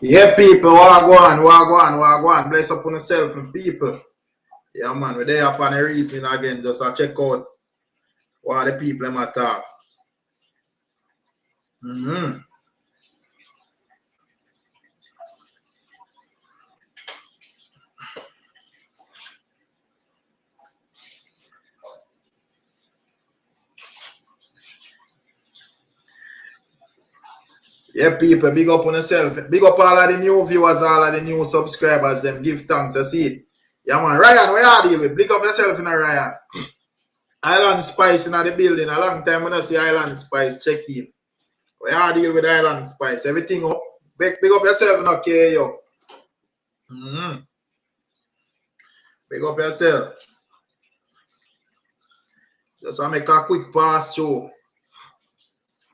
Yeah, people, wagwan. Bless up on yourself and people. Yeah, man, we're there upon a reason again. Just check out what the people matter. Yeah, people, big up on yourself. Big up all of the new viewers, all of the new subscribers. Them give thanks. You see it. Yeah, man. Ryan, where are you with? Big up yourself, Ryan. Island Spice in the building. A long time when I see Island Spice. Check in. Where are you with Island Spice? Everything up. Big up yourself, okay, yo. Big up yourself. Just want to make a quick pass through.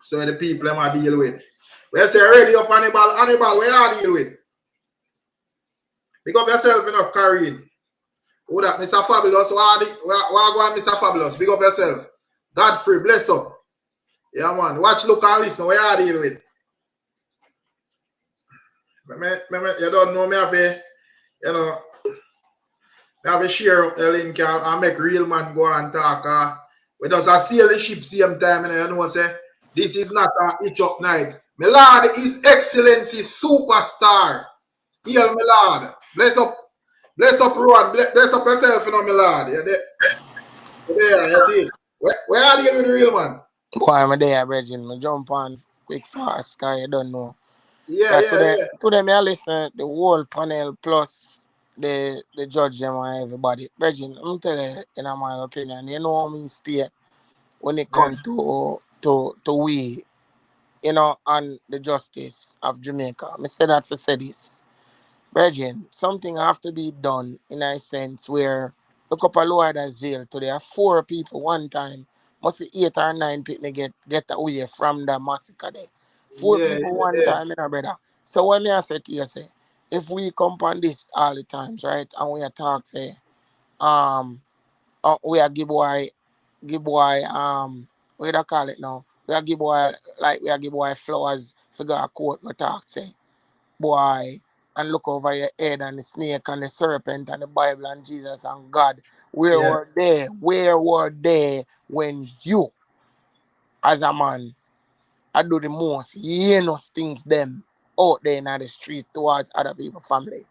So the people I deal with. We say ready up Hannibal, where you deal with? Pick up yourself in a carrying. Who that? Mr. Fabulous. Where go on, Mr. Fabulous? Pick up yourself. Godfrey, bless up. Yeah, man. Watch, look, and listen. Where you deal with? You don't know me have a, I have a share up the link and make real man go and talk. We just sail the ship same time, you know, say, this is not a itch up night. My Lord, His Excellency Superstar. Hail, my Lord. Bless up, Rowan. Bless up yourself, you know, my Lord. You're there, you see. Where are you with the real man? Boy, I'm there, Bridget. I jump on quick fast, because you don't know. Yeah. Today, I listen the whole panel plus the judge them and everybody. Bridget, I'm telling you, in my opinion, you know how me stay when it comes to we, you know, and the justice of Jamaica. I say that for say this. Virgin, something have to be done in a sense where look up a lower that's veil today. 4 people one time. Must be 8 or 9 people get away from the massacre there. 4 people one time, you know, brother. So when me I say to you, say, if we come on this all the times, right, and we talk, say, we are give boy, what do you call it now? We are give boy flowers for go a court go talk, say, boy, and look over your head and the snake and the serpent and the Bible and Jesus and God. Where were they when you, as a man, I do the most heinous things them out there in the street towards other people's family?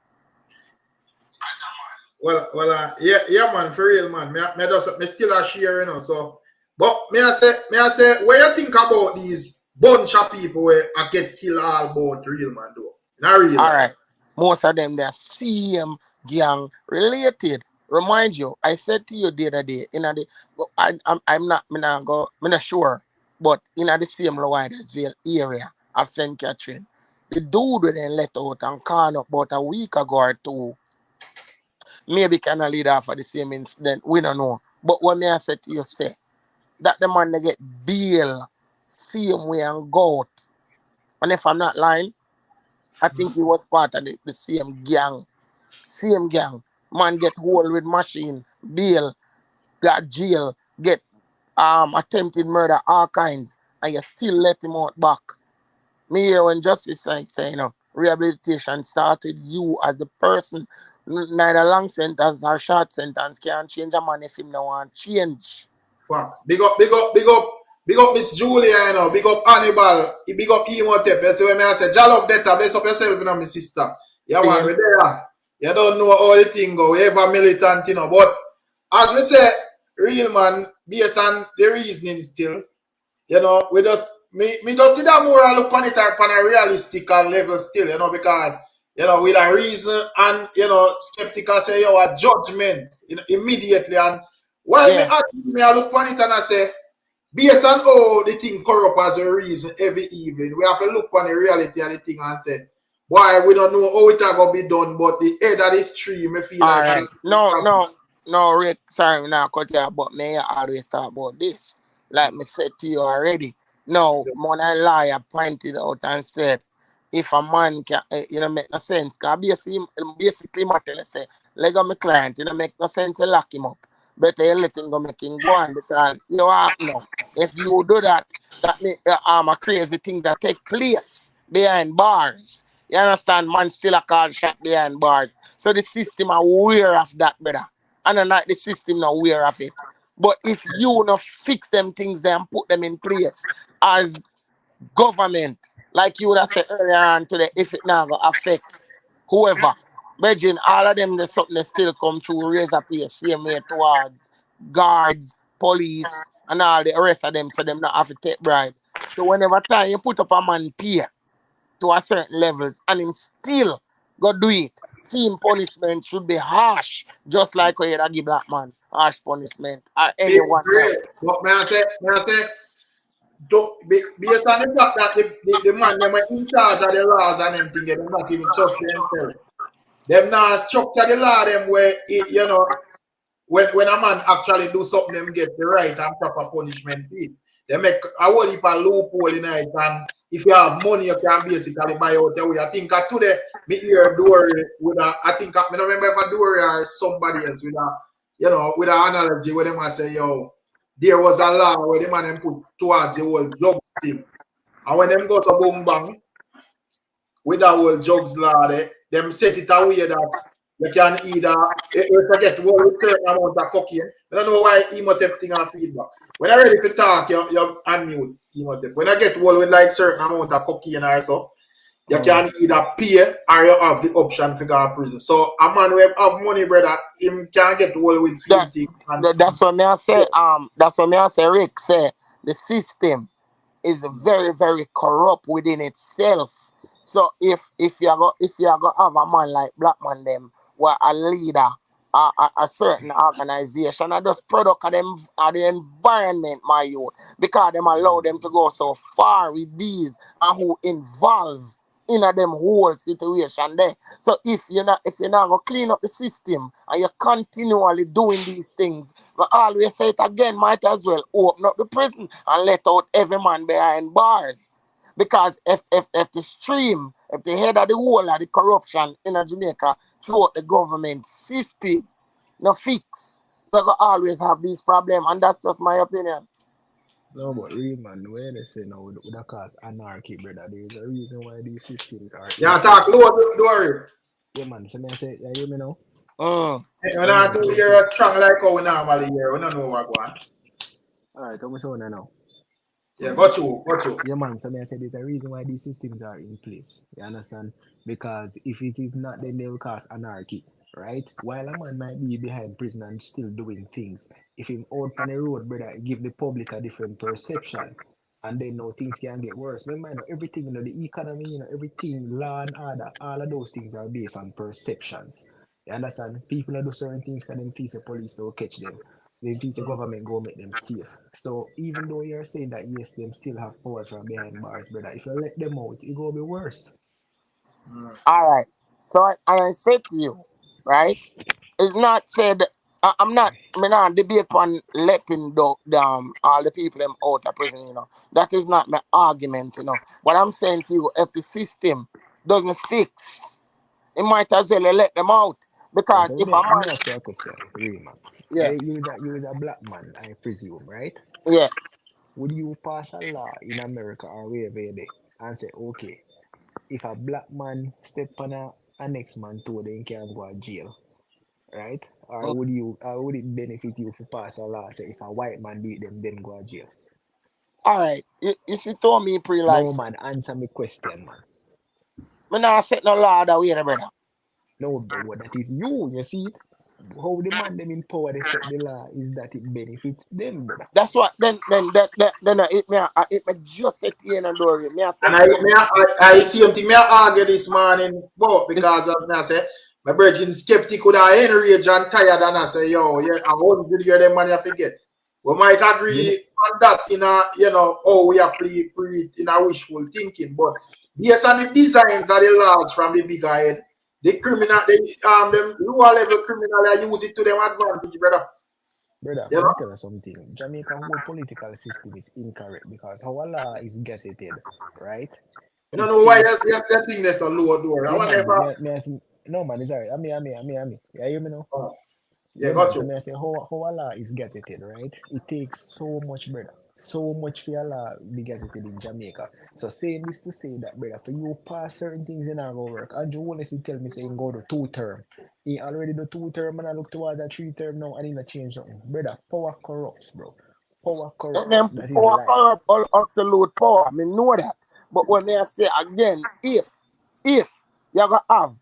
Well, yeah, man, for real, man. Me still a share, you know. So, but me I say, what you think about these bunch of people where I get killed all about real man, though? Not real. All right, most of them they're CM gang related. Remind you, I said to you the other day, I'm not sure, but in the same Lowidersville area of St. Catherine, the dude when they let out and caught up about a week ago or 2, maybe kind of lead off for the same incident, we don't know. But what me I said to you, say, that the man they get bail, same way and go out. And if I'm not lying, I think he was part of the same gang. Same gang. Man get hold with machine, bail, got jail, get attempted murder, all kinds, and you still let him out back. Me here when justice like say, you know, rehabilitation started, you as the person, neither long sentence or short sentence can change a man if him no want change. Facts. Big up Miss Juliet, you know, big up Hannibal, big up Emotep. You see when I say, Jal up data, bless up yourself, you know, my sister. Yeah, man, we're there. You don't know how the thing go, we ever militant, you know, but as we say, real man, based on the reasoning still, you know, we just, me just see that more and look on it on a realistic level still, you know, because, you know, with a reason and, you know, skeptical say, yo, a judgment, you know, immediately. And while me I look on it and I say, based on how the thing corrupt as a reason every evening, we have to look on the reality of the thing and say, why we don't know how it going to be done, but the head of the stream, I feel all like... right. No, Rick, sorry, now cut you, but me I always talk about this. Like me said to you already. No, when I lie, I pointed out and said, if a man can, you know, make no sense. Because basically, my tell you say, let go my client, you know, make no sense to lock him up. Better you let him go make him go on because you have no. If you do that, that make a crazy thing that take place behind bars. You understand? Man still a call shot behind bars. So the system are aware of that, brother. And not the system not aware of it. But if you not fix them things there and put them in place as government, like you would have said earlier on today, if it now go affect whoever. Imagine all of them, there's something that still come through, raise up here, same way towards guards, police, and all the rest of them, so them not have to take bribe. So whenever time you put up a man pay to a certain levels and him still go do it, fee punishment should be harsh, just like when you give black man harsh punishment or Big anyone great. else. But may I say, based on the fact that the man them were in charge of the laws and them thing, they not even trust themselves. Them now structure the law them where it, you know, when a man actually do something, them get the right and proper punishment for it. They make a whole heap of loophole in it, and if you have money, you can basically buy out the way. I think today, me hear Dory with a, I think I don't remember if a Dory or somebody else with a, you know, with an analogy where them I say, yo, there was a law where the man them put towards the whole drug thing, and when them go to boom bang with that whole drugs law, them set it away that you can either forget what with certain amount of cocaine. I don't know why Emotep thing and feedback. When I ready to talk, you unmute Emotep. When I get one with like certain amount of cocaine or so, you can either pay or you have the option to go to prison. So a man who have money, brother, him can get one with feed thing. That's what me I say. That's what me I say. Rick say the system is very very corrupt within itself. So if you go have a man like black man them, where a leader, a certain organization, and just product of them of the environment, my youth, because them allow them to go so far with these and who involve in a them whole situation there. So if you're not gonna clean up the system and you're continually doing these things, but always say it again, might as well open up the prison and let out every man behind bars. Because if the stream, if the head of the whole of the corruption in a Jamaica throughout the government system no fix, we're gonna always have these problems, and that's just my opinion. No, but real man, when they say now would cause anarchy, brother, there is a reason why these systems are in Yeah, talk place. low, don't worry. Yeah, man. So me I say, you hear me now? Mm. When Yeah, I man. do So me hear say, a strong like how we normally hear, we don't know what going on. all right, come on now. Yeah, got you, got you. Yeah, man. So me I say, there's a reason why these systems are in place. You understand? Because if it is not, then they will cause anarchy, right? While a man might be behind prison and still doing things, if him out on the road, brother, it give the public a different perception. And then now things can get worse. Remember, everything, the economy, everything, law and order, all of those things are based on perceptions. You understand? People that do certain things can then think the police will catch them. Then think the government go make them safe. So even though you're saying that yes, them still have powers from behind bars, brother, if you let them out, it go be worse. All right. So and I said to you, right? It's not said. I'm not. I mean, I debate on letting all the people them out of prison. That is not my argument. What I'm saying to you, if the system doesn't fix, it might as well let them out, Yeah, because so if a let me man, ask you a question, real man. yeah, You is a black man, I presume, right? yeah. Would you pass a law in America or wherever you're there and say, okay, if a black man step on a next man toe, then he can go to jail, right? Or Mm. would it benefit you to pass a law say if a white man do it, them go to jail? All right. You see, told me pre-life. No man, answer me question, man. Me not set no law that way, brother. No, but what that is you see it? How the man them in power they set the law is that it benefits them, brother. That's what. Then it me just set you in a door. Me I And set you. I see something me I argue this morning about because as I say, my virgin skeptic would have enraged and tired and I say, yo, yeah, I won't good hear them money I forget. We might You know, agree on that in a we are pre in a wishful thinking, but based on the designs of the laws from the big head, the criminal them lower level criminal they use it to them advantage, brother. brother, You let know? me tell you something. Jamaica whole political system is incorrect because our law is gazetted, right? I don't It know why takes that thing there's a lower door. I yeah wonder if man, no man, it's alright. I mean. You hear me now? yeah, Yeah got man, so you. me I say how our law is gazetted, right? It takes so much, brother. so much for your law big as it did in Jamaica. So saying this to say that, brother, for you pass certain things in our work. Andrew Holness tell me saying go to 2 term. He already do 2 term and I look towards a 3 term now and he not change nothing. Brother, power corrupts, bro. Power And corrupts. then That is power life. corrupt all absolute power. I mean know that. But when I say again, if you gonna have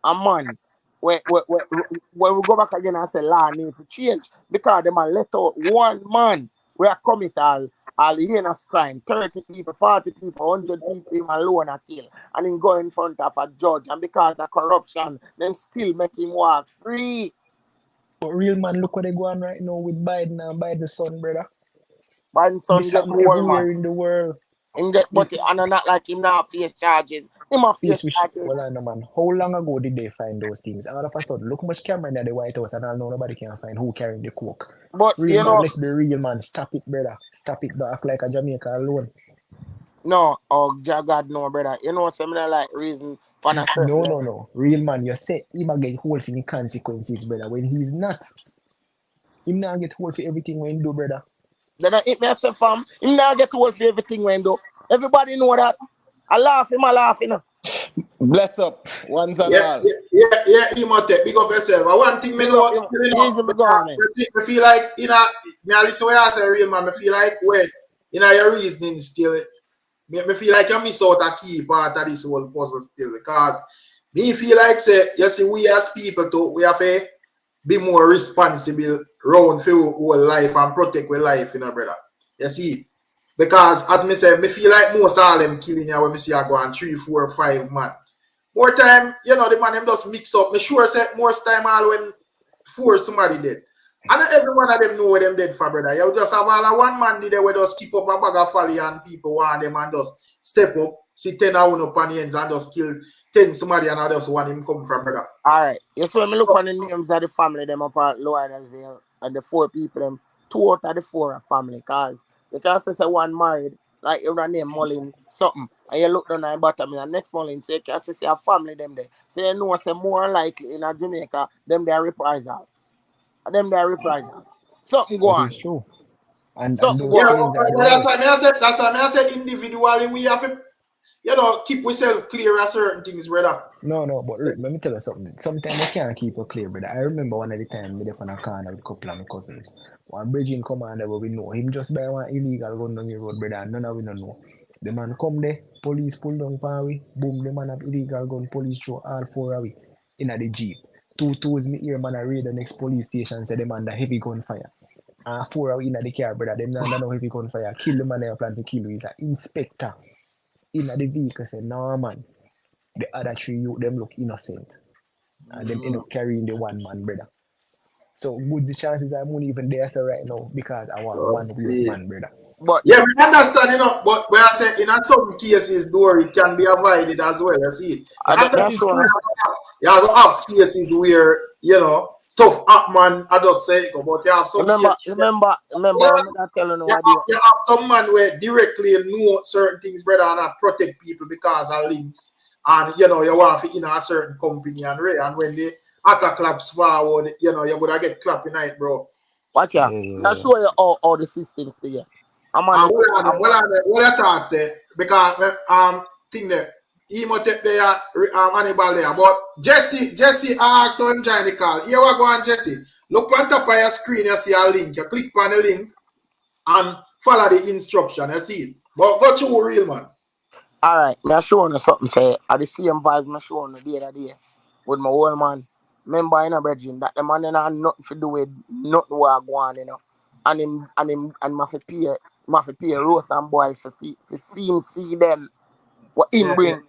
a man where we go back again and say law need to change because them a let out one man where commit all heinous crime, 30 people, 40 people, 100 people him alone a kill and him go in front of a judge and because of corruption, them still make him walk free. But real man, look what they go on right now with Biden and Biden's son, brother. Biden's son This get happen whole man. everywhere in the world. Him get but and not like him now face charges. Him a face Face which, charges. well, I know, man. How long ago did they find those things? All of a sudden, look how much camera in the White House, and I know nobody can find who carrying the coke. But Real you man, know, let's be real, man. Stop it, brother. Stop it. Don't act like a Jamaica alone. no, oh God no brother. You know something like reason for a certain No, no, level. no. Real man, you say he might get hold for the consequences, brother. When he's not, him not get hold for everything when he do, brother. Then I hit myself fam. Him now get told for everything when do. Everybody know that. I laugh him, I laugh you know. Bless up, once and all. Imhotep, big up yourself. And one thing me Big up know him. still enough, Easy me government. I feel like, me a listen what you say, real man, I feel like, wait, your reasoning still, me feel like you miss out a key part of this whole puzzle still, because me feel like, say, you see, we as people, too, we have to be more responsible round for our life and protect our life, brother. You see? Because, as me say, me feel like most of them killing you when me see you go on 3, 4, 5 man. More time, the man them just mix up. Me sure say more time all when 4 somebody dead. And not every one of them know where them dead for, brother. You just have all one man there where just keep up a bag of folly and people want them and just step up, see 10 of one up on the ends and just kill 10 somebody and I just want him come from, brother. Alright. Yes, when me look on the names of the family, them up at Lowersville and the 4 people, them 2 out of the 4 are family. Cause you can say one married, like you name Mullin something, and you look down at the bottom and the next Mullin say you can say a family them there. So you know say more likely in a Jamaica, them they are reprisal. Them they are reprisal. Something go That on. is true. And Something go those Yeah, on. killings are the that's why worst. I said individually we have to, keep ourselves clear of certain things, brother. No, but let me tell you something. Sometimes I can't keep it clear, brother. I remember one of the time me there on a corner with a couple of my cousins. One bridging commander where we know him just buy one illegal gun down the road, brother, and none of we don't know. The man come there, police pull down pan we, boom, the man have illegal gun, police throw all 4 of we in the jeep. 2 is me here, man, I raid the next police station, say the man the heavy gunfire. And 4 of we in the car, brother, them not no heavy gunfire. Kill the man they plan to kill you. He's an inspector in the vehicle, say, no man. The other 3 youth them look innocent and them end up carrying the one man, brother. So good the chances I'm only even there so right now because I want one waste man, brother. But Yeah, we understand, but when I say in some cases, though, it can be avoided as well. You see, you That that's is true. true. have to have cases where, stuff happen, I just say, but you have some cases. Remember when I telling you You what have, you have some man where directly know certain things, brother, and protect people because of links. And, you want to in a certain company and when the attack claps forward, you're going to get clapping night, bro. watch Yeah, ya. I'll show you all the systems there. I'm on And the what I thought say because thing that Imhotep there, Hannibal there, but Jesse asked so him join the call. Here we go on, Jesse. Look on top of your screen, you see a link. You click on the link and follow the instruction. You see it. But go through real man. Alright, me I showing you something say at the same vibe I showing you the other day with my old man. Remember in a bridging that the man had nothing to do with nothing what go on, And him have to pay roast and boil for feed see them what him Yeah. bring.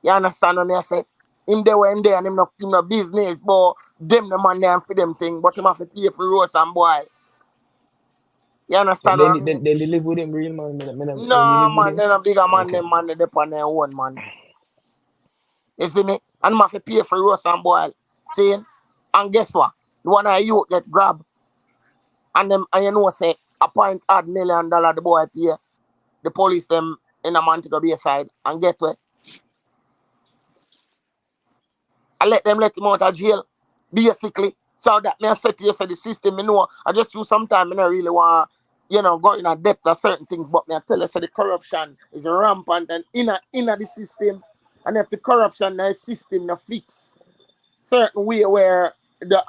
You understand what me I say? Him there when him there and him no business, but them the man there for them thing, but him have to pay for roast and boil. You Then understand what I then, mean? then, then they live with him real man. When they No live with man, him. then a bigger man, Okay. them man they dep on their own man. You see me? And have to pay for roast and boil. See? And guess what? The one of you get grab. And them and you know say a point add $1 million the boy pay. The police them in a man to go be aside and get where. I let him out of jail. Basically. So that me I said to you say the system, I just use some time I don't really want go in a depth of certain things, but me I tell you, so the corruption is rampant and in the system, and if the corruption in the system not fix certain way where the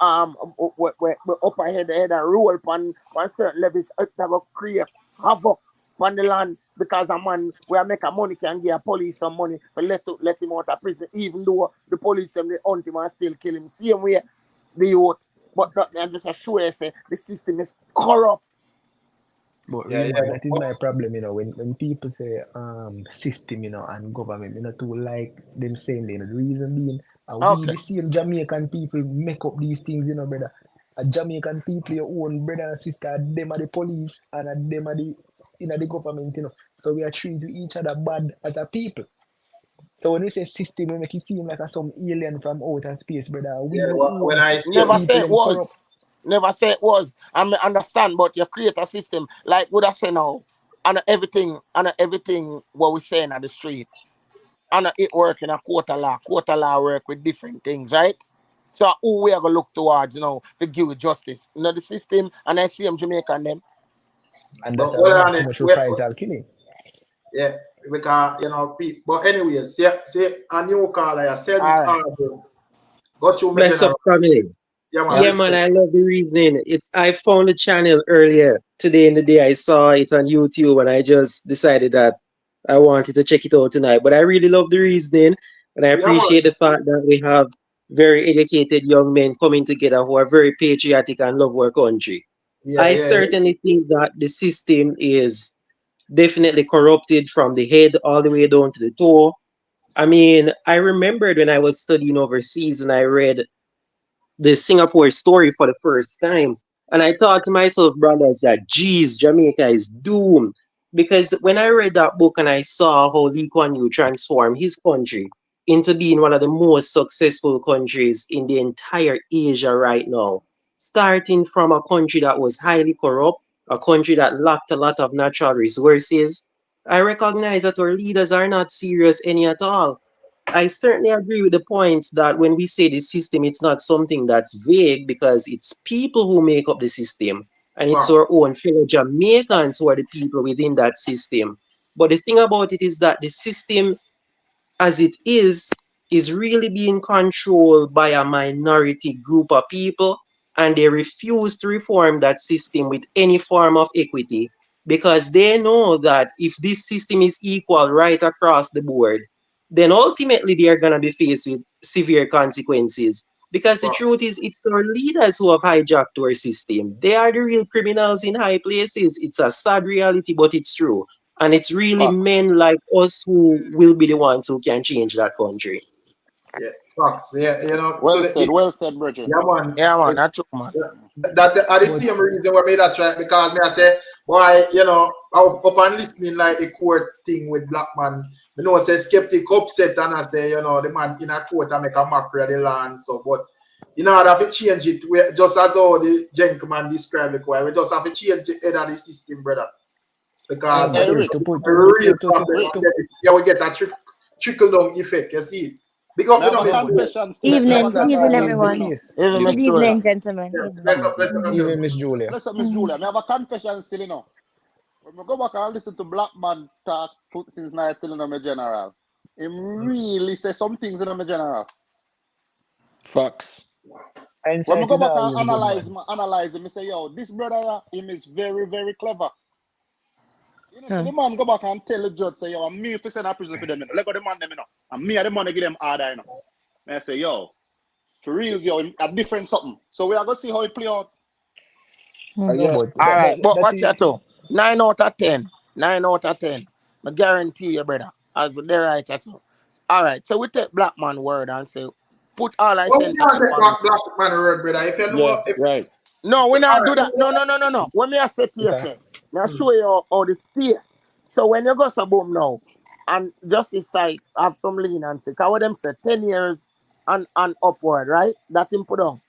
where upper head and rule upon certain levels that will create havoc on the land because a man where make a money can give a police some money for let him out of prison, even though the police them they hunt him and still kill him. Same way the youth. But that me I just assure you say the system is corrupt. But Yeah, remember, yeah. that is my problem, when people say system, and government, too like them saying, the reason being, we Okay. the same Jamaican people make up these things, brother. A Jamaican people, your own brother and sister, them are the police and them are the government, So we are treating each other bad as a people. So when we say system, we make it seem like some alien from outer space, brother. We Yeah, your when own I say Never say people it them corrupt. was. Never say it was. I mean, understand, but you create a system like would I say now, and everything what we saying on the street, and it work in a quarter law work with different things, right? So who we are gonna look towards, to give it justice, the system, and I see them Jamaican them. And but that's how we well have on so it, much reprisal killing. yeah, because people. But anyways, yeah, say a new caller, I said it All right. hard. Got you, me Bless up, general. family. Yeah, man, Yeah. Yeah, man, respect. I love the reasoning. I found the channel earlier today in the day. I saw it on YouTube and I just decided that I wanted to check it out tonight. But I really love the reasoning and I Yeah, man. appreciate the fact that we have very educated young men coming together who are very patriotic and love our country. Yeah, I yeah, certainly think that the system is definitely corrupted from the head all the way down to the toe. I mean, I remembered when I was studying overseas and I read the Singapore story for the first time. And I thought to myself, brothers, that geez, Jamaica is doomed. Because when I read that book and I saw how Lee Kuan Yew transformed his country into being one of the most successful countries in the entire Asia right now, starting from a country that was highly corrupt, a country that lacked a lot of natural resources, I recognize that our leaders are not serious any at all. I certainly agree with the points that when we say the system, it's not something that's vague because it's people who make up the system and it's fuck. our own fellow Jamaicans who are the people within that system. But the thing about it is that the system as it is really being controlled by a minority group of people and they refuse to reform that system with any form of equity because they know that if this system is equal right across the board then ultimately they are going to be faced with severe consequences because the Fuck. truth is it's our leaders who have hijacked our system. They are the real criminals in high places. It's a sad reality but it's true, and it's really Facts. men like us who will be the ones who can change that country. Yeah, facts. Yeah, Well said, Bridget. yeah, man. Yeah, man, that's true, man. That are the But same reason why me that try because me I say, boy, I up and listening like the court thing with black man. Me know say skeptic upset and I say, the man in a court and make a mockery of the law and so, but have to change it just as how the gentleman described it, we just have to change the head of the system, brother. no, Because Hey, but Rich. to put a real problem. Rich. We get a trickle down effect, you see it. Big up, May I have a Miss no, but Juliet. confession still. May I have that's a Evening, not good evening, confession always the still, everyone. case. Even If Miss Good Julia. evening, gentlemen. Yeah, Evening. bless up yourself. Even Miss Julia. bless up Miss Julia. May I have a confession still, When we go back and listen to Black Man talk since night still in my general. Him really say some things in my general. Facts. When we Hindsight go is back and always good, man. analyze him, I say, yo, this brother, him is very, very clever. So Hmm. the man go back and tell the judge, say, yo, I'm me to send a prison for them, Let go the man them, And me and the money give them order, And I say, yo, for real, yo, a different something. So we are going to see how it play out. Hmm. Yeah. But All right, but that watch is that too. 9 out of 10. 9 out of 10. I guarantee you, brother. As with the right as well. All right, so we take black man word and say, put all I Well, we sentence can't take on. black man word, brother. If you Yeah. know, if Right. No, we all not do right, that. No. When me I say to you, okay. say, me I show you how the steer. So when you go so boom now, and justice side have some leniency, because what them say 10 years and upward, right? That him put on.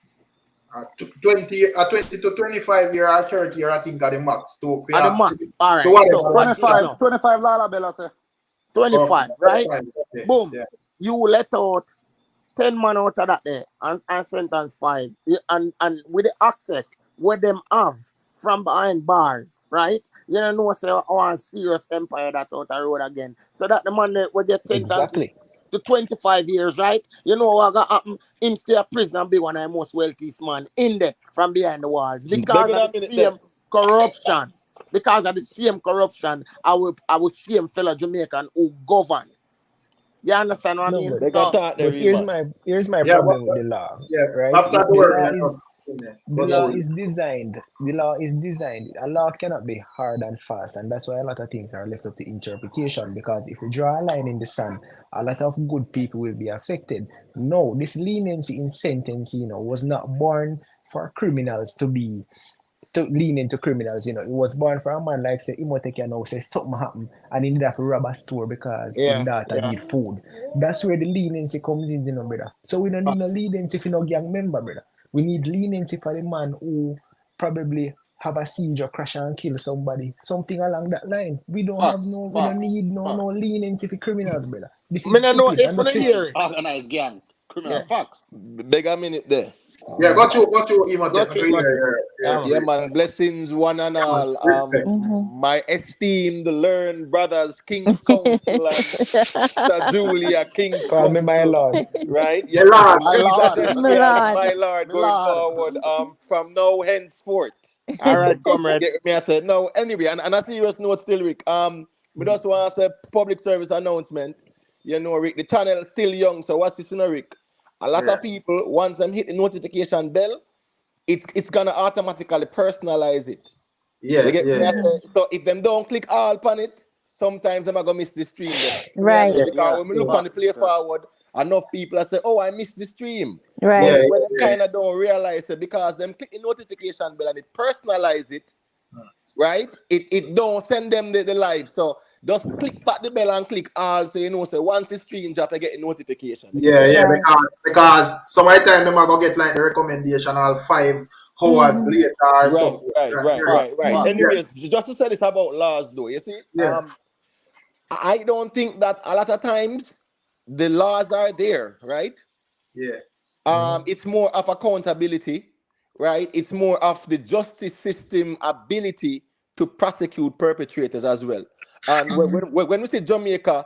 20 to 25 year or 30 year, I think are the max to At the max. All to right. So whatever watch last this time. 25, now. 25 Lala Bella say. 25, right? 25, okay. Boom. Yeah. You let out 10 man out of that there and sentence 5. And with the access where them have from behind bars, right? You don't know, say, oh, a serious empire that out the road again. So that the man that will get sentenced Exactly. to 25 years, right? You know what gonna happen? Instead of prison and be one of the most wealthiest man in there from behind the walls. Beg Because in of a the minute there. same corruption. Because of the same corruption, I will same fellow Jamaican who govern. You understand what I No, mean? but Beg a So talk there, real man. here's my Yeah, problem with the law, yeah. right? After the The word, law you is know, the go law through it. is designed. The law is designed. A law cannot be hard and fast, and that's why a lot of things are left up to interpretation. Because if you draw a line in the sand, a lot of good people will be affected. No, this leniency in sentencing, was not born for criminals to lean into criminals. It was born for a man like say Imotech now say something happen and he need have to rob a store because his yeah, daughter yeah. need food. That's where the leniency comes in, brother. So we don't need no Facts. leniency for no gang member, brother. We need leniency for the man who probably have a seizure, crash and kill somebody, something along that line. Facts, We don't facts, need no facts. leniency for criminals, brother. This Me is no know stupid. if And you that's don't it. hear it. Organized gang, criminal Yeah. facts. Beg a minute there. Yeah, got you, Go Imhotep. to it, go to it. Yeah, man. Yeah, man. Blessings, one and all. Respect. My esteemed, learned brothers, King's Council and Sister Julia, King's Call me my Council. lord. Right? My Yeah, lord. My please lord, address My me as lord. my lord my going lord. forward. From now henceforth. All right, You comrade. get me? I said no. Anyway, and a serious note still, Rick. We just want to say public service announcement. Rick, the channel is still young, so what's this, Rick? A lot Yeah. of people, once them hit the notification bell, it's gonna automatically personalize it. You Yes, get me? yeah, I Mhm. say, so if them don't click all upon it, sometimes them are gonna miss the stream. Them. Me I Right. say, yeah, because Yeah, when we yeah, look on the facts. play Yeah. forward, enough people I say, oh, I missed the stream. yeah, Right. But yeah, when them yeah. kind of don't realize it, because them click the notification bell and it personalize it, right? It don't send them the live. So just click back the bell and click all, so so once the stream drop, I get a notification. You get Yeah, me? yeah, Right. because some of the time them are gonna get like the recommendation all 5 hours Mhm. later or Right, something. right, right, Yeah, right, Facts, right. Mhm. facts. yeah, Anyways, just to say this about laws, though, you see, yeah, I don't think that a lot of times the laws are there, right? yeah, It's more of accountability, right? It's more of the justice system ability to prosecute perpetrators as well. And Mhm. when we say Jamaica,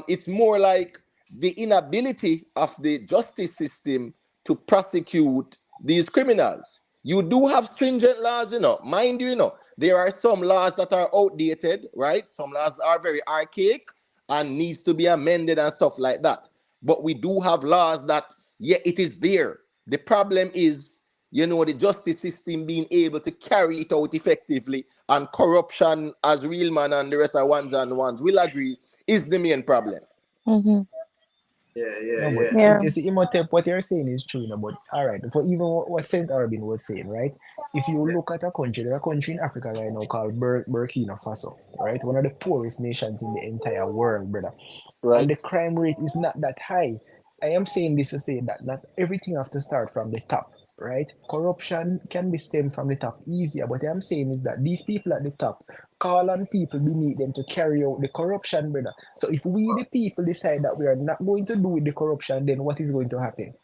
it's more like the inability of the justice system to prosecute these criminals. You do have stringent laws, mind you, there are some laws that are outdated, right? Some laws are very archaic and needs to be amended and stuff like that. But we do have laws that, yeah, it is there. The problem is, the justice system being able to carry it out effectively, and corruption, as real man and the rest are ones and ones will agree, is the main problem. Mhm. yeah, yeah, No, but yeah, Yeah. you see, Imhotep, what you're saying is true, but all right, for even what Saint Arbin was saying, right? If you look at a country, there's a country in Africa right now called Burkina Faso, right? One of the poorest nations in the entire world, brother. And Right? the crime rate is not that high. I am saying this to say that not everything has to start from the top, right? Corruption can be stemmed from the top easier, but I'm saying is that these people at the top call on people beneath them to carry out the corruption, brother. So if we, the people, decide that we are not going to do with the corruption, then what is going to happen?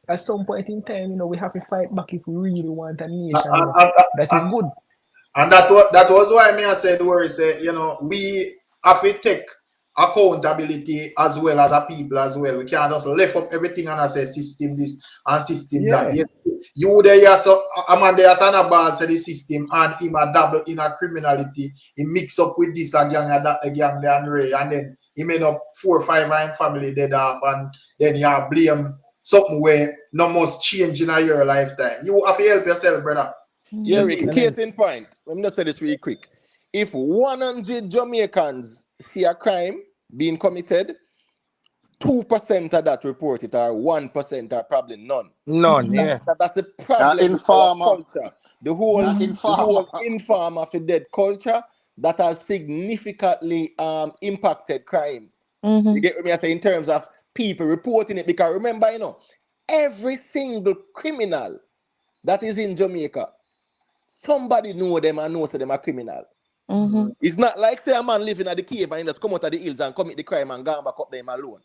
At some point in time, we have to fight back if we really want a and, nation, and, that is and, good. and that was why me I said where he said, we have to take accountability as well as a people as well. We can't just lift up everything and I say system this and system that. Yeah. You there, yeah, so a man there, son of ball say the system and him a double in a criminality. He mix up with this a gang and that a gang there and Ray, and then he made up 4 or 5 and family dead off, and then you blame something where no must change in your lifetime. You have to help yourself, brother. Yeah, You Mhm. Rick, see? case Amen. in point. Let me just say this really quick. If 100 Jamaicans see a crime being committed, 2% of that report it, or 1% are probably none. None, Mhm. yeah. That's the Yeah, problem with our informer. culture. The whole Yeah, Mhm. the informer. whole inform of a dead culture that has significantly impacted crime. You Mhm. get what me I say in terms of people reporting it, because remember, every single criminal that is in Jamaica, somebody know them and knows them are criminal. Mhm. It's not like say a man living at the cave and he just come out of the hills and commit the crime and go back up them alone.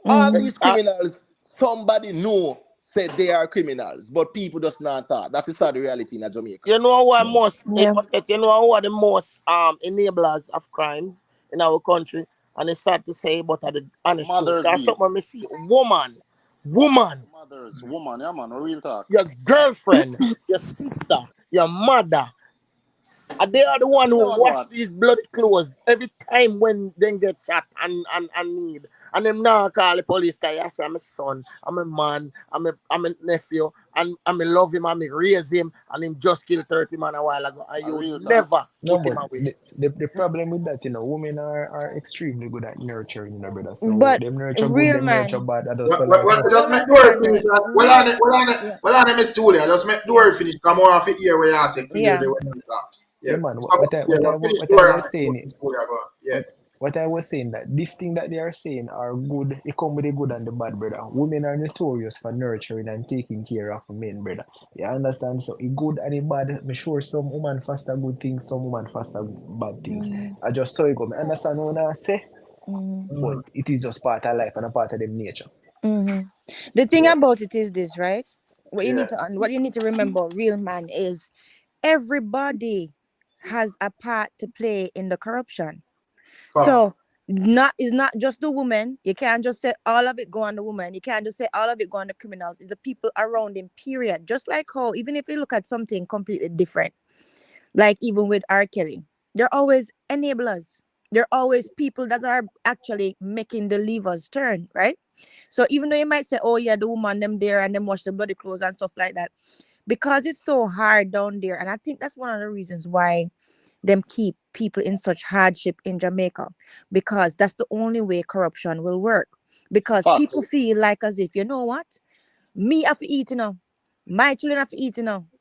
All Mhm. these criminals, somebody know say they are criminals, but people just not talk. That's the sad reality in Jamaica. You know who are Yeah. most Yeah. you know who are the most enablers of crimes in our country? And it's sad to say, but are the honest truth. Mothers Because be. something me see woman, Mothers, woman, yeah man, real talk. your girlfriend, your sister, your mother. And they are the one Yeah, who what wash God. these bloody clothes every time when they get shot and need. And them now call the police guy. I say, I'm a son, I'm a man, I'm a nephew, and I love him, I raise him, and him just killed 30 man a while ago. And A you real talk. never No, put him but away. the problem with that, women are extremely good at nurturing, brother. So But them nurture good, real them nurture man, bad. I just Well, say well, like, well, just hold make on a the word second finish. though. Well Real, on it, well on it, yeah, well on it, Miss Julia. Just make the yeah, word finish. Come on, fit here where you say clear yeah. the way you talk. yeah, Yeah, man. so, yeah, What I but finish what the I word on was saying, Miss Julia. Go on. Yeah. what I was saying that this thing that they are saying are good. It come with the good and the bad, brother. Women are notorious for nurturing and taking care of men, brother. You understand? So it good and it bad. I'm sure some woman foster good things, some woman foster bad things. Mm, I just saw it go. I understand what I say, mm, but it is just part of life and a part of them nature. mm. The thing Yeah. about it is this, right? Yeah. What you need to remember, real man, is everybody has a part to play in the corruption. Fuck. So not it's not just the woman. You can't just say all of it go on the woman. You can't just say all of it go on the criminals. It's the people around him, period. Just like how even if you look at something completely different, like even with R. Kelly, they're always enablers. They're always people that are actually making the levers turn, right? So even though you might say, oh yeah, the woman them there and them wash the bloody clothes and stuff like that, because it's so hard down there, and I think that's one of the reasons why them keep people in such hardship in Jamaica, because that's the only way corruption will work. Because people Facts. feel like as if, you know what, me have to eat, my children have to eat,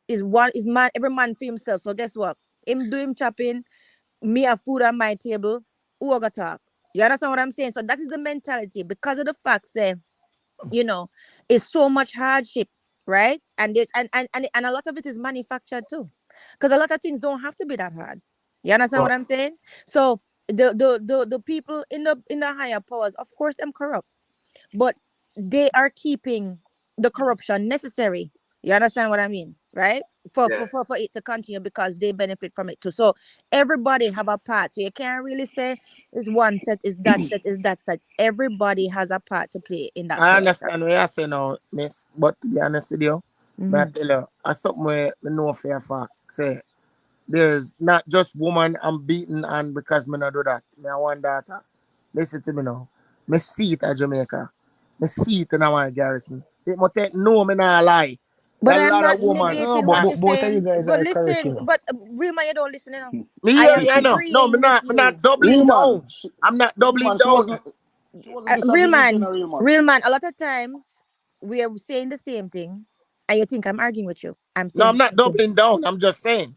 is man, every man for himself. So guess what? Him do him chopping, me have food on my table, who I got talk? You understand what I'm saying? So that is the mentality because of the fact, say, you know, it's so much hardship, right? And there's and a lot of it is manufactured too, because a lot of things don't have to be that hard. You understand what Fuck. I'm saying? So the people in the higher powers, of course, them corrupt, but they are keeping the corruption necessary. You understand what I mean, right? Yeah. For it to continue because they benefit from it too. So everybody have a part. So you can't really say it's one set, is that set, is that set. Everybody has a part to play in that I corruption. understand what you're saying now, miss. But to be honest with you, may I Mm-hmm. tell you, I something where me know for a fact. Say there's not just woman I'm beaten and because me not do that. Me I want daughter. Listen to me now. Me see it at Jamaica. Me see it in our garrison. It must take no me not lie. But There are a I'm lot not of woman. No, negating what you're both of you saying. guys But are correct, listen, but real man, you don't listen, Me I hear am you know. No, agreeing with me not you. doubling Real man. down. I'm not Real doubling man, down. she wasn't Real disagreeing with you in man, a real man. real man. A lot of times we are saying the same thing, and you think I'm arguing with you. I'm No, saying I'm the not same thing. doubling down. I'm just saying.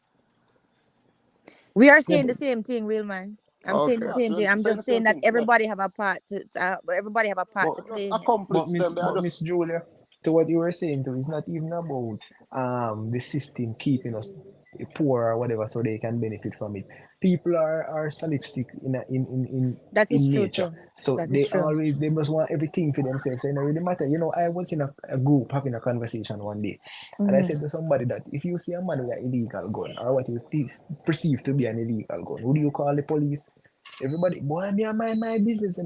We are yeah, saying the same thing, real man. I'm saying the Okay. Facts. same thing. We're I'm saying the just saying same that thing. Yeah. everybody have a part everybody have a part but to Just play in it. But accomplice them. They are Miss just Julia, to what you were saying too, it's not even about the system keeping us poor or whatever so they can benefit from it. People are solipsistic That is in true nature. too. So That is true. they must want everything for themselves. So it don't really matter. I was in a group having a conversation one day and I Mm-hmm. said to somebody that if you see a man with an illegal gun or what you perceive to be an illegal gun, who do you call the police? Everybody, boy, me and my business.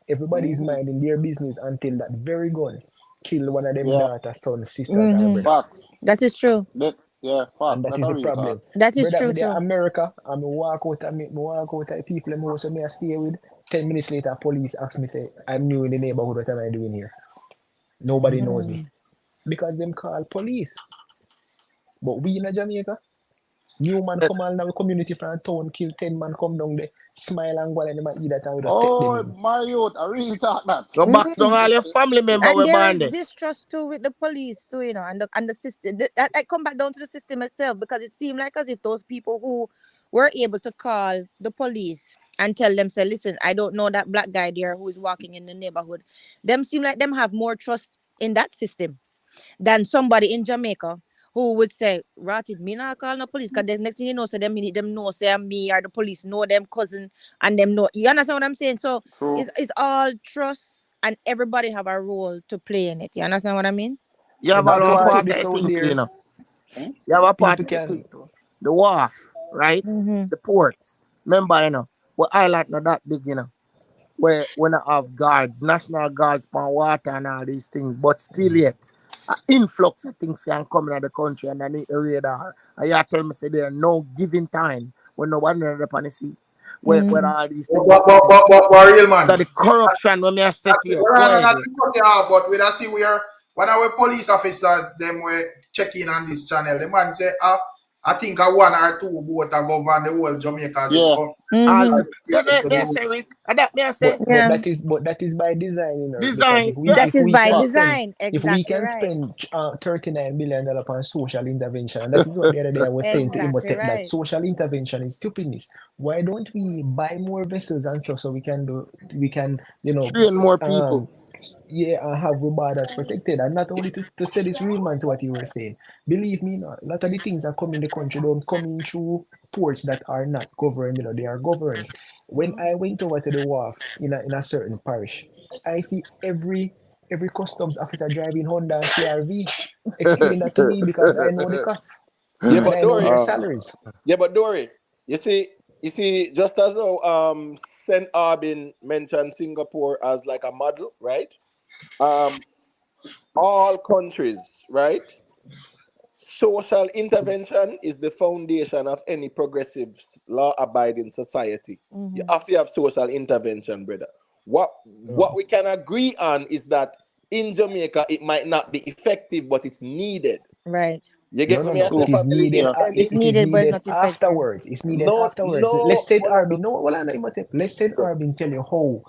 Everybody is mhm. minding their business until that very gun kill one of them Yeah. daughter, son, sisters, or Mm-hmm. brother. Facts. That is true. Yeah, And facts. that That's is a the real problem. talk. That is Brother, true me there too. America, and me walk out of people them house me I stay with. 10 minutes later, police ask me, say, I'm new in the neighborhood, what am I doing here? Nobody knows me. Mm. Because them call police. But we in a Jamaica, new man come all now community from town, kill 10 man, come down there, smile and go and them eat that and we just step them Oh, in. my youth, a real talk that. Go box down Mm. all your family member And we there is band. distrust too with the police too, and the system. I come back down to the system itself because it seemed like as if those people who were able to call the police and tell them, say, listen, I don't know that black guy there who is walking in the neighborhood. Them seem like them have more trust in that system than somebody in Jamaica who would say, Rotted, me not call no police. Cause the next thing you know, say them need them know, say I'm me or the police know them cousin and them know. You understand what I'm saying? So True. it's all trust and everybody have a role to play in it. You understand what I mean? You have And a if little you put part this I out think too, you there, know. Hmm? You have a part people of the can. thing too. The wharf, right? Mm-hmm. The ports. Remember, you know, what island not that big, you know, where when I have guards, national guards on water and all these things, but still Mm. yet an influx of things can come in the country and I need the radar. And you tell me say there no giving time when nobody on the sea. Where Mm-hmm. all these things are coming. But real man. So the corruption when me I say to you, Well, go I ahead. not to cut you off, but we don't see where one of our police officers them were checking on this channel. The man say, I think a one or two boat are govern the whole Jamaica as it Yeah. come. All Mm-hmm. that may I say, Rick. That may I say. But Yeah. that is by design, you know, because Design, yeah, That is by exactly. design. if we Exactly can right. spend $39 billion on social intervention, and that is what the other day I was saying to Exactly Imhotep, that right. social intervention is stupidness. Why don't we buy more vessels and stuff so we can Train more people. yeah, and have our borders protected, and not only to say this real man to what you were saying. Believe me, no, a lot of the things that come in the country don't come in through ports that are not governed, they are governed. When I went over to the wharf in a certain parish, I see every customs officer driving Honda and CRV. Explain that to me because I know the cost Yeah, and but I know their Dory. salaries. Yeah, but Dory. You see, just as though Saint Arbin mentioned Singapore as like a model, right? Um, all countries, right? Social intervention is the foundation of any progressive, law-abiding society. You Mm-hmm. have to have social intervention, brother. What No, we can agree on is that in Jamaica it might not be effective, but it's needed. Right. You no, get no, me? I no. say It True. is family needed. in Yeah. any. It's It is needed, but it's needed not effective. afterwards. It's needed No, afterwards. no. Let's say Arbin. No, well, I know Imhotep. Let's say Arbin tell you how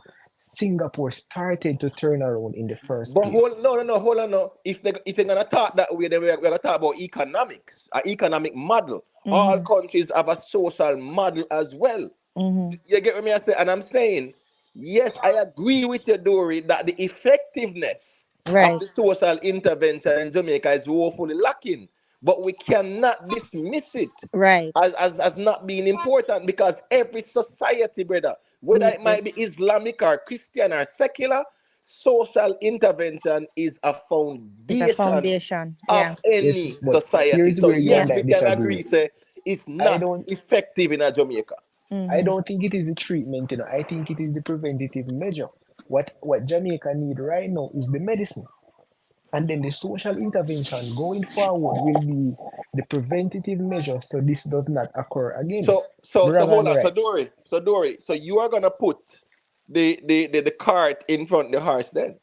Singapore started to turn around in the first But place. hold on, no. If they're gonna talk that way, then we're gonna talk about economics, an economic model. All Mm-hmm. countries have a social model as well. Mm-hmm. You get what me I say? And I'm saying, yes, I agree with you, Dory, that the effectiveness of Right. the social intervention in Jamaica is woefully lacking. But we cannot dismiss it Right. as not being important because every society, brother, whether it Needs it. might be Islamic or Christian or secular, social intervention is a It's a foundation foundation. of Yeah. Yes, any but society. here's So where you Yeah. and yes, I we can disagree. agree, say it's I not don't effective in a Jamaica. I Mm-hmm. don't think it is the treatment, I think it is the preventative measure. What Jamaica need right now is the medicine. And then the social intervention going forward will be the preventative measure so this does not occur again. So Wrong or hold me on. right? So Dory, so you are gonna put the cart in front of the horse then?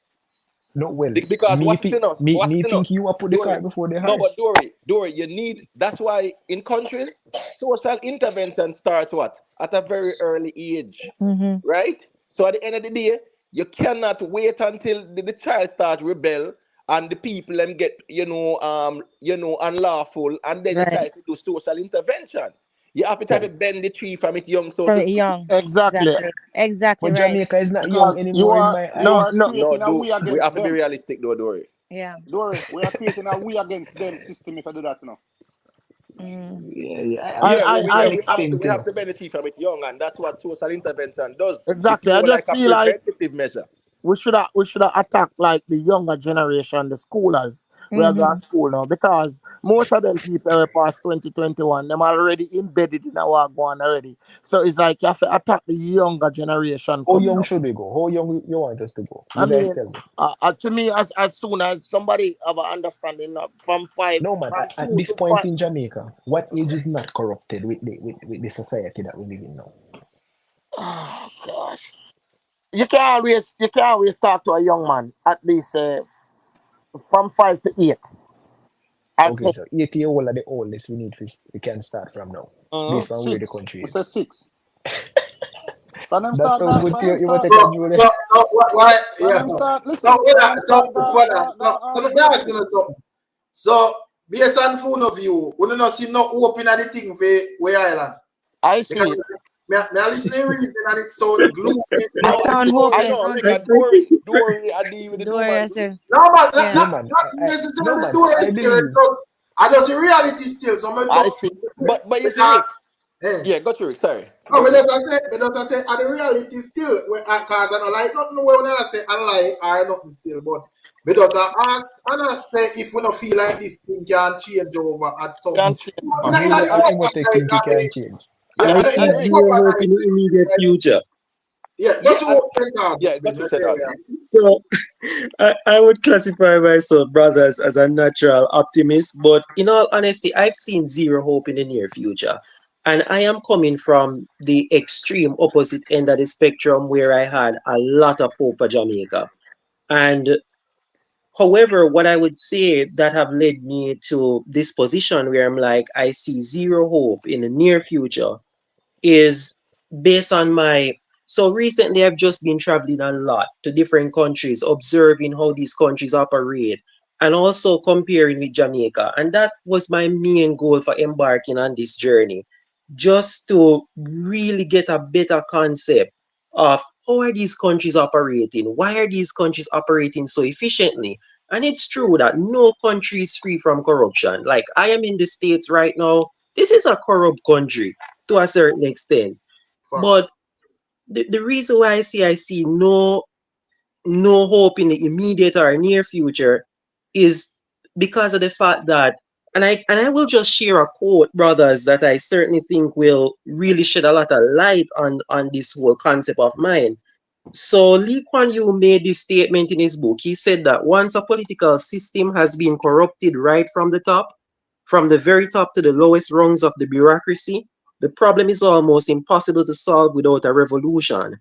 No, well, Because me watch this, think you know. me Watch this, me you know. think you are put the Dory. cart before the No, but horse. Dory, you need. That's why in countries, social intervention starts what at a very early age, Mm-hmm. right? So at the end of the day, you cannot wait until the child starts rebel and the people them get unlawful, and then you try Right. to do social intervention. You have to try to Well, bend the tree from it young, so From to it speak. young. Exactly. Exactly. Exactly but right. Jamaica is not young Because you anymore in are my you No, are eyes. no. No, creating a do we we against have to be them. realistic, though, Dory? Yeah. Dory, we are creating a we against them system if I do that now. Mm. Yeah, yeah, I, Yeah, to I, to I, an we extent, have to benefit from it young, and that's what social intervention does. It's exactly. I more like just a feel like preventative measure. we should have attacked like the younger generation, the schoolers. We are going Mm-hmm. to school now because most of them people are past 2021, them already embedded in our one already. So it's like you have to attack the younger generation how coming young up. should we go? How young you want us to go? I You guys mean, tell me. to me, as soon as somebody have an understanding of from No, man. from At two this to point five. in Jamaica, what age is not corrupted with the society that we live in now? Oh gosh, you can always talk to a young man at least from 5 to 8 and Okay, 10. so 80 old are the oldest we can start from now, Mhm. based on where the Six. country We is. say six. Can them That start sounds that? good Can to you. them You want start? to So, take Juliet? why, Can yeah. them start? So, Listen. Can brother, them start so let me grade ask you six? something. So, based on phone of you, we don't see no open at the thing for where island. I Because see it. me listening reason and it sound gloomy. It No, sound Dory, hopeless, no, don't Rick it? and Dory, I deal with the Do it doom and gloom. yourself. No, man, Yeah. No, man. not I no, necessarily man. do it I still. believe. I just reality still. So, I see. But you see, because Rick. Yeah, got you, Rick. Sorry. No, Got but you. that's I say, and the reality still, because I don't like nothing when I say I like or nothing still, but because I say if we don't feel like this thing can change over at some. Can't change No, much. in the I proper emote think it like, can change. Yeah, I I see the Rick. zero proper hope in the immediate future. yeah, Yeah, but you and won't take that. yeah, got you, said Alvin. So I would classify myself, brothers, as a natural optimist. But in all honesty, I've seen zero hope in the near future. And I am coming from the extreme opposite end of the spectrum where I had a lot of hope for Jamaica. And however, what I would say that have led me to this position where I'm like, I see zero hope in the near future is based on my so recently I've just been traveling a lot to different countries, observing how these countries operate and also comparing with Jamaica. And that was my main goal for embarking on this journey, just to really get a better concept of how are these countries operating? Why are these countries operating so efficiently? And it's true that no country is free from corruption. Like I am in the States right now. This is a corrupt country to a certain extent. But Facts. the reason why I see no hope in the immediate or near future is because of the fact that and I will just share a quote, brothers, that I certainly think will really shed a lot of light on this whole concept of mine. So Lee Kuan Yew made this statement in his book. He said that once a political system has been corrupted right from the top, from the very top to the lowest rungs of the bureaucracy, the problem is almost impossible to solve without a revolution.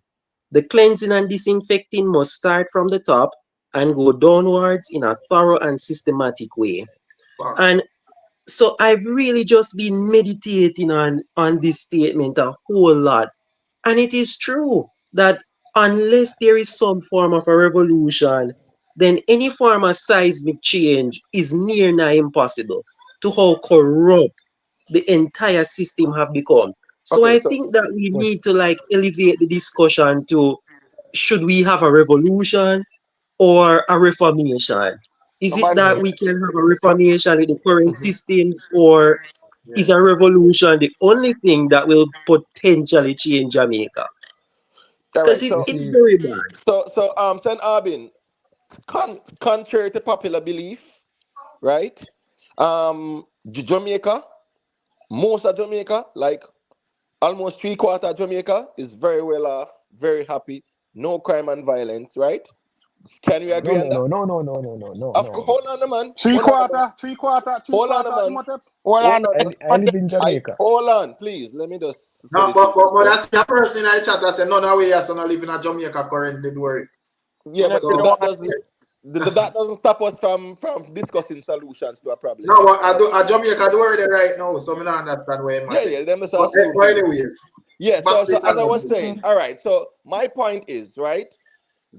The cleansing and disinfecting must start from the top and go downwards in a thorough and systematic way. Facts. And so I've really just been meditating on this statement a whole lot. And it is true that unless there is some form of a revolution, then any form of seismic change is near nigh impossible to how corrupt the entire system have become. So Okay, I so think that we But need to like elevate the discussion to should we have a revolution or a reformation? Is it Somebody, that we can have a reformation with the current mhm. systems, or Yeah. is a revolution the only thing that will potentially change Jamaica? all Because right, it, You so it's see, very bad. Saint Albin, contrary to popular belief, right? Jamaica, most of Jamaica, like almost three quarter of Jamaica, is very well off, very happy, no crime and violence, right? Can we no, agree on no, no, that? no, no, no, no, no, no, Of no, course, no. hold on, the man. three Hold on, the man. quarter, three quarter, three Hold on, the quarter. man. Imhotep. Hold Hold on. on, the man. I live in I Jamaica. hold on, please. Let me just say No, this real quick, but right? I see a person in the chat that say none of we are so not living in Jamaica currently, don't worry. Yeah, but So that doesn't that doesn't stop us from discussing solutions to a problem. no, but I do a Jamaica do worry right now, so I don't understand where Yeah, I'm yeah. Them just But assume things. anyways, Yeah. back So to as I the was saying, all right. So my point is right.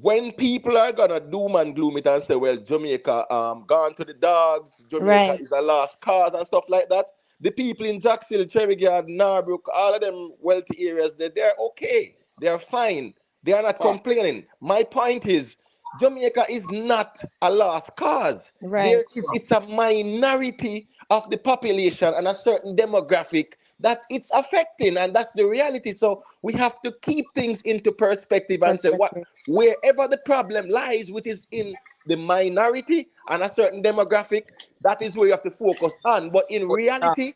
When people are gonna doom and gloom it and say, well, Jamaica gone to the dogs, Jamaica Right. is a lost cause and stuff like that, the people in Jacksonville, Cherry Garden, Narbrook, all of them wealthy areas, they're okay. They're fine. They are not Facts. complaining. My point is Jamaica is not a lost cause. There Right. is it's a minority of the population and a certain demographic that it's affecting, and that's the reality. So we have to keep things into perspective and say what Perspective. wherever the problem lies, which is in the minority and a certain demographic, that is where you have to focus on. But in But, reality,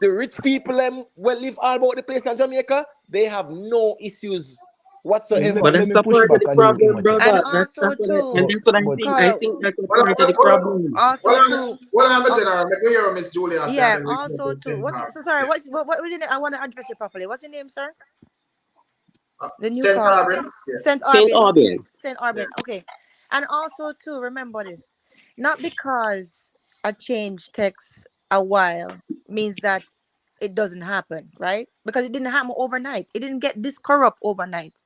the rich people will live all about the place in Jamaica, they have no issues See, whatsoever. But let that's me a push part of back the on you, problem, Imhotep. And brother. also And too, that's what I But think. I call think that's a well, part of the problem. also too, well, I'm a uh, general. Make we hear Miss Julia say and yeah, then we come also to too. Saint What's so sorry? What was your name? I want to address you properly. What's your name, sir? The new Saint caller. Albert. Yeah. Saint Saint Arbin. Okay. Aubin. Saint Yeah. Arbin. Okay. And also too, remember this. Not because a change takes a while means that it doesn't happen, right? Because it didn't happen overnight. It didn't get this corrupt overnight,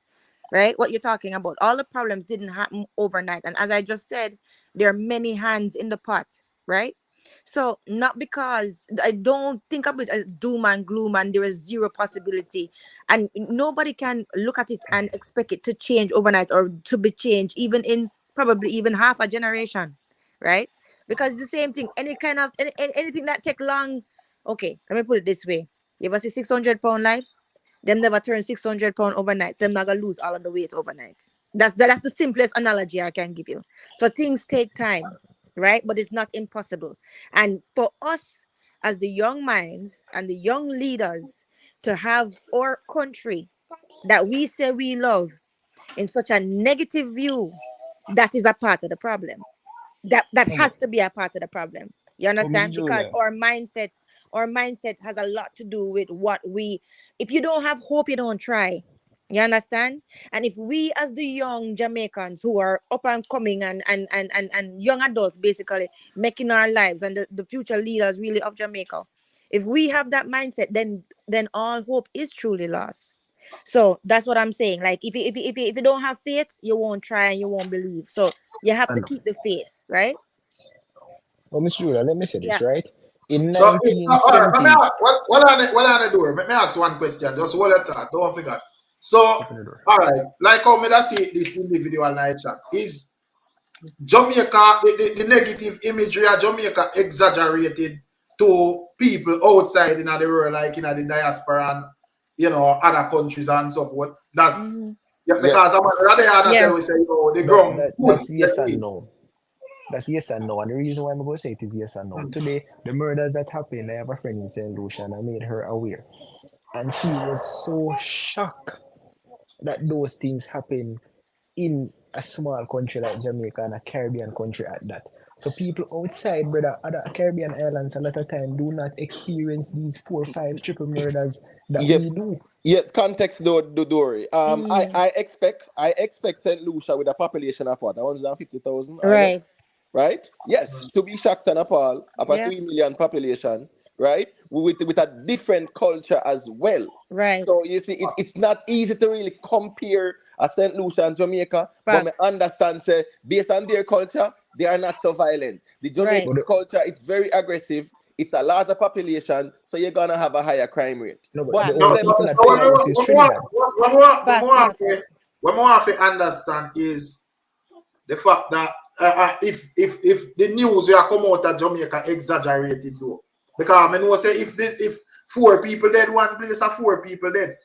right? What you're talking about. All the problems didn't happen overnight. And as I just said, there are many hands in the pot, right? So not because I don't think of it as doom and gloom and there is zero possibility, and nobody can look at it and expect it to change overnight or to be changed even in probably even half a generation, right? Because it's the same thing. Any kind of anything that take long. Okay, let me put it this way. You ever see 600 pound life? Them never turn 600 pound overnight. So them not gonna lose all of the weight overnight. That's the simplest analogy I can give you. So things take time, right? But it's not impossible. And for us as the young minds and the young leaders to have our country that we say we love in such a negative view, that is a part of the problem. That No, has to be a part of the problem. You Miss understand? Because Julia, our mindset has a lot to do with what we, if you don't have hope, you don't try. You understand? And if we as the young Jamaicans who are up and coming and young adults basically making our lives and the future leaders really of Jamaica, if we have that mindset, then all hope is truly lost. So that's what I'm saying. Like if you don't have faith, you won't try and you won't believe. So you have I to know. keep the faith, right? Well, Miss Julia, let me say this, Yeah. right? In So, all right, let me 1970, ask, what I do? Let me ask one question. Just hold it thought. Don't forget. So, open the door. all right, like how me that see this individual night chat is Jamaica, the negative imagery of Jamaica exaggerated to people outside in the world, like in the diaspora and other countries and so forth. That's Hmm. yeah, Yes. because I'm rather other tell we Yes. say the That, ground that good. that's Yes, yes it and is. no. That's yes and no. And the reason why I'm going to say it is yes and no. Mm. Today, the murders that happened, I have a friend in St. Lucia and I made her aware. And she was so shocked that those things happen in a small country like Jamaica and a Caribbean country at that. So people outside, brother, other Caribbean islands a lot of time do not experience these 4, 5 triple murders that Yep. we do. Yet context though do Dory. Mm. I expect St. Lucia with a population of what, 150,000 island, Right. right? Yes, to be shocked and appalled of a Yeah. 3 million population, right? With a different culture as well. Right. So you see, it's not easy to really compare a St. Lucia and Jamaica, but me Facts. understand say based on their culture, they are not so violent. The Right. But Jamaican culture, it's very aggressive. It's a larger population, so you're gonna have a higher crime rate. no, but But the No, only Facts. St. but people at so Lucia, famous is Trinidad. Facts matter. what we want to understand is the fact that if the news will come out of Jamaica exaggerated though, because I know say if 4 people dead one place or 4 people dead,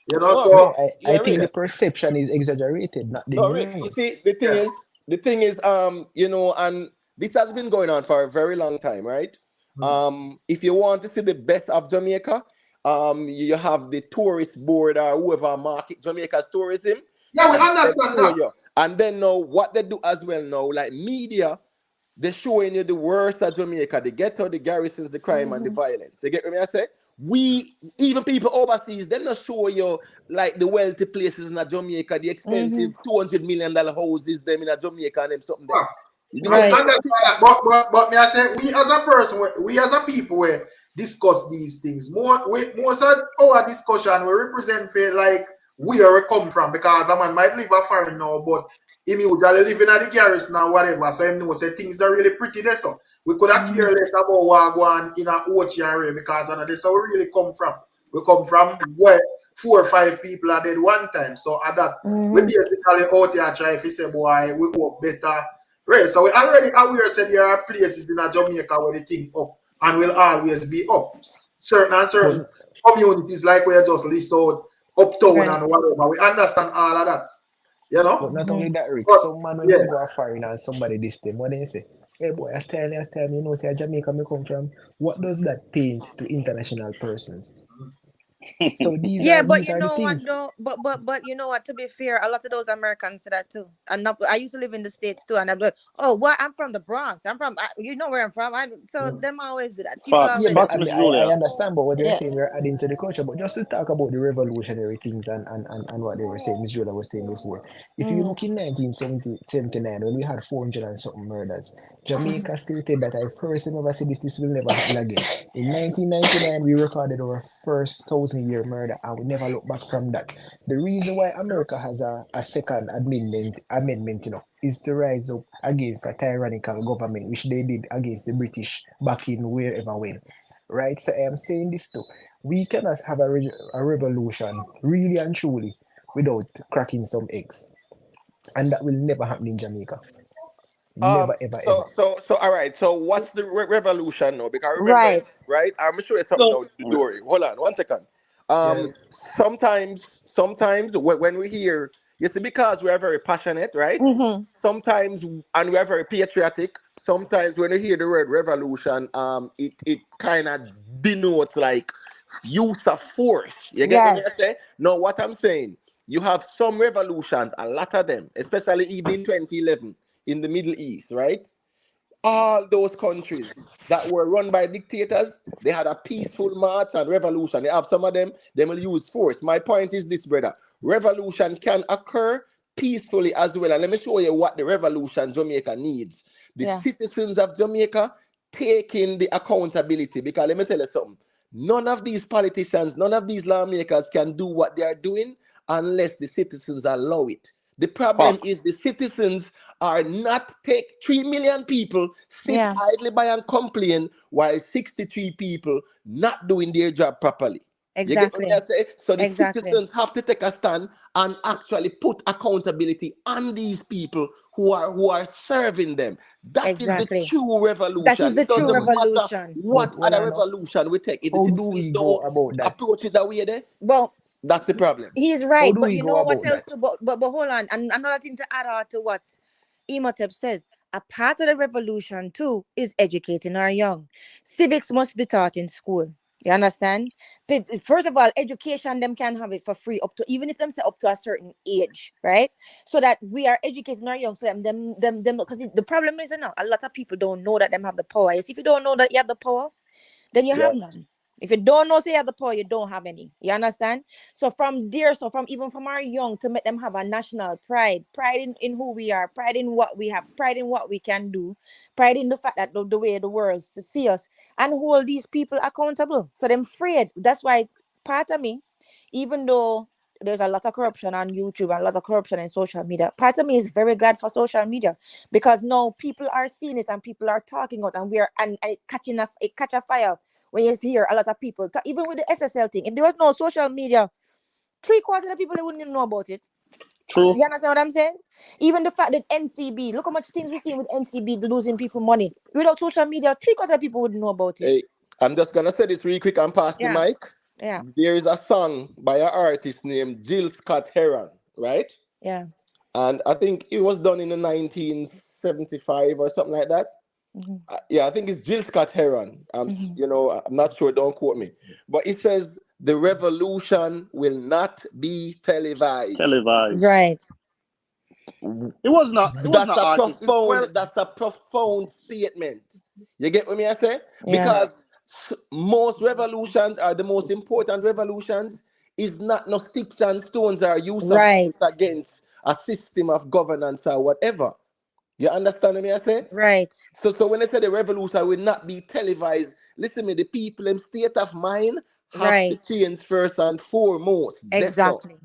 no, Yeah, so I yeah, think the real. perception is exaggerated, not the No, real. You news. see, the thing yeah. is, and this has been going on for a very long time, right? If you want to see the best of Jamaica, you have the tourist board or whoever market Jamaica's tourism, Yeah, we and they understand show that. you. And then now what they do as well now, like media, they're showing you the worst of Jamaica, the ghetto, the garrisons, the crime, and the Hmm. violence. You get what I say? We, even people overseas, they're not show you like the wealthy places in a Jamaica, the Hmm. expensive $200 million houses, them in a Jamaica and them something them. Facts. We Right. understand that, but me I say we as a person, we as a people, we discuss these things more. Most of our discussion we represent feel like where we come from because a man might live a foreign now, but him usually living at the garrison or whatever, so him know say things are really pretty there. So we could have Hmm. care less about what go on in a Ochi area because I that's how we really come from. We come from where 4 or 5 people are dead one time. So at that we Hmm. basically out here try to say boy we hope better. Right, so we already aware said there are places in a Jamaica where the thing up and will always be up. Certain and certain But communities like where just list out uptown Right. and whatever. We understand all of that, you know. but not Hmm. only that, Rick, But some man when yeah, them go a foreign and somebody this them, what they say? Hey boy, I tell me, you know, say Jamaica me come from. What does that paint to international persons? So these Yeah, are but these you are the know what things. though? But you know what? To be fair, a lot of those Americans say that too. And not, I used to live in the States too, and I'm like, oh, well, I'm from the Bronx. You know where I'm from. So them always do that. People Yeah, Facts, always but do facts, I that. Miss mean, I Julia. understand, but what you're Yeah. saying, we're adding to the culture. But just to talk about the revolutionary things and what they were saying, Miss Jola was saying before. If you Mm. look in 1979, when we had 400 and something murders, Jamaica stated that I first never see this will never happen again. In 1999, we recorded our first 1,000 year murder, and we never look back from that. The reason why America has a second amendment, is to rise up against a tyrannical government, which they did against the British back in wherever when. Right? So I am saying this too. We cannot have a revolution really and truly without cracking some eggs. And that will never happen in Jamaica. Never, ever, So, ever. all right. So, what's the revolution now? Because remember, Right. right? I'm sure it's something So now, Dory. Hold on, 1 second. Yeah. Sometimes when we hear, you see, because we are very passionate, right? Mm-hmm. Sometimes, and we are very patriotic. Sometimes when you hear the word revolution, it kind of denotes like use of force. You get what me I say? Yes. No, what I'm saying, you have some revolutions, a lot of them, especially even in 2011 in the Middle East, right? All those countries that were run by dictators, they had a peaceful march and revolution. They have some of them, they will use force. My point is this, brother. Revolution can occur peacefully as well. And let me show you what the revolution Jamaica needs. The Yeah. citizens of Jamaica taking the accountability. Because let me tell you something. None of these politicians, none of these lawmakers can do what they are doing unless the citizens allow it. The problem is Facts. the citizens are not take 3 million people sit Yeah. idly by and complain while 63 people not doing their job properly. You get what I Exactly. say? So the Exactly. citizens have to take a stand and actually put accountability on these people who are serving them. That is the Exactly. true That is revolution. the It true doesn't matter revolution. But what hold other on now. revolution we take. If the How do citizens we go don't about that? approach it that way there, Well, that's the problem. he's How right, do but we you go know what about else that? too? But hold on, and another thing to add on to what Emotep says. A part of the revolution too is educating our young. Civics must be taught in school. You understand? First of all, education them can have it for free up to, even if them say up to a certain age, right? So that we are educating our young, so them because the problem is, a lot of people don't know that them have the power. Yes, if you don't know that you have the power, then you Yeah. have none. If you don't know, say you have the power, you don't have any. You understand? So from there, so from even from our young to make them have a national pride, pride in who we are, pride in what we have, pride in what we can do, pride in the fact that the way the world see us, and hold these people accountable. So them afraid. That's why part of me, even though there's a lot of corruption on YouTube and a lot of corruption in social media, part of me is very glad for social media because now people are seeing it and people are talking out, and and it catch a fire when you hear a lot of people talk, even with the SSL thing. If there was no social media, 3/4 of the people they wouldn't even know about it. True. You understand what I'm saying? Even the fact that NCB, look how much things we see with NCB losing people money. Without social media, 3/4 of people wouldn't know about it. Hey, I'm just gonna say this really quick and pass the Yeah, mic. yeah, There is a song by an artist named Jill Scott Heron, right? yeah. And I think it was done in the 1975 or something like that. Mm-hmm, Yeah, I think it's Jill Scott Heron. mm-hmm. I'm not sure. Don't quote me. But it says the revolution will not be televised. Televised. Right. It was not. It was That's not a artist. It's profound. well. That's a profound statement. You get what me I say? Yeah. Yeah. Because most revolutions are the most important revolutions. Is not no sticks and stones or use of Right. force against a system of governance or whatever. You understand me? I say. Right. So when I say the revolution will not be televised, listen me. The people in state of mind have to Right. change first and foremost. That's all. Exactly.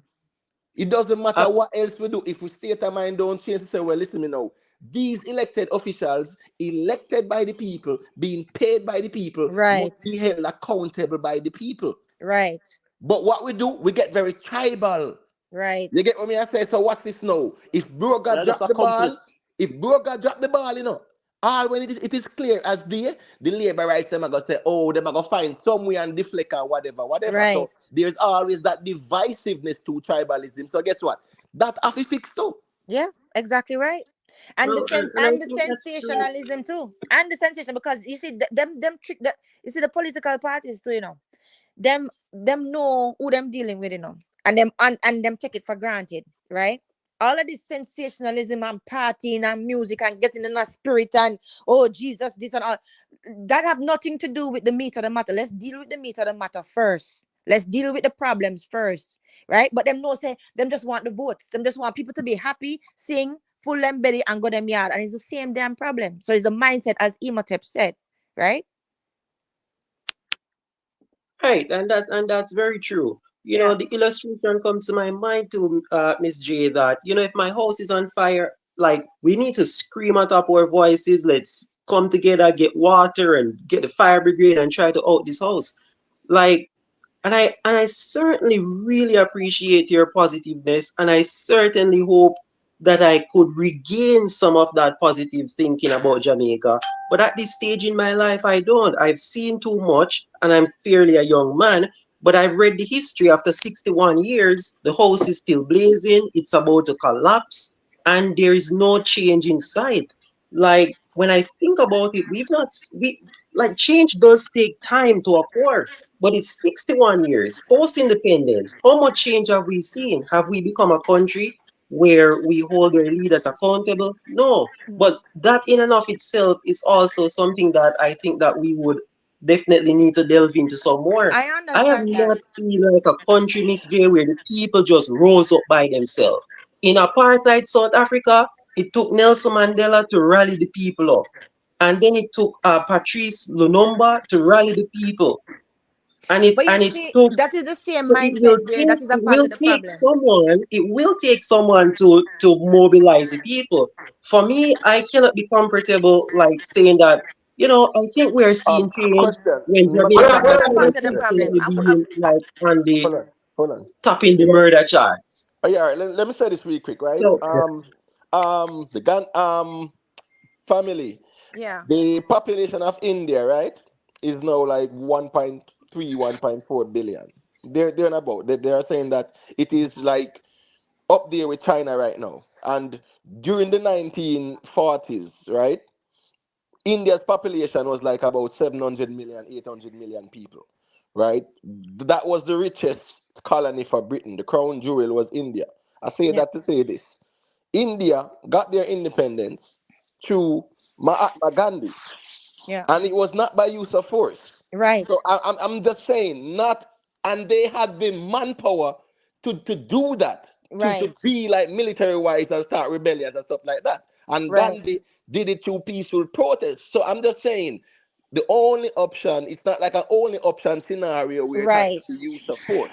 It doesn't matter I, what else we do. If we state our mind don't change, to say, well, listen me now. These elected officials, elected by the people, being paid by the people, Right. must be held accountable by the people. Right. But what we do, we get very tribal. Right. You get what me I say? So what's this now? If Broga They're just drop the ball, accomplice. if Broga drop the ball, all when it is clear as day, the labor rights them are gonna say, oh, them are gonna find some way and deflect or whatever. So Right. there's always that divisiveness to tribalism. So guess what? That have to fix too. Yeah, exactly right. And the well, sense and I and the think that's true. sensationalism too. And the sensation, because you see them trick that, you see the political parties too, them know who them dealing with, and them take it for granted, right? All of this sensationalism and partying and music and getting in a spirit and, oh Jesus, this and all, that have nothing to do with the meat of the matter. Let's deal with the meat of the matter first. Let's deal with the problems first, right? But them no say them just want the votes. Them just want people to be happy, sing, full them belly and go them yard. And it's the same damn problem. So it's the mindset as Imhotep said, right? Right, and that's very true. Yeah. The illustration comes to my mind too, Miss J, that if my house is on fire, like we need to scream at top our voices. Let's come together, get water, and get the fire brigade and try to out this house. Like, and I certainly really appreciate your positiveness, and I certainly hope that I could regain some of that positive thinking about Jamaica. But at this stage in my life, I don't. I've seen too much, and I'm fairly a young man. But I've read the history. After 61 years, the house is still blazing. It's about to collapse, and there is no change in sight. Like when I think about it, we like change does take time to occur. But it's 61 years post independence. How much change have we seen? Have we become a country where we hold our leaders accountable? No. But that in and of itself is also something that I think that we would definitely need to delve into some more. I I have understand that. not seen like a country, Miss J, where the people just rose up by themselves. In apartheid South Africa, it took Nelson Mandela to rally the people up. And then it took Patrice Lumumba to rally the people. But you And it see, took that is the same so mindset there. That is a part of the problem. it will take someone to mobilize the people. For me, I cannot be comfortable like saying that, I think we are seeing change Question. when Let me Hold Jamaica on, That hold is has a on, still part of the Minister. problem. definitely been like on the hold on. Hold on. topping the murder charts. Oh, yeah, let me say this really quick, right? So The Gan family, Yeah. the population of India, right, is now like 1.3, 1.4 billion. They're not about. They are saying that it is like up there with China right now. And during the 1940s, right, India's population was like about 700 million, 800 million people, right? That was the richest colony for Britain. The crown jewel was India. I say Yeah. that to say this. India got their independence through Mahatma Gandhi, Yeah. and it was not by use of force. So Right. I'm just saying, not, and they had the manpower to do that, to Right. be like military wise and start rebellions and stuff like that. And Right. Gandhi did it through peaceful protests. So I'm just saying, the only option, it's not like an only option scenario where it has to Right. be use of force.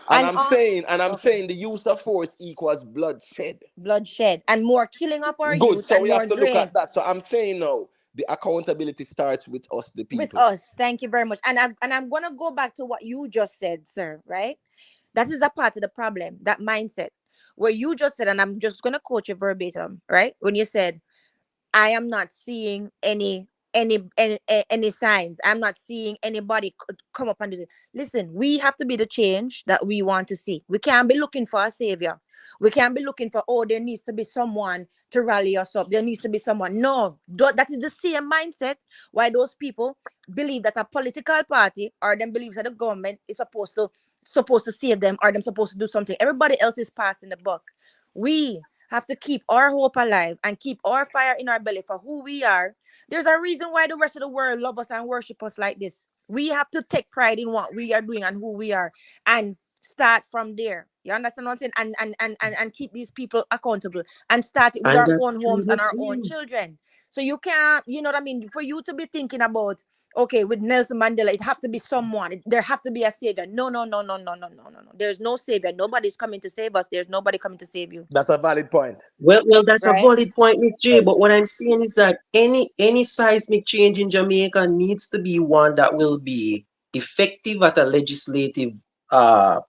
And And I'm saying, okay. the use of force equals bloodshed. Bloodshed and more killing of our Good. youth So and we more have to look at drain that. So I'm saying now, the accountability starts with us, the with people. us. Thank you very much. And I'm gonna go back to what you just said, sir. Right? That is a part of the problem. That mindset where you just said, and I'm just gonna quote you verbatim. Right? When you said, I am not seeing any signs. I'm not seeing anybody come up and do it. Listen, we have to be the change that we want to see. We can't be looking for a savior. We can't be looking for, oh, there needs to be someone to rally us up. There needs to be someone. No, that is the same mindset why those people believe that a political party or them believes that the government is supposed to save them or them supposed to do something. Everybody else is passing the buck. We have to keep our hope alive and keep our fire in our belly for who we are. There's a reason why the rest of the world love us and worship us like this. We have to take pride in what we are doing and who we are and start from there. You understand what I'm saying? And keep these people accountable and start it with and our that's own true, homes and Miss our own Lee. children. So you can't, you know what I mean? For you to be thinking about, okay, with Nelson Mandela, it have to be someone. There have to be a savior. No, no, no, no, no, no, no, no, no. There's no savior. Nobody's coming to save us. There's nobody coming to save you. That's a valid point. Well, that's a Right? valid point, Miss J. Right. But what I'm saying is that any seismic change in Jamaica needs to be one that will be effective uh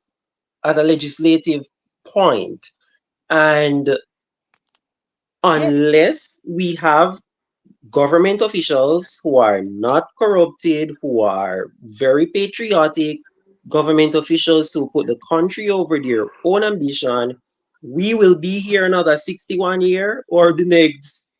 at a legislative point. And Yeah. unless we have government officials who are not corrupted, who are very patriotic, government officials who put the country over their own ambition, we will be here another 61 year or the next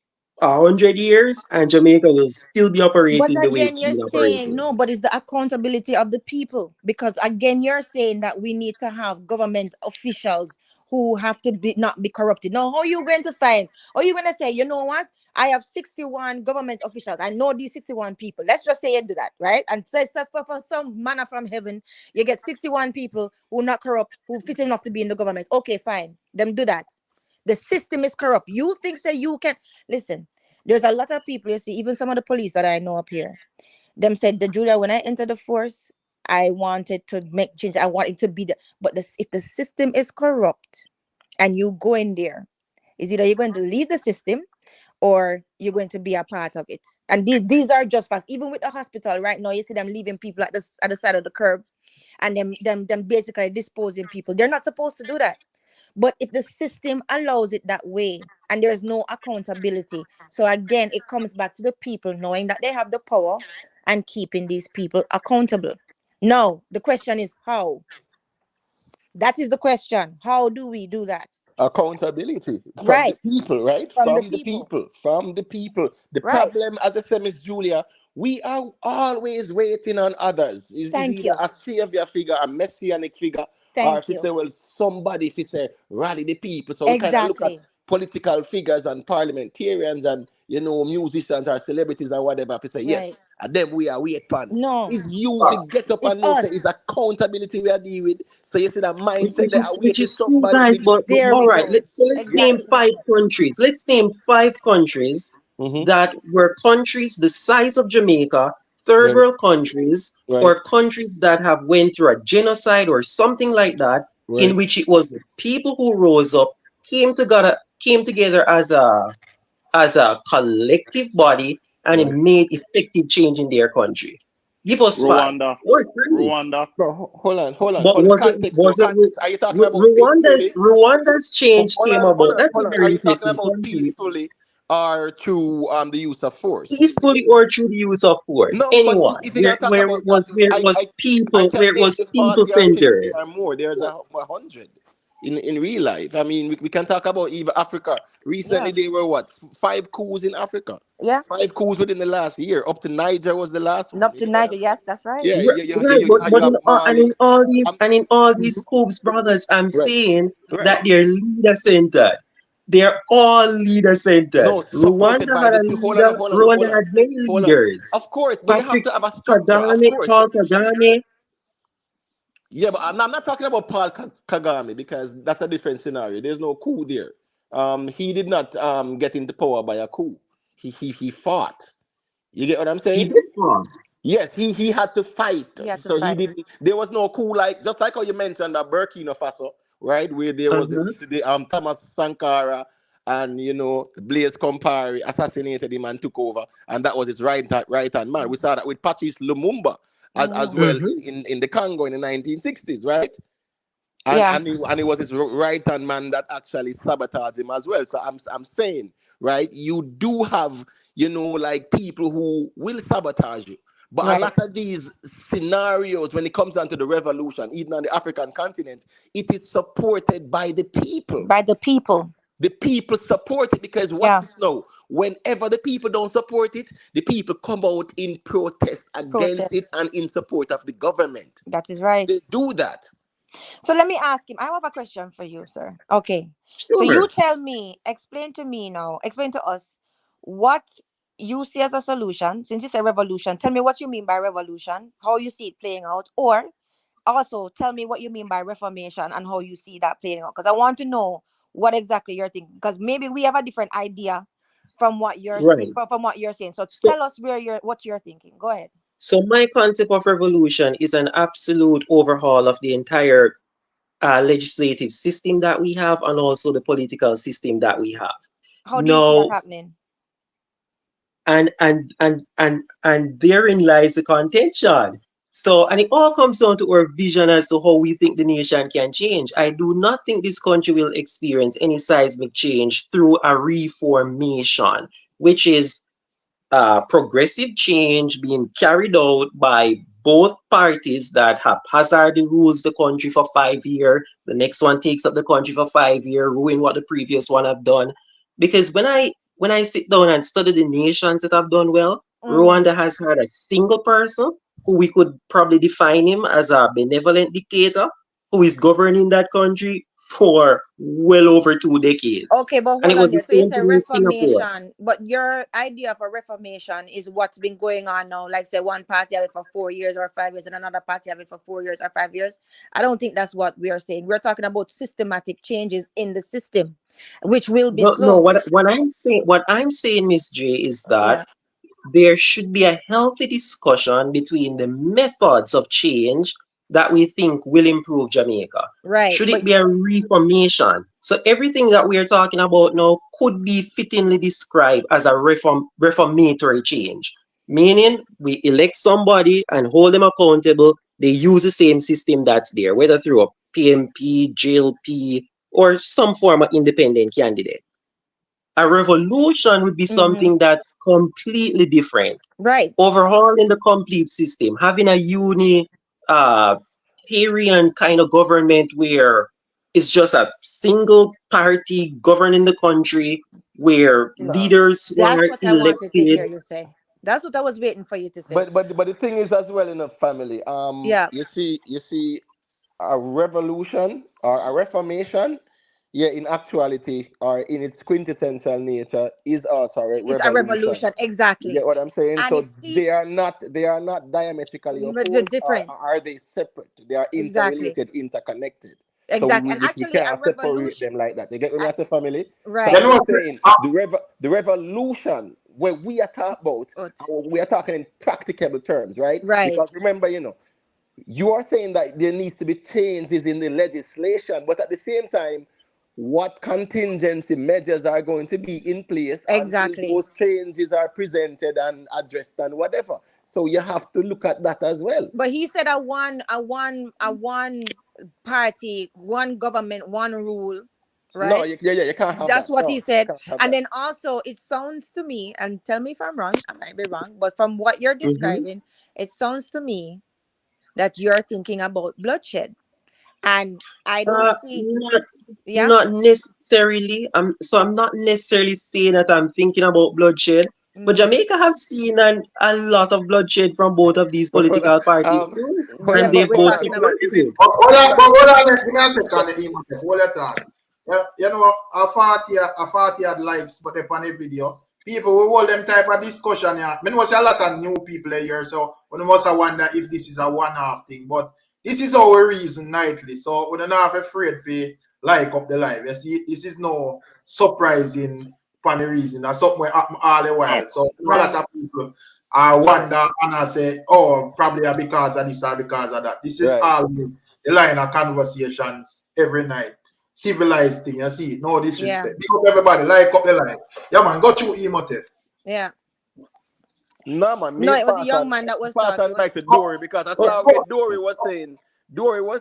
100 years, and Jamaica will still be But operating the way again, it's you're been saying operating. no, but it's the accountability of the people. Because again, you're saying that we need to have government officials who have to be not be corrupted. Now, how are you going to find? Or are you going to say, you know what? I have 61 government officials. I know these 61 people. Let's just say you do that, right? And so for some manna from heaven, you get 61 people who not corrupt, who fit enough to be in the government. Okay, fine. Them do that. The system is corrupt. You think that you can listen? There's a lot of people, you see, even some of the police that I know up here, them said, the Julia, when I entered the force, I wanted to make change. I wanted to be the, but if the system is corrupt and you go in there, is either you're going to leave the system or you're going to be a part of it. And these are just facts. Even with the hospital right now, you see them leaving people at the side of the curb and them basically disposing people. They're not supposed to do that. But if the system allows it that way and there's no accountability, so again, it comes back to the people knowing that they have the power and keeping these people accountable. Now, the question is how? That is the question. How do we do that? Accountability from the Right. people, right? From the From the people. people, from the people. The Right. problem, as I said, Miss Julia, we are always waiting on others. Is Thank either you. a savior figure, a messianic figure, or if Thank you you. say, well, somebody, if you say, rally the people. So we kind of look at Exactly. political figures and parliamentarians and, musicians or celebrities or whatever. If you say, Right. yes, and them we are wait on. No, Is you to get up it's and know, say, is us. accountability we are dealing with. So you see that mindset Which they are is which waiting is true, somebody guys. big. But There all we right, go. let's name Exactly. five countries. Let's name five countries Mm-hmm. that were countries the size of Jamaica, third Right, world countries, right, or countries that have went through a genocide or something like that, in right. which it was the people who rose up, came together as a collective body, and it Right. made effective change in their country. Give us five Rwanda, or three. Rwanda. Bro, But hold on. was it Context though, was it context. Are you talking about Rwanda's peacefully? Rwanda's change came about? That's a Hold on. Are very you talking interesting about country. peacefully or through the use of force? Peacefully or through the use of force, No, but anyone, if you're gonna talk about that, where it was I people, can where it name was the people 40 or 50 centered. or more. There's a hundred in real life. I mean, we can talk about even Africa. Recently, Yeah. they were what, five coups in Africa. Yeah. Five coups within the last year. Up to Niger was the last And one. up You to get what I'm Niger. saying? Yes, that's right. Yeah, Right, but you have Mali. Um, in all these coups, brothers, I'm right, saying right. that they're leader centered. They're all leader centered. No, supported by the people. Rwanda had many Hold on. leaders. Of course, but you have Patrick to have a structure. Of Kagame, course. Paul Kagame, Yeah, but I'm not talking about Paul Kagame because that's a different scenario. There's no coup there. He did not get into power by a coup. He fought. You get what I'm he saying? did farm. Yes, he had to fight. You have to So he fight. didn't. There was no coup like just like how you mentioned that Burkina Faso, right, where there was Uh-huh. the Thomas Sankara and Blaise Compaoré assassinated him and took over, and that was his right hand man. We saw that with Patrice Lumumba as Mm-hmm. well Mm-hmm. in the Congo in the 1960s, right? and Yeah. and he was his right hand man that actually sabotaged him as well. So I'm saying, right, you do have like people who will sabotage you, but a Right. lot of these scenarios when it comes down to the revolution, even on the African continent, it is supported by the people. By the people. The people support it because watch Yeah. this now. Whenever the people don't support it, the people come out in protest against it Protest. and in support of the government. That is right. They do that. So let me ask him. I have a question for you, sir. Okay. So you Sure. tell me, explain to us what you see as a solution. Since you say revolution, tell me what you mean by revolution, how you see it playing out, or also tell me what you mean by reformation and how you see that playing out. Because I want to know what exactly you're thinking. Because maybe we have a different idea from what you're saying. Right. From what you're saying. So So tell us what you're thinking. Go ahead. so my concept of revolution is an absolute overhaul of the entire legislative system that we have and also the political system that we have. How do you see that No, happening? and therein lies the contention. So, and it all comes down to our vision as to how we think the nation can change. I do not think this country will experience any seismic change through a reformation, which is progressive change being carried out by both parties that haphazardly rules the country for 5 years. The next one takes up the country for 5 years, ruin what the previous one have done. Because when I sit down and study the nations that have done well, Mm-hmm. Rwanda has had a single person who we could probably define him as a benevolent dictator who is governing that country for well over 2 decades. Okay, but And it hold was on the there. So you same say thing in Singapore. reformation, but your idea of a reformation is what's been going on now. Like say one party have it for 4 years or 5 years, and another party have it for 4 years or 5 years. I don't think that's what we are saying. We're talking about systematic changes in the system, which will be No, no. slow. What I'm saying, Miss J, is that Yeah. there should be a healthy discussion between the methods of change that we think will improve Jamaica. Right. Should But it be a reformation? So everything that we are talking about now could be fittingly described as a reformatory change, meaning we elect somebody and hold them accountable. They use the same system that's there, whether through a PMP, JLP, or some form of independent candidate. A revolution would be Mm-hmm. something that's completely different. Right. Overhauling the complete system, having a uh, Tyrian kind of government where it's just a single party governing the country, where Nah. leaders who That's are what I wanted to elected. hear you say. That's what I was waiting for you to say. But the thing is as well in a family. Yeah. You see a revolution or a reformation, yeah, in actuality or in its quintessential nature is also a It's a revolution. revolution. You Exactly. get what I'm saying? And So it seems they are not diametrically they're opposed, or different. are they separate? They are Exactly. interrelated, interconnected. So Exactly. And we actually, a can't separate revolution. them like that. You get what I I, say, family? So You right. I'm know, just saying the revolution where we are talking about, But, we are talking in practicable terms, right? right. Because remember, you are saying that there needs to be changes in the legislation, but at the same time, what contingency measures are going to be in place until Exactly. those changes are presented and addressed and whatever? So you have to look at that as well. But he said a one party, one government, one rule, No, right? you can't have That's that. what he No, you said. can't have And that. then also it sounds to me, and tell me if I'm wrong, I might be wrong, but from what you're Mhm. describing, it sounds to me that you're thinking about bloodshed. And I don't see, Not yeah. not necessarily. I'm not necessarily saying that I'm thinking about bloodshed. But Mm-hmm. Jamaica have seen a lot of bloodshed from both of these But hold on, political parties too, hold Yeah, and on, but they've we're hold both on, talking hold on. about, Is it? succeeded. but hold on, give me a second, hold your thought. You know, a 40 had likes, but upon a video, people will hold them type of discussion. Yeah, I know see a lot of new people here, so we must wonder if this is a one-off thing. But this is our reason nightly, so we don't have afraid to like up the live. You see, this is no surprising funny reason. That's something we happen all the while. So Facts. you know, a lot right. of people I wonder and I say, oh, probably because of this or because of that. This is Right. all the line of conversations every night. Civilized thing, you see, no Yeah. disrespect. Big up everybody, like up the line. Yeah, man, go through emotive. Yeah. No man, No, me it was a young man that was pass talking. on It back was to Dory because I Oh, saw where Dory was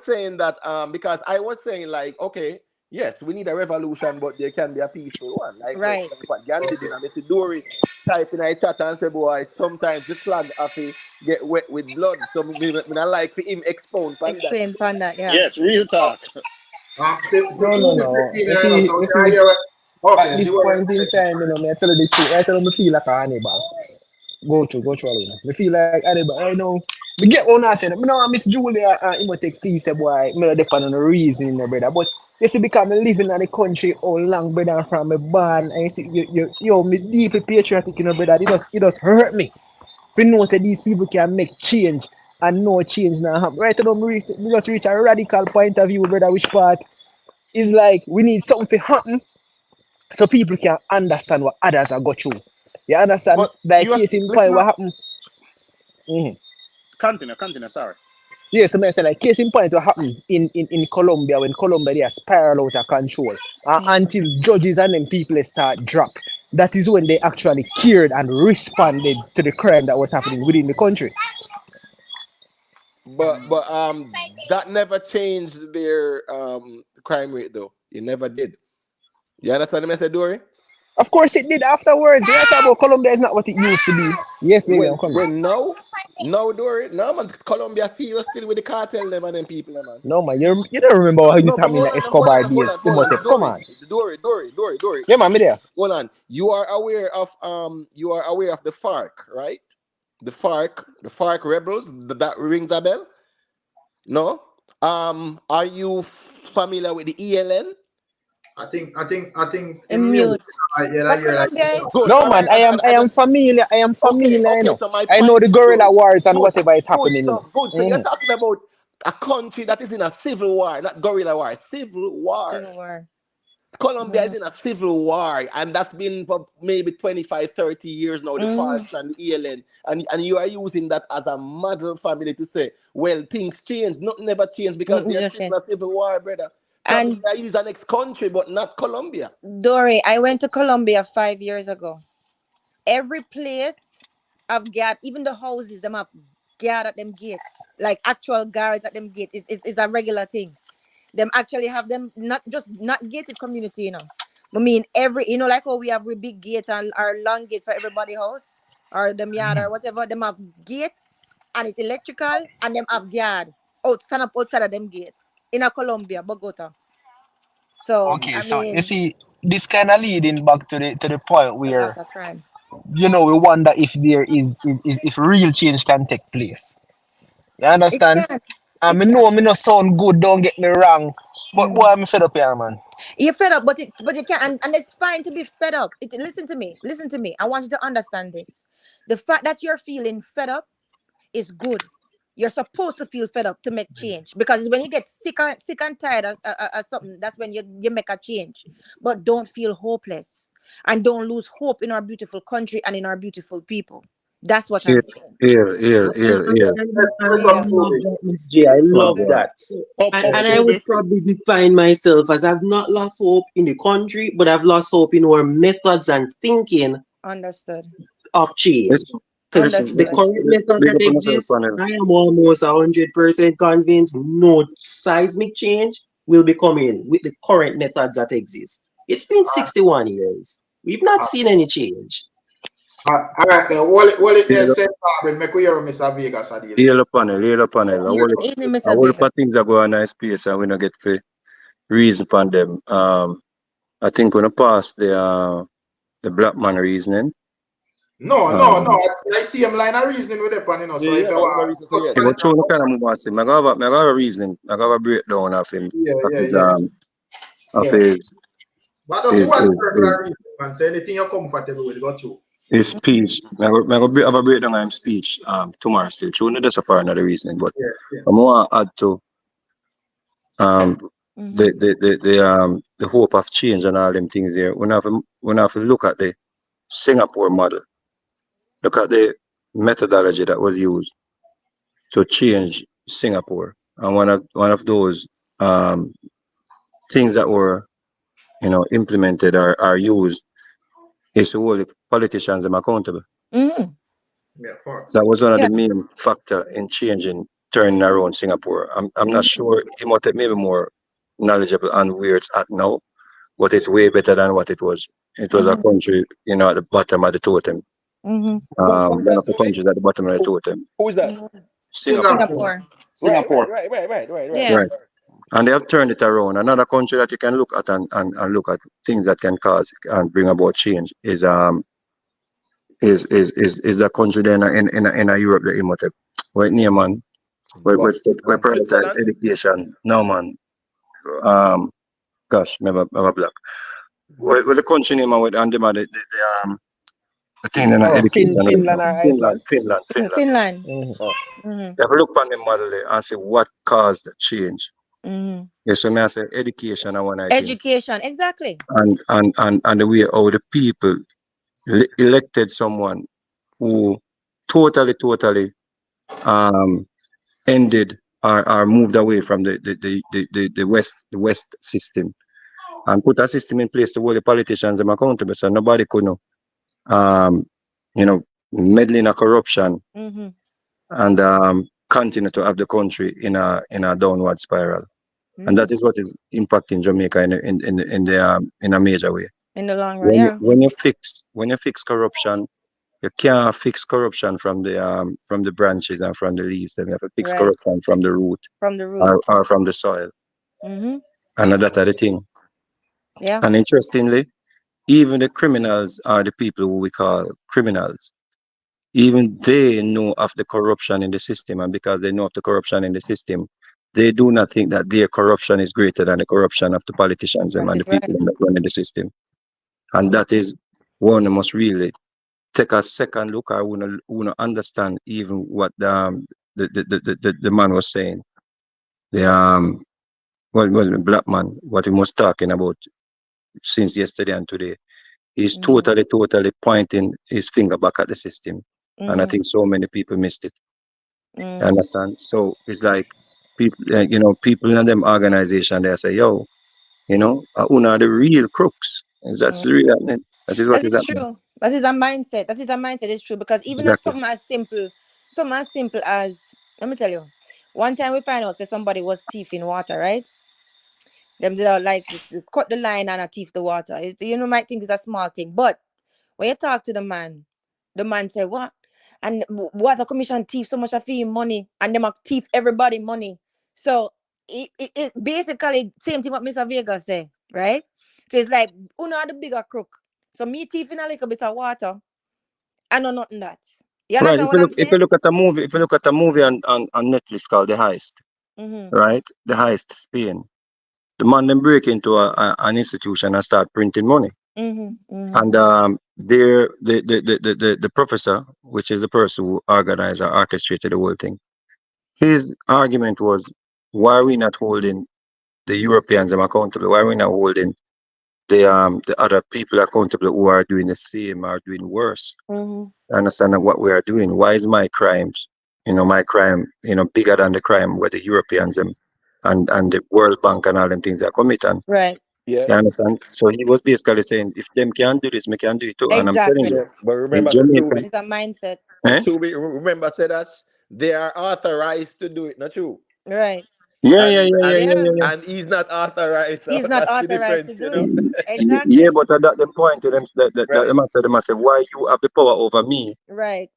saying that because I was saying like, okay, yes, we need a revolution, but there can be a peaceful one. Like right. what Gandhi okay. did, and Mr. Dory type in a chat and say, boy, sometimes the flag have to get wet with blood. So me I like for him expound on that. Explain upon that. Yeah. Yes, real talk. The No, no, food is no. 15, so You can I see, hear it? at Okay, see this what point in time, me I tell you the truth. I tell you, me feel like a Hannibal. Go through, you know. Me feel like Hannibal. I know. Me get one I say, me know Miss Julia, he might take peace, boy. Me not depend on the reasoning, no, brother. But you see, because me living in the country all long, brother, and from me born, and you see, me deeply patriotic, you know, brother. It just hurt me. If you know that these people can make change and no change now happen. Right now, we just reach a radical point of view, brother, which part is like we need something to happen so people can understand what others are go through. You understand? But Like you have, case in point, listen what up. happened? Mhm. Continue, sorry. Yeah, so I say like case in point what happened in Colombia when Colombia they are spiral out of control. Mm-hmm. Until judges and then people start drop. That is when they actually cared and responded to the crime that was happening within the country. But that never changed their crime rate though. It never did. You understand the message, Dory? Of course it did afterwards. Yes, about Colombia is not what it used to be. Yes, baby, I'm coming. When no, Dory, no man, Colombia serious still with the cartel them and them people, man. No man, you don't remember how this No, but happened in the hold Escobar on, hold days. on, The hold on, motive. Come Dory, on. Dory. Yeah, man, me there. Hold on. You are aware of the FARC, right? The FARC rebels. That rings a bell. No. Are you familiar with the ELN? I think in In music, mute. I But hear like Colombia is Good. No All man, right. I am familiar. I am Okay. familiar, you Okay. know. So my I know point the is guerrilla good. wars and Good. whatever is Good. happening, you know. So good. So you're Mhm. talking about a country that is in a civil war, not guerrilla war, civil war. Civil War. Colombia is Mm. in a civil war, and that's been for maybe 25, 30 years now, the Mm. FARC and the ELN. And you are using that as a model family to say, well, things change. Nothing never changed because they're still in Interesting. a civil war, brother. Probably And I use the next country, but not Colombia. Dory, I went to Colombia 5 years ago. Every place I've got, even the houses, them have guard at them gates, like actual guards at them gate is a regular thing. Them actually have them not gated community, I mean every like how we have we big gate and our long gate for everybody house or them yard or whatever. Them have gate and it's electrical and them have yard stand up outside of them gate in a Colombia, Bogota. So Okay, I so you mean see, this kind of leading back to the point a lot where of crime. we wonder if there is if real change can take place. You It understand? can. I It mean, can. no, me no sound good. Don't get me wrong, but boy, Mhm. I'm fed up here, man. You're fed up, but you can't, and it's fine to be fed up. Listen to me. Listen to me. I want you to understand this. The fact that you're feeling fed up is good. You're supposed to feel fed up to make change because it's when you get sick and tired of something, that's when you make a change. But don't feel hopeless and don't lose hope in our beautiful country and in our beautiful people. That's what Here, I'm saying. here. And I Yeah. love that, Miss J. I Come on, love boy. that. So, Up and I would Subi. probably define myself as I've not lost hope in the country, but I've lost hope in our methods and thinking Understood. of change. Listen, Because the Understood. current method big that up on yourself, exists, panel. I am almost 100% convinced no seismic change will be coming with the current methods that exist. It's been 61 years. We've not seen any change. All right, then. Hold it there, Heal say, make we hear Mr. Vegas a deal. heal up panel, heal up panel. Evening, A Mr. whole heap Vega. of things that go on in space and we don't get for reason upon them. I think when I pass the black man reasoning. No. Um, I see him line of reasoning with it, so if Yeah, you but no want, reason to say touch yes. yeah, on it but show no kind of move on. I got a reasoning. I got a breakdown of him of his yeah. of Yeah. But just his one his, his, regular reason, man. Say anything you're comfortable with, got you. his speech. Have a breakdown of his speech tomorrow still. True, not just for another reason, but Yeah. I'm gonna add to um Mm-hmm. the hope of change and all them things here. We have to look at the Singapore model. Look at the methodology that was used to change Singapore. And one of those um things that were implemented or used is to hold the politicians them accountable. Mm-hmm. Yeah, Fox. That was one of Yeah. the main factor in changing, turning around Singapore. I'm not sure it might have maybe more knowledgeable on where it's at now, but it's way better than what it was. It was a Mm-hmm. country, at the bottom of the totem. Mm-hmm. Who is One that, of the Subi? countries at the bottom of the totem. Who is that? Mm-hmm. Singapore. Singapore. Singapore. Singapore. Yeah. Right. And they have turned it around. Another country that you can look at and look at things that can cause and bring about change is the country then in a Europe that you might have. What name, man? What? We prioritize Switzerland? education. No, man. Um, gosh, never black. With the country name and them are the thing in Oh, education. Finland or Finland, Iceland? Finland, Finland. Finland. Mhm. Oh. Mm-hmm. If you look on the model there and see what caused the change. Mm-hmm. Yes, so may I say education and one I think. Education. Exactly. And the way how the people elected someone who totally um ended or moved away from the West system and put a system in place to hold the politicians them accountable so nobody could know um you know meddling a corruption Mm-hmm. and continue to have the country in a downward spiral. And Mm-hmm. that is what is impacting Jamaica in a major way. In the long run, When you, yeah. when you fix corruption, you can't fix corruption from the branches and from the leaves. Then you have to fix Right. corruption from the root From the root. or from the soil. Mm-hmm. And that are the thing. Yeah. And interestingly, even the criminals are the people who we call criminals. Even they know of the corruption in the system, and because they know of the corruption in the system, they do not think that their corruption is greater than the corruption of the politicians and That the is right. people that run in the system. And that is one must really take a second look. I wanna understand even what the man was saying. The what was the black man, what he was talking about since yesterday and today. He's Mm-hmm. totally pointing his finger back at the system. And I Mm-hmm. think so many people missed it. You Mm-hmm. understand? So it's like people, people in them organization, they say, yo, una are the real crooks. And that's the real happening. That is what That is is happening. true. That is a mindset. That is a mindset. It's true because even as Exactly. something as simple as let me tell you, one time we find out that somebody was thieving water, right? Them they don't like cut the line and a thief the water. You know, might think it's a small thing, but when you talk to the man say what? And what a commission thief so much of fee money, and them a thief everybody money. So it basically same thing what Mr. Vega say, right? So it's like uno are the bigger crook. So me thieving a little bit of water, I know nothing that. You Right. understand what I'm If saying? you look at a movie, if you look at a movie on Netflix called The Heist, right? The Heist, Spain. The man then break into an institution and start printing money. And there the professor, which is the person who organized or orchestrated the whole thing, his argument was, why are we not holding the Europeans accountable? Why are we not holding the other people accountable who are doing the same or doing worse? Understand what we are doing. Why is my crimes, my crime, bigger than the crime where the Europeans and the World Bank and all them things are committing? Right. Yeah. You understand? So he was basically saying, if them can do this, me can do it too. And I'm telling Exactly. you, Yeah. But in remember, Jamaica, It's a mindset. eh? Remember, said us they are authorized to do it, not true. Right. Yeah, yeah, And yeah, yeah, and yeah, Yeah. yeah, yeah. and he's not authorized. So He's not that's the authorized to difference, do it. Exactly. Yeah, but at that point to them, that Right. they must say, why you have the power over me, Right.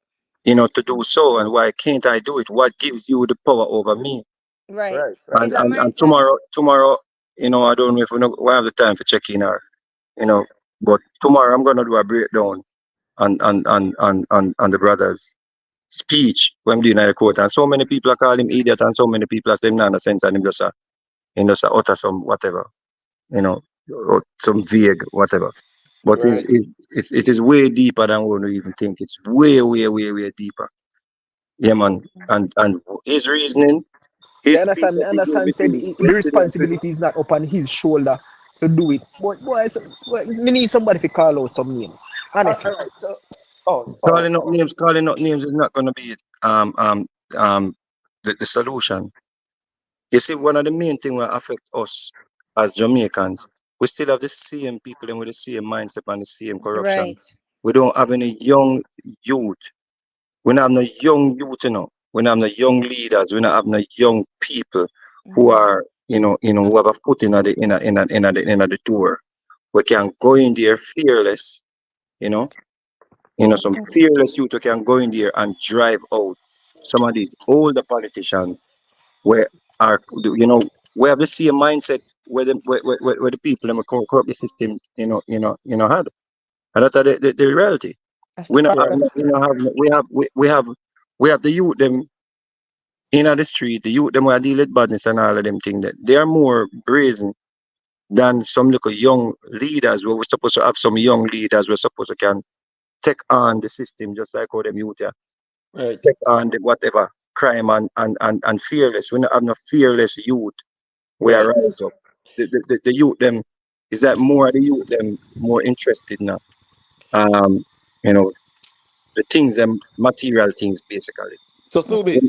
to do so, and why can't I do it? What gives you the power over me? Right. Right. Right. It's a And mindset. tomorrow, I don't know if we have the time for checking or, but tomorrow I'm gonna do a breakdown on the brother's speech when I'm doing the court, and so many people are calling him idiot, and so many people are saying nonsense, and him just utter some whatever, or some vague whatever. But Right. it is way deeper than we even think. It's way, way, way, way deeper. Yeah, man. And his reasoning, You his speech understand? Me that he gave understand. Said between the yesterday and today. responsibility is not upon his shoulder to do it. But boys, we need somebody to call out some names. Honestly. All right. So, oh. Calling out names is not gonna be um the solution. You see, one of the main things that affect us as Jamaicans, we still have the same people and with the same mindset and the same corruption. Right. We don't have any young youth. We don't have no young youth, We don't have no young leaders. We don't have no young people who are, who have a foot in the door. We can go in there fearless, you know, some fearless youth who can go in there and drive out some of these older politicians where are, we have the same mindset where the people in the corrupt system, had. And that's the reality. That's the We not have, problem. we not have, we have the youth them in the street, the youth them who are dealing with badness and all of them things that they are more brazen than some little young leaders where we're supposed to have some young leaders we're supposed to can take on the system just like how them youth Right. take on the whatever crime and fearless. We don't have no fearless youth where Right. rise up. The youth them is that more the youth them more interested now. Um, you know, the things them material things basically. So Subi,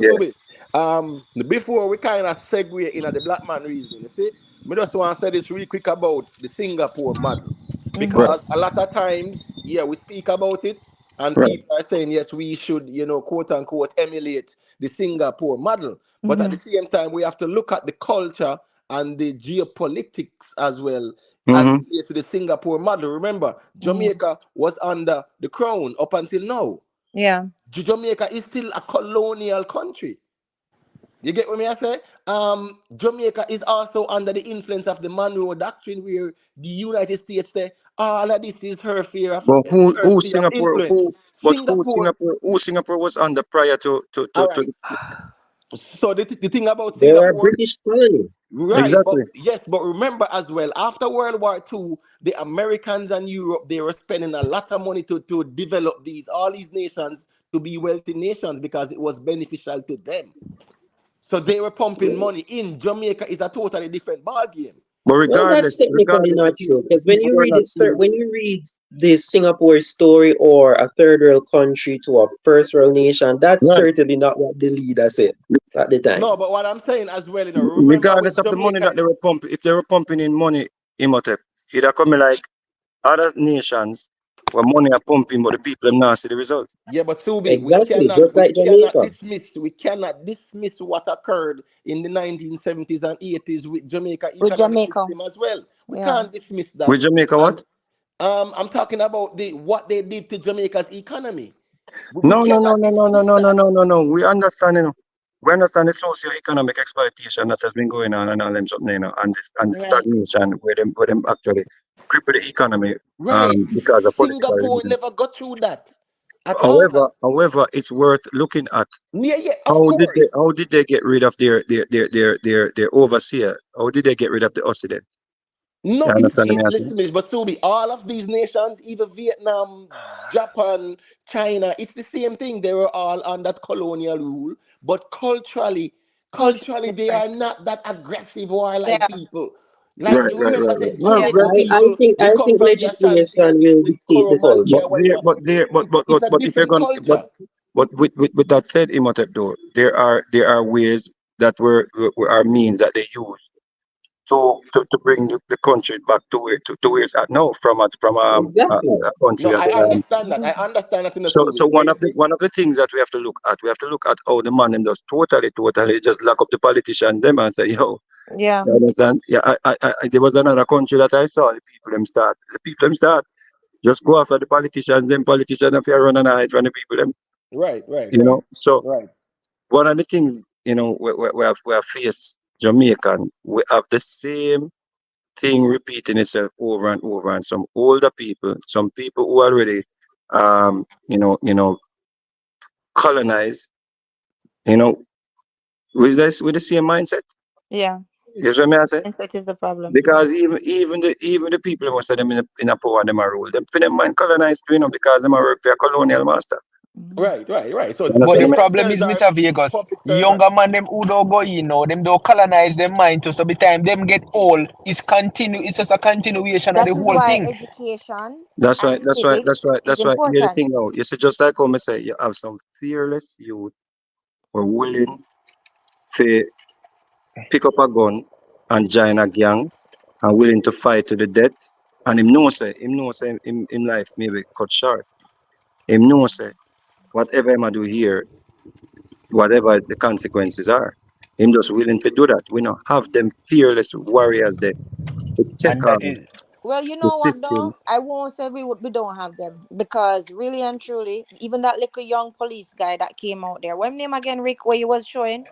Yeah. before we kind of segue in at the black man reasoning, you see, me just want to say this really quick about the Singapore model. Right, Because a lot of times, yeah, we speak about it, and right. people are saying, yes, we should, quote unquote, emulate the Singapore model. But at the same time, we have to look at the culture and the geopolitics as well as it Mm-hmm. relates to the Singapore model. Remember, Jamaica was under the crown up until now. Yeah. Jamaica is still a colonial country. You get what me I say? Jamaica is also under the influence of the Monroe Doctrine, where the United States say all of this is her But her sphere of influence. Singapore, Who Singapore was under prior all to right. So the thing about They were a Singapore, British colony. right? But exactly. yes, but remember as well, after World War II, the Americans and Europe they were spending a lot of money to develop all these nations to be wealthy nations because it was beneficial to them. So they were pumping money in. Jamaica is a totally different ballgame. But Well, that's technically regardless, not true because the people were not seeing. when you read the Singapore story or a third world country to a first world nation, that's Right. certainly not what the leader said at the time. No, but what I'm saying as well, remember Regardless with of the money that Jamaica, they were pumping, if they were pumping in money, Imhotep, it'd come like other nations. where money are pumping, but the people them not see the result. Yeah, but Subi, Exactly, just like Jamaica. we cannot dismiss what occurred in the 1970s and 80s with Jamaica With economic Jamaica. system as well. We Yeah. can't dismiss that. With Jamaica, And what? I'm talking about the what they did to Jamaica's economy. We No, no, no, cannot no, no, no, dismiss no, no, that. no, no, no. We understand, we understand the socio-economic exploitation that has been going on and all them something, and the Right. stagnation where them actually cripple the economy Right. because of political Singapore reasons. never got through that at all. However, it's worth looking at. Yeah, yeah, of course. How did they get rid of their overseer? How did they get rid of the Occident? No, You understand me? listen, Miss, but Subi, all of these nations, even Vietnam, Japan, China, it's the same thing. They were all under colonial rule, but Culture culturally, they different. are not that aggressive warlike Yeah. people. Like Right, you right, remember, right, right. say Well, Yeah. Jamaica people, we I come think from the Ashanti legislation and will the dictate the Coromantri But culture. or there, whatever. but there, It's a but if you're different going, culture. but with that said, Imhotep, though, there are ways that were are means that they use to bring the country back to where it's at now from Exactly. a country No, that I understand that. I understand that in the so Subi. one Very of thing. the things that we have to look at how the man them just totally just lock up the politicians them and say, yo, Yeah. you understand? Yeah, there was another country that I saw the people them start just go after the politicians if you run and hide from the people them, Right, right, you right, know. So right. one of the things, we have faced Jamaican, we have the same thing repeating itself over and over, and some older people, some people who already colonized, you know, with the same mindset. Yeah. You see what I say? Mindset is the problem. Because even the people most of them in a power them are rule them for them mind colonized, because them are work for a colonial master. Mhm. Right, right, right. So You But understand the me? problem politicians is, are Mr. Vegas, public younger servants. man them who don't go in now, them don't colonize them mind too. So by the time them get old, it's just a continuation of the That is whole why thing. education That's and right. That's right. That's civics right. is That's right. Here's the important. thing now. You see, just like how I say, you have some fearless youth who are willing to pick up a gun and join a gang and willing to fight to the death. And him know say him life maybe cut short. Him know say whatever him a do here, whatever the consequences are, him just willing to do that. We not have them fearless warriors there to take And that on is Well, you the know what system. though? I won't say we don't have them because really and truly, even that little young police guy that came out there, what name again, Rick, where you was showing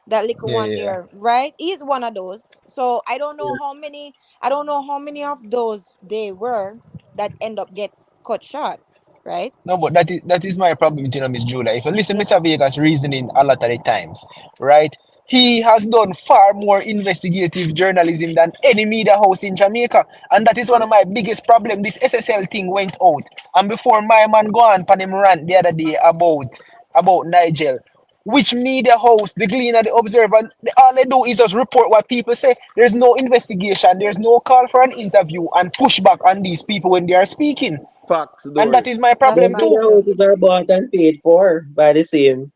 that little yeah, one yeah. there, right? He's one of those. So I don't know how many of those they were that end up get cut short, right? No, but that is my problem with Miss Julia. If you listen Yeah. Mr. Vegas reasoning a lot of the times, right? He has done far more investigative journalism than any media house in Jamaica. And that is one of my biggest problems. This SSL thing went out. And before my man go on pan him rant the other day about Nigel. Which media house, the Gleaner, the Observer, all they do is just report what people say. There's no investigation, there's no call for an interview and pushback on these people when they are speaking. Facts, And that Dory. is my That's problem Them too. media facts though. houses are bought and paid for by the same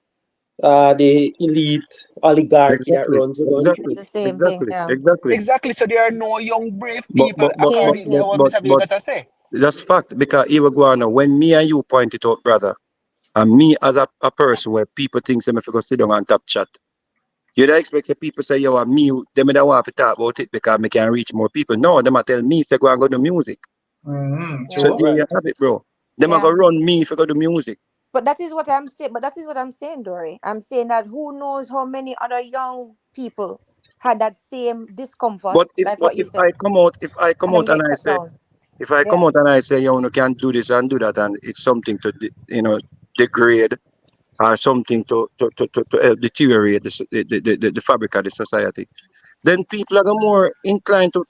the elite oligarchy that Exactly. runs the country. Exactly. The same thing, Exactly. yeah. Exactly. Exactly. So there are no young, brave But people, but but but Same according to but thing. what but Mr. but Vegas has said. that's fact, because even go on now, when me and you point it out, brother, and me as a person where people think them if you go sit down and top chat, you don't expect the people say, yo, me, them don't want to talk about it because me can reach more people. No, them a tell me, say, go and go do music. So Yeah. there True. you Right. have it, bro. Them a Yeah. go run me if you go do music. But that is what I'm saying. But that is what I'm saying, Dory. I'm saying that who knows how many other young people had that same discomfort, like But what you said, if I come and them out and get I cut say, down. if I come Yeah. out and I say, yo, you can't do this and do that, and it's something to, degrade or something to help deteriorate the fabric of the society, then people are more inclined to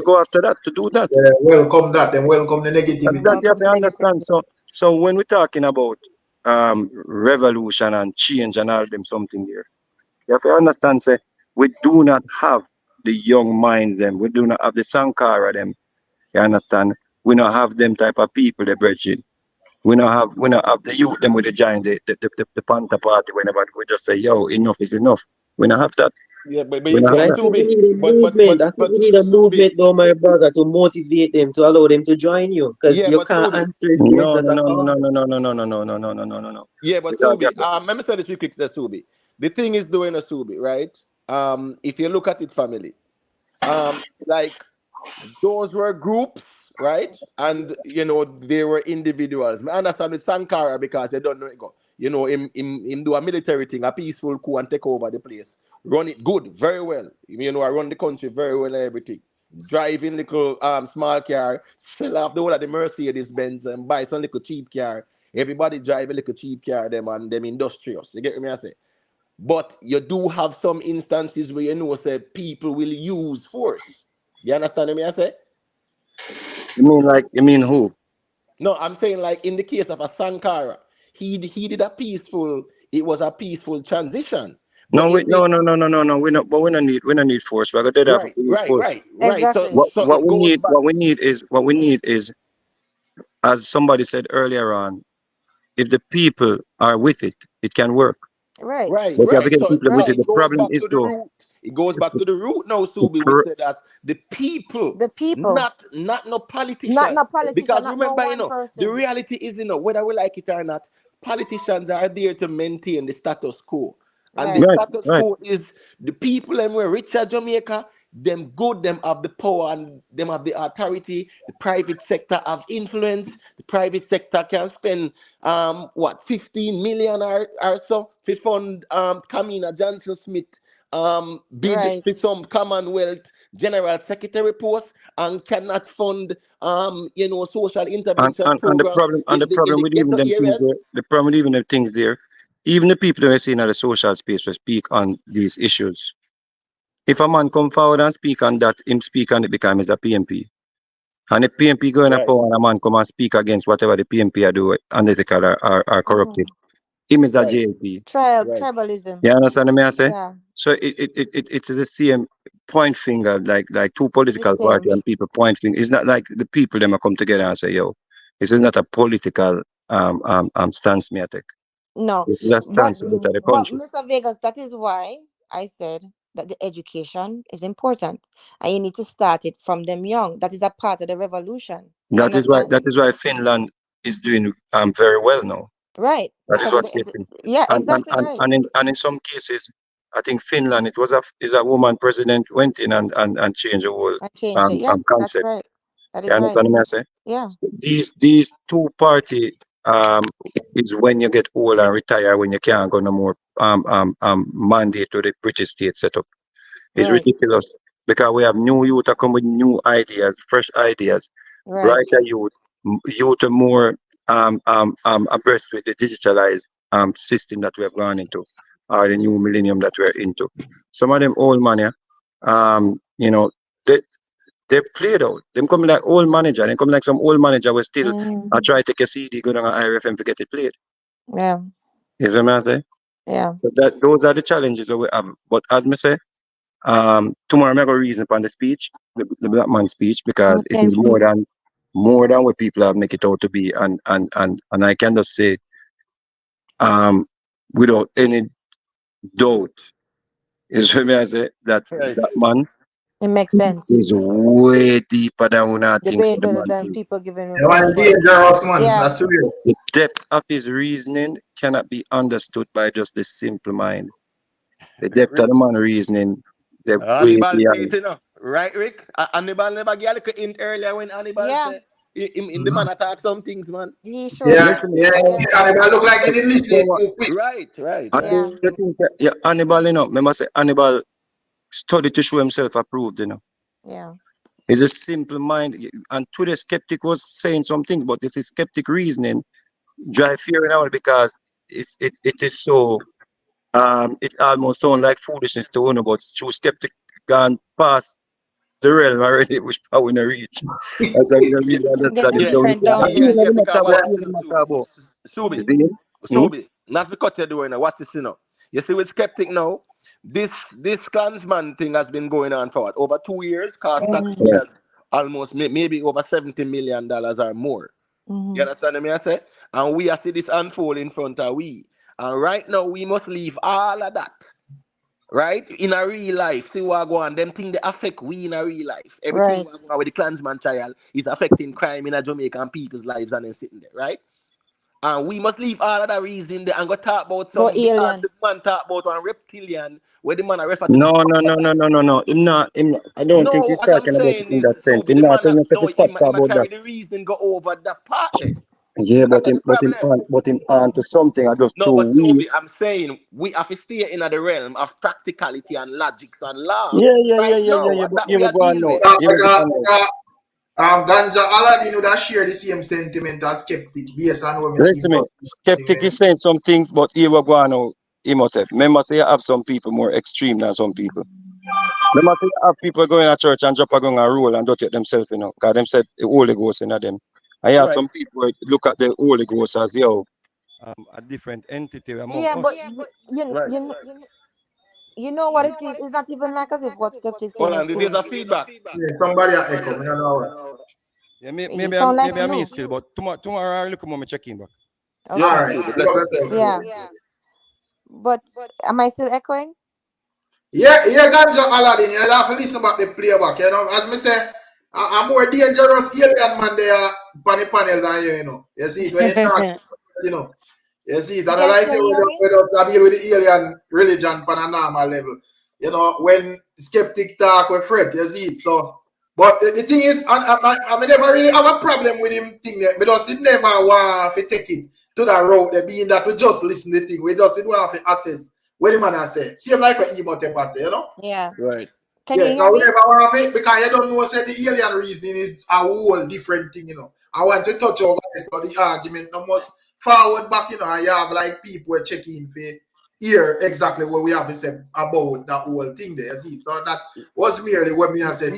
go after that, to do that. Yeah, welcome that. Then welcome the And that negativity. you have Welcome to to understand. negativity. So when we're talking about revolution and change and all them something there, you have to understand, say, we do not have the young minds them. We do not have the Sankara them. You understand? We don't have them type of people, the bridging. We don't have the youth them with the giant the Panther party whenever we just say, yo, enough is enough. We don't have that. Yeah, but We you see, not But have I that. think we Subi, need a movement. I think we need a Subi, movement, though, my brother, to motivate them, to allow them to join you, because yeah, you but can't Subi, answer it based No, on no, a no, no, call. no, no, no, no, no, no, no, no, no, no, no, no. yeah, but Because you Subi, have to, let me say this real quick to Subi. The thing is doing a Subi, right? If you look at it, family, like those were groups, right? And they were individuals. I understand with Sankara because they don't know it go. Him do a military thing, a peaceful coup and take over the place. Run it good, very well. I run the country very well and everything. Driving little small car, sell off the whole of the Mercedes Benz and buy some little cheap car. Everybody drive a little cheap car, them and them industrious. You get me? I say. But you do have some instances where say people will use force. You understand me? I say? you mean who? No, I'm saying like in the case of a Sankara, he did a peaceful. It was a peaceful transition. But No, you we see, no no no no no no. We don't need force. We're gonna have right, to use right, force. right, right. So Exactly. so it goes back. What we need is, as somebody said earlier on, if the people are with it, it can work. Right. Right, But you have to right. get So people so with Right. it. it The goes problem back is to the though, root. It goes if back to the root now, the Subi. We cor- said as the people, The people. not no Not politicians. no politician, Because not no remember, one the person. reality is, whether we like it or not, politicians are there to maintain the status quo. And the Right. right, status right. quo is the people them were richer Jamaica, them good, them have the power and them have the authority. The private sector have influence. The private sector can spend 15 million or so to fund Kamina Johnson Smith bid Right. for some Commonwealth General Secretary post and cannot fund social intervention And the program problem in the with even ghetto them things areas. there, the problem with even them things there, even the people who are seen at the social space will speak on these issues. If a man come forward and speak on that, him speak on it because he's a PMP. And if PMP go in a Right, power and a man come and speak against whatever the PMP are doing, unethical or corrupted, Mm. him is a right, JLP. right. Tribalism. You understand me I say? Yeah. So it's the same point finger, like two It's the political party same. and people point finger. It's not like the people them a come together and say, yo, this is not a political stance me I take. No. This is a But stance to better the but country. Mr. Vegas, that is why I said that the education is important. And you need to start it from them young. That is a part of the revolution. You understand? That is why Finland is doing very well now. Right. That is Because of what the saving. yeah, exactly right. And in some cases, I think Finland, it was a woman president went in and changed the whole I changed it. Yeah, that's concept. right. That You is right. understand what I say? Yeah. So these two party um is when you get old and retire, when you can't go no more mandate to the British state setup. It's Right. ridiculous because we have new youth that come with new ideas, fresh ideas, Right. brighter youth, youth are more abreast with the digitalized system that we have gone into, or the new millennium that we're into. Some of them old man, yeah, they they played out. Them coming like old manager. They come like some old manager will still Mm. try to take a CD, go down an IRFM to get it played. Yeah. You see what I say? Yeah. So that those are the challenges that we have. But as me say, tomorrow I'm gonna reason upon the speech, the black man speech, because it Okay. is more than what people have make it out to be. And I can just say, um, without any doubt, is what I say Right. that man It makes sense. is way deeper than we not The think so way the that man than is. people giving him They want credit. dangerous, man. Yeah. That's real. The depth of his reasoning cannot be understood by just the simple mind. The depth of the man reasoning, the way Hannibal say it, beyond. right, Rick? Hannibal never get a little hint earlier when Hannibal Yeah. say in the man attack some things, man. He showed Yeah, it. Listen, yeah. Yeah. And it look like he didn't listen so too quick. Right, right, I right. Yeah. don't think that, yeah, Hannibal, remember say Hannibal studied to show himself approved. Yeah. He's a simple mind. And to the skeptic was saying some things, but this is skeptic reasoning drive fear in out because it is so it almost sounds like foolishness to own, but true skeptic gone past the realm already, which probably not reach. That's why we don't Yeah, really understand Getting him. yeah, So different I down think there. it's not because about watch Yeah. this, what I'm Subi. about. You Subi, see? Mm-hmm. Hmm? Subi. Not to cut you doing now. Watch this, You see, with skeptic now, this clansman thing has been going on for what, over 2 years, cost Mm-hmm. Yeah. taxpayers almost maybe over $70 million or more. You Mm-hmm. understand me? I say, and we are see this unfold in front of we, and right now we must leave all of that right? In a real life, see what go on. Them things they affect we in a real life. Everything Right. what go on with the Klansman trial is affecting crime in a Jamaican people's lives and then sitting there, right? And we must leave all of that reason there and go talk about Go some because alien. the man talk about one reptilian where the man a refer to the No, no, no, crocodile. no, no, no, no. Him not, I don't think No, he's what I'm talking about it saying in is that to sense. be Him the not man telling that us if no, he talk him a about that. carry the reason go over that part there. Yeah, That's the but him problem. on to something. I just No, too but weak. Toby, I'm saying we have to stay in the realm of practicality and logics and law. Yeah, yeah, yeah, Right yeah, yeah, now, yeah. But that here we we are go on deal now. with. Here we go on now. Ganja Aladdin would have share the same sentiment as skeptic based on what me think Listen me. about Skeptic is saying some things, but here we go on now. Imhotep. Remember, say you have some people more extreme than some people. Remember, say you have people going to church and drop a gun and roll and don't take themselves, you know. Because them said the Holy Ghost in them. I have Right. some people look at the Holy Ghost as, yo, a different entity among Yeah, but us. Right. you know what it is? It's not even like as if what skeptics saying Hold is on, there's true. a feedback. Yeah, somebody a echo. Me don't know. Yeah, You sound like maybe I'm you. still, but tomorrow I'll look at my check-in back. Yeah, Okay. All man, right. Toby, Big up bless up, bless yourself, up. Yeah. Toby. But am I still echoing? Yeah, Ganja Aladdin. You have to listen back the playback. You know, as me say, I'm more dangerous alien man there on the panel than you. You know, you see it when you talk. You know, you see it. And I Yes, like you you hear me? with us that deal with the alien religion on a normal level. You know, when skeptic talk with Fred, you see it. So, but the thing is, I never really have a problem with him thing there because he never want to take it to that road. There being that we just listen to the thing, we just don't want to assess what the man has said. Same like what Imhotep has said, you know. Yeah. Right. Can you Yeah, hear because we me? never want to because you don't know say the alien reasoning is a whole different thing, you know. I want to touch over this for the argument no must forward back, you know, and you have like people checking for hear exactly what we have to say about that whole thing there. You see, so that was merely what me I said.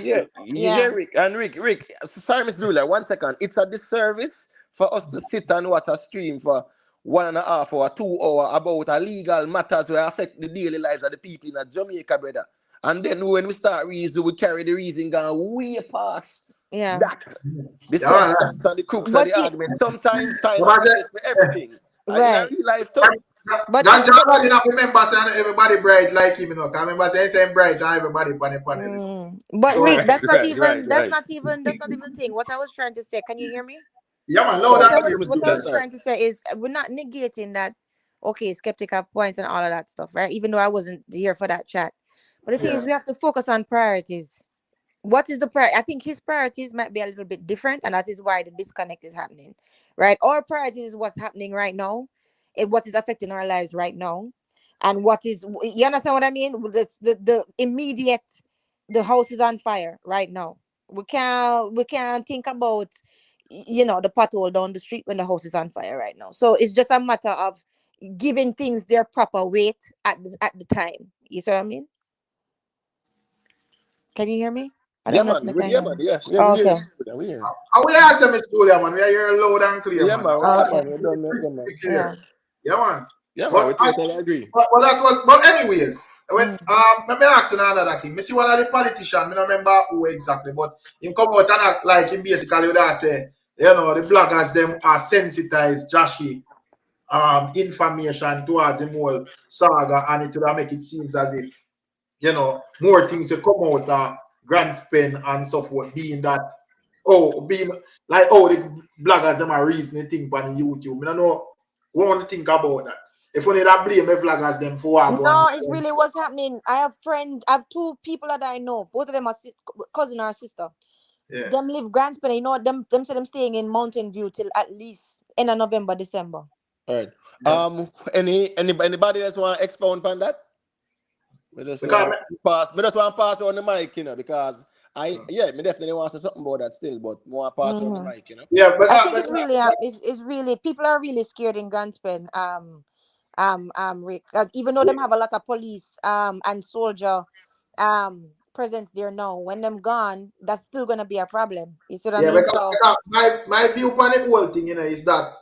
Yeah, Rick. And Rick, sorry, Miss Julia, 1 second. It's a disservice for us to sit and watch a stream for 1.5 hour, 2 hour about a legal matters will affect the daily lives of the people in Jamaica, brother. And then when we start reason, we carry the reason going way past Yeah. that. The Yeah, substance and the crooks of But the see, argument. Sometimes time and man. place for everything. In a right. real life too. But Ganja Aladdin have remember saying everybody bright like him, you know. Cause remember saying same bright and everybody on the panel. You know. But So Rick, Right, right. that's not even thing. What I was trying to say, can you hear me? yeah, man, loud Yeah, What and I clear. Miss was Julia, sorry. trying to say is we're not negating that okay, skeptic have points and all of that stuff, right? Even though I wasn't here for that chat. But the thing Yeah. is we have to focus on priorities. What is the I think his priorities might be a little bit different, and that is why the disconnect is happening, right? Our priorities is what's happening right now, and what is affecting our lives right now, and what is you understand what I mean? The immediate, the house is on fire right now. We can't think about the pothole down the street when the house is on fire right now. So it's just a matter of giving things their proper weight at the time. You see what I mean? Can you hear me? I Yeah, don't know if man. you can Yeah, hear man. me. Yeah, we Oh, hear okay. you. We hear. And we ask Miss Julia, man. We are here loud and clear, Yeah, man. man. Oh, Yeah, okay. man. We done that, man. Yeah. Clear. Yeah, man. Yeah, man. We But totally agree. that was. But anyways, when Mm. let me ask you another thing. Me see one of the politicians. I don't remember who exactly, but him come out and act like him basically would have say, you know, the bloggers them are sensitized Jashii information towards the whole saga, and it would make it seems as if more things will come out grand spin and so forth, being that being like the bloggers them are reasoning thing on the YouTube. I don't know what to think about that. If we need to blame the bloggers them for what go on. No, it's really what's happening. I have two people that I know. Both of them are cousin or sister. Yeah. Them live Grand Spin. You know them say them staying in Mountain View till at least end of November, December. All right. Yeah. Anybody else want to expound on that? Me just Because want to pass on the mic, because me definitely want to say something about that still, but more pass on the mic, yeah, I think it's really it's really people are really scared in Grand Spin. Rick, even though them have a lot of police and soldier presence there now, when them gone, that's still gonna be a problem. You see what I yeah, mean? So because my view on the whole thing, is that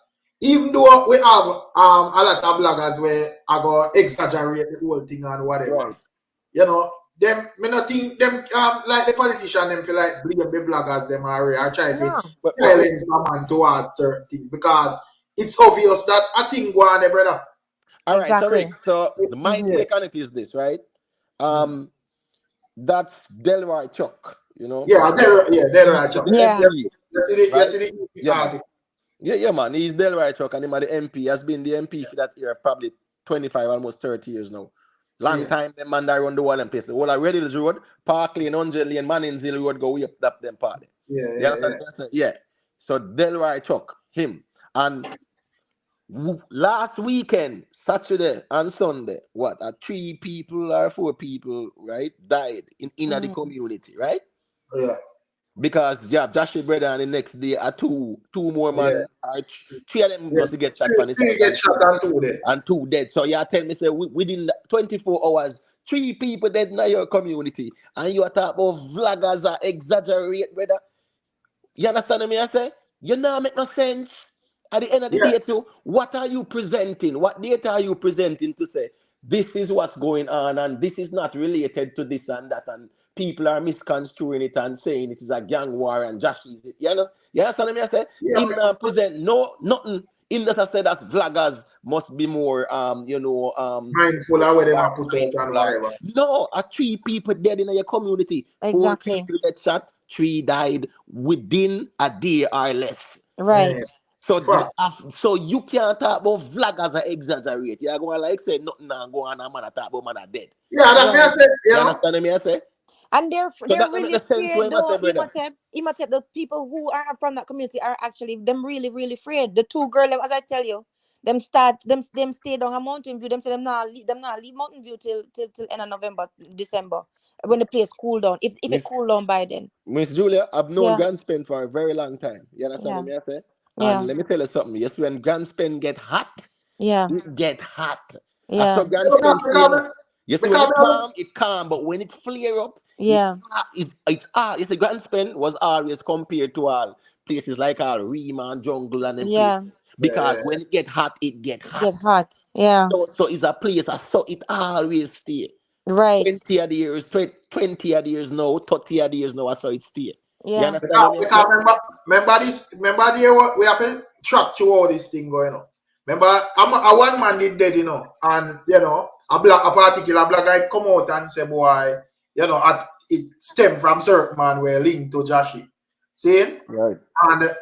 even though we have a lot of bloggers where I go exaggerate the whole thing and whatever, Right. them me not think them like the politician them feel like blame the bloggers them are trying to no, But silence someone towards certain things because it's obvious that I think go on there, brother. all right, so exactly. Rick, so my Yeah. take on it is this, right? That's Delroy Chuck, you know. Yeah, Delroy He's Chuck. the Yes, MP, yes, right? it is. Yeah, man. Yeah, man. He's Delroy Chuck, and him at the MP has been the MP for that year, probably 25, almost 30 years now. Long time, the man that run the wall and place. The whole of Red Hills Road, Park Lane, 100 Lane, Mannings Hill Road, go way up them part. You understand? Yeah. So Delroy Chuck, him. And last weekend, Saturday and Sunday, what? 3 people or 4 people, right, died in the community, right? Yeah. Because Jashii brother and the next day two more man, or 3 of them must get shot on the Three side get shot and 2 dead. and 2 dead. So you tell me, say within 24 hours, 3 people dead in your community, and you are talking about vloggers are exaggerate, brother. You understand me? I say you know make no sense. At the end of the day, too, what are you presenting? What data are you presenting to say this is what's going on and this is not related to this and that, and people are misconstruing it and saying it is a gang war and Jashii is it. You understand me? I say him not present nothing. Him that I said that vloggers must be more mindful of where they might put out and whatever. No, 3 people dead in your community. Exactly. 4 people get shot, 3 died within a day or less. Right. So you can't talk about vloggers are exaggerate. You're going like say nothing and go on and man talk about man are dead. Yeah, that me I say, you understand me? I say. And they're that really make the sense afraid what though. I say, Imhotep, the people who are from that community are actually them really, really afraid. The 2 girls, as I tell you, them stay down a Mountain View. Them say them not leave Mountain View till end of November, December, when the place cool down. If it cool down by then. Miss Julia, I've known Grand Spend for a very long time. You understand me? I say? And let me tell you something. Yes, when Grand Spend get hot, it get hot. I saw Grand Spend stay up. Yes, when it calm, but when it flare up, it's hard. Yes, the Grand Spend was always compared to all places like all Riemann, Jungle, and them places. Because when it get hot, it get hot. So it's a place, so it always stay. Right. 20 odd years, 20 odd years now, 30 odd years now, so it's stay. Yeah. You understand me? Remember the year we have to track through all this thing going on. Remember, a one man did dead, and a particular black guy come out and say, boy, it stemmed from certain man were linked to Jashii. See? Right. And a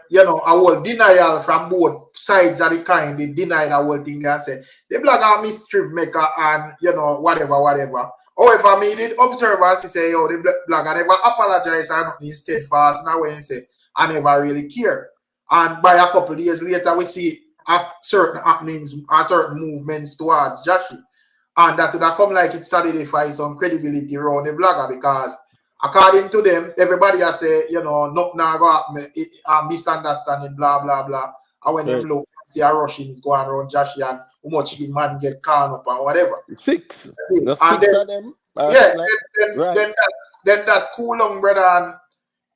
whole denial from both sides of the kind, they deny the whole thing and say the black are mischief maker and whatever. However, me did observe and say, the black never apologize and nothing steadfast now when he say I never really care. And by a couple of days later, we see certain happenings and certain movements towards Jashii. And that would have come like it solidifies some credibility around the blogger because according to them, everybody has say, nothing go happen, a misunderstanding, blah, blah, blah. And when them look, see a Russians going around Jashii and how much the man get caught up and whatever. 6. The 6 and then, of them. Then that cool long brother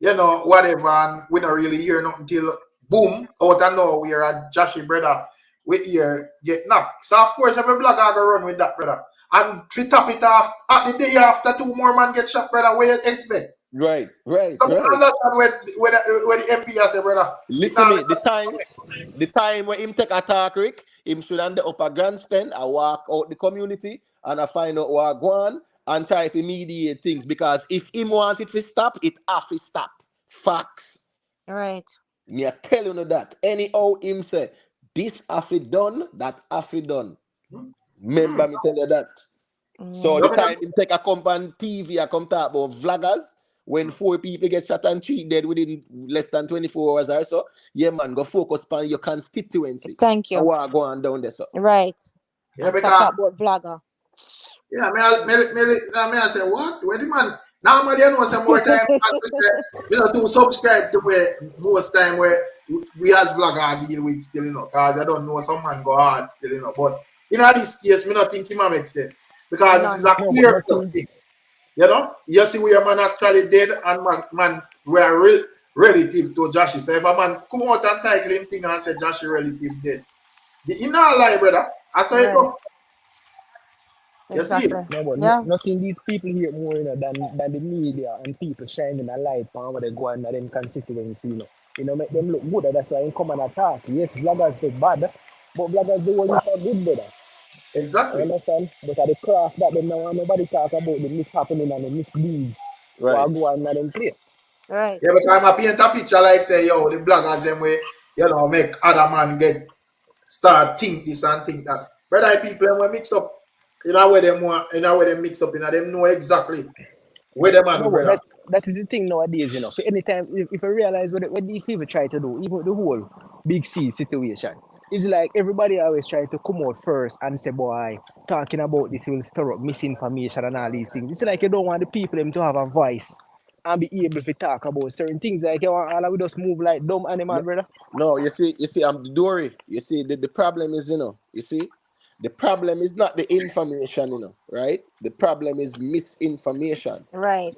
and whatever, and we don't really hear nothing till boom, out of nowhere and Jashii brother with ear get knocked. So of course every blogger go run with that brother. And to top it off, at the day after 2 more men get shot, brother, what you expect? Right. So understand where the MP has say, brother. Listen to me, the time when him take attack, Rick, him should end up a Grand Spend, I walk out the community and I find out what go on and try to mediate things because if him want it to stop, it have to stop. Facts. Right. Me I tell you that. Anyhow him say, this have to done, that have to done. Remember me tell you that. So the time him take a company TV, I come talk about vloggers, when 4 people get shot and 3 dead within less than 24 hours or so, yeah man, go focus on your constituency. Thank you. I want to go on down there, so. Right. Yeah, stop about vlogger. Yeah, I say, what? Where the man? Normally, I know some more time, to subscribe to where most time where we as vlogger deal with still, because I don't know some man go hard still, but in this case, me not think it makes sense. Because this is a clear thing. You see where man actually dead and man were relative to Jashii. So if a man come out and title him thing and say Jashii relative dead, you not lie, brother. I saw it come. Exactly. Nothing these people hear more than the media and people shining a light on what they go on them constituency. Make them look good. That's why they come and attack. Yes, vloggers look bad, but vloggers do what you good, brother. You Exactly. understand? But at the craft that them now want nobody talk about the mishappening and the misdeeds Right. what go on in them place. Right. Yeah, but I'm a paint a picture like say, yo, the bloggers them way, make other man start think this and think that. Brother, people them mix up. Where them want, where they mix up, them know exactly where them are, No, but brother. that is the thing nowadays, you know. For anytime, if you realize what these people try to do, even the whole big C situation, it's like everybody always try to come out first and say, boy, talking about this will stir up misinformation and all these things. It's like you don't want the people them to have a voice and be able to talk about certain things. Like you want all of we just move like dumb animal, brother. No, you see, I'm the Dory. You see, the problem is, you see, the problem is not the information, right? The problem is misinformation. Right.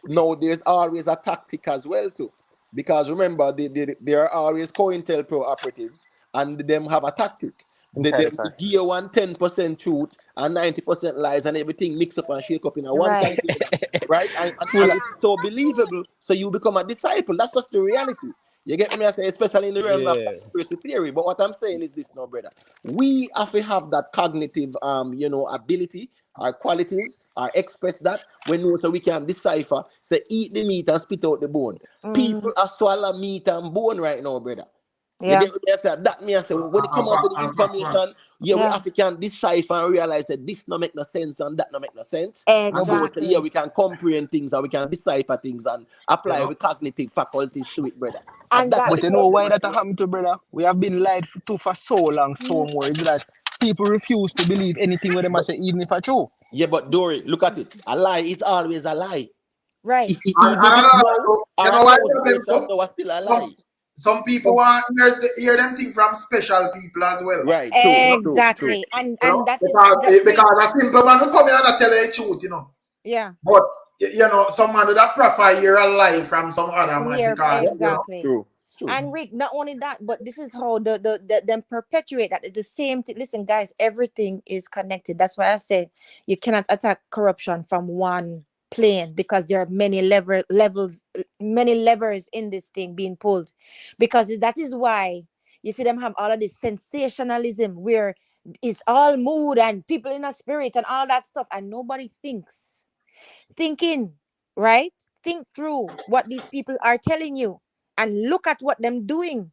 No, there's always a tactic as well too, because remember, there are always COINTELPRO operatives, and them have a tactic. Inside the They car. give you 10% truth and 90% lies, and everything mix up and shake up in a one Right. container, right? And Full it is so believable, so you become a disciple. That's just the reality. You get me? I say, especially in the realm of yeah. conspiracy theory. But what I'm saying is this, no, brother. We have to have that cognitive, ability, our qualities, our express that when we so we can decipher. Say, eat the meat and spit out the bone. People Mm, are swallow meat and bone right now, brother. You yeah. get me? I say that me I say when it come out to the Fact, man. information, yeah, we Yeah. have to can decipher and realize that this no make no sense and that no make no sense. No, And but those yeah, Exactly. we can comprehend things and we can decipher things and You apply know, with cognitive faculties to it, brother. And And that's that the But you know problem why right that now. happened to brother? We have been lied to for so long, so mm, more. Is that people refuse to believe anything what them But say, even if it's true. yeah, but Dory, look at it. A lie is always a lie. right. Even if it's no you or know a why no problem station, too? no, it's still a Some, lie. some people want hear them thing from special people as well. Right, true, You know, true, true. Exactly. And that is because that bring, because a simple man will come here and tell you the truth, yeah. But some man would have prefer hear a lie from some other man Here because Yeah, exactly. true, true. And Rick, not only that, but this is how the them perpetuate that. It's the same thing. Listen, guys, everything is connected. That's why I say you cannot attack corruption from one plane because there are many levels, many levers in this thing being pulled. Because that is why you see them have all of this sensationalism where it's all mood and people in a spirit and all that stuff, and nobody thinking, right? Think through what these people are telling you and look at what them doing,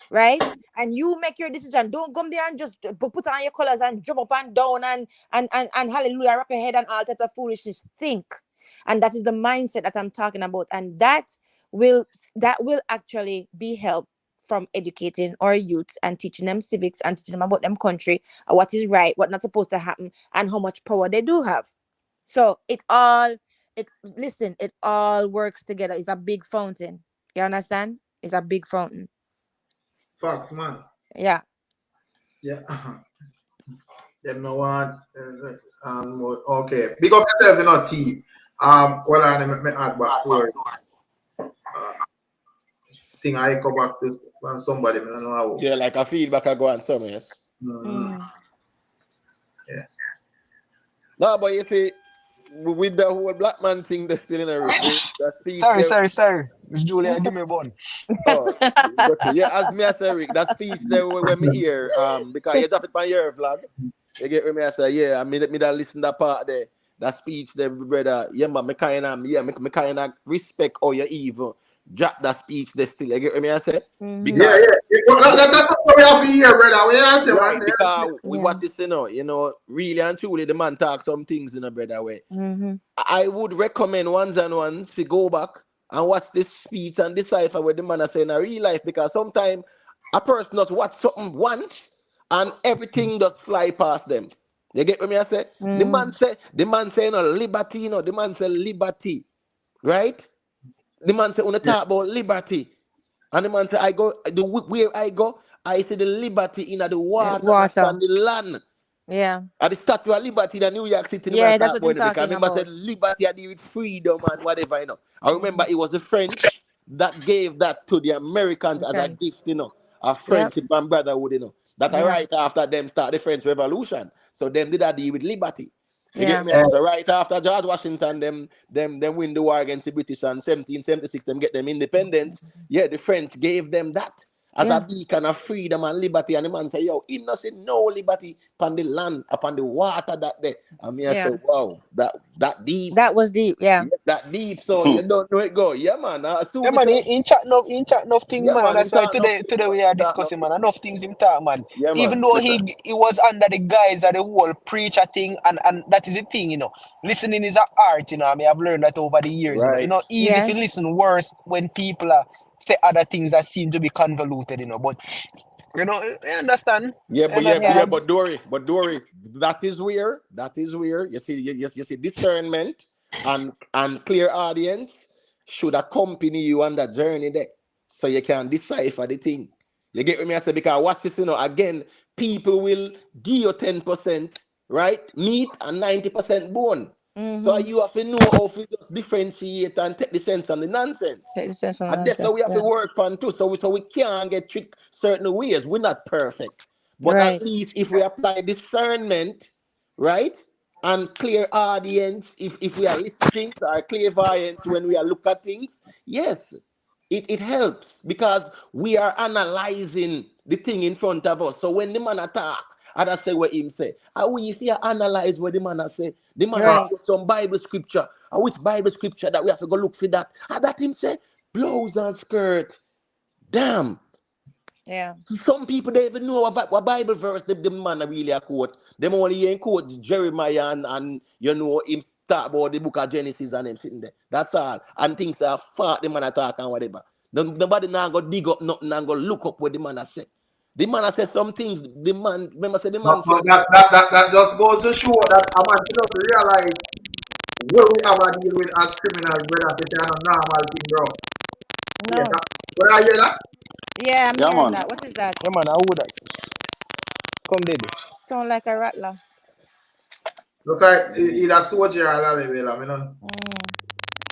right? And you make your decision. Don't come there and just put on your colors and jump up and down and hallelujah, wrap your head and all types of foolishness. Think. And that is the mindset that I'm talking about. And will that will actually be helped from educating our youths and teaching them civics and teaching them about them country, what is right, what not supposed to happen, and how much power they do have. So it all works together. It's a big fountain. You understand? It's a big fountain. facts, man. Yeah. Yeah. Them no want. Okay. Big up yourself, T. Well, I me add back to her thing. I come back to somebody. I don't know how. Yeah, like a feedback I go on some, yes. Mm, Mm. yeah. No, but you see, with the whole black man thing, that's still in a Rick. The speech Sorry, there. sorry, sorry. Miss Juliet, give me one. Oh, gotcha. Yeah, as me I say, Rick, that speech there when me hear, because you drop it on your vlog, you get what me I say, yeah, I mean, me that listen that part there, that speech there, brother, yeah, man, me kind of respect all your evil, drop that speech there still, you get what me I say? Mm-hmm. Yeah, Because, yeah. Well, that's what we have to hear, brother. We answer, man. right, because we Yeah. watch this, really and truly, the man talk some things in a brother way. Mm-hmm. I would recommend ones and ones to go back and watch this speech and decipher what the man is saying in real life, because sometimes a person does watch something once and everything just fly past them. You get what me I say? Mm. The man say no liberty, the man say liberty, right? The man say when Yeah. talk about liberty. And the man say where I go, I see the liberty in the water and Water. upon the land. Yeah. At the Statue of Liberty in New York City, the man Yeah, that's talk what I'm about it because I talking remember said about. liberty had to do with freedom and whatever, I remember Mm. it was the French that gave that to the Americans as a Chance. gift, of Yep. friendship and brotherhood, That Yeah. right after them start the French Revolution. So them did that deal with liberty. You get Yeah. me? So right after George Washington, them win the war against the British and 1776, them get them independence. Yeah, the French gave them that. as a beacon of freedom and liberty. And the man say, yo, him not say no liberty upon the land, upon the water that day. And me I say, wow, that deep. That was deep, yeah. That deep, so you don't know it go. Yeah, man. Yeah, man, in chat enough things, Yeah, man. man, That's him why talk today we are discussing, man. Enough things him talk, man. Yeah, Even man. though he was under the guise of the whole preacher thing, and that is the thing, you know. Listening is an art, you know. I mean, I've learned that over the years, Right. you know. Easy Yes. to listen, worse when people say other things that seem to be convoluted, you know. But you know, I understand. But Dory, that is where you see discernment and clear audience should accompany you on that journey there, so you can decipher the thing. You get what me I say? Because watch this, you know, again, people will give you 10%, right, meat and 90% bone. So you have to know how to just differentiate and take the sense and the nonsense. Take the sense from And that's how we have to work on too. So we can't get tricked certain ways. We're not perfect. But Right. at least if we apply discernment, right? And clear audience, if we are listening to our clairvoyance when we are look at things, yes, it helps because we are analyzing the thing in front of us. So when the man attack, I say what him say. And we if you analyze what the man say, the man Right. quote some Bible scripture. And which Bible scripture that we have to go look for that? And that him say, blouse and skirt. Damn. Yeah. Some people don't even know what Bible verse the man really a quote. Them only hear him quote Jeremiah and you know him talk about the book of Genesis and him sitting there. That's all. And things are fart the man attack and whatever. Nobody now go dig up nothing and go look up what the man has said. The man has said some things. The man, remember, said the man said that just goes to show that a man should realize where we have a deal with as criminals, brother. It's not a normal thing, bro. No. Yeah, but I hear that? Yeah, I'm Yeah, hearing man. that. What is that? Yeah, man, I would that. Come, baby. Sound like a rattler. Look like either soldier or lalibela, I know.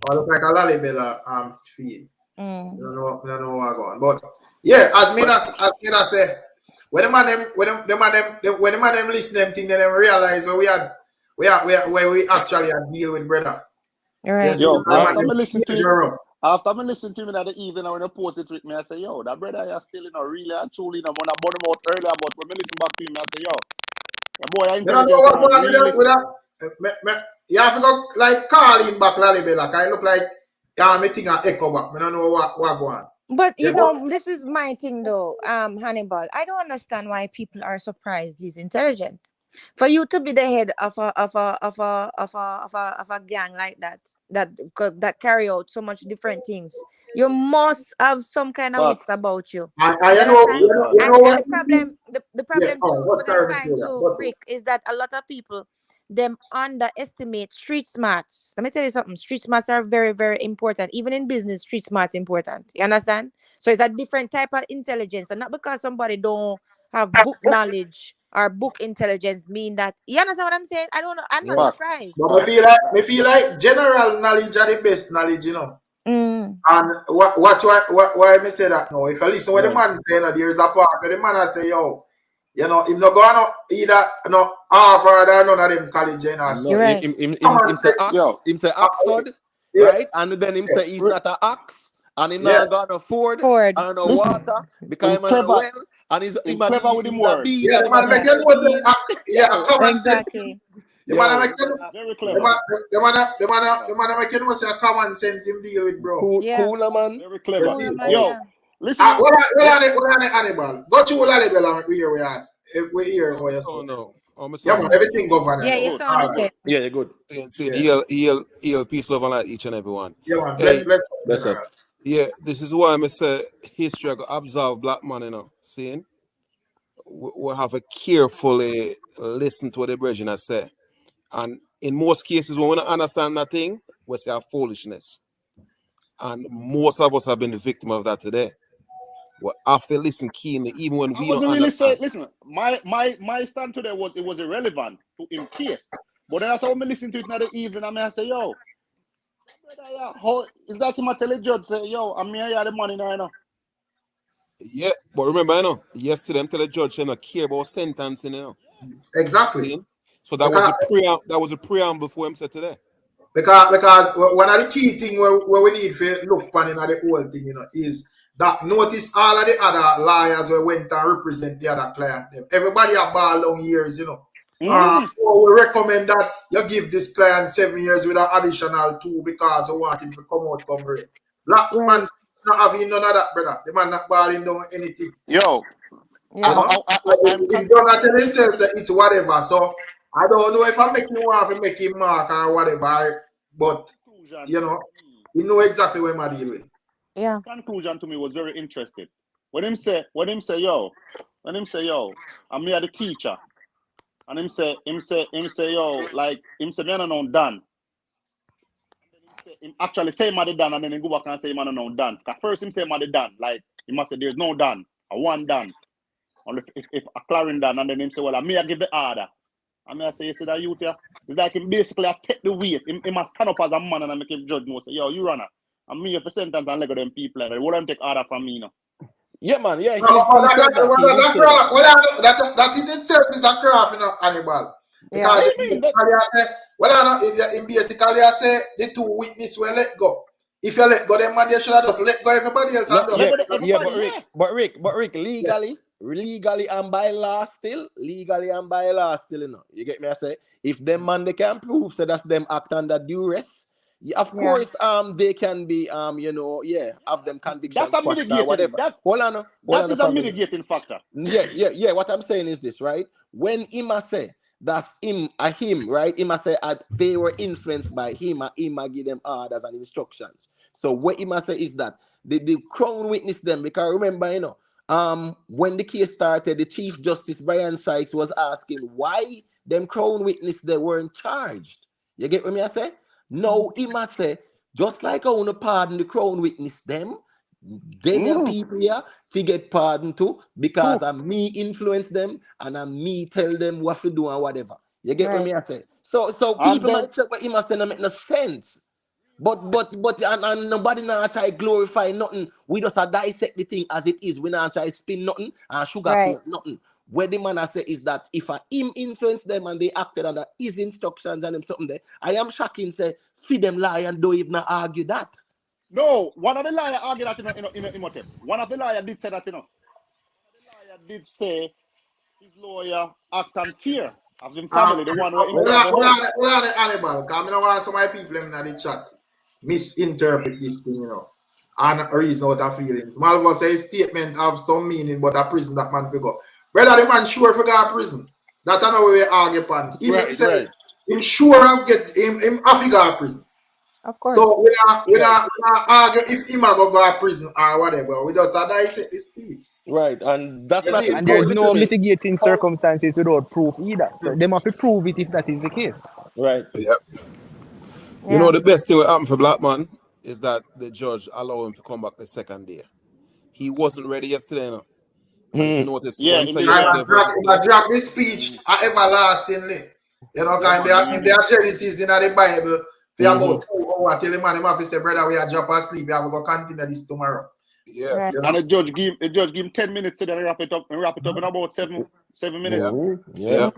Or look like a lalibela feed. I don't know what going. But yeah, as me say, when the man them listen them thing, then they realize where we actually are deal with, brother. Right. Yes, Yo, the man after them I listen to you're him, rough. after I listen to him in the evening, when I post it with me, I say, yo, that brother is still, you know, really and truly, you know, when I bought him out earlier, but when I listen back to him, I say, yo, that boy is You don't know intelligent, what you know, going really. with that? You have to go like call in back lalibela. I look like me thing a echo back. I don't know what going on. But you Yeah, know, this is my thing though, Hannibal. I don't understand why people are surprised he's intelligent. For you to be the head of a gang like that carry out so much different things, you must have some kind of wits Facts. about you. I You understand? you know And what? the problem too, What what I service find do that? too, Rick, is that a lot of people them underestimate street smarts. Let me tell you something. Street smarts are very, very important. Even in business, street smarts important. You understand? So it's a different type of intelligence, and not because somebody don't have book knowledge or book intelligence mean that. You understand what I'm saying? I don't know. I'm not Facts. surprised. But me feel like general knowledge are the best knowledge, you know. And why me say that now? If I listen what the man say, you know, there's a part where the man I say, yo, you know, if not going either Harvard or none of them college, you know. no, Right. him say Oxford, right? And then him say he's not an ox, and him not got a Ford, Ford. and no Listen, water, because him him a clever. well, and he's Him clever with him he's a word. bean, Yeah, and the him a man make sell you know bean. a common sense. Exactly. The man Yo, make you Very the clever. man make you know say a common sense him deal with, bro. Yeah. cooler man. Very clever. Yes, man, Yo, yeah. listen. what are the animal? Go to Lalibel and we hear we ask. We hear what you say. Oh no. Oh, my Yeah, son. man, everything governor. Yeah, you Good. sound okay. Yeah, you're good. See, Yeah. heal, peace, love, and light each and everyone. Yeah, man. Hey, Bless That's general. up. yeah, this is why I say history go absolve black man, you know. Seeing? We have to carefully listen to what the brethren say. And in most cases, when we don't understand that thing, we say our foolishness. And most of us have been the victim of that today. We have to listen keenly, even when I we don't wasn't really understand. saying, listen, my stand today was it was irrelevant to him case. But then after I listen to it in the evening, I mean, I say, yo, brother, how is that him tell the judge say, yo, I'm here the money now, you know. Yeah, but remember, you know, yesterday, tell the judge, you don't care about sentencing, you know. Exactly. See? So that was a preamble for him said today. Because one of the key thing where we need to look upon in the whole thing, you know, is that notice all of the other lawyers who went and represent the other client. Them. Everybody have ball long years, you know. So we recommend that you give this client 7 years with an additional 2 because we want him to come out come real. Black man not having none of that, brother. The man not balling down anything. Yo, You know? He don't not tell himself that it's whatever. So I don't know if I make you want to make him mark or whatever, but you know, you know exactly what I'm dealing with. Yeah. Conclusion to me was very interesting. When him say, yo, I'm here the teacher. And him say, yo, like him say, me no know done. Him actually say him done, and then he go back and say him no done. Because first him say him done, like he must say there's no done, a one done. Only if a Clarin done, and then him say, well, I give the order. And I say, you see that youth here? It's like him basically I take the weight. He must stand up as a man and I make him judge more. Say, yo, you runner. And me if a sentence and leg of them people, they wouldn't take order from me now. Yeah, man. Yeah, that in itself is a craft, you know, Hannibal. Because it basically I say the 2 witnesses will let go. If you let go, them man, they should have just let go everybody else. But Rick, legally and by law still, you know. You get me? I say, if them man they can prove so that's them act under duress. Of course, they can be, have them convictions that's a mitigating, whatever. That is a mitigating factor. Yeah. What I'm saying is this, right? When Ima say that's him, right? Ima say they were influenced by him, and Ima give them orders and instructions. So what Ima say is that the crown witness them, because remember, you know, when the case started, the Chief Justice Bryan Sykes was asking why them crown witness they weren't charged. You get what me I say? No, he must say, just like I want to pardon the crown witness them, them are people here to get pardoned too, because I me influence them and I me tell them what to do and whatever. You get what me I say? So people might say what he must say don't make no sense. But and nobody now try glorify nothing. We just dissect the thing as it is. We not try spin nothing and sugarcoat nothing. What the man I say is that if I him influence them and they acted under his instructions and them something there, I am shocking say feed them lie and don't even argue that. No, one of the liars argued that in one of the liars did say that, you know. The liar did say his lawyer act on fear of his family, the one where himself Animal, because I don't want some of my people in the chat misinterpret this thing, you know, and reason out of feelings. Malvo say his statement have some meaning, but a prison that man figure. Whether the man sure figure a prison, that I know we argue upon. Him sure have get him a figure a prison. Of course. So we not argue if him a go a prison or whatever. We just dissect this thing. Right, and that's not and there's no mitigating circumstances without proof either. So they must prove it if that is the case. Right. Yeah. You know the best thing that happened for Black man is that the judge allowed him to come back the second day. He wasn't ready yesterday, you know. If you notice, I drag this speech everlastingly. You know, kind of there are Genesis in the Bible. For about 2 hours, tell the man, have to say, brother, we are drop asleep. We have to go continue this tomorrow. Yeah. Right. You know? And the judge give him 10 minutes to then wrap it up in about 7 minutes. Yeah.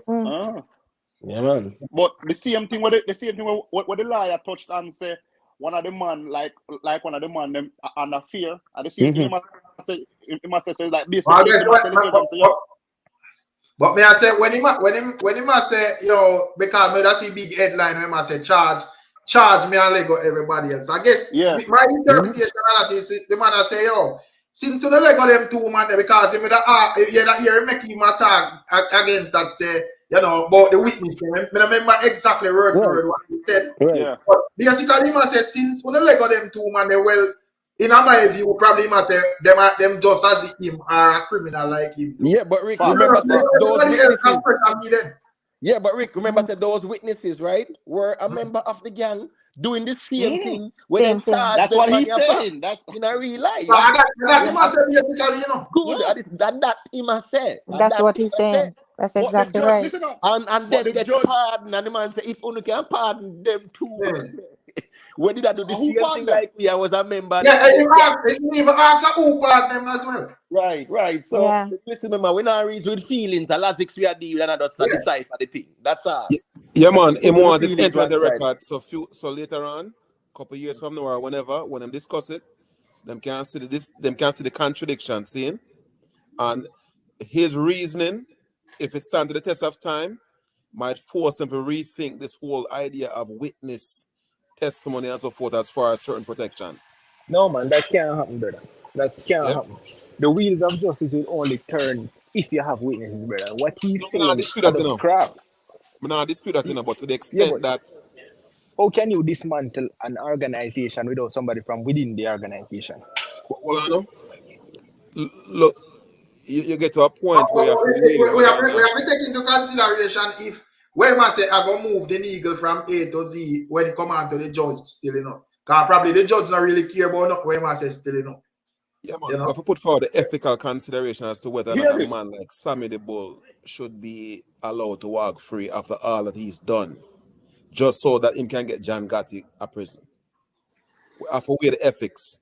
Yeah, man. But the same thing what the lawyer touched and say one of the man like one of the man them under fear. And the same thing he must say like basically but may I say when he must say, yo, because me that's a big headline when he must say charge me and Lego everybody else. I guess my interpretation of that is the man I say, yo, since you don't Lego them 2 man because if you make him attack against that say, you know, about the witness. I remember exactly word for word what he said. Yeah. But basically he must say since when you Lego them 2 man, they well in my view, probably must say them just as him are a criminal like him. Yeah, but Rick, remember those witnesses. Yeah, but Rick, remember that those witnesses, right, were a member of the gang doing the same thing. When that's what he's saying. That's in a real life. That he must say basically, you know. Good. That he must say. That's what he's saying. That's exactly right. And then get pardon, and the man say, if only can pardon them too. When did I do the same thing like me? I was a member. Yeah, and you even ask who pardon them as well. Right. So listen, remember, we not reason with feelings. The last week we are dealing and just decipher the thing. That's all. Yeah, man. He wanted to enter the record. So later on, couple years from now or whenever, when them discuss it, Them can't see them can't see the contradiction, seeing? And his reasoning, if it stands to the test of time, might force them to rethink this whole idea of witness testimony and so forth as far as certain protection. No, man, that can't happen, brother. That can't Yeah? happen. The wheels of justice will only turn if you have witnesses, brother. What he's No, I'm not saying dispute are that, just crap. I'm not dispute that, but to the Yeah, extent but that, how can you dismantle an organization without somebody from within the organization? well, I know, look, you get to a But point where you have to weigh we whether have, or we not. have to take into consideration if when I say I go move the eagle from A to Z when it come on to the judge still, Because probably the judge not really care about not when I say still, Yeah, man, You we know. have to put forward the ethical consideration as to whether or not Hear a this. man like Sammy the Bull should be allowed to walk free after all that he's done, just so that him can get John Gotti a prison. We have to weigh the ethics.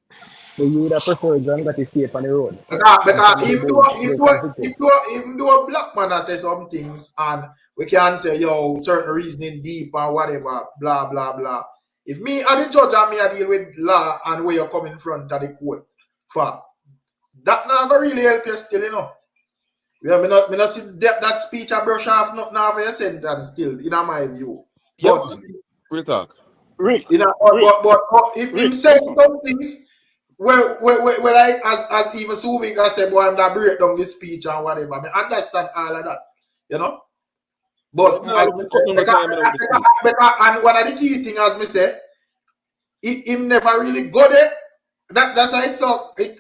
So you would have preferred John got to stay up on the road and Because some of the bulls get convicted. even though a black man has said some things and we can say certain reasoning deep or whatever, blah blah blah. If me and the judge and me I deal with law and where you're coming from to the court for that not gonna really help you still, Yeah, me not see that speech I brush off nothing off your sentence still, in my view. Yeah, But man. Real talk. Rick, but, Rick, if him Rick, say listen. some things where like as even Subik I say, boy, I'm not break down this speech and whatever. I mean, understand all of that, Yeah, But I'm not looking for cutting on the time with the speech. and one of the key thing as me say, him never really go there. That's why it's so it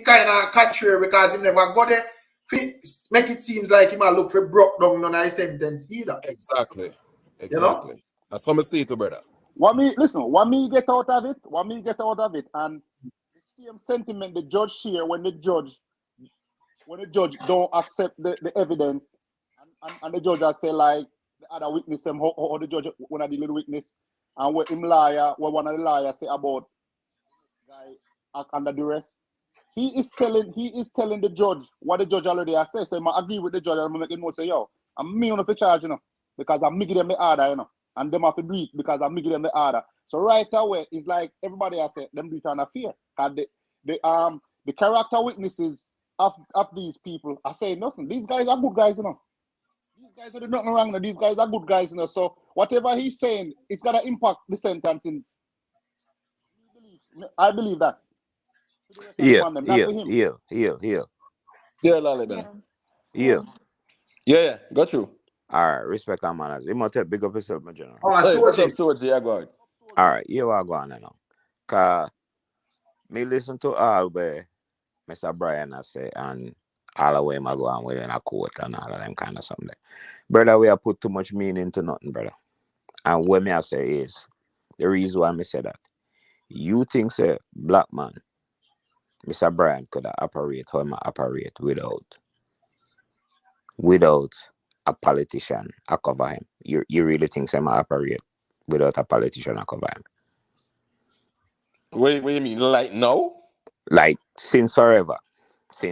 kind of contrary because him never go there. Make it seems like him a look for broke down on his sentence either. Exactly. You know? Exactly. That's what I say to brother. What me get out of it, and the same sentiment the judge share when the judge don't accept the evidence, and the judge say like the other witness how the judge when I deal with the witness, and what him liar, what one of the liars say about guy act under duress. He is telling the judge what the judge already has said. So I agree with the judge and I'm making no say, I'm me on the charge, because I'm making them the order, and them have to do it because I'm making them the order. So right away, it's like everybody has said, them do it on a fear. Because the character witnesses of these people are saying nothing. These guys are good guys, These guys are doing nothing wrong. These guys are good guys, So whatever he's saying, it's gonna impact the sentencing. I believe that. To the rest of the man, them, not to him. Yeah, Lolly, man. Yeah. Yeah, got you. All right, respect our manners. You must big up yourself, my general. Oh, Hey, what's up, Soji. George? Yeah, go ahead. All right, you are going now. Cause me listen to all where Mr. Bryan I say and all the way I go on within a quote and all of them kind of something. Brother, we have put too much meaning into nothing, brother. And what me I say is the reason why me say that. You think say black man, Mr. Bryan could operate how he operate without a politician a cover him. You really think say operate without a politician a cover him? What do you mean, like no? Like since forever.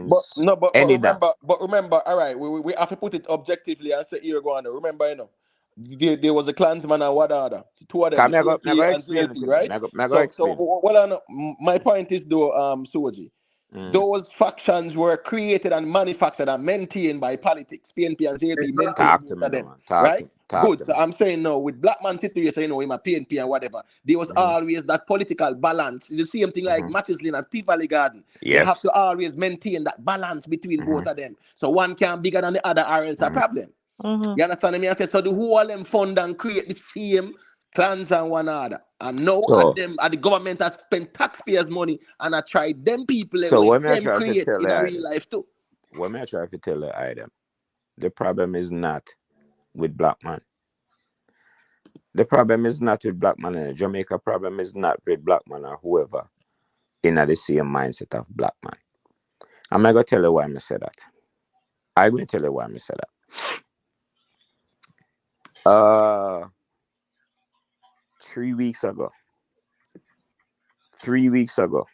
But Since no, but any time. remember, all right, we have to put it objectively and say here go on. Remember, there was a Klansman and what other two of them, Cause the me go PNP and explain it JP, to me. right? Me go So explain it. what I know, my point is though, Soji, Mm. those factions were created and manufactured and maintained by politics. PNP and JP maintained Talk to both me of now, them, man. Talk right? to me. Talk Good. to So me. I'm saying no, with black man situation, him a PNP and whatever, there was Mm-hmm. always that political balance. It's the same thing like Mm-hmm. Matches Lane and Tivoli Garden. They have Yes. to always maintain that balance between Mm-hmm. both of them. So one can bigger than the other or else a Mm-hmm. problem. Mm-hmm. You understand me? I said, so the whole of them fund and create the same clans and one another. And now at So them, at the government has spent taxpayers' money and I tried them people so away. what me I Them try to create tell in the a item. real life too. What me I try to tell the item. The problem is not with black man. The problem is not with black man. And Jamaica problem is not with black man or whoever in the same mindset of black man. I'm not gonna tell you why I say that. I'm gonna tell you why I say that. 3 weeks ago. 3 weeks ago,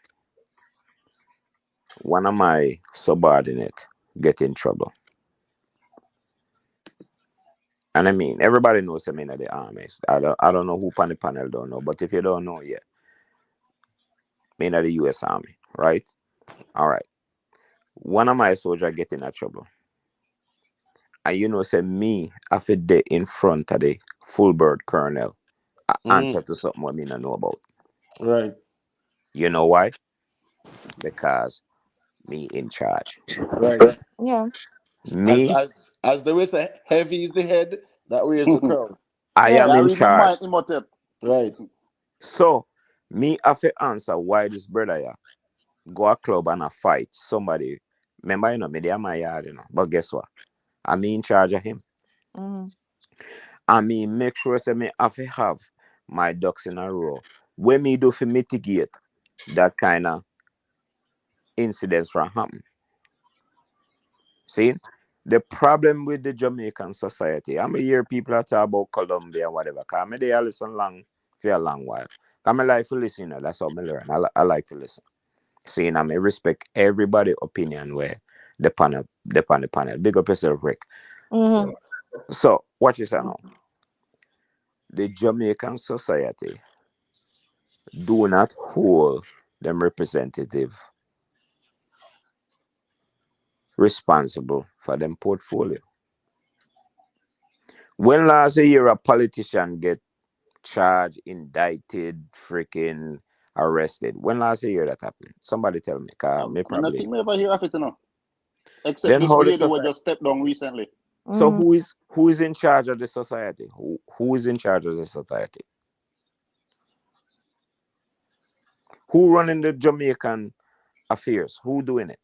one of my subordinate get in trouble. And I mean, everybody knows I'm in the army. I don't know who on the panel don't know, but if you don't know yet, Me in the US Army, right? All right. One of my soldiers get in a trouble. And you know, say me, I fit there in front of the full bird colonel. I answer to something what me not know about. Right. You know why? Because me in charge. Right. Yeah. As Me, as as the way say, heavy is the head that wears the crown. I Yeah. am Yeah, in read my mind, charge. Imhotep. Right. So me have to answer why this brother here go a club and a fight somebody. Remember, you know, me there my yard, you know. But guess what? I'm in charge of him. Mm-hmm. I mean, make sure say me have to have my ducks in a row. When me do to mitigate that kind of incidents from happen. See? The problem with the Jamaican society, I'm hear people that talk about Colombia and whatever. Cause me they listen long for a long while. Cause me like to listen, you know, that's how me learn. I like to listen. See, and I may respect everybody' opinion where the panel. Big up yourself, Rick. Mm-hmm. So watch this now. The Jamaican society do not hold them representative responsible for them portfolio. When last year a politician get charged, indicted, freaking arrested? When last year that happened? Somebody tell me, cause me I don't probably. think me ever hear of it, you know. Except Then this how the lady who society? just stepped down recently. So Mm-hmm. who is in charge of the society? Who is in charge of the society? Who running the Jamaican affairs? Who doing it?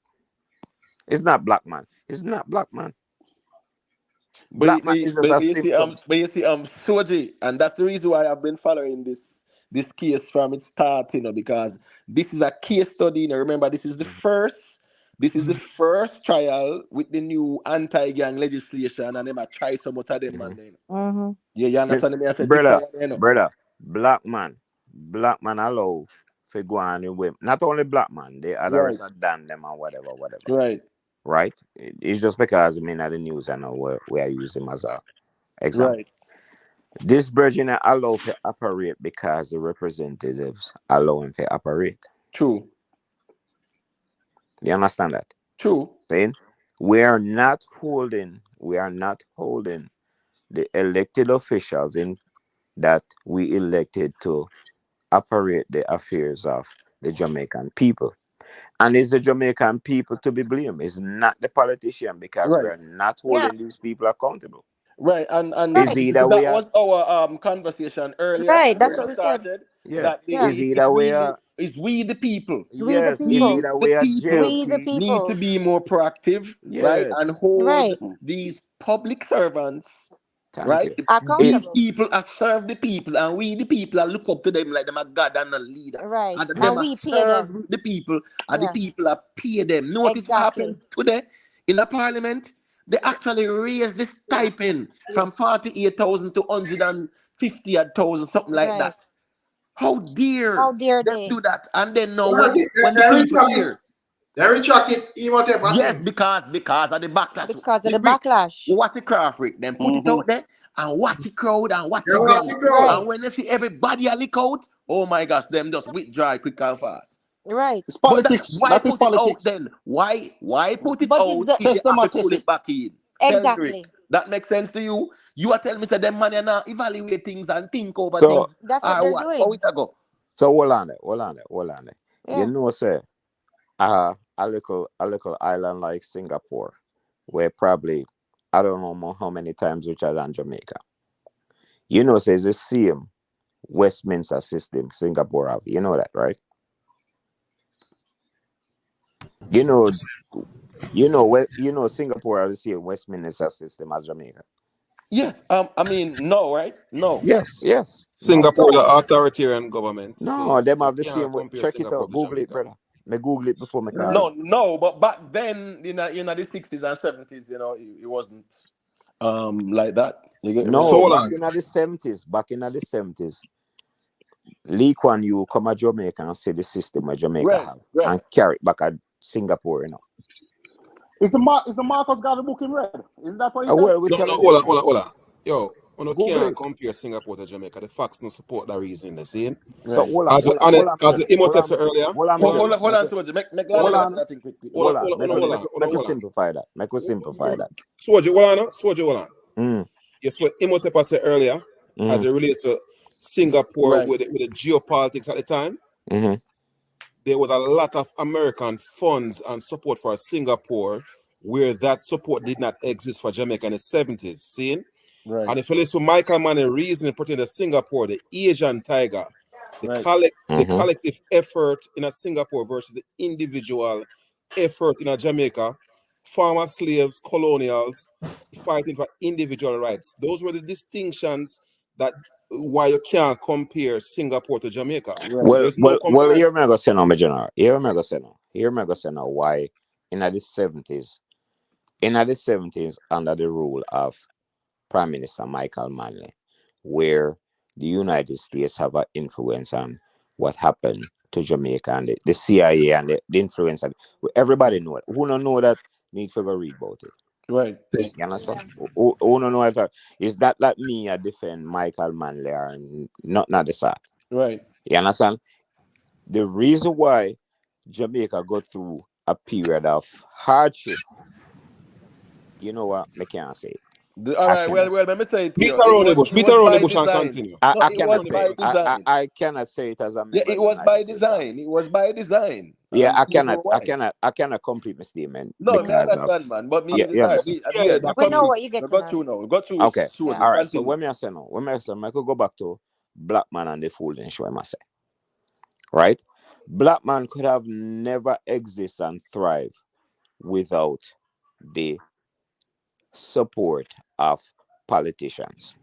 It's not black man. It's not black man. Black man is just a symptom. But you see, Soji, and that's the reason why I've been following this case from its start, you know, because this is a case study. You know, remember, this is the first trial with the new anti-gang legislation, and them a try so much of them, Mhm. man. You know. Mm-hmm. Yeah, you Yes, understand me? I said this brother, trial, you know. black man allow for go on with not only black man, the Right, others are damn them and whatever. right, Right? It's just because I mean at the news I know where I use him as a example. right. This virgin allow for operate because the representatives allow him to operate. True, You understand that? true. Saying we are not holding the elected officials in that we elected to operate the affairs of the Jamaican people. And it's the Jamaican people to be blamed. It's not the politician because Right. we're not Yeah. holding these people accountable. Right, and It's Right. either that we are was our conversation earlier Right. That's when what we we said. started. yeah. That Yeah. it's Are we the people. We the yes, it's people. either The we are people We the JLP. need to people. be more proactive, right, and Yes. hold Right. these public servants, Thank right? you. These It's Accountable. people are serve the people, and we the people are look up to them like them a god and a leader, Right. and them And are we pay serve them. the people, and the Yeah. people are pay them. Notice what Exactly. happened today in the parliament. They actually raised the stipend from 48,000 to 150,000, something like Right. that. How How dare dare them they? do that? And then now They when the they people retract it. hear, They retract it. Imhotep, I yes, think. because of the backlash. Because of The the Rick, backlash. watch the craft, Rick. Then put it Mm-hmm. out there and watch the crowd and watch They the want gun. to Right. go. And when they see everybody a lick out, oh my gosh, them just withdraw quick and fast. Right. It's But politics. why That is put it out politics. then? Why put it But it's out the if you Test them have to and test pull it. it back in? Tell me, Rick. exactly. That makes sense to you? You are telling me that them man are not evaluate things and think over so things. That's what Or they're what? How doing. it a go? so hold on there. You Yeah. know, say a little island like Singapore, where probably I don't know how many times richer than Jamaica. You know, says the same Westminster system Singapore have. You know that, right? You know, Singapore has the same Westminster system as Jamaica. Yes. I mean, no, right? No. Yes. No, Singapore is an authoritarian government, no, so them you have the can't same way. compare Check it Singapore out. with Google it, Jamaica. brother. Me Google it before me call Yeah. you. No, but back then, the 60s and 70s, it wasn't like that. You get me? So No, hold back on. in the 70s, Lee Kuan Yew come to Jamaica and see the system where Jamaica Right, have right. and carry it back at Singapore, Is the Marcus Garvey book in red? Is that what he said? Well, we No, telling you, hold on. Yo, You Google can't it. compare Singapore to Jamaica. The facts don't support that reasoning, see? So Right. hold on, As hold on, hold on, as hold Imhotep on, said earlier, hold on, hold on, Hold on, Soldier. Make hold Lanier on, say that thing quick. hold on. hold on, Make us hold on. simplify that. Make us simplify that. Soldier, hold on, Soldier, hold on. Mm, Yes, what Imhotep said earlier, as mm, it relates to Singapore Right. with the geopolitics at the time, mm-hmm. there was a lot of American funds and support for Singapore where that support did not exist for Jamaica in the 70s. See? Right. And if you listen to Michael Mann reasoning pertaining to Singapore, the Asian tiger, Right. the Mm-hmm. collective effort in a Singapore versus the individual effort in a Jamaica, former slaves, colonials fighting for individual rights. Those were the distinctions that why you can't compare Singapore to Jamaica. Right. Well, There's no well. Here comparison. me go say now, my general. Here me go say now. Here me go say now. Why in the 70s, under the rule of Prime Minister Michael Manley, where the United States have an influence on what happened to Jamaica and the CIA and the influence. And everybody know it. Who don't know that need to go read about it. Right. You understand? Who don't know it? It's not like me I defend Michael Manley or not the side. Right. You understand? The reason why Jamaica go through a period of hardship, you know what? I can't say it. All I right. cannot. Well, let me say it to Beat you. around the bush, It beat was around the by bush and design. continue. No, I it cannot was say by it. design. I cannot say it as a Yeah, member of it the was United by States Army. design. It was by design, and Yeah, I'm telling you why. I cannot complete my statement No, me because of understand, man. But me, yeah, you all right, understand. we at the end, we We know coming. what you're We getting got at. through now. We got through it. Okay. Yeah. All right. So Continue. when I say no, I could go back to Black Man and the Foolish, what I say. Right? Black Man could have never exist and thrive without the support of politicians.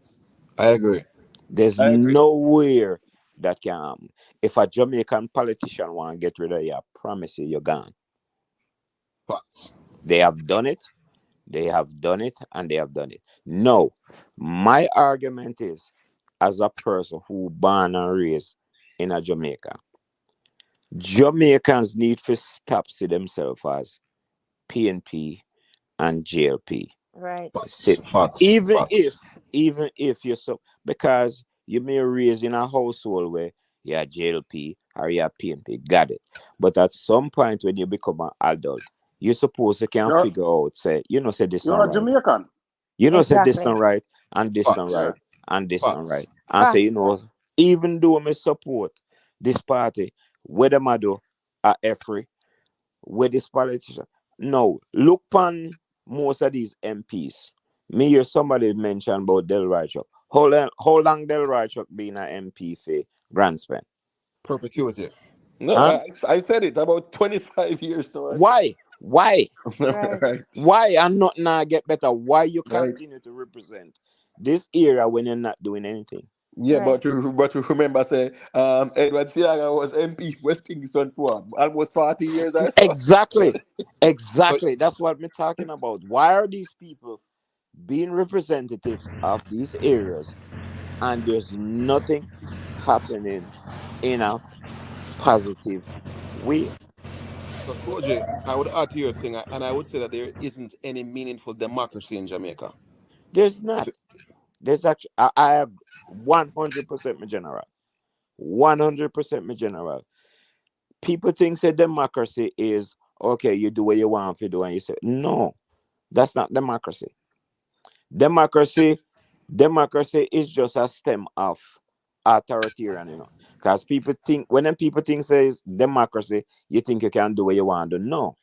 I agree. There's I agree. nowhere that can happen. If a Jamaican politician want to get rid of you, I promise you, you're gone. Facts. They have done it. They have done it, and they have done it. No, my argument is, as a person who born and raised in a Jamaica, Jamaicans need to stop see themselves as PNP and JLP. Right. See, Facts. even if you're so, because you may raise in a household where you're JLP or you're PNP, got it. But at some point when you become an adult, you suppose you can You're figure out, say, say this you're not a right. Jamaican. Say this Exactly. not right, and this not Yeah. right, Facts. and this not right. Facts. And say, Facts. even though I support this party, whether I do a every with this politician. No, look on most of these MPs. Me hear somebody mention about Del Chuck. How long Del Chuck been an MP for Grandspan? Perpetuity. No, Huh? I said it about 25 years now. Why? Why? Right. Right. Why? And not now get better. Why you Right. continue to represent this era when you're not doing anything? Yeah, Right. but you remember say Edward Siaga was MP West Kingston for almost 40 years or so. Exactly. So Exactly. That's what I'm talking about. Why are these people being representatives of these areas and there's nothing happening in a positive way? So, Soji, I would add to your thing, and I would say that there isn't any meaningful democracy in Jamaica. There's If not. it, There's actually, I have 100% my general. 100% my general. People think that democracy is okay, you do what you want to do, and you say, no, that's not democracy. Democracy, democracy is just a stem of authoritarian, Because people think when them people think says democracy, you think you can do what you want to do. No,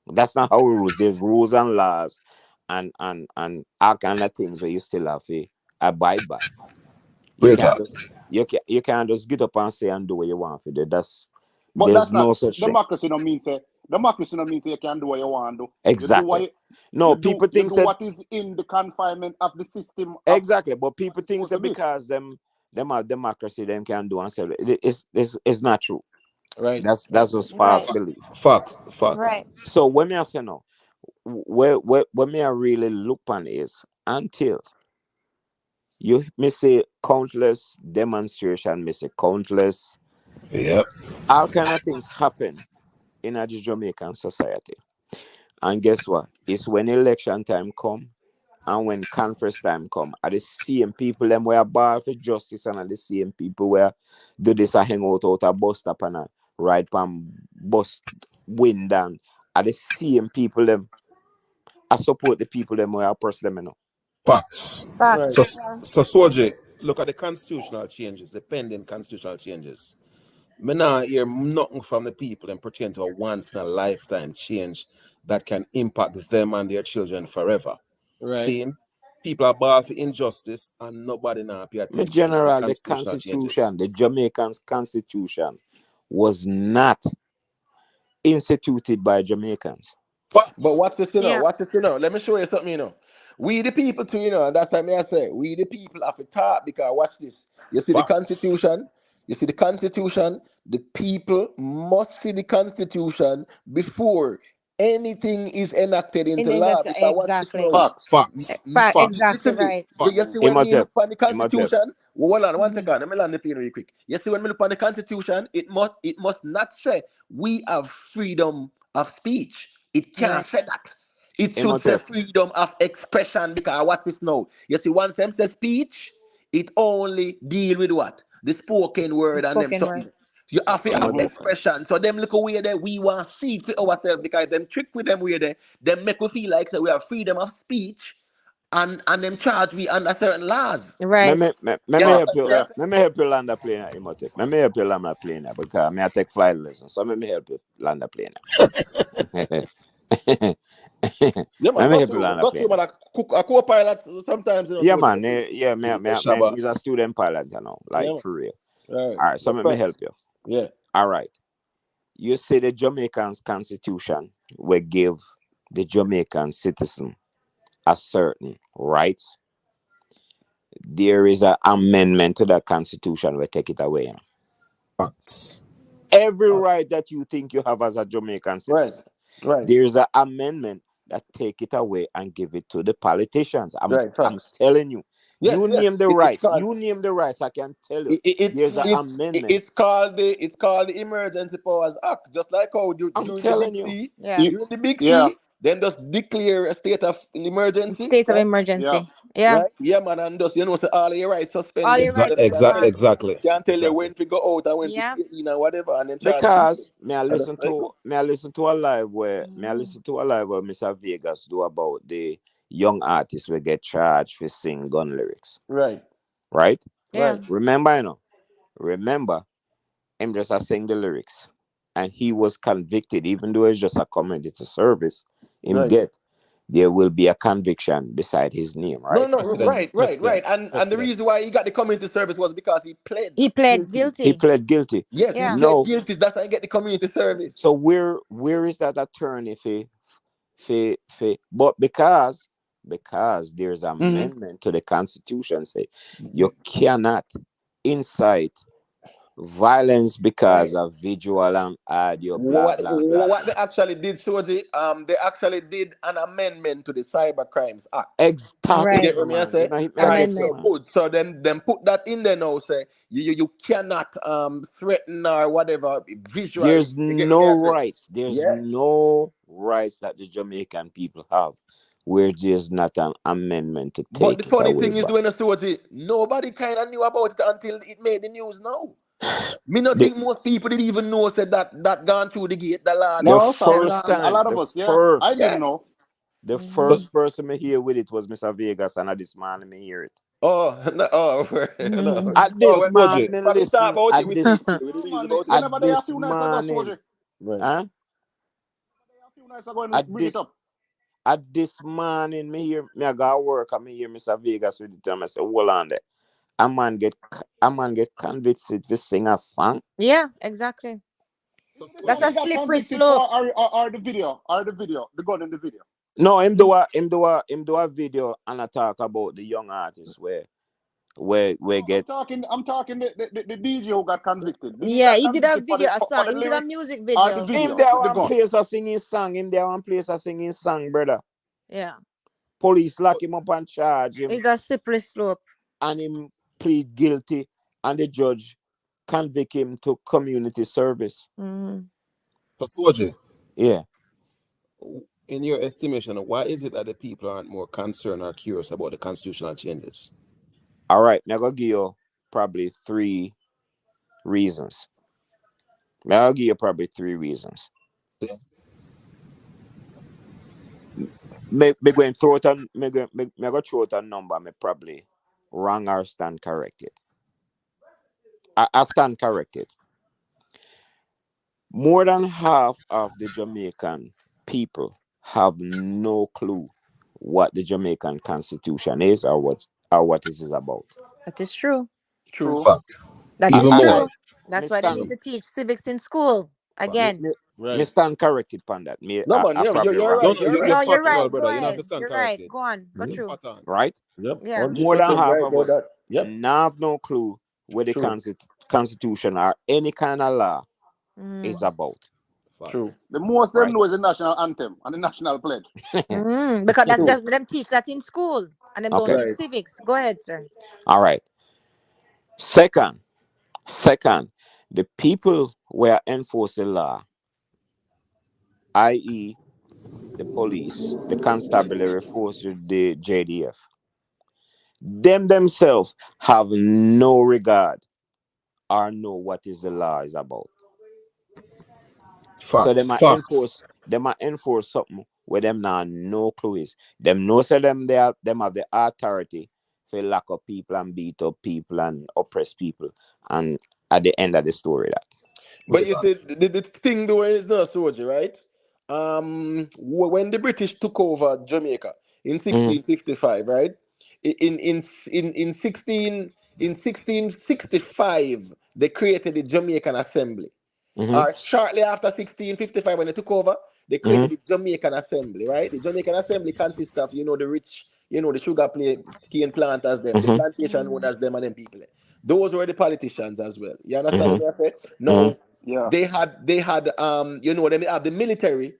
that's not how it rules. There's rules and laws and all kind of things where you still have to abide by. You real can't talk. just you can't just get up and say and do what you want to do. But There's that's not no such thing. democracy don't mean say you can do what you want to do. You do Exactly. what No, people you think do that what is in the confinement of the system of exactly, but what people it's think supposed to that be. because them are democracy, them can do and say it's not true. Right. That's just false Right. belief. Facts. Right. So when me I say no, where me I really look on is until you me say countless demonstration, me say countless Yep. all kind of things happen in a Jamaican society. And guess what? It's when election time come, And when conference time come, are the same people them where bar for justice and are the same people where do this a hang out a bus stop and a ride pan bus wind down. Are the same people them I support the people them where I press them, you know. Facts. Facts. Right. So Soji, look at the constitutional changes, the pending constitutional changes. Me not hear nothing from the people and pretend to a once in a lifetime change that can impact them and their children forever. Right. Seeing people are bad for injustice and nobody now pay In attention to the general, the constitutional changes. constitution, the Jamaican constitution was not instituted by Jamaicans. But Facts. watch this, you know. Yeah. Watch this, you know. Let me show you something, you know. We the people too, you know, and that's why me I say we the people have to talk because watch this. You see the Facts. constitution, the people must see the constitution before anything is enacted into In law. that Because watch this exactly. now. Facts. Facts. Fact. Facts. Exactly Listen me. right. You Facts. see when we Imhotep, look on the Imhotep. constitution, hold on one Mhm. second, let me land the plane real quick. You see when we look on the constitution, it must not say we have freedom of speech. It can't Right. say that. It should say Imhotep. freedom of expression because what's this now? You see, once them say speech, it only deal with what? The spoken The word and them spoken word. something. You have to have Mm-hmm. Imhotep. expression. So them look away there, we want to see it for ourselves because them trick with them way there, them make we feel like so we have freedom of speech and them charge we under certain laws. Let Right. me, let You me Facts. help understand you. what I'm Yeah. saying? Let me help you land the plane, Imhotep. Let me help you land the plane because I take flight lessons. So let me help you land the plane. Yeah, man, Let me help you land the go through, plane. man. A co-pilot sometimes, you know, Yeah, so man. go through. Yeah, Yeah, Shabba. me's a student pilot, you know, Yeah, like man. for real. All right. All right, so let me help Respect. you. Yeah. All right. You say the Jamaican constitution will give the Jamaican citizen a certain rights. There is an amendment to the constitution will take it away. You know. Facts. Every right that you think you have as a Jamaican Right. citizen, Right. there's an amendment that take it away and give it to the politicians. Right. I'm Facts. telling you. Yes, You name yes. the It's rights. called You name the rights. I can tell you. it, it, it- There's an amendment. it's called the Emergency Powers Act, just like how I'm during the telling Big you. C, Yeah. Y- during the Big Yeah. C, then just declare a state of emergency, State of right? Yeah. emergency. Yeah. Right? Yeah, man, and just so all your rights All suspended. your So rights them is can't tell gone. Exactly. can't tell you Exactly. when to go out and when to Yeah. stay in and whatever, and then charge the people. Because may I And that's listen like, to a live where Mhm. Mr. Vegas do about the young artists will get charged for sing gun lyrics. right, Right? Yeah. right, Remember, remember him just a sing the lyrics. And he was convicted, even though it's just a community service, him right. get there will be a conviction beside his name, No, right? no, President. right. President. And the President. reason why he got the community service was because he pled He pled guilty. He guilty. pled guilty. Yes, he Yeah. pled No, guilty. That's why he get the community service. so where is that attorney for but because there's Mm-hmm. amendment to the constitution say you cannot incite violence because Right. of visual and audio blah What blah blah what blah. they actually did, Soji, they actually did an amendment to the Cyber Crimes Act. Talk You to Right. get me, what me I man. You say? know hit me a Right. get you, So Amendment. man. good. So them put that in there now. Say you cannot threaten or whatever visually. There's You get what me no I say? rights. There's Yeah. no rights that the Jamaican people have where there's not an amendment to But the take it funny away thing is, by. doing a Soji, nobody kind of knew about it until it made the news now. Me not The think most people didn't even know said that gone through the gate, the law the them No, say some first that. a time, lot of us. Yeah. I Yeah. didn't know. the So, Mhm. first person me hear with it was Mr. Vegas, and this man me hear it. Oh, no, oh, no. At Oh, so this when man Soji. me we talk listen about it, at we see this it here. We No, read man. about You it. at never there a this few nights ago, morning, Soji. Right. huh? There a few nights ago and At bring it this up. at this morning me hear me I got work and me hear Mr. Vegas with it and I say, hold on there. A man get convicted to sing a song. Yeah. Exactly. So Is it the That's song a Soji. he got slippery convicted for slope. or the video? Or the video? The gun in the video. No, Mm. him do a video and I talk about the young artists where No, get I'm talking the DJ who got convicted. Did he Yeah. got He did a convicted video, a for song. the He did a lyrics music or the video. him video there with the one gun? place a singing song. Him there one place a singing song, brother. Yeah. Police lock him up and charge him It's a slippery slope. and him plead guilty and the judge convict him to community service. Mhm. So Soji. Yeah. in your estimation, why is it that the people aren't more concerned or curious about the constitutional changes? All right, now I'll give you probably 3 reasons. Now I'll give you probably 3 reasons. Yeah. Me going throw it on me go throw it a number. Me probably wrong or stand corrected. I stand corrected. More than half of the Jamaican people have no clue what the Jamaican Constitution is or what this is about. That is true. True. Fact. That I, is Even I, more. I true. me That's why they stand need to teach civics in school me, again. me, me Right. stand corrected upon that. Me No, man, I yeah, probably you're wrong. No, right. no, You're you're right. No, you're factual, right. Go brother. You don't have to ahead. stand You're right. corrected. Go on. Go Mhm. You're through. spot on. Right? Yep. Yeah. More than 100% half right of about us that. Yep. have no clue what the True. Constitution or any kind of law is Mm. about. True. Fact. The most them Right? know is the national anthem and the national pledge. Because that's True. them teach that in school, and them don't Okay. teach Right. civics. Go ahead, sir. All right. Second, the people where enforce the law, i.e., the police, the constabulary force, the JDF, them themselves have no regard or know what is the law is about. So Facts. Facts. they might enforce something where them now no clue is. Them know say them have the authority to lock up people and beat up people and oppress people. And at the end of the story that. But you see, the thing though is not soldier, right? When the British took over Jamaica in Mm-hmm. 1655, right? In 1665, they created the Jamaican Assembly. Mm-hmm. Shortly after 1655, when they took over, they created Mm-hmm. the Jamaican Assembly, right? The Jamaican Assembly consists of, the rich, the sugar cane planters, them, the Mm-hmm. plantation owners, them, and them people. Those were the politicians as well. You understand Mm-hmm. what I say? Mm-hmm. Now, Yeah. they have the military,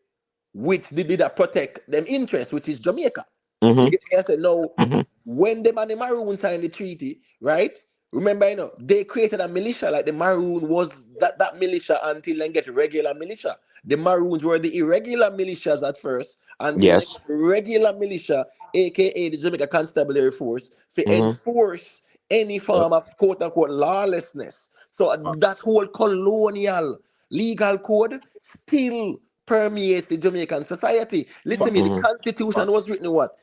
which they did protect them interest, which is Jamaica. You Mm-hmm. get me? I said, no, Mm-hmm. when the man the Maroon signed the treaty, right? Remember, they created a militia, like the Maroon was that militia until they get regular militia. The Maroons were the irregular militias at first until they Yes. get regular militia, aka the Jamaica Constabulary Force, to Mm-hmm. enforce any Yep. form of quote unquote lawlessness. So that Facts. whole colonial legal code still permeates the Jamaican society. Listen, me, the Mm-hmm. Facts. Constitution was Facts. written what?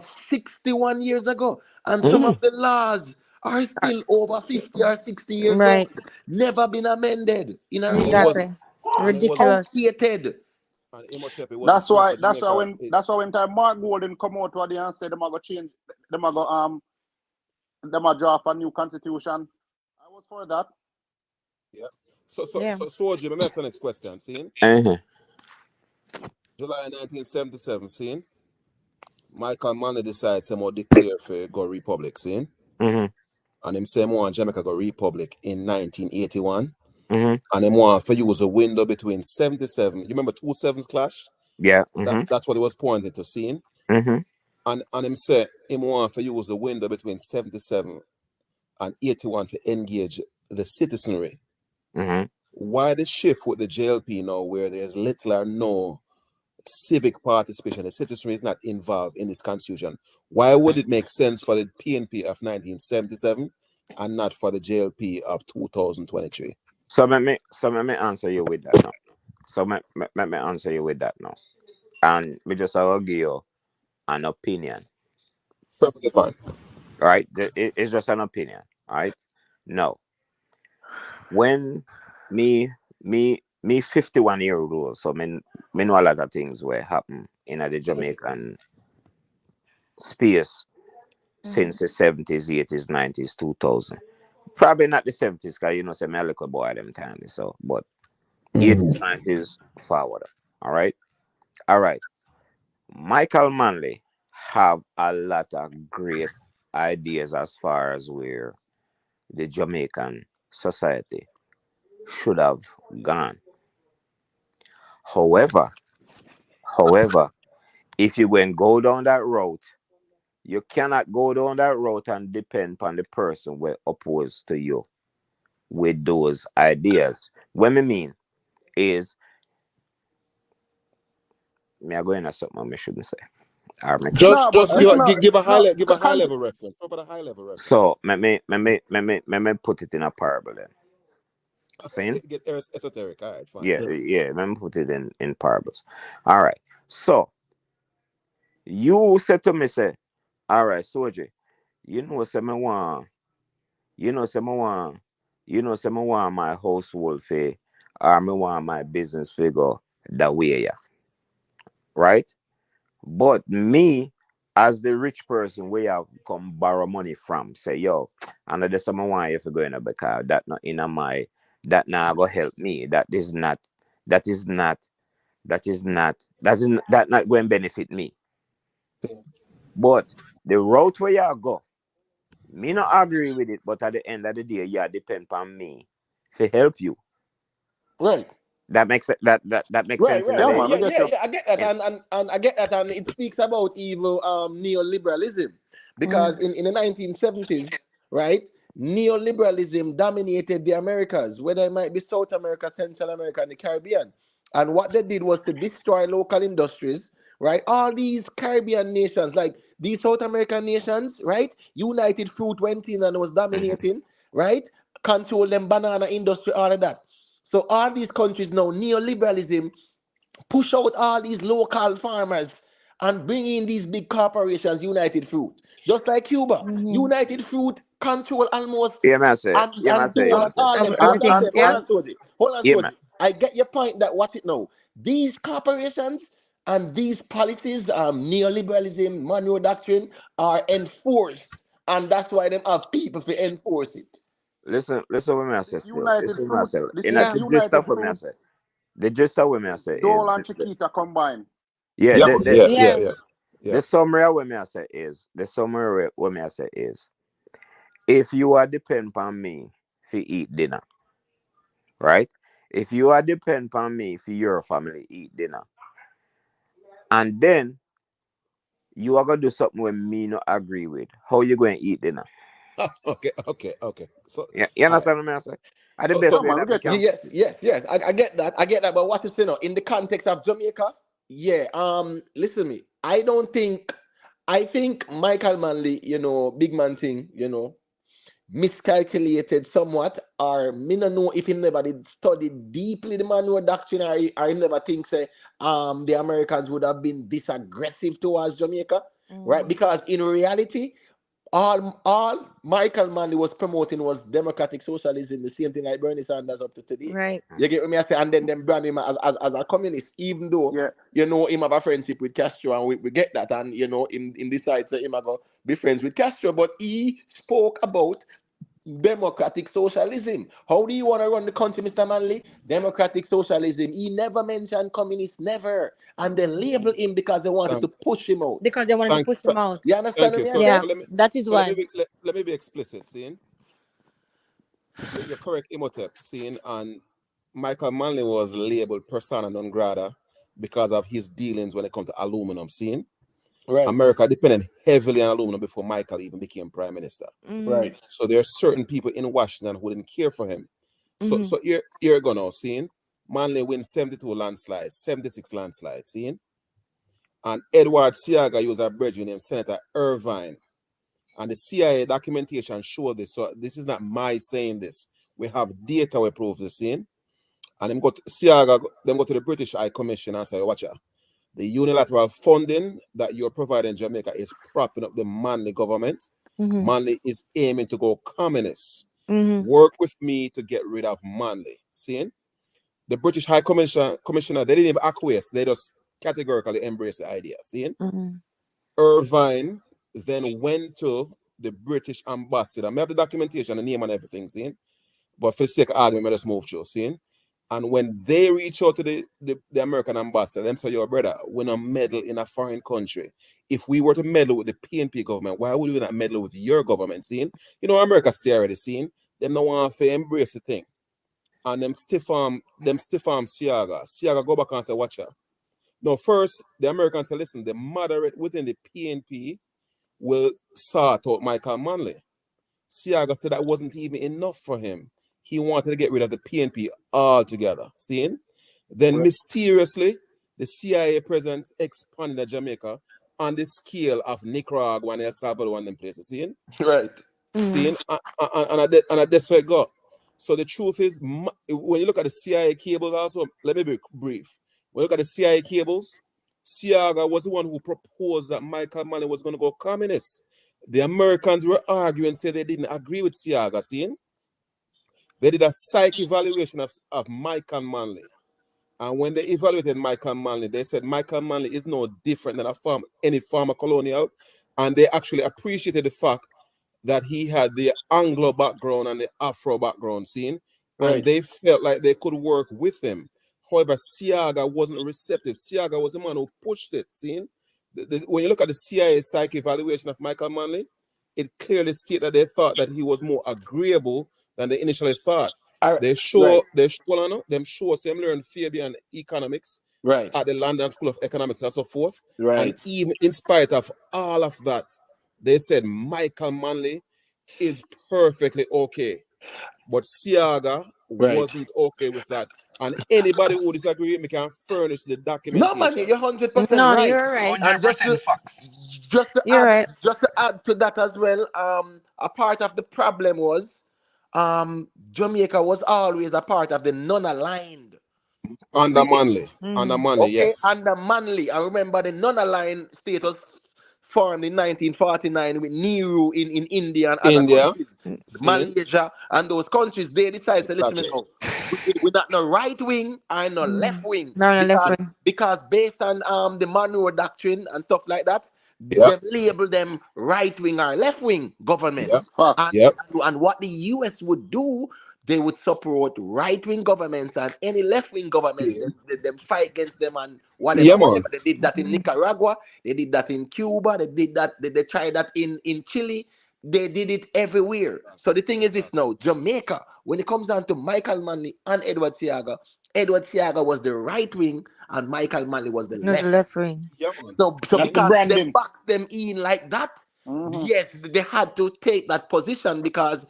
61 years ago, and some Mm-hmm. of the laws are still over 50 or 60 years Right. old. Never been amended in a And it reason why was Exactly. and it was Ridiculous. outdated. and Imhotep, it wasn't That's soon why for that's why Jamaica. when that's why when time Mark Golden come out to the and say them are gonna change them are gonna draft a new constitution. I was for that. Yeah. Yeah. Soldier, let me ask the next question. Seeing Uh-huh. July 1977, seeing Michael Manley decides some more declare for go republic, seeing, Mm-hmm. and him say more Jamaica go republic in 1981, Mm-hmm. and him want for use a window between 77. You remember 2 sevens clash? Yeah. Mm-hmm. That's what he was pointing to, seeing, Mm-hmm. and him say him want for use a window between 77 and 81 to engage the citizenry. Mm-hmm. Why the shift with the JLP now, where there's little or no civic participation, the citizenry is not involved in this constitution? Why would it make sense for the PNP of 1977 and not for the JLP of 2023? So let me answer you with that now. Let me answer you with that now. And we just will give you an opinion. Perfectly fine. Right? It's just an opinion. Right? No. When me 51-year-old, so me know a lot of things were happen in the Jamaican space since the 70s, 80s, 90s, 2000. Probably not the 70s, because say me a little boy them time. So, but 80s, 90s forward. All right. All right. Michael Manley have a lot of great ideas as far as where the Jamaican society should have gone. However, if you go and go down that route, you cannot go down that route and depend upon the person who opposed to you with those ideas. What I mean is me I go in something I shouldn't say. Or me can. No, but Just listen, give a high no, give a high level reference. What about a high level reference? So me put it in a parable then. Okay, See? get esoteric. All right, fine. Yeah, let me put it in parables. All right. So you said to me, say, all right, soldier, you know, say me want, you know, say me want, you know, say me want my household fee, or me want my business figure that way, yeah. Right? But me, as the rich person, where I come borrow money from, say, yo, and that's someone want you to go in a because that not in a my that now go help me. That is not that not going to benefit me. But the route where you go, me not agree with it, but at the end of the day, yeah, depend on me to help you. Right. That makes it that makes Right, sense in right, yeah, the right. man, we Yeah, get yeah, you. yeah. I get that, in, and I get that, and it speaks about evil neoliberalism because in the 1970s, right, neoliberalism dominated the Americas, whether it might be South America, Central America, and the Caribbean. And what they did was to destroy local industries, right? All these Caribbean nations, like these South American nations, right? United Fruit went in and was Mhm. dominating, right? Control them banana industry, all of that. So all these countries now, neoliberalism push out all these local farmers and bring in these big corporations, United Fruit. Just like Cuba, United Fruit control almost Yeah, man, and say, do yeah, what man, say. all them. Of So what I'm everything. saying, hold Yeah. on, Soji. Hold on, Yeah, man. Soji. I get your point that watch it now. These corporations and these policies, neoliberalism, manual doctrine, are enforced. And that's why them have people to enforce it. Listen what me I say This still. United Listen what me I Fruit, say. this In is that Yeah. the gist United of what me I Fruit, say. The gist of what me I say is Dole and Chiquita combined. yeah, Yeah, yeah, yeah, Yeah. yeah, yeah. the summary of what me I say is what me I say is if you are depend on me to eat dinner, right? If you are depend on me for your family eat dinner, and then you are gonna do something when me not agree with, how you going to eat dinner? Okay, okay, okay. So, Yeah, you all right. understand what I'm saying? Are the So, best Yeah, so way man, we that we get you. can put Yes, it. yes, yes. I get that. I get that. But what's this, in the context of Jamaica? Yeah. Listen to me. I think Michael Manley, big man thing, miscalculated somewhat, or me no know if he never did study deeply the manual doctrine, or he never think say the Americans would have been this aggressive towards Jamaica, right? Because in reality, all Michael Manley was promoting was democratic socialism, the same thing like Bernie Sanders up to today. Right. You get what me I say? And then them brand him as a communist, even though Yeah, him have a friendship with Castro, and we get that, and him decides him a go be friends with Castro, but he spoke about democratic socialism. How do you want to run the country, Mr. Manley? Democratic socialism. He never mentioned communists, never. And they label him because they wanted thank, to push him out. Because they wanted to thank, push him out. You understand thank what you. me I So, say? Yeah. so let me, That is so let me why. be, let me be explicit. Seeing you're correct, Imhotep. Seeing and Michael Manley was labeled persona non grata because of his dealings when it comes to aluminum. Seeing Right, America depended heavily on aluminum before Michael even became prime minister. Mm-hmm. right. So there are certain people in Washington who didn't care for him. So Mm-hmm. so you're gonna seeing Manley wins 72 landslides, 76 landslides, seeing? And Edward Siaga used a bridge named Senator Irvine. And the CIA documentation showed this. So this is not my saying this. We have data we prove this, seeing? And them go to Siaga, them go to the British High Commission and say, watch out. The unilateral funding that you're providing in Jamaica is propping up the Manley government. Mm-hmm. Manley is aiming to go communist. Mm-hmm. Work with me to get rid of Manley. Seeing? The British High Commissioner, they didn't even acquiesce. They just categorically embraced the idea. Seeing? Mm-hmm. Irvine then went to the British ambassador. I have the documentation, the name and everything, seeing? But for the sake of argument, I just move through, seeing? And when they reach out to the American ambassador, them say, yo, brother, we're not meddle in a foreign country. If we were to meddle with the PNP government, why would we not meddle with your government, seeing? America stay already, seeing? Them no want to embrace the thing. And them stiff arm Siaga. Siaga go back and say, watch out. No, first, the Americans say, listen, the moderate within the PNP will sort out Michael Manley. Siaga said that wasn't even enough for him. He wanted to get rid of the PNP altogether. Seeing? Then right. mysteriously, the CIA presence expanded in Jamaica on the scale of Nicaragua and El Salvador and them places. See? Right. Seeing and that's where it got. So the truth is, when you look at the CIA cables, also let me be brief. When you look at the CIA cables, Saga was the one who proposed that Michael Manley was going to go communist. The Americans were arguing, say they didn't agree with Saga. Seeing, they did a psych evaluation of Michael Manley, and when they evaluated Michael Manley, they said Michael Manley is no different than any former colonial, and they actually appreciated the fact that he had the Anglo background and the Afro background, seeing, and Right. they felt like they could work with him. However, Saga wasn't receptive. Saga was the man who pushed it, seeing. When you look at the CIA psych evaluation of Michael Manley, it clearly states that they thought that he was more agreeable than they initially thought. They show them learn Fabian economics Right. at the London School of Economics and so forth. Right. And even in spite of all of that, they said Michael Manley is perfectly okay. But Saga wasn't okay with that. And anybody who disagree with me can furnish the No, man, documentation. you're 100% No, right. you're right. And just 100% facts. You're right. to add to that as well, a part of the problem was Jamaica was always a part of the non-aligned Under Manley. states. Under Mm. Manley, Okay, yes. under Manley. I remember the non-aligned state was formed in 1949 with Nehru in India and other India, countries. seeing? Malaysia and those countries, they decided to listen, Exactly. now. We're not no right wing and no left Mm. wing No, no, left because wing. based on the Monroe doctrine and stuff like that, Yep, them label them right wing or left wing yep, governments. And, Facts. yep. and what the US would do, they would support right wing governments, and any left wing governments, Seeing? them fight against them and whatever, Yeah, man. whatever. They did that in Nicaragua, they did that in Cuba, they did that, they tried that in Chile, they did it everywhere. So the thing is this now, Jamaica, when it comes down to Michael Manley and Edward Seaga was the right wing and Michael Manley was the It was left. left wing. Yeah, man. So That's Seeing? the because they branding. boxed them in like that, Mm-hmm. yes, they had to take that position because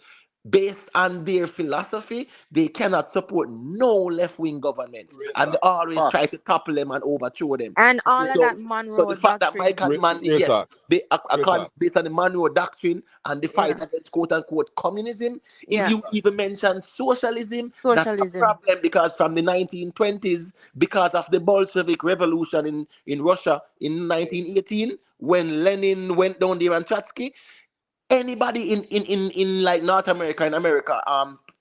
based on their philosophy, they cannot support no left-wing governments. Real And they talk. always try Facts. to topple them and overthrow them. And all of So, that so Monroe the fact that doctrine. Michael Manley, Real yes, talk. they Real talk. based on the Monroe doctrine and the fight Yeah. against quote unquote communism. If Yeah. you even mention socialism, that's a Socialism. problem because from the 1920s, because of the Bolshevik Revolution in Russia in 1918, when Lenin went down there and Trotsky, anybody in like North America, in America,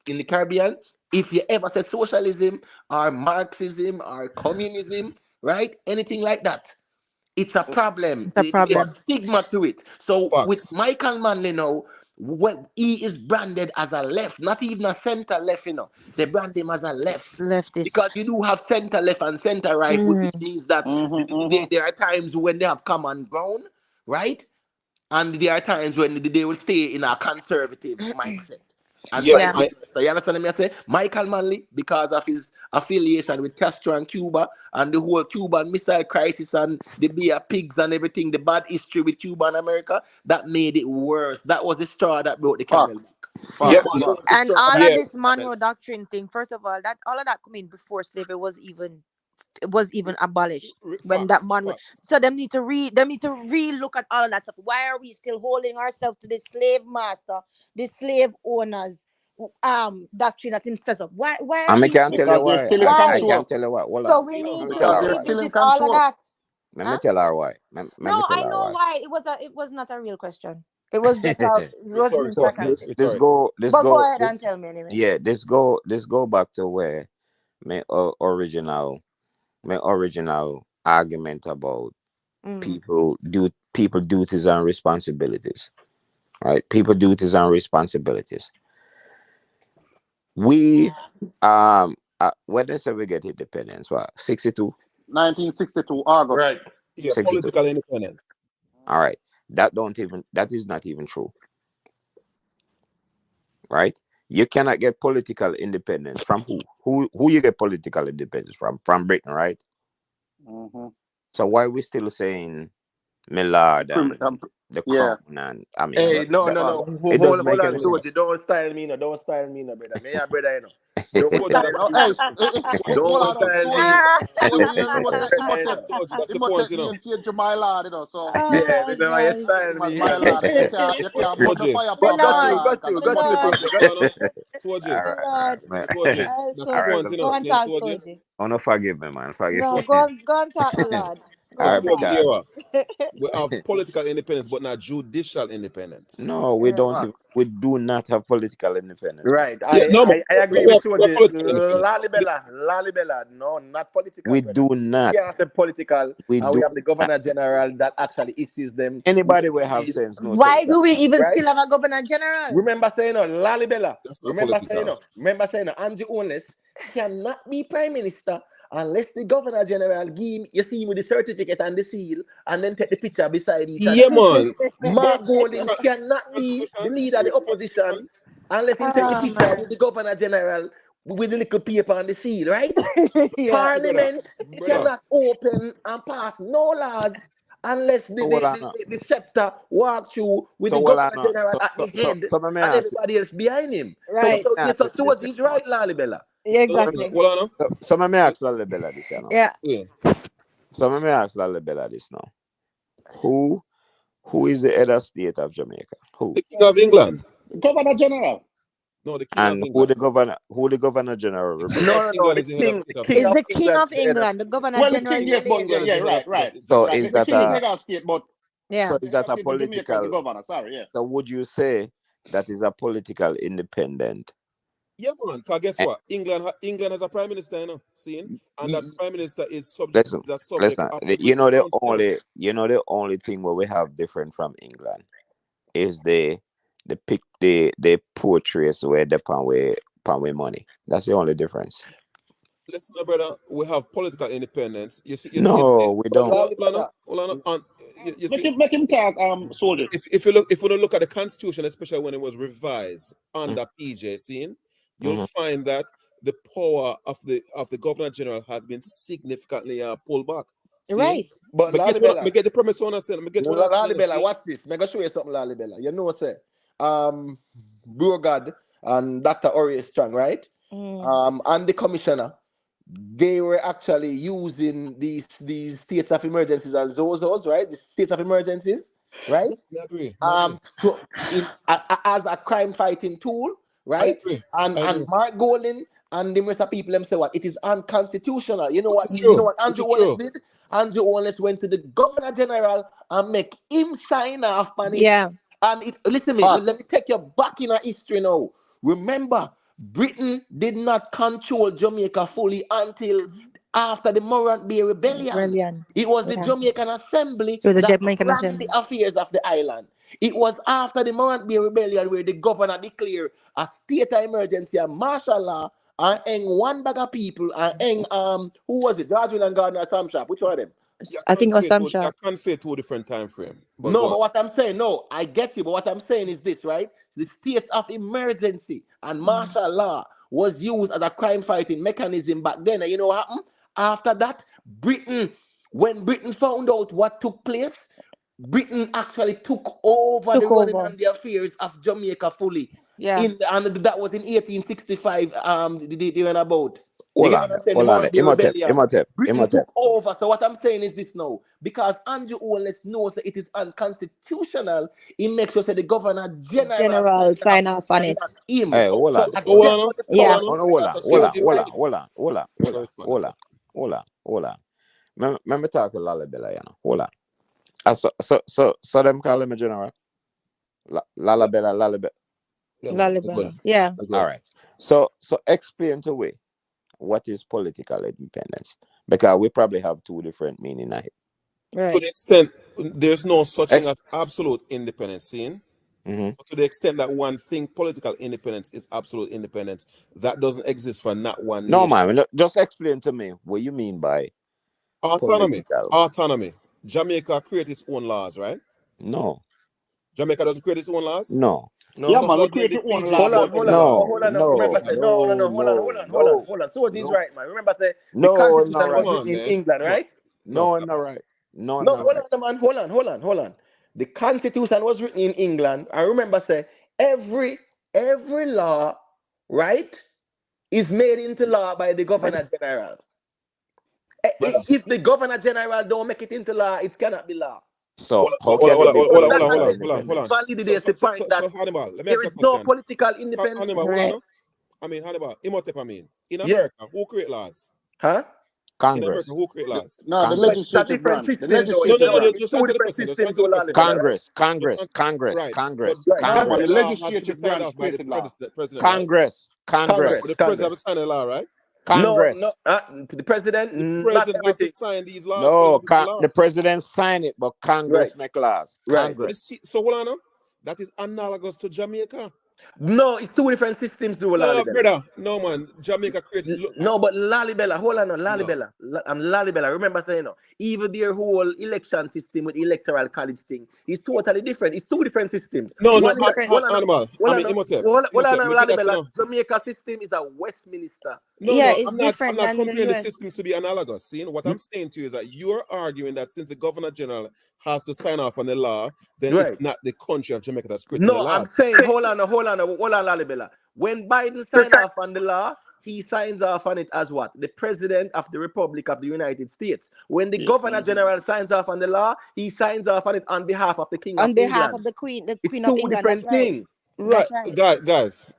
in the Caribbean, if you ever say socialism or Marxism or communism, right, anything like that, it's a problem. It's a There's problem. stigma to it. So with Facts. Michael Manley now, when he is branded as a left, not even a center left, they brand him as a left. Leftist. Because you do have center left and center right, which Mm. means that Mm-hmm. Mm-hmm. there are times when they have common ground, right? And there are times when they will stay in a conservative mindset and Yeah, vice Yeah. I versa. You understand me? I say Michael Manley, because of his affiliation with Castro and Cuba and the whole Cuban Missile Crisis and the beer pigs and everything, the bad history with Cuba and America, that made it worse. That was the straw that broke the camel Facts. back. yeah, Facts. That was the And straw all that of yeah. broke this the camel Monroe doctrine thing, first of all, that all of that coming before slavery was even abolished when that Facts. man Facts. so them need to re-look at all of that stuff. Why are we still holding ourselves to the slave master, the slave owners doctrine that him sets up? Why are And I we can still tell you Because they're why. still in I why? can control. tell you why. Hold So on. we Yeah, need Let me man. tell to her They're is, why. still is in it all of control. that? Let me Huh? tell her why. Let me No, tell I her know why. why. It was not a real question. It was just it was being Rhetorical. Because this sarcastic. this Rhetorical. go this But go go ahead and this tell me anyway. yeah this go back to where my original argument about Mm. people duties and responsibilities, right? People duties and responsibilities. We when they say we get independence, what, 62? 1962 August. Right. Yeah, 62. political independence. All right. That is not even true, right? You cannot get political independence from who? Who you get political independence from? From Britain, right? Mm-hmm. So why are we still saying my lord Prim- and um, the yeah. crown, and I mean, Hey, no, that no, Well, no. it doesn't Hold make on, any Soji. sense. Don't style me, no. Don't style me, no, brother. Me and brother, you know. Don't Soji, put that oh, on hey, me. hold Don't on, no, style me. Soji, You Soji, know, brother, you know. That's he the must point, take you me know. and change to my lord, So Yeah, Oh remember you gosh. style me. my lord, you But can't put the 4J, fire My upon But got my you, lord. lord, got because you, me My got you, must lord. take Soji, it. got hold you. on, 4J, All My right, all lord. right, man. 4J. That's the All right, So point, you so know. go and Then talk, 4J. Soji. oh no, forgive me, man, forgive No, me. go and talk, my lord. Go All That's and right, 4J talk. because era. We have political independence, but not judicial independence. no, we Right. don't. We do not have political independence, man. Right. Yeah, no, I agree with we're Soji. political independence. Lalibela. No, not political, We brother. do We not. can't say political, We and we do have the not. Governor General that actually issues them with Anybody the will have keys. sense, no say Why that. do we even Right? still have a governor general? Remember saying, Lalibela. That's not political. Remember saying, Andrew Holness cannot be prime minister unless the governor general give him, you see him with the certificate and the seal, and then take the picture beside each other. Yeah, man. Mark Golding cannot be the Constitution. leader of the Constitution. opposition unless he take the Oh picture man. with the governor general with the little paper and the seal, right? Yeah. Brother, Parliament brother. cannot open and pass no laws unless So what I know. the scepter walk through with So the what I governor know. general So at so the so head so let me and ask you. everybody else behind him. So So let Right. me so, ask so, you so this. he's right, Lalibela. Yeah, No, exactly. hold on. So let me ask Lale Bella this, you know. Yeah. Yeah. So let me ask Lale Bella this now. Who is the head of state of Jamaica? Who? The King of England. Governor General. No, the King of And who England. the governor? Who the governor general The King represent? of No. England is the head of The state of king Is of Jamaica. the king England of is the head of England. The state. governor Well, the general king, is the yes, King of but England liaison. is the yeah, head of right. So Right. is The that king is a head of state, but Yeah. is head that of a state in Jamaica is the political? governor. Sorry, yeah. So would you say that is a political independent? Yeah, man. Cause guess Eh, what? England has a prime minister, you know, seeing, and that prime minister is Listen, the subject listen. of the You British know Constitution. the only thing where we have different from England is the portraits where the pan way money. That's the only difference. Listen, brother, we have political independence. You see, No, we don't. hold on, and you see, Make him talk, soldier. if you look at the Constitution, especially when it was revised Mm, under PJ, seeing, you'll mhm. find that the power of the Governor General has been significantly pulled back. Seeing, Right. But me get the premise on us, me get what I'm saying. Lalibela, See, watch this. Make I show you something, Lalibela. You know, say, Bro God and Dr. Ori Strong, right? Mm. And the commissioner, they were actually using these states of emergencies and those, right? The states of emergencies, right? I agree. I agree. As a crime fighting tool, I right? agree. And I agree. Mark Golding and the rest of people them say what it is unconstitutional. You know Which what? is You know true. what Which Andrew is Holness true. did? Andrew Holness went to the Governor General and make him sign off on it. Yeah. And it listen me, let me Facts. take you back in our history now. Remember, Britain did not control Jamaica fully until after the Morant Bay Rebellion. Rebellion. It was the Yeah. Jamaican Assembly Through the that Jamaican ran the Assembly. affairs of the island. It was after the Morant Bay Rebellion where the governor declared a state of emergency and martial law and hang one bag of people and hang who was it? George and Gardner Sam Sharp. Which one of them? I think it was some shop. You can't fit two different time frame. But No, go on. but what I'm saying, no, I get you, but what I'm saying is this, right? The states of emergency and martial law was used as a crime fighting mechanism back then. And you know what happened? After that, when Britain found out what took place, Britain actually took over the Took running over. and the affairs of Jamaica fully. Yeah. And that was in 1865, they went about. You Hold get on what I'm there. saying? The Hold on there. Morant Bay Rebellion. Britain Imhotep. took over. So what I'm saying is this now. Because Andrew Holness knows that it is unconstitutional, he makes sure that the Governor General General sign off sign off on and it. not him. Hey, hold So on. that Oh, hold that's on. what the Hold Yeah. power on. Oh, of no, the hold Governor on, so hold Hold on, simple, on. hold on, right? hold on, hold on, hold on. Let me talk to Lalabella, you know. Hold on. So them call him a general. Lalabella. Yeah, man. We're Lalibela. good. Yeah. We're All good. right. So explain to we what is political independence, because we probably have two different meaning of it. To Right. the extent there's no such thing Ex- as absolute independence, seeing? mm-hmm. To the extent that one think political independence is absolute independence, that doesn't exist for not one No, nation. man. Just explain to me what you mean by Autonomy. political. Autonomy. Jamaica create its own laws, right? No, Jamaica doesn't create its own laws. no, Yeah, No. So man, we how then create the your own PJ law, Hold on, but create hold them on. law? no, Hold on now. Remember, no, say no, no, no. Hold on. So what is no, right, man. Remember, say the no, not Constitution Come right. was on, written in man. England, Come on. right? No, No, stop not it. right. No, No, no, hold right. on, man. Hold on. The Constitution was written in England. I remember say every law, right, is made into law by the Governor General. Brother. If the Governor General don't make it into law, it cannot be law. So how Hold can it be on. political That independence? validates the point that So Hannibal, let me there ask you is a no question. political independence. Hannibal, hold Right. on. I mean, Hannibal, Imhotep, in Yeah. America, who create laws? Huh? In America, Congress. who create laws? No, the Congress. But it's a legislative different branch. The system, though. No, legislative branch. It's just two answer the different question. Just systems, answer the though, question, Lalibela, brother. right? Right. But Right. No, every man, the law has to be legislative signed branch off by the created law. president, right? Congress. But the president has to sign the law, right? No, Congress. the president, The not president has to everything. sign these laws for them No, to be law. the president sign it, but Congress Right. make laws. Right. Congress. So hold on, now. That is analogous to Jamaica. No, it's two different systems, though, No, Lalibela. brother. No, man. Jamaica create. Look, No, but Lalibela, hold on, no. Lalibela. I'm Lalibela. Remember saying, even their whole election system with electoral college thing is totally different. It's two different systems. No, It's no, One is but a, different. hold on, Animal. hold I on, mean, Imhotep. hold on, Me get that, Lalibela. no. Jamaica system is a Westminster. No, Yeah, no, it's I'm different not than the comparing the US. systems to be analogous. See, what I'm saying to you is that you're arguing that since the Governor General has to sign off on the law, then it's Right. not the country of Jamaica that's creating the No, I'm laws. saying, hold on, Lalibela. When Biden signs off on the law, he signs off on it as what? The President of the Republic of the United States. When the Yeah. Governor General signs off on the law, he signs off on it on behalf of the King of On behalf England. of the Queen It's of two England. That's different right. things. Right, That's right. guys.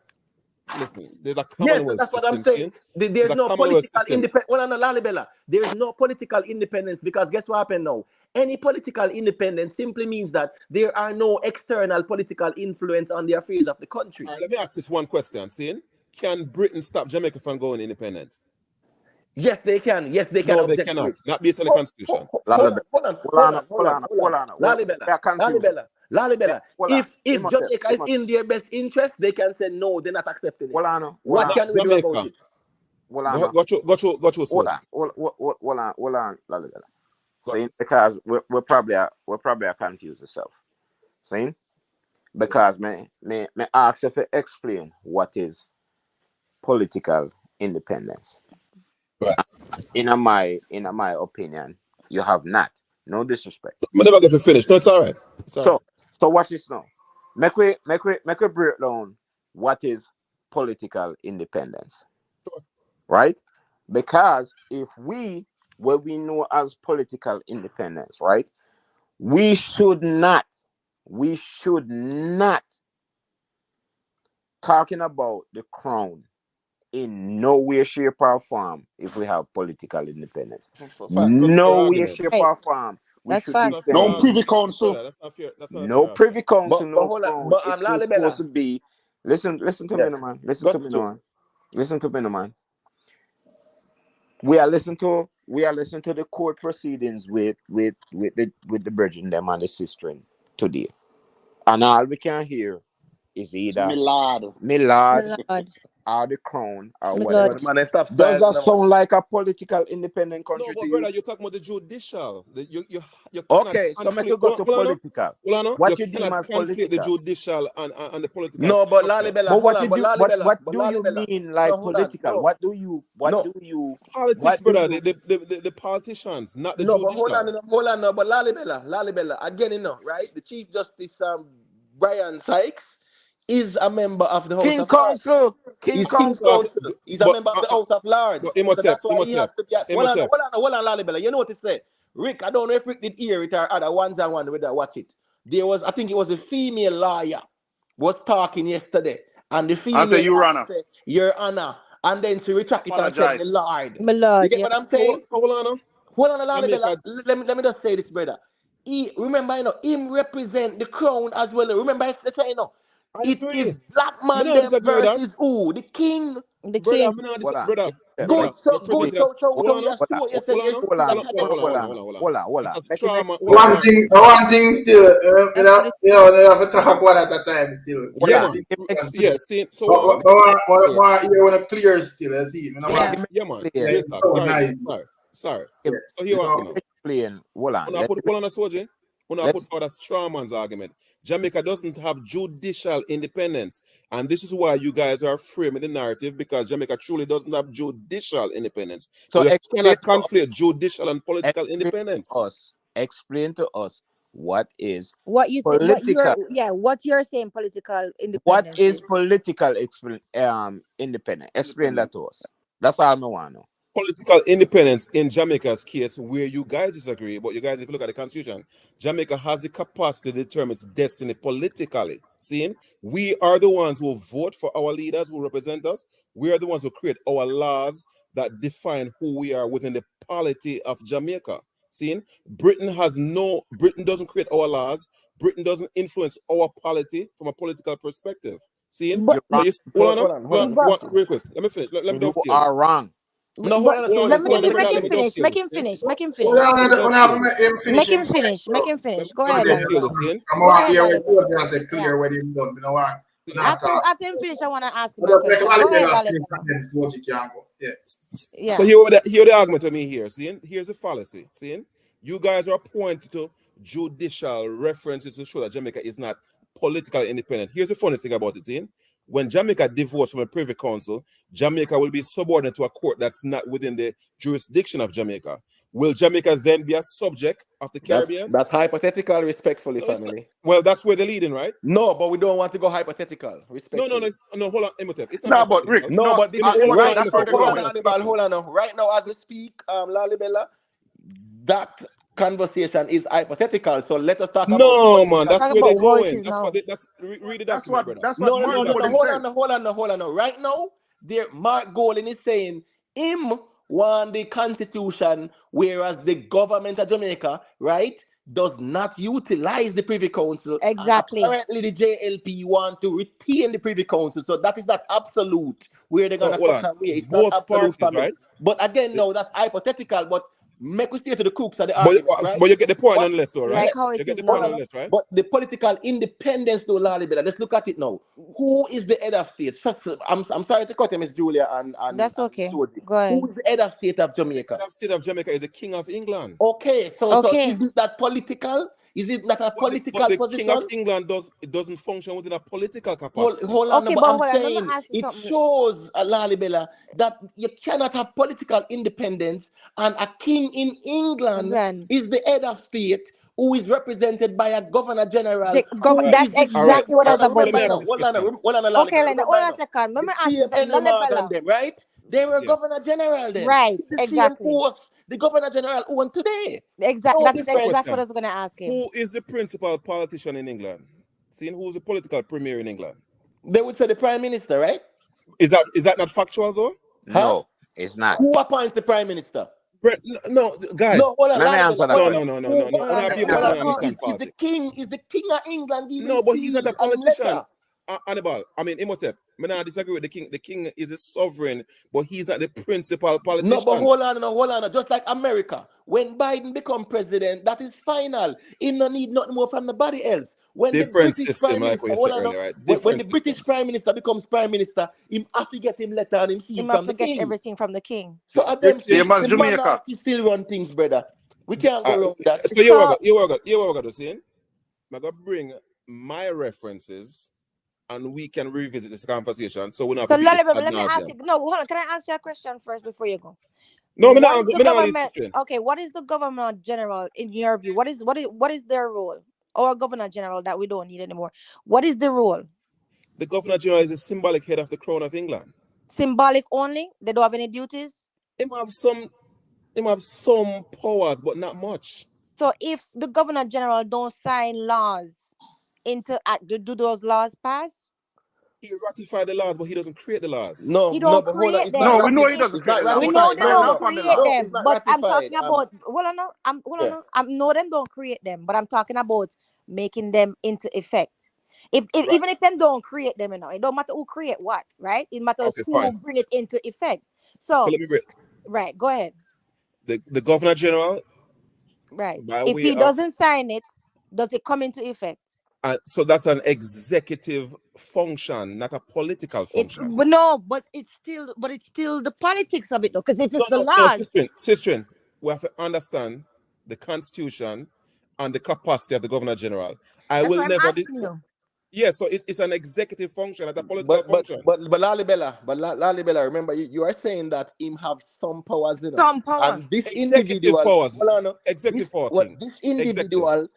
Listen, there's a Yes, Commonwealth that's what I'm system. saying. See? There's There's a no Commonwealth political system. independence. Well, no, Lalibela. There's no political independence because guess what happened now? Any political independence simply means that there are no external political influence on the affairs of the country. All right, let me ask this one question. See, can Britain stop Jamaica from going independent? Yes, they can. Yes, they can No, they object to cannot. it. Not based on the Constitution. Lalibela. Hold on. Lalibela. Hold on. If Imhotep. Jamaica is in their best interest, they can say no, they're not accepting it. Hold on. What Not can we do about Jamaica. it? Go through, Hold Soji. on, Lalibela. Go See, because we're probably confused yourself. See? Because me ask if you explain what is political independence. Right. In my opinion, you have not. No disrespect. I never get to finish. No, it's all right. It's all right. So watch this now. Make we break down what is political independence. Sure. Right? Because if what we know as political independence, right? We should not talking about the crown in no way, shape, or form if we have political independence. That's not fair No way, argument. shape, Right. or form. We That's should be That's not fair facts. No saying privy argument. council. Brother, that's not fair. That's not a no fair argument. privy council, But no hold on, crown. but It's Lalibela. supposed to be. Listen to me, Yes. no man. Go Listen to me, through. no man. Listen to me, no man. We are listening to the court proceedings with the Virgin them and the sister today, and all we can hear is either Milad. My Millard lord. or the crown or My whatever. Yo, lord. the man, stop Does style. that No, man. sound like a political independent No, country to but you? brother, you're talking about the judicial. You cannot Okay, so make you conflict. go to Hold on, political. hold on. You What you deem cannot as conflict the political? judicial and the political No, but structure. Lalibela, But hold what on, you but do? What Lalibela, what but do you Lalibela. mean No, like hold on, political? no, What do you? Politics, What do brother. you? The politicians, not the no, but judicial. hold on, no, but Lalibela, again, right? The Chief Justice Bryan Sykes is a member of the House King of Lords. Council. King He's King Council. Council. He's a member of the House of Lords. But So that's why he Imhotep, has to be. Imhotep. Hold on, Lalibela. You know what it said? Rick, I don't know if Rick did hear it or other ones and one with that watch it. There was, I think it was a female lawyer was talking yesterday, and the I say, female Your lawyer Honor, said, Your Honor, and then she retracted it and said, My apologize. Lord. My You lord. get Yeah. what I'm So saying? hold on. Now. Hold on, Lalibela. Jamaica, Let me just say this, brother. Remember, him represent the crown as well. Remember, I said, I it is agree. black Me man not them disagree with that. versus who? The king. The Brother, king. me not Hold disagree. on. Brother, you present us. So Hold he on. has two. You said Hold you're on. Hold sitting on. academic. Hold on. That's a Make him straw man. explain. One thing still, That's what it they have to talk one at a time still. Hold Yeah, on. Get man. it. Make him Yeah, explain. see, so But hold on. you want to clear still, you see. I Yeah, want Yeah. yeah, man. yeah, Explain. Real it's talk. so Sorry, man. nice. Sorry. Him, So here You what know, me now. explain. Hold on. When I put on a soldier, when I Let put forward a straw man's argument, Jamaica doesn't have judicial independence. And this is why you guys are framing the narrative, because Jamaica truly doesn't have judicial independence. so So you explain cannot to conflate judicial and political explain independence. to us. explain to us what is What you think? political. What you're saying? Political What independence is is. political independent? Explain that to us. That's all I want to know. Political independence in Jamaica's case, where you guys disagree, but you guys, if you look at the constitution, Jamaica has the capacity to determine its destiny politically. Seeing, we are the ones who vote for our leaders who represent us. We are the ones who create our laws that define who we are within the polity of Jamaica. Seeing, Britain doesn't create our laws. Britain doesn't influence our polity from a political perspective. Seeing, But You're so wrong. you hold on, but real quick. Let me finish. Let me You dovetail are this. wrong. No, but hold on a Hold on, second. let me hold let on, me let me, make let him me finish. dovetail Make this. him Yeah? finish. Make him Hold finish. on, Let me hold on, dovetail this. him finish Make him him thought. finish. Make him Let finish. me, Go let me ahead, dovetail Laliba. this. Yeah? Come Go on, ahead, here we Laliba. go. Just Yeah. clear what him done. You know what? We're not After talking. after him finish, I want to ask him But a just make a question. lot Go of ahead, last thing Laliba. sentence to what you can go. Yeah. So Yeah. hear the argument with me here. Seeing, here's the fallacy. Seeing, you guys are pointing to judicial references to show that Jamaica is not politically independent. Here's the funny thing about it. Seeing, when Jamaica divorced from a privy council, Jamaica will be subordinate to a court that's not within the jurisdiction of Jamaica. Will Jamaica then be a subject of the Caribbean? That's hypothetical, respectfully, No, it's not. family. Well, that's where they're leading, right? No, but we don't want to go hypothetical, No, respectfully. no, hold on, Imhotep. It's not No, but Rick, hypothetical. No, no, but this is Hold Imhotep, on, right that's now. where Imhotep. they're Hold Hold on, on, going. hold on. Hannibal. Hold on. Now. Right now, as we speak, Lalibela, that conversation is hypothetical. So let us talk about No, man, political. that's Talk where they're about what it going. is That's what now. they, read the document, brother. That's what No, no, Read no, the Mark no, no. Golding document. Hold said. on, hold on, hold on. Right now, there, Mark Golding is saying him want the constitution, whereas the government of Jamaica, right, does not utilize the Privy Council, and Exactly. apparently the JLP want to retain the Privy Council. So that is not absolute where they're No, gonna hold cut on. away. It's not Both absolute, parties, family. right? But again, no, that's hypothetical. But make we stay to the crux of the But, argument, right? but you get the point What? nonetheless, though, right? Like Yeah. how You it get is the point Hold on. now. nonetheless, right? But the political independence, though, Lalibela, let's look at it now. Who is the head of state? I'm sorry to cut him, Miss Julia That's and okay. Jody. Go Who ahead. is the head of state of The Jamaica? head of state of Jamaica is the King of England. Okay, so Okay. isn't that political? Is it not a But political the King of position? England doesn't function within a political Hold, capacity. hold on, Okay, but but I'm hold on. Let me saying ask you it something. shows, Lalibela, that you cannot have political independence and a king in England England. is the head of state who is represented by a governor general All who right, That's is the all right, exactly same. what I all was right. So about let to me Remember ask now, you say. this hold on, question. hold on, Okay, Lalibela, Lena, remember hold on a now. second. Let The me ask you same something. Henry Morgan, Lalibela. them, right? They were Yeah. governor general then. Right, It's the same exactly. post the governor general own today. Exact. No That's A difference. exactly what I question. was gonna ask him. Who is the principal politician in England? Seeing who's the political premier in England? They would say the prime minister, right? Is that not factual though? Huh? No, it's not. Who appoints the prime minister? No, guys. No, hold on, Let me Lalibela, answer that hold No, on. no, question. no, no, no, Who no. Hold And on. I Let be me able Hold answer to on. that Hold, understand is the politics. king of England giving No, but he's not seals a and politician. letter. Hannibal, I mean Imhotep. I disagree with the king. The king is a sovereign, but he's not the principal No, but politician. hold on. Just like America, when Biden become president, that is final. He no need nothing more from nobody else. When the Different British system, prime like minister, what you said hold on, earlier, right? when Different the British system. prime minister becomes prime minister, he have to get him letter and him seal him I from the forget king. everything from the king. So at them British. stage, Same as the Jamaica. monarchy still run things, brother. We can't go around that. So you So were going to say, I'm gonna bring my references, and we can revisit this conversation. So we don't have so to beat this Lalibela, ad let me ask you. nauseum. No, hold on. Can I ask you a question first before you go? No, What is the me not leave government? this train. Okay, what is the governor general in your view? What is their role? Or governor general that we don't need anymore? What is the role? The Governor General is the symbolic head of the Crown of England. Symbolic only? They don't have any duties? Him have some him have some powers, but not much. So if the governor general don't sign laws into act, do those laws pass? He ratified the laws, but he doesn't create the laws. He No, don't but hold on. create It's not them. No, we But know he ratified. if doesn't It's create not the law, we but know ratified. they sign No, don't off no, on the create law. no. them, It's not but I'm ratified. talking about hold on, no, them don't create them, but I'm talking about making them into effect. If Right. even if them don't create them, it don't matter who create what, right? It matters Okay, who fine. bring it into effect. So So let me break. right, go ahead. The Governor General, Right. by If way he of doesn't sign it, does it come into effect? so that's an executive function, not a political It function. but no, but it's still the politics of it though. Because if No, it's the no, laws, Sistrin, we have to understand the constitution and the capacity of the Governor General. I that's will what I'm never asking you. Yeah, so it's an executive function, not a political function. But Lalibela, remember you are saying that him have some powers, you know, Some power. and this Executive individual, powers, hold on, no, executive power, what King. this Executive. individual,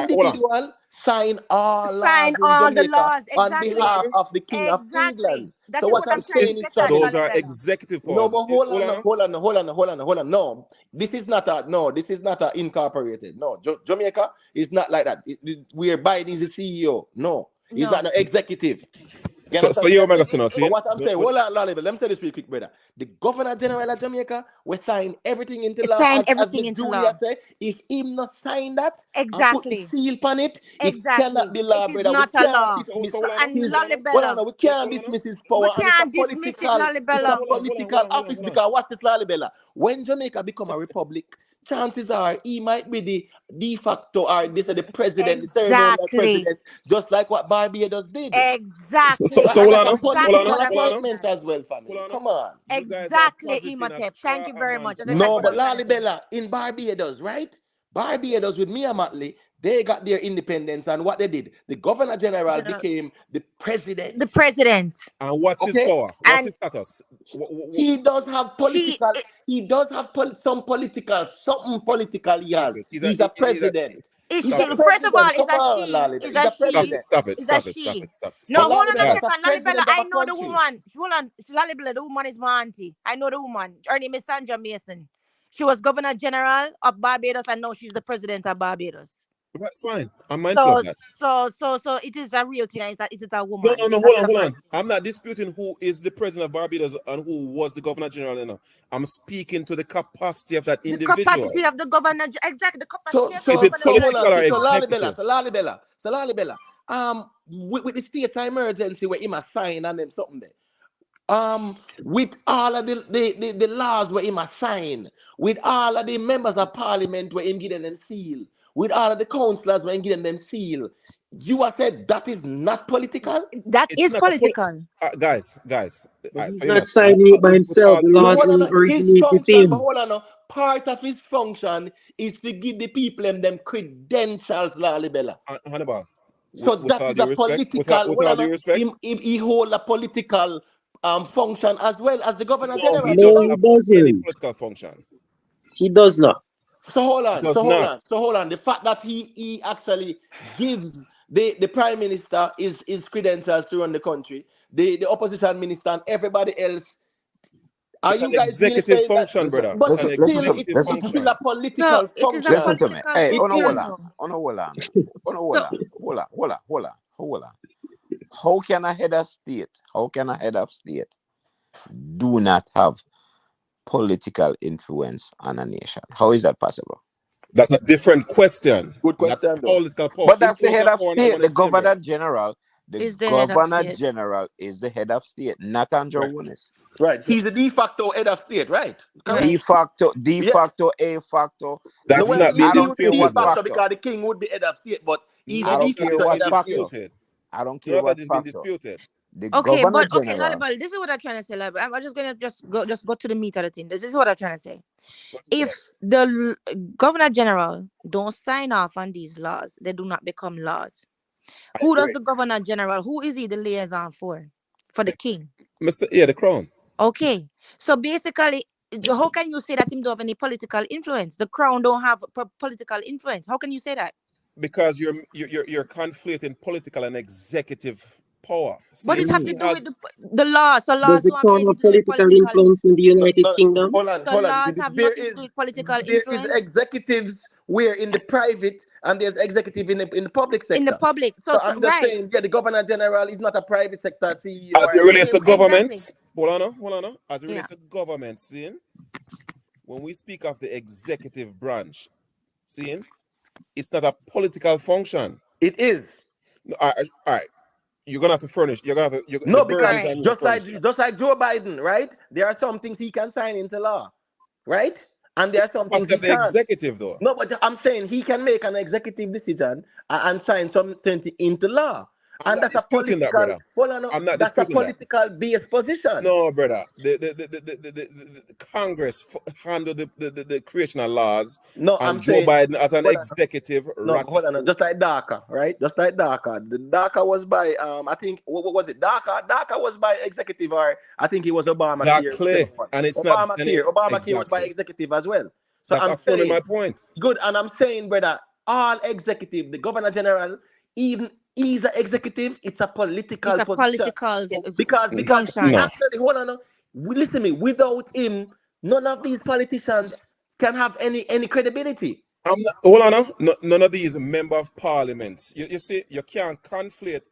Hold on. sign all laws Sign in all the Jamaica laws. on Hold on. behalf Exactly. of the King of Exactly. England. That So is what what I'm I'm trying to saying is, get at, family, Those are Lalibela. executive no, powers. but hold Hold on, on. no. This is not a incorporated. No, Jamaica is not like that. Where Biden is the CEO. No, he's not No. an executive. You So understand you what I'm Omega saying? Sino, But see? what I'm saying, hold on, Lolly, but let me say this real quick, brother. The Governor General of Jamaica will sign everything into It law, signed as everything Miss into Julia law. said. If him not sign that and put the Exactly. seal on it, it cannot Exactly. be It law, is brother. We not a can't law. So dismiss So, hold on, and his. hold on. Hold Lalibela, on, we can't Hold on. dismiss his we power, and it's a can't dismiss it, it's a Lalibela. political office, because watch this, Lalibela. When Jamaica become a republic, chances are he might be the de facto, or this is the president, the ceremonial Exactly. president, just like what Barbados did. Exactly. And Hold that's a on. Hold Exactly on. political what I Hold on. mean. appointment as well, family. Hold on. Come on. You guys are Exactly, positing a Imhotep. Thank straw you a very much. man's That's exactly No, what I but was trying opinion. to say. Lalibela, in Barbados, right? Barbados with Mia Motley, they got their independence, and what they did, the Governor General General, became the the president. president, And what's his Okay? power? What's and his status? He does have he political, some political, something political he Stop has. it. He's a president. is He's she. a Stop it. First of all, president. is Come a on, she. Lalibela. Is He's a a Stop she. it. president. Stop it. Is a Stop it. Stop she. it. Stop it. No, But Stop it. hold on a Lalibela Guys, is a second, Lalibela. president of I a know the country. woman. Hold on, Lalibela. The woman is my auntie. I know the woman. Her name is Sandra Mason. She was Governor General of Barbados, and now she's the president of Barbados. that's fine. I'm mindful of So, that. so it is a real thing. Is it a No, woman? no, no. That's Hold on, the hold first on. thing. I'm not disputing who is the president of Barbados and who was the governor general. You know, I'm speaking to the capacity of that The individual. capacity of the governor, exactly the So, capacity of the Is so, it governor so hold political on. or general. So, executive? Lalibela. With the state of emergency where he must sign and them something there. With all of the laws where he must sign, with all of the members of parliament where him getting them seal, with all of the councillors where him getting them seal, you have said that is not political? That It's is not a political. guys. But So he's you not know, signing it by with himself. all The due No, laws respect, hold will on. His originate with function, but him. hold on. Part of his function is to give the people them credentials, Lalibela. Hannibal. So With that all is a due respect, political, with hold all on. due respect. He hold a political function as well as the governor No, general, he No, doesn't he have because any doesn't. political function. He does not. so hold He on, does so hold not. on, so hold on. The fact that he actually gives the prime minister his credentials to run the country, the opposition minister and everybody else. Are It's an you guys really executive saying that? function, brother. It's But an Listen to me. it's executive Listen to still me. a So political it is a Listen function. to me. political Hey, It on a hold function. is. on. So, On a hold on. On a hold so on. Hold on. How can a head of state do not have political influence on a nation? How is that possible? That's a different question. Good Not question though. political power. But that's the Influence head of of power and not state. one and The the same, brother. governor general. The is the head of governor state. general is the head of state, not Andrew Right. Holness. Right. He's the de facto head of state, right? Correct? De Right. facto, Yes. a facto. No, That's well, not being I he don't would be care de what disputed, though. facto factor. because the king would be head of state, but he's None the I de of don't that care is facto what being head of state. factor. disputed. I don't None care of that what is being factor. disputed. The Okay, governor but okay, general. Lalibal, this is what I'm trying to say, Lalibal. I'm just gonna go to the meat of the thing. This is what I'm trying to say. What is If that? the governor general don't sign off on these laws, they do not become laws. I Who does agree. the governor general? Who is he the liaison for? For the king. The crown. Okay, so basically, how can you say that him don't have any political influence? The crown don't have political influence. How can you say that? Because you're conflating political and executive power. But See, it have Mhm. to he do with has the law. So Does laws the don't have crown anything have to do with political political. influence in the No, United no, Kingdom? So hold on. laws have There nothing to do with political is influence executives where in the private and there's executive in the public in the sector. public. So So I'm just right, saying, yeah, the governor general is not a private sector CEO or as it relates to anything. exactly. governments. Hold on. As it Yeah. relates to government, seeing when we speak of the executive branch, seeing it's not a political function. It is. No, all right. You're gonna have to furnish. The No, burden because is Right. on you to furnish that. just like Joe Biden, right? There are some things he can sign into law, right? And there It's are some things capacity he of the can't. executive, though. No, but I'm saying he can make an executive decision and sign something into law. I'm And not that's a disputing that, political, brother. hold on, no, I'm not that's a disputing that. political based position. No, brother. The Congress handled the creation of laws, No, and I'm Joe saying, Biden, as an hold on, executive, no, but hold on, no, ratified. just like DACA, right? Just like DACA. The DACA was by, I think, what was it? DACA was by executive, or I think it was Obamacare, whichever Exactly. one. And it's not, Obamacare was by exactly. executive as well. So That's I'm affirming my saying, point. good, and I'm saying, brother, all executive, the governor general, even he's an executive, it's a political It's a position. political Because he function. No. actually, hold on, no, listen to me, without him, none of these politicians can have any credibility. I'm not, hold on, none of these member of parliaments. You see, you can't conflate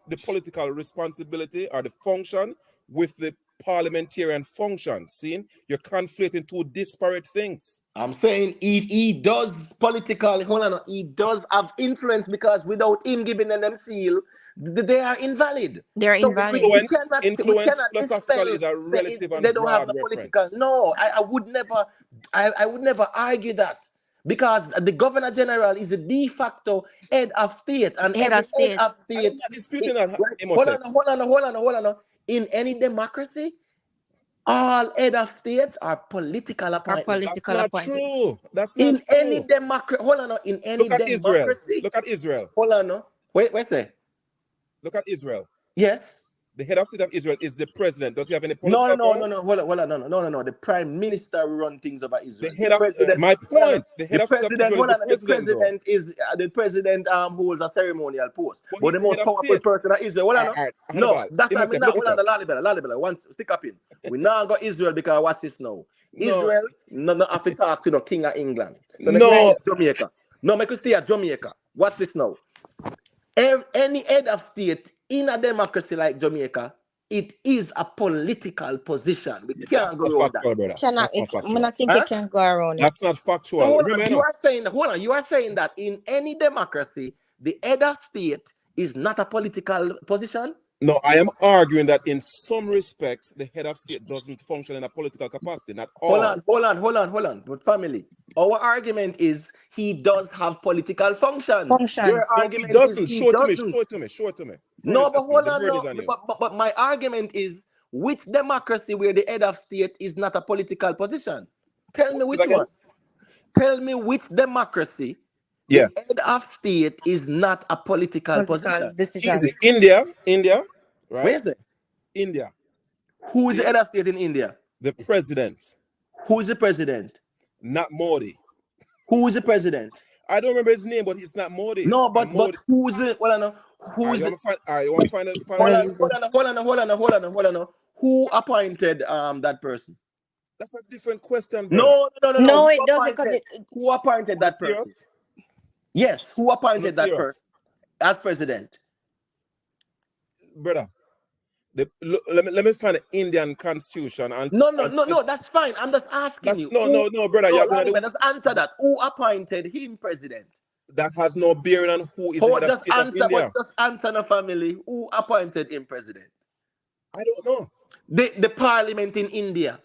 the political responsibility or the function with the parliamentarian function. See, you're conflating two disparate things. I'm saying he does political, hold on, no, he does have influence because without him giving them seal, they are invalid. They're So invalid. we Influence cannot philosophically dispel is a say relative they and don't have broad no political. reference. No, I would never argue that. Because the governor general is a de facto head of state, and Head every of head state. of And I'm state, not disputing that, right? Imhotep. Hold on. In any democracy, all head of states are political Or appointments. That's political not appointment. true. That's not In any true. democracy, hold on, no, in any Look at Israel. democracy, Look at Israel. hold on, no. Where's that? Look at Israel. Yes. The head of state of Israel is the president. Does he have any No, political power? hold on, no. The prime minister will run things over The Israel. The head of president, my hold on, no. point. The head of state of Israel is Hold the on, president, bro. the president holds a ceremonial post. But But the he's the head most of powerful state. person in Israel, hold on, no. All right, No, Hannibal. that's why we Imhotep, now look hold it on, up. Lalibela, once stick up in. We now got Israel because watch this now. No, Israel no have to talk to no king of England. So make we stay no. at Jamaica. No, make we stay at Jamaica. Watch this now. Any head of state in a democracy like Jamaica, it is a political position. We That's can't go not around that. factual, brother. That's not I factual. think you Huh? can go around That's it. not So factual. hold on, Remember, you are saying that in any democracy, the head of state is not a political position? no, I am arguing that in some respects, the head of state doesn't function in a political capacity. Not all. Hold on. But family, our argument is he does have political functions. Your Functions. No, he argument is doesn't. he Show it to me. doesn't. Show it to me. Show it to me. Furnish No, but that to me. hold The on, burden is no. on you. But my argument is which democracy where the head of state is not a political position? Tell me What's it which again? one. Tell me which democracy Yeah. the head of state is not a political Political position. decision. Easy. India, right? Where's it? India. Who is the See? head of state in India? The president, Who is the president? not Modi. Who is the president? I don't remember his name, but he's not Modi. No, And but Modi. who's the well, no, All right, who's you the want to find? All right, you want to find What out? is it? hold on. Who appointed that person? That's a different question, brother. No. No, it doesn't because Who appointed Are you that person? serious? Yes, who I'm appointed not that serious, person as president? brother. Let me find the Indian constitution No, that's fine. I'm just asking that's you. no, brother. No, You're gonna Laliman, do just answer that. Who appointed him president? that has no bearing on who is the head of state of India. Just answer the family. Who appointed him president? I don't know. The parliament in India.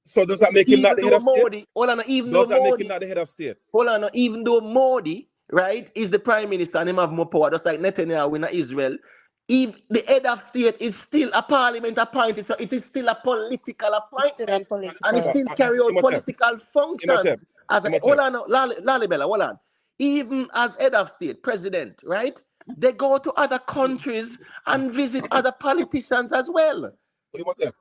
So does that make him not Even the head though of state? Modi, hold on, even though Does that make him Modi, not the head of state? hold on, even though Modi, right, is the prime minister and him have more power, just like Netanyahu in Israel, if the head of state is still a parliament appointed, so it is still a political it's still a appointment and it political. still carry out Imhotep, political Imhotep, functions. Hold Imhotep. on, Lalibela, hold on. Even as head of state, president, right, they go to other countries and visit other politicians as well. Imhotep.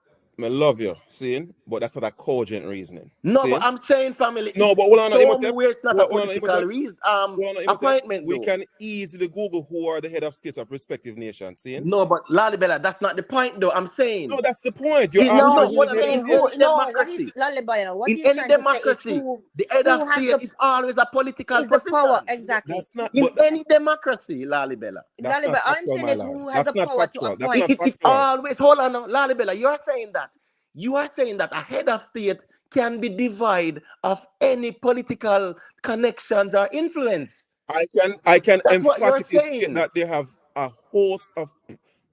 I love you, seeing, but that's not a cogent reasoning. No, but Seeing? I'm saying, family, No, but hold on, show me Imhotep. where it's not a Hold on, political Imhotep. reason, Hold on, Imhotep. appointment, We though. can easily Google who are the head of states of respective nations. Seeing? No, but Lalibela, that's not the point, though. I'm saying, No, that's the point. You're no, asking me No, who he's is hold the on. head of In saying state. who. any No, what is democracy, Lalibaya? What in he's any trying to say is democracy, the head of who has state the is always a political is the power position. exactly. That's not, In but any democracy, Lalibela. that's not Lalibaya, all I'm factual, saying my is lord. who has the That's not power to factual. That's not appoint. It factual. always, hold on, Lalibela, you're saying that. You are saying that a head of state can be devoid of any political connections or influence. I can That's what you're emphatically state saying. that they have a host of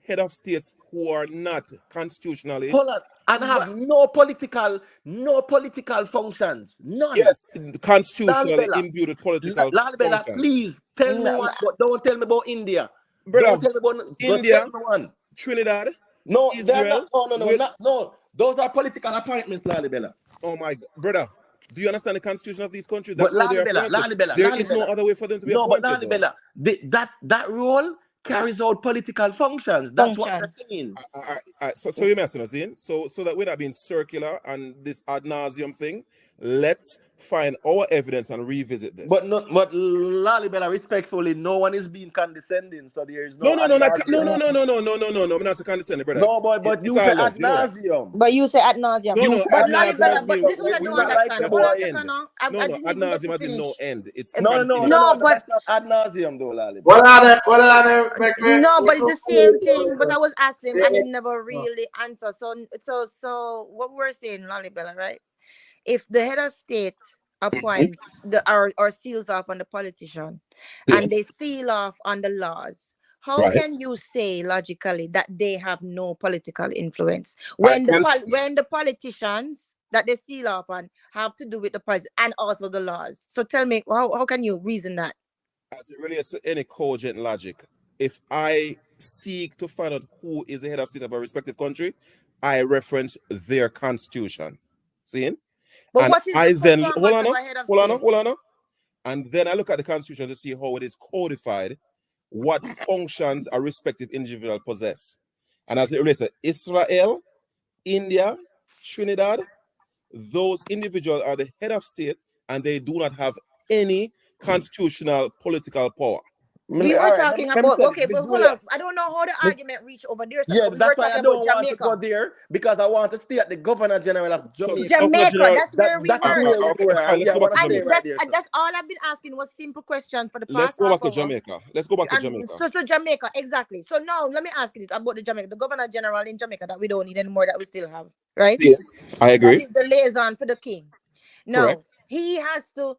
head of states who are not constitutionally, Hold on. And have But no political functions. None. yes, constitutionally Lalibela. imbued with political Lalibela, functions. please tell me no, one, but don't tell me about India. brother, Don't tell me about go India, tell me one. Trinidad, No, they're not. Israel. No. Those are political appointments, Lalibela. Oh my brother, do you understand the constitution of these countries? But That's how they are Lalibela, appointed. There is no other way for them to be No, but appointed, though. Lalibela, that role carries out political functions. That's what they're Functions. saying. So you messing us in? So that we're not being circular and this ad nauseum thing. Let's find our evidence and revisit this. But Lalibela, respectfully, no one is being condescending, so there is no. No. I'm not so condescending, brother. No, but you say ad nauseum. But you say ad nauseum. No, But ad nauseum Lalibela, has but been- this is what I we don't not like understand. the Hold on a boy second end. now. I No, didn't ad even get nauseum to has in no finish. end. It's No, continuous. No, but that's not ad nauseum, though, Lalibela. no, but it's the same thing. But I was asking him and he never really answered. So what we're saying, Lalibela, right? If the head of state appoints or seals off on the politician and they seal off on the laws, how Right. can you say logically that they have no political influence when the politicians that they seal off on have to do with the policy and also the laws? So tell me, how can you reason that? As it relates to any cogent logic, if I seek to find out who is the head of state of a respective country, I reference their constitution. See? But And what is I the then performance of a head of hold state? on. And then I look at the constitution to see how it is codified, what functions a respective individual possess. And as it relates to Israel, India, Trinidad, those individuals are the head of state and they do not have any constitutional political power. We were talking about but hold on. I don't know how the argument reached over there. So Yeah, we that's were why talking I don't about want to go Jamaica. there because I want to stay at the Governor General of So Jamaica. Jamaica, that's where we That is were. where we were. fine, let's Yeah, I go want back to to stay Jamaica. right there. That's all I've been asking was simple question for the Let's past go half back to hour. Jamaica. Let's go back to And Jamaica. so Jamaica, exactly. So now let me ask you this about the Jamaica, the Governor General in Jamaica that we don't need anymore that we still have, right? Yeah, I agree. That is the liaison for the king. Now Correct. he has to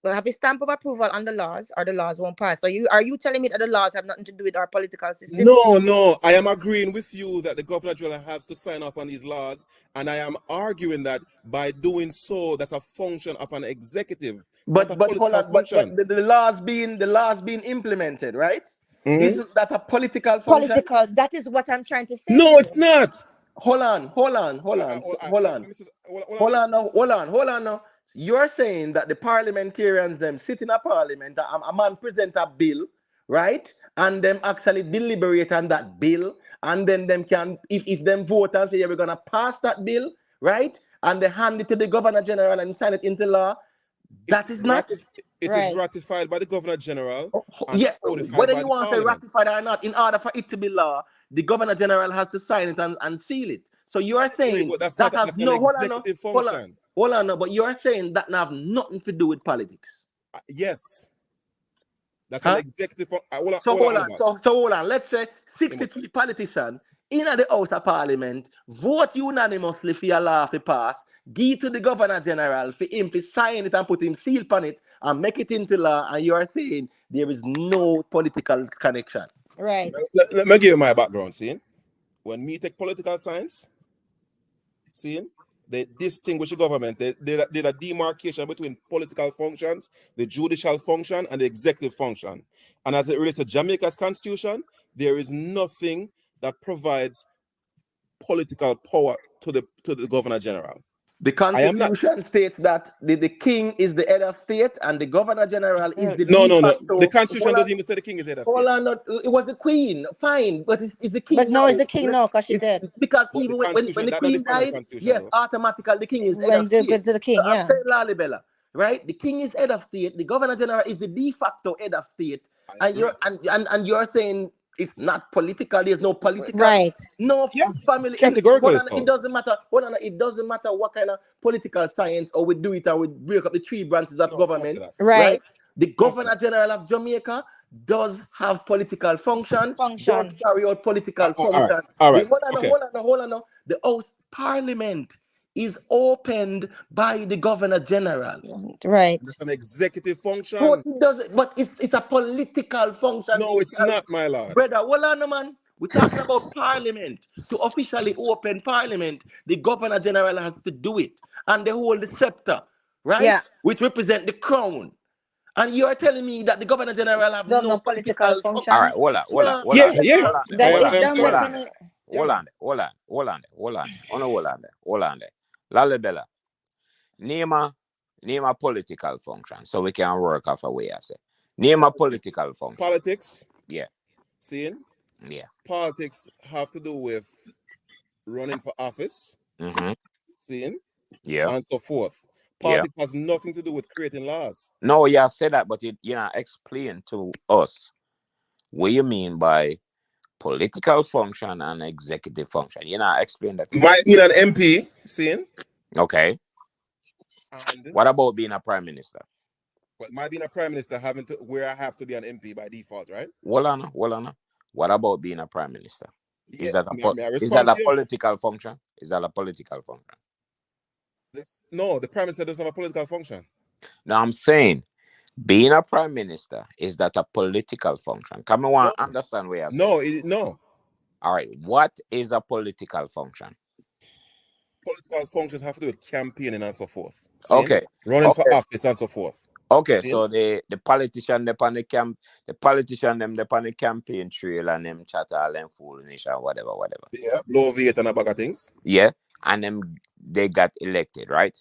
have a stamp of approval on the laws, or the laws won't pass. So are you telling me that the laws have nothing to do with our political system? No. I am agreeing with you that the Governor General has to sign off on these laws, and I am arguing that by doing so, that's a function of an executive, But not a hold political on, but function. the laws being implemented, right? Isn't that a political function? Political. That is what I'm trying to say. No, it's not. Hold on now. You're saying that the parliamentarians them sit in a parliament, a man present a bill, right? And them actually deliberate on that bill, and then them can, if them vote and say, yeah, we're gonna pass that bill, right? And they hand it to the Governor General and sign it into law. That is not. It is ratified by the Governor General. And Yeah, codified whether by you the want to say Parliament. ratified or not, in order for it to be law, the Governor General has to sign it and seal it. So you are saying but that's that not, has that's no an executive function. hold on, no, but you are saying that have nothing to do with politics. Yes. That's an executive function. Hold on. Let's say 63 politicians in the House of Parliament vote unanimously for a law to pass, give to the Governor General for him to sign it and put him seal on it and make it into law, and you are saying there is no political connection. Right. Let me give you my background, see? When me take political science, see, they distinguish the government. They did a demarcation between political functions, the judicial function, and the executive function. And as it relates to Jamaica's constitution, there is nothing that provides political power to the Governor General. The Constitution states that the king is the head of state and the Governor General is the No. facto. The Constitution doesn't even say the king is head of state. Hold on, it was the queen, fine, but it's the king. But no, it's the king now because she's dead. Because even when the queen died, yes, automatically the king is head of state. To the king, so yeah. Lalibela, right? The king is head of state. The Governor General is the de facto head of state, and you're saying it's not political. There's no political. Right. No family. Categorical. It doesn't matter. It doesn't matter what kind of political science or we do it or we break up the three branches of government. Right. The Governor General of Jamaica does have political function. Does carry out political functions. All right. Hold on. The House Parliament is opened by the Governor General. Right. It's an executive function. But it's a political function. No, it's not, my lord. Brother, hold on, man. We're talking about Parliament. To officially open Parliament, the Governor General has to do it. And they hold the scepter, right? Yeah. Which represent the crown. And you are telling me that the governor general have Don't no know political political function. All right, hold on. Yeah, yeah. That I is am Hold fair. on Jamaican. there. Hold on there. Lalibela. Name a political function so we can work off a way I say. Name a political function. Politics. Yeah. Seeing? Yeah. Politics have to do with running for office. Mm-hmm. Seeing? Yeah. And so forth. Yeah. Politics has nothing to do with creating laws. No, yeah, I said that, but you know, explain to us what you mean by political function and executive function. You know, explain that. Might mean an MP, seeing? Okay. And What about being a prime minister? but might being a prime minister having to where I have to be an MP by default, right? Well, what about being a prime minister? Yeah, Is that may I a respond to you? political function? Is that a political function? No, the prime minister doesn't have a political function. Now I'm saying being a prime minister, is that a political function? Come on, understand where you're saying. No. All right. What is a political function? Political functions have to do with campaigning and so forth. Okay. Running for office and so forth. Okay, so the politician them on the campaign trail and them chat all them foolish and whatever. Yeah, blow V8 and a bag of things. Yeah, and them they got elected, right?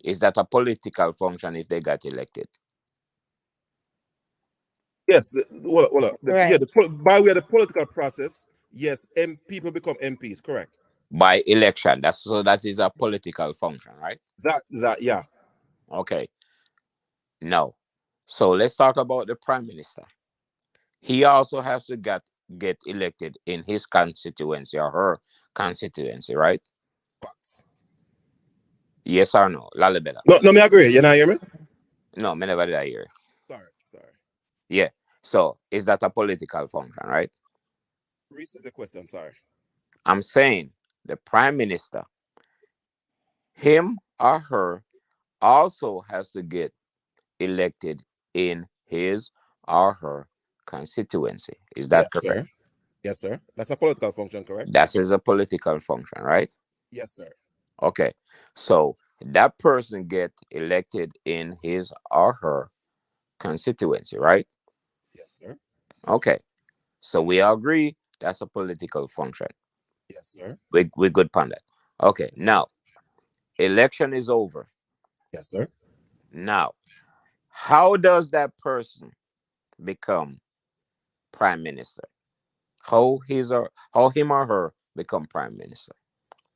Is that a political function if they got elected? Yes, Right. by way of the political process, yes, people become MPs, correct? By election, that is a political function, right? That yeah. Okay. No. So let's talk about the prime minister. He also has to get elected in his constituency or her constituency, right? Yes or no? Lalibela. No, me agree. You not hear me? No, me never did I hear. Sorry. Yeah. So is that a political function, right? Reset the question, sorry. I'm saying the prime minister, him or her, also has to get elected in his or her constituency. Is that correct? Sir. Yes, sir. That's a political function, correct? That is a political function, right? Yes, sir. Okay. So that person get elected in his or her constituency, right? Yes, sir. Okay. So we agree that's a political function. Yes, sir. We good on that. Okay. Now, election is over. Yes, sir. Now, how does that person become prime minister? How him or her become prime minister?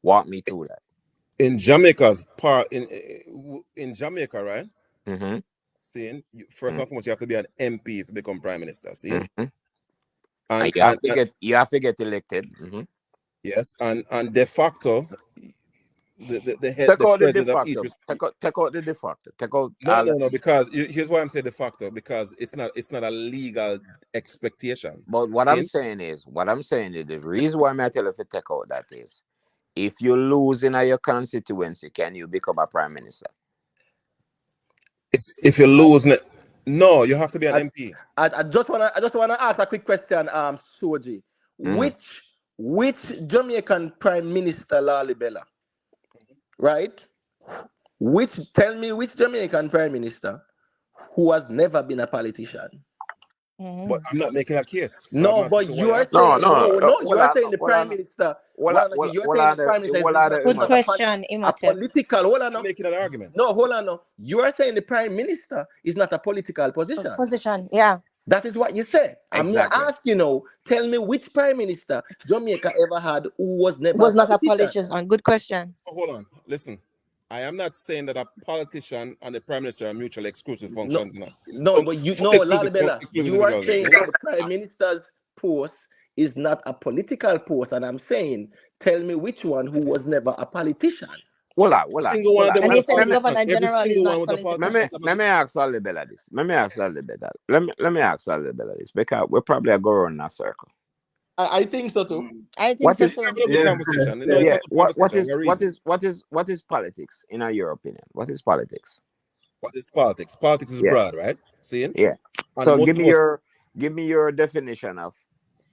Walk me through that. In Jamaica's part in Jamaica, right? Mm-hmm. Seeing first and foremost, you have to be an MP to become prime minister. See, and you have to get elected. Mm-hmm. Yes, and de facto, the head, take the out president the de of each. Take out the de facto. Take out. No, because here's why I'm saying de facto, because it's not a legal expectation. But what I'm saying is the reason why I tell you to take out that is, if you lose in your constituency, can you become a prime minister? If you lose, no, you have to be an MP. I just wanna ask a quick question, Soji. Which Jamaican Prime Minister Lalibela? Right? Tell me which Jamaican Prime Minister who has never been a politician? But I'm not making a case. So no, but you are saying you are saying the Prime Minister. You're saying the Prime Minister is good question, a political. Hold on, I'm making an argument. No, hold on. No, you are saying the Prime Minister is not a political position. Yeah. That is what you say. Exactly. I'm asking you, tell me which prime minister Jamaica ever had who was never not a politician. Good question. So hold on, listen. I am not saying that a politician and the prime minister are mutually exclusive functions. No, but Lalibela, you are saying that the prime minister's post is not a political post, and I'm saying, tell me which one who was never a politician. Single one of them. And he said the governor general is not political. Let me ask Lalibela this. Let me ask Lalibela this because we're probably going around in a circle. I think so too. I think so too. What is politics in your opinion? What is politics? What is politics? Politics is broad, right? See? Yeah. So give me your definition of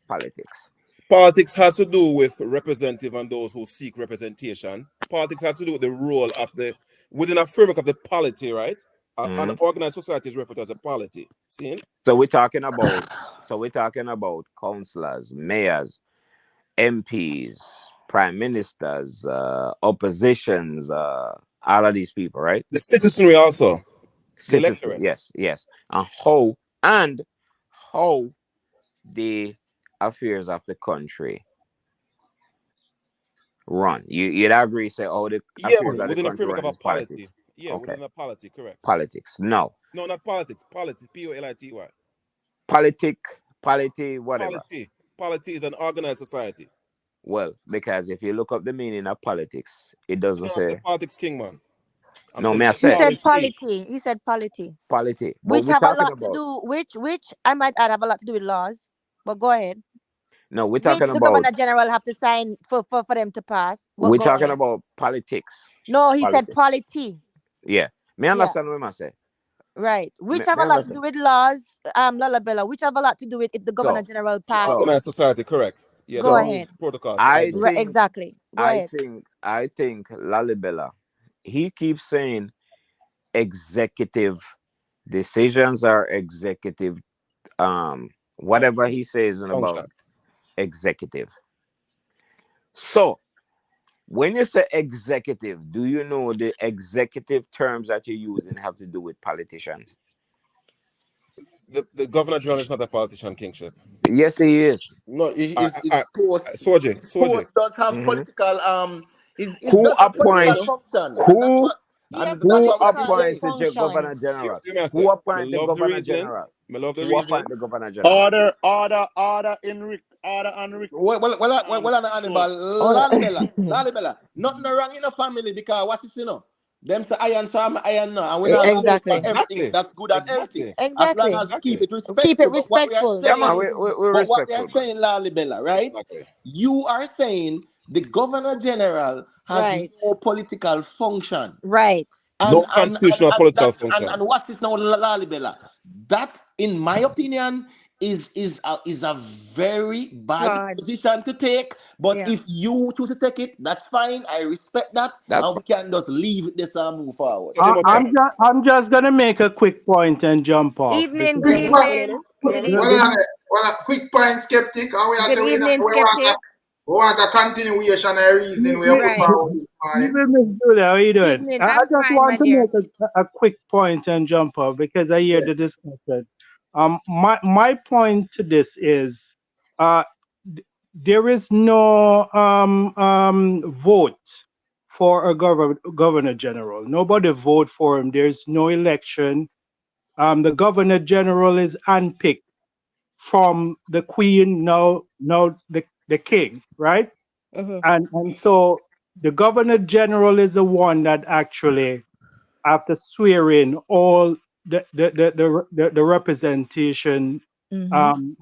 politics. Politics has to do with representative and those who seek representation. Politics has to do with the role of within a framework of the polity, right? An organized society is referred to as a polity. See? So we're talking about councillors, mayors, MPs, prime ministers, oppositions, all of these people, right? The citizenry also. The Citizens, electorate. yes. And how the affairs of the country run. You'd agree, say, oh, the Yeah, affairs man, of the within the country framework run of a is politics. polity. Yeah, Okay. within a polity, correct. Politics. No. No, not politics. Polity. Polity. Polity, whatever. Polity is an organized society. Well, because if you look up the meaning of politics, it doesn't You know, I say. said politics, king, man. I'm No, saying may I it's a He say said polity. polity. He said polity. polity. But Which we're have a talking lot to about do, which I might add have a lot to do with laws. But go ahead. no, we're Which talking the about governor general have to sign for them to pass. But we're go talking ahead. about politics. No, he said Politics. polity. Yeah. May I Yeah. understand what I say? Right. Which May have I a lot to do understand? with laws, Lalabella, which have a lot to do with if the governor So general The passes. so organized society, correct. Yeah, the Go so ahead. rules, protocols, I ideals. Right, think exactly. Go ahead. I think Lalibela, he keeps saying executive decisions are executive whatever he says about Function. executive. So when you say executive, do you know the executive terms that you're using have to do with politicians? The governor general is not a politician, kingship. Yes, he is. No, it's Soje. post does have Mhm. political is Who does have political appoints function. That's who what Yeah, who what we political say. appoints the governor functions. general? You may Who say, me appoints the love the governor reasoning. general? Me love the Who reasoning. appoints the governor general? Order, Enric, order, Enric. Well, Hannibal, Oh, Lalibela. Nothing wrong in a family because what is them say iron farm iron now, and we're not gonna vote for exactly. everything Exactly. that's good and healthy. Exactly. As long Exactly. as keep Exactly. it Keep it respectful. But what we are respectful. Yeah, That's man, what saying, we do. we're but what they are respectful, man. saying, Lalibela, right? Exactly. You are saying the governor general has Right. no political function. Right. No constitutional political function. And what's this now, Lalibela? That, in my opinion, is a very bad Flawed. position to take. But Yeah. if you choose to take it, that's fine. I respect that, That's and fine. we can just leave this and move forward. Soje Motep. I'm just gonna make a quick point and jump off Evening, good because Quick point. evening. Good good, Well, good, evening. quick point, skeptic. And we are Good saying evening, we skeptic. want a continuation of reasoning we put Right. forward this morning. even Miss Julia, how you doing? Evening. I I'm just fine, my want to dear. make a quick point and jump off because I hear the discussion. My point to this is, uh, there is no vote for a governor general. Nobody vote for him. There's no election. The governor general is handpicked from the queen, now the king, right? Mhm. And so the governor general is the one that actually have to swear in all the representation, Mhm.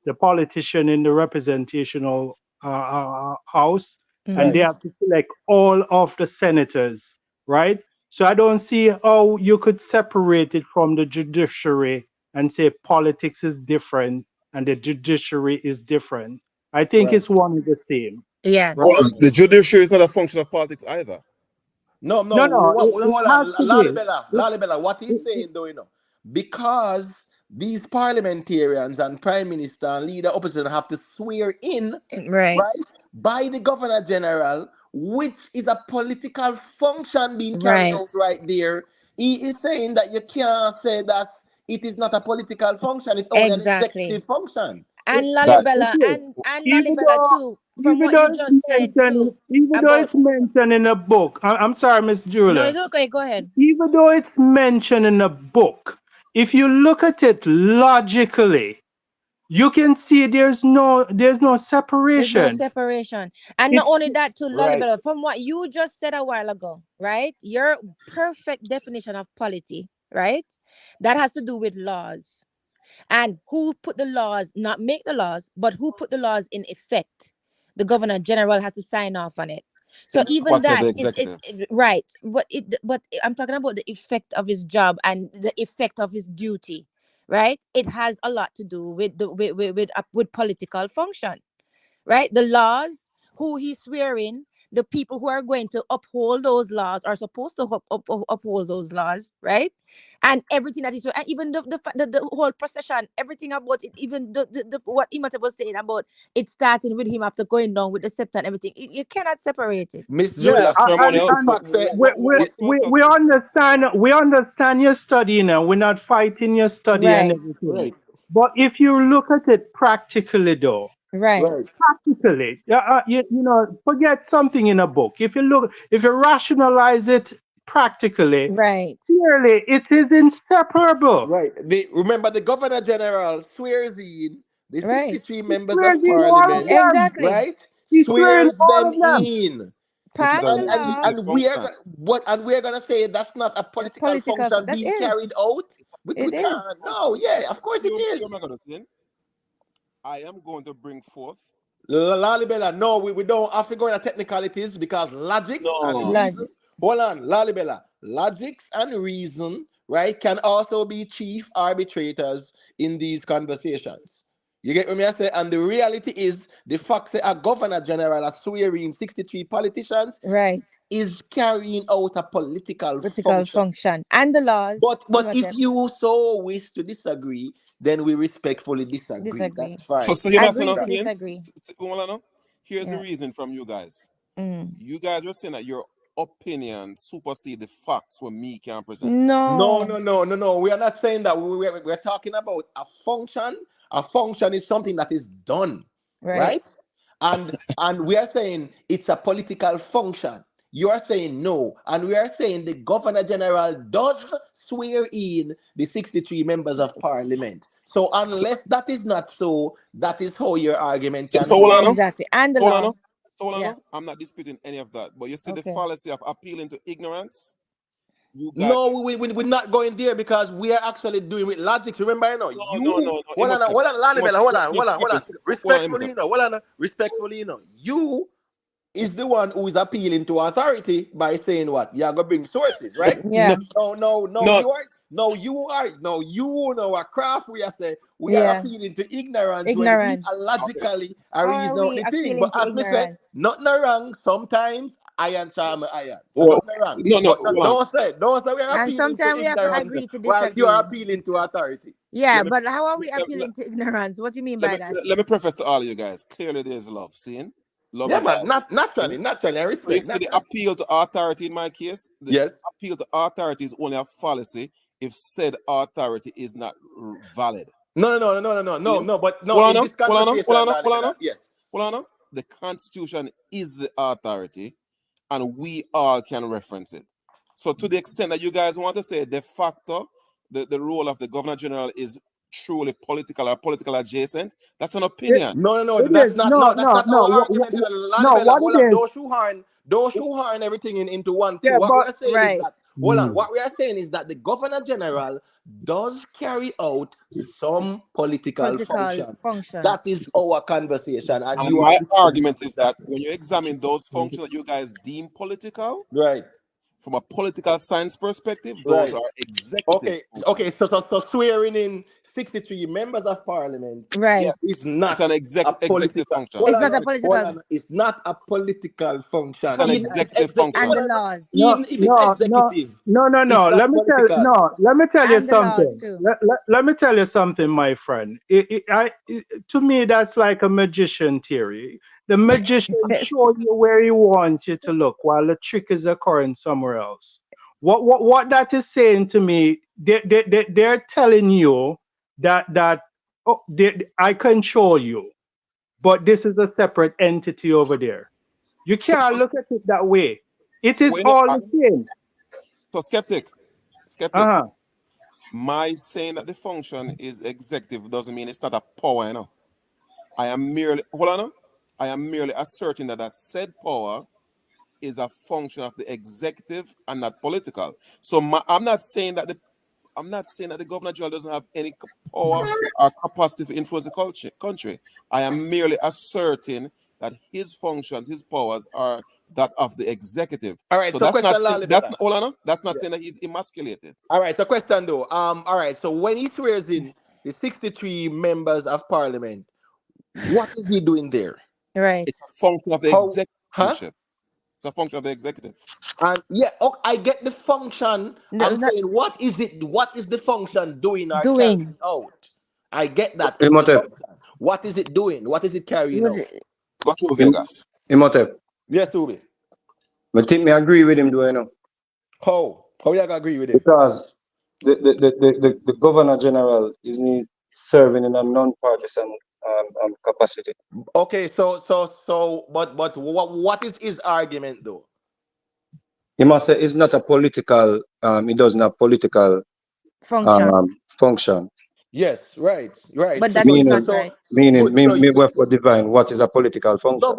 the politician in the representational house, and they Mhm. have to select all of the senators, right? So I don't see how you could separate it from the judiciary and say politics is different and the judiciary is different. I think Right. it's one and the same, right? Yes. Well, the judiciary is not a function of politics either. No, No, it hold on, has to be. Lalibela, what he's saying though, because these parliamentarians and prime minister and leader opposition have to swear in, Right. right, by the governor general, which is a political function being carried out Right. right there. He is saying that you can't say that it is not a political function; it's only an Exactly. executive function. And That It Lalibela is. and Even Lalibela though too, from even what though you it's just said mentioned, too even though about it's mentioned in a book, I'm sorry, Miss no, Julia. it's okay, go ahead. Even though it's mentioned in a book, if you look at it logically, you can see there's no There's no separation. separation. And not It's only that too, Right. Lalibela, from what you just said a while ago, right? Your perfect definition of polity, right? That has to do with laws. And who put the laws, not make the laws, but who put the laws in effect. The governor general has to sign off on it. So is the even capacity of that the is it's executive. right, but I'm talking about the effect of his job and the effect of his duty, right? It has a lot to do with the with political function, right? The laws, who he's swearing, the people who are going to uphold those laws are supposed to uphold those laws, right? And everything that is, and even the whole procession, everything about it, even the what Imata was saying about it starting with him after going down with the scepter and everything, you cannot separate it. Miss Yeah, See Julia, a ceremonial. the and fact that we understand your study now. We're not fighting your study and Right, everything. right, But if you look at it practically, though, right, right, practically, you know, forget something in a book. If you rationalize it practically, right, clearly it is inseparable. right. Remember, the Governor General swears in the right. 63 He members swears of in all of Parliament, them. Exactly. right? He swear in Swears all them of them. in. Which is Pass an the law. executive And we are function. what and we're gonna say that's not a political Political. function That being is. carried out. We It is. can't. No, yeah, of course it You is. am I gonna say? I am going to bring forth. Lalibela, no, we don't have to go into technicalities because logics and No. reason. Logic. Hold on, Lalibela. Logics and reason, right, can also be chief arbitrators in these conversations. You get what I say? And the reality is, the fact that a governor general is swearing 63 politicians Right. is carrying out a political Political function. function. And the laws. But if Imhotep. you so wish to disagree, then we respectfully disagree. Disagree. That's fine. So you're not saying Agree I'm to saying? disagree. Here's the Yeah. reason from you guys. Mm. You guys were saying that your opinion supersede the facts what me can present. No. No. We are not saying that. We're talking about a function. A function is something that is done, Right. right? And we are saying it's a political function. You are saying no, and we are saying the Governor General does swear in the 63 members of Parliament. So So, unless that is not so, that is how your argument can so go. hold on, no? Exactly. And the Hold on, law. no? Hold on, Yeah. no? I'm not disputing any of that. But you see the Okay. fallacy of appealing to ignorance. You guys. No, we're not going there because we are actually doing with logic. Remember, you No. hold on, Imhotep. hold on, Lalibela, hold on. Hold on, Respectfully, Imhotep. respectfully, you is the one who is appealing to authority by saying what? You're gonna bring sources, right? No, Yeah. No, no. you know a craft we are saying we are Yeah. appealing to ignorance when we are Ignorance. Okay. logically a Or are reason out we the thing. But appealing to as me say, ignorance? nothing wrong. Sometimes iron charm iron. So Well, nothing wrong. no. But Hold on. don't say we are And appealing to sometimes we have to ignorance agree to while you are disagree. appealing to authority. Yeah, Let me but how are we let, appealing to ignorance? What do you mean let by me that? let me preface to all of you guys. Clearly, there's love. Seeing love Yeah, is man. always. Not Seeing? naturally. I So you respect see the naturally. appeal to authority in my case. The Yes. appeal to authority is only a fallacy if said authority is not valid. Seeing? But no, Hold on, in no. this conversation, Lalibela, yes. Hold on. No. The Constitution is the authority, and we all can reference it. So to the extent that you guys want to say de facto, the role of the Governor General is truly political or political adjacent, that's an It, opinion. No, it that's is not that's not our argument. no. Lalibela, What hold it on, is? don't shoehorn everything into one thing. Yeah, What we but are saying is Right. that hold on, what we are saying is that the Governor General does carry out some political Political functions. That functions. is our conversation, and And you are my disagreeing argument with is that. that when you examine those functions that you guys deem political, Right. from a political science perspective, those Right. are executive Okay. functions. So swearing in 63 members of parliament Right. Yes, is it's not an a executive political. function. It's not a political It's not a political It's function. an Even if it's executive executive. and function. the laws. No, Even if it's no, no, executive, no. it's not political. Let me tell you And the laws something. too. Let me tell you something, my friend. To me, that's like a magician theory. The magician show you where he wants you to look, while the trick is occurring somewhere else. What that is saying to me, they're telling you that I control you, but this is a separate entity over there. You So, can't so, look at it that way. It is well, all the same. so skeptic, Uh-huh. my saying that the function is executive doesn't mean it's not a power, you know. I am merely, hold on, no. I am merely asserting that that said power is a function of the executive and not political. So I'm not saying that the governor general doesn't have any power or capacity to influence the country. I am merely asserting that his functions, his powers are that of the executive. All right. So So that's not question, saying that's Lalibela. not, hold on, no. That's not Yeah. saying that he's emasculated. All right. So question though. All right. So when he swears in the 63 members of parliament, what is he doing there? Right. It's a function of the How? executive Huh? function. It's a function of the executive. And yeah, okay, I get the function. No, I'm not saying, what is it? What is the function doing or carrying doing. out? I get that. It's the Imhotep, function. What is it doing? What is it carrying What? out? Go through Im- Vegas. Imhotep. Yes, Ubi. I think me agree with him, do you know? How? How you agree with him? Because the Governor General is serving in a non-partisan capacity. Okay, but what is his argument though? He must say it's not a political, it doesn't have political Function. function. Yes, right. But So that is Meaning, not right. meaning, good. me, So me work for divine. What is a political no, function?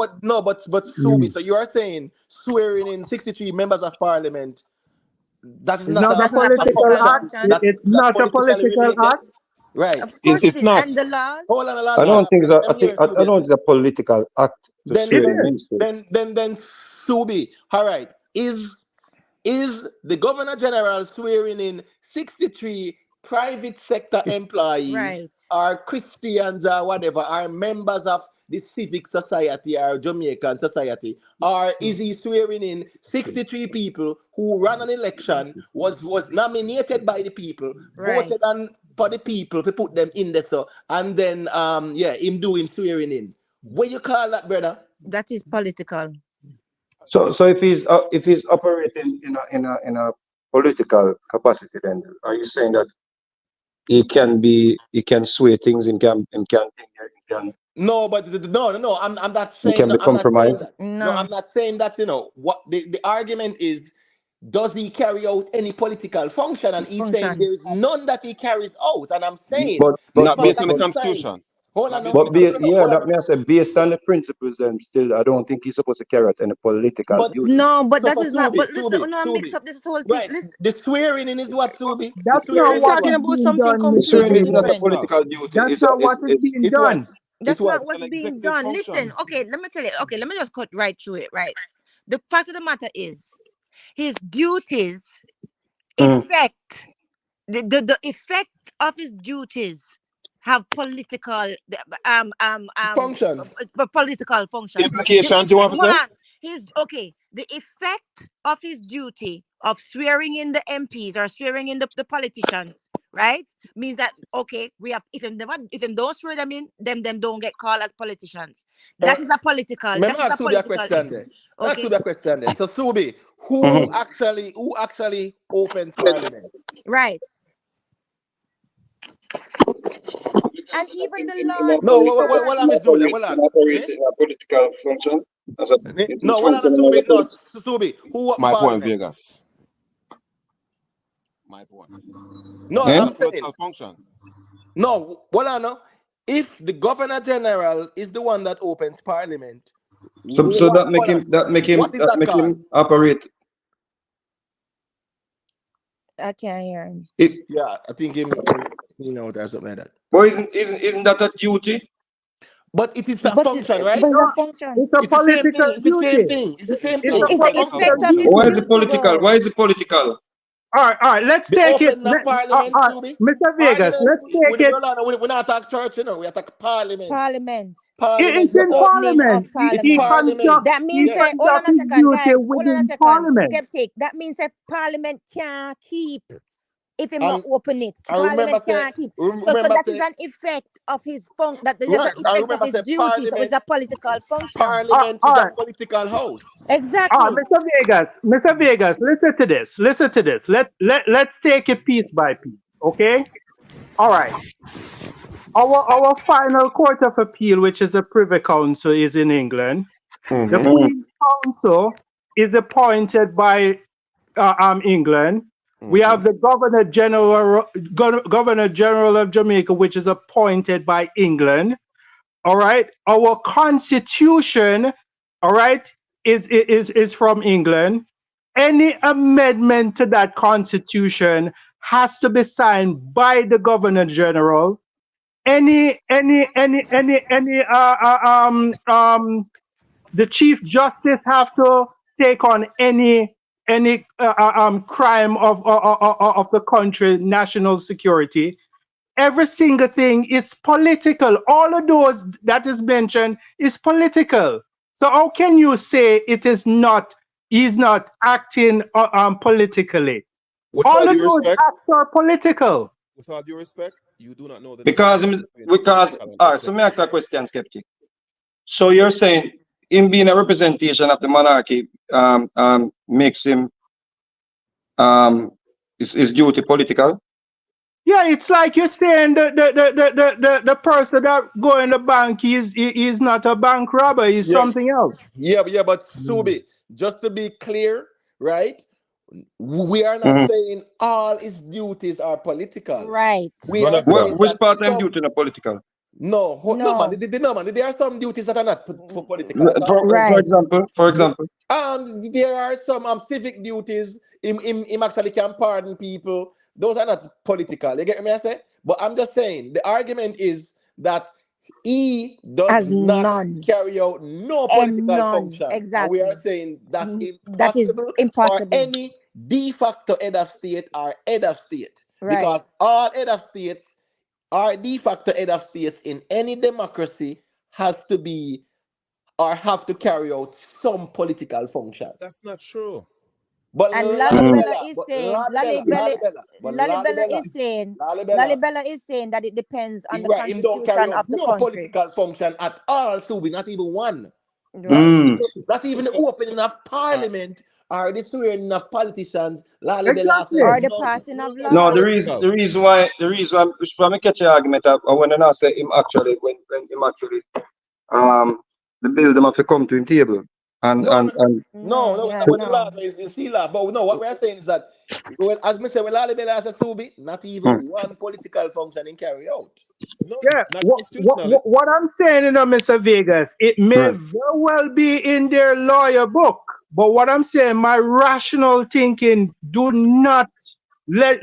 but Subi. So you are saying swearing in 63 members of parliament, that is It's not not a That's not a a political political function. act. function. It's That's not a politically political related. act. Right. Of course it It's is. not. And the laws. Hold on, I don't think so. let I me think hear I Subi. don't think it's a political act to Then It swear in then is. ministry. then Subi. All right. Is the Governor General swearing in 63 private sector employees Right. or Christians or whatever, are members of the civic society or Jamaican society? Or is he swearing in 63 people who ran an election, was nominated by the people, Right. voted on for the people to put them in there, so, and then him doing swearing in? What you call that, brother? That is political. So if he's operating in a political capacity, then are you saying that he can sway things, No, but no. I'm not he saying can no, be I'm not saying compromised? that. No, No. I'm not saying that. You know what the argument is? Does he carry out any political function? And he's saying Function. there is none that he carries out. And I'm saying But the but Not but fact based on that the but he signed. constitution. Hold on, Not no, based on but the be, no, yeah, constitution. hold on. that may I say based on the principles, still I don't think he's supposed to carry out any political But duty. No, but so that for is not. But Subi, listen, Subi, no, mix Subi, up this whole thing. right? Listen, The swearing in is what, Subi? The That's not swearing we're in is what talking is what? about being something done, The Mr. swearing completely is not a Vegas. different. political duty. That's not what is being It's what? done. It's That's not what? It's an what's being executive done. function. Listen, okay, let me tell you. Okay, let me just cut right through it. Right. The fact of the matter is, his duties Mm. effect the effect of his duties have political Functions. political functions. Implications, you want to Hold say? on. His okay. The effect of his duty of swearing in the MPs or swearing in the politicians, right? Means that okay, we have if them don't swear them in, them don't get called as politicians. Uh, That is a political. Let That me is a ask Subi a political question effect. there. Ask Okay, Subi a question there. So Subi, Mhm. who actually opens parliament? right. And even the In a laws No, being political, well, passed. Miss Julia, hold on. Eh? in a political function, as a it is No, hold on, functioning as a Subi. No, political. Subi, who open My point, parliament? Vegas. My point. No, That's not Eh? a I'm saying political function. no. Hold on, no. If the Governor General is the one that opens parliament, So what? Hold on. What is that that make called? him operate. I can't hear him. It, Yeah, I think or something like that. but isn't that a duty? But it is a But function, right? but it's No, a function. it's a It's the same political thing. It's the same duty. thing. It's the same It's No, a thing. It's it's the not. It's not political effect a of his Why duty. is it duty, political? though. Why is it political? All right. Let's The take it. opening of parliament, Subi. Mr. Vegas, Parliament. let's take it. We're not talking church, We are talking parliament. Parliament. Parliament. It's The in Opening of Parliament. it's He Parliament. parliament. conduct That he means Yes. say, hold on conduct a his second, duty guys. Hold on a within second. Parliament. Skeptic. That means that Parliament can't keep if him not And open it. I remember Parliament say, can't keep. So remember that is say, an effect of his that there's an right. I effect of remember his say duty. So it's parliament. a political function. Parliament All is a right. political house. Exactly. Mr. Vegas, listen to this. Listen to this. Let's take it piece by piece. Okay? All right. Our final court of appeal, which is the Privy Council, is in England. The Mm-hmm. Mm. Queen's Council is appointed by England. We Mm-hmm. have the Governor General of Jamaica, which is appointed by England. All right. Our Constitution, all right, is from England. Any amendment to that Constitution has to be signed by the Governor General. The Chief Justice have to take on any crime of the country, national security. Every single thing is political. All of those that is mentioned is political. So how can you say it is not he's not acting politically. With All all of due those respect, acts are political. you do not know the Because distinction between because political and all right, so me executive. ask a question, skeptic. So you're saying him being a representation of the monarchy makes him is duty political? Yeah, it's like you're saying the person that go in the bank is not a bank robber, he's Yeah, something else. but Mm. Subi, just to be clear, right? We are not Mm-hmm. saying all his duties are political. Right. We None are of them Well, are. saying which that part I'm some duty in a political? no man, No. no man. There are some duties that are not political at all. For Right. example, for example. There are some civic duties. Him actually can pardon people. Those are not political. You get me? I say, but I'm just saying the argument is that he does As not none. carry out no And political none. function, and we are Exactly. saying that's That is impossible for impossible. any de facto head of state or head of state, Right. because all head of states or de facto head of states in any democracy has to be or have to carry out some political function. That's not true. But And Mm. Lalibela is saying Lalibela Lalibela, is saying Lalibela, Lalibela is saying that it depends on the right, him don't carry constitution out of the no country. political function at all, so we not even one. Not Right. Mm. even, not So, even the so, so, opening of all right. parliament or the swearing of politicians. Lalibela Exactly. said Or the none. passing None of of that is No, the laws. reason political. the reason why which from me catch the argument I when I say him actually when him actually um the bill them have to come to him table No, no, and no, No, no. yeah, When the law no. is the law, but no. What we are saying is that, when, as me say, when Lalibela said to be, not even mm, one political function in carry out. None. Yeah, Not constitutionally. what I'm saying, Mr. Vegas, it may right. very well be in their lawyer book, but what I'm saying, my rational thinking do not let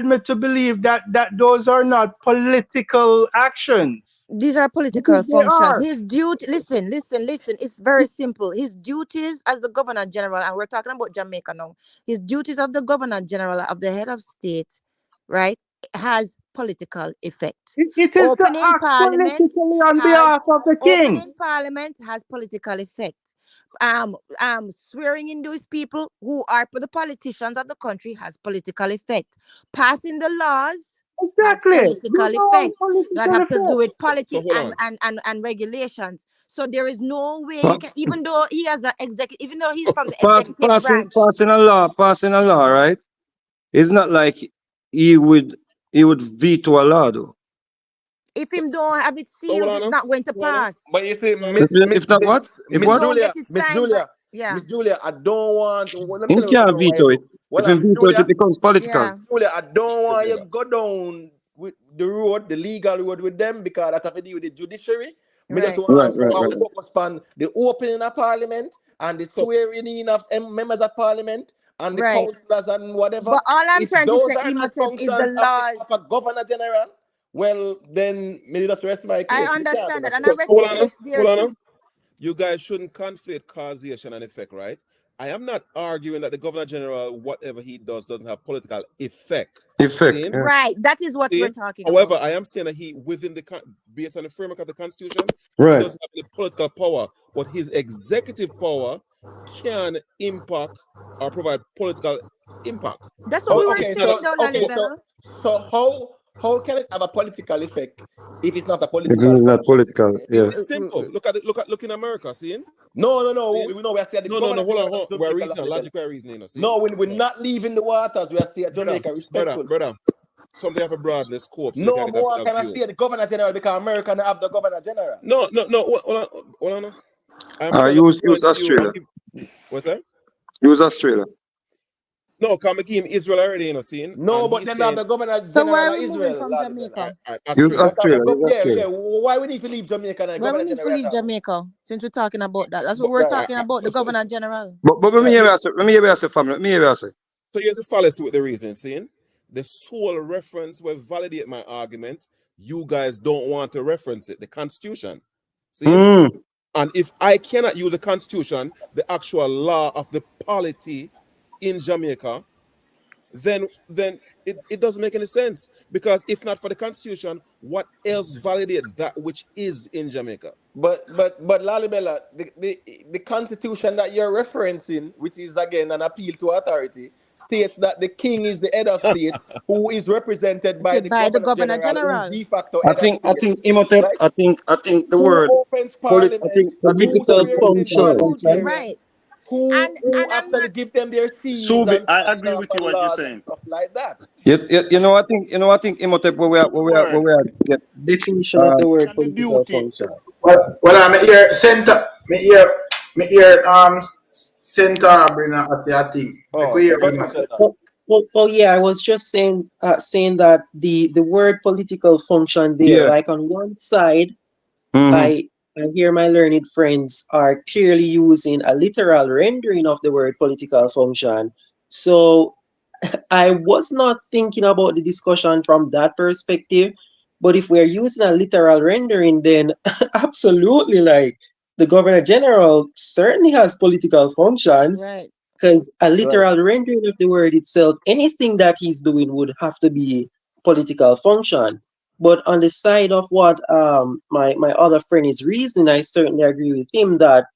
me to believe that those are not political actions. These are Because political they functions. are. His duty, listen. It's very simple. His duties as the governor general, and we're talking about Jamaica now. His duties of the governor general, of the head of state, right, has political effect. It is to Opening act parliament politically on behalf has of the king. opening parliament has political effect. Swearing in those people who are the politicians of the country has political effect. Passing the laws has Exactly. political Those are all effect that political have to do effects. with So politics hold on. and regulations. So there is no way you Pa- can, even though he has an executive, even though he's from the executive branch. passing a law, right? It's not like he would he would veto a law though. If So, him so, don't have it so hold sealed, on. it's not going to Hold on. pass. But you see, Hold on. If not what? If If you what? don't get it Miss signed by, Julia, yeah, Miss Julia, I don't want. Well, let me He tell you what I can't don't want you veto to it. do. If Well, he Miss veto it, it Julia, becomes political. yeah. Julia, I don't Mr. want you to Vegas. go down with the road, the legal road with them, because that's have to deal with the judiciary. Me just Right. Right, want right, I right. will focus on the opening of parliament and the So, swearing in of members of parliament and the Right. councillors and whatever. But all I'm If trying to those say, are not Imhotep, is the functions of laws. a governor general, well, then maybe just rest my I case. You can't do understand that, and nothing. I so, so hold on. reciprocate there Hold on. too. You guys shouldn't conflate causation and effect, right? I am not arguing that the governor general, whatever he does, doesn't have political effect. Effect. See? Yeah. Right. That is what we're See? talking However, about. I am saying that he, within the based on the framework of the Constitution, he Right. doesn't have any political power, but his executive power can impact or provide political impact. That's what Oh, we were okay, It's not saying, a, though, okay, Lalibela. so how can it have a political effect if it's not a If political it's not function? political, yes. it's simple. Look in America, see? No. See? We know we are still at the No, governor hold on, general hold of on. We're Jamaica, reasoning, Lalibela. logically reasoning, see? No, we're No. not leaving the waters. We are still at Brother, Jamaica, respectfully. brother. Something have a broaden scope so you can No get a more better can I view. stay the governor general because America don't have the governor general. No. Hold on. I'm trying to Use provide you Australia. what's that? Use Australia. No, come again Israel already, seeing, and No, but he's then they have saying, the governor So why general are of we moving Israel, from Lalibela. Jamaica? Use Australia. But Australia. Use yeah. Australia. Why we need to leave Jamaica and the Why we governor need to general at leave all? Jamaica since we're talking about that? That's what But, we're Right. talking about, the so, governor general. But let me so, hear what I say. Let me hear what I say, family. Let me hear what I say. so here's the fallacy with the reason, seeing? The sole reference will validate my argument. You guys don't want to reference it, the Constitution. Seeing? Mm. And if I cannot use the Constitution, the actual law of the polity in Jamaica, then it doesn't make any sense, because if not for the Constitution, what else validate that which is in Jamaica? But Lalibela, the constitution that you're referencing, which is again an appeal to authority, states that the king is the head of state, who is represented by the By the governor governor general, who is general. de facto I head of think I state, think Imhotep. right? I think the Who word opens parliament, who political Political swears in political function. Who function. right. parliamentarians, who And I'm actually not give them their seats Subi, and I sign agree off with you on what you're laws and saying. stuff like that. I think Imhotep The word where we are get Definition of the word and the political duty. function. Well, I'm here center. Me here center bring a thing. Make Oh, we hear go him ahead, a say. Senna. Yeah, I was just saying that the word political function there, yeah. like on one side, Mm-hmm. I hear my learned friends are clearly using a literal rendering of the word political function. So I was not thinking about the discussion from that perspective, but if we're using a literal rendering, then absolutely, like the governor general certainly has political functions, right. because a Right. literal rendering of the word itself, anything that he's doing would have to be political function. But on the side of what my other friend is reasoning, I certainly agree with him that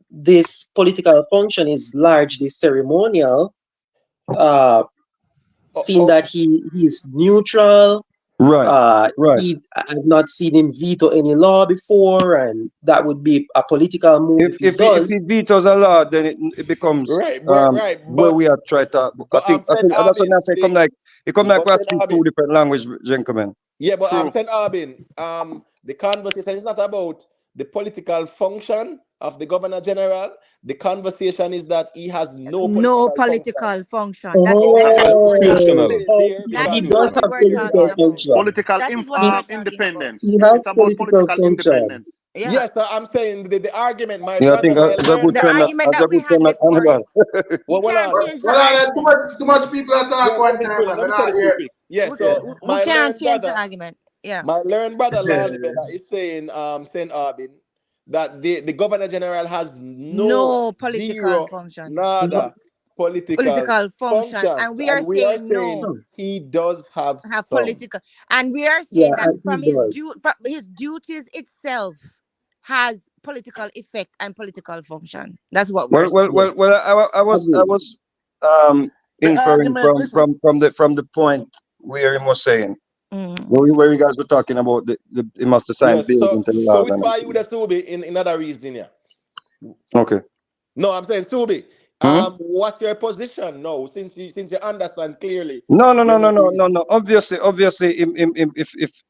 this political function is largely ceremonial. Uh, Oh, Seeing oh, that he's neutral. Right. Right. I've not seen him veto any law before, and that would be a political move if he If he does. vetoes a law, then it becomes right. where we are trying to. But I Saint think that's what Albin, I say. Come like but we are Saint speak two Albin, different language, gentlemen. yeah, but True. Saint Albin, the conversation is not about the political function of the governor general. The conversation is that he has no No political function. political function. That's exactly what we were Oh, talking Constitutional. about. There That he is because what does we have were talking political about. function. Political That is what we were talking about. independence. He has It's about political political function. independence. Yeah. yes, I'm saying the argument, my Yeah, I brother, think my it's a learned good The term. brother. argument That's a that we good had term. before Hannibal. is you Well, hold can't on. change the Well, argument. too much people are Yeah, talk let one me time, finish. man. Let Me me say not this real hear. quick. Yeah, We, Yeah. so we my can't learned change the brother, argument. Yeah. my learned brother Lalibela is saying, Saint Arbin, that the governor general has no No political zero function. No, nada political Political function. And functions, we are and we are saying saying no. no. he does have Have some. political, and we are Yeah, saying that he from does. his duties itself has political effect and political function. That's what we're saying. Yes, I agreed. was The inferring argument, listen, from the point where he was saying Mm. where you guys were talking about he must have signed Yes, bills so into the so laws it's and for you everything. that Subi in other reason, yeah. Okay. No, I'm saying Subi. Hmm? What's your position now? Since you understand clearly, No, no, you no, no, know no, the no, no. Obviously,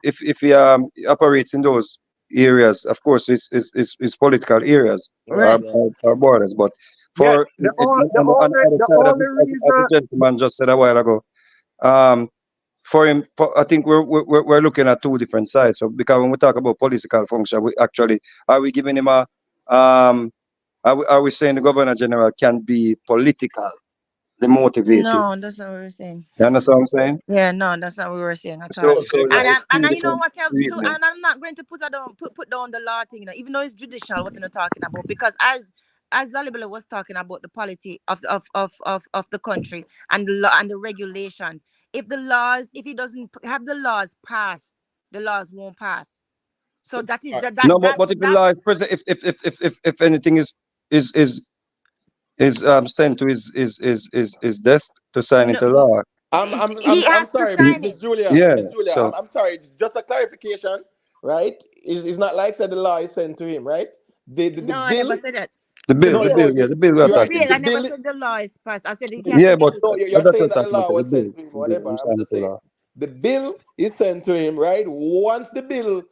if he operates in those areas, of course, it's political areas right, Right. right. or borders. But Yeah, for on the other the side, only as reason. the gentleman just said a while ago, um, for him, I think we're looking at two different sides. So because when we talk about political function, we actually are we giving him a are we saying the governor general can be politically motivated? No, that's not what we're saying. You understand what I'm saying? Yeah, no, that's not what we were saying at all. So And it's two you know different what else too? reasons. And I'm not going to put down the law thing, even though it's judicial what you're talking about. Because as Lalibela was talking about the polity of the country and the law and the regulations. If he doesn't have the laws passed, the laws won't pass. So that is All right. No, but if the law that's is present, if anything is sent to his desk to sign no, into law. he I'm has to sorry, sign Miss it. Julia, Yeah. Miss Julia. So I'm sorry. Just a clarification, right? Is not like said the law is sent to him, right? The No, I never bill. said that. the The bill, No, the bill. bill, no, yeah, the bill we are The you're talking bill. the I about. never bill. said the law is passed. I said he has to Yeah, get but it. No, you're that's what saying I'm that the talking about. law The was bill, sent to him, the bill, whatever. I'm I'm signing just into saying law. the bill is sent to him, right? Once the bill,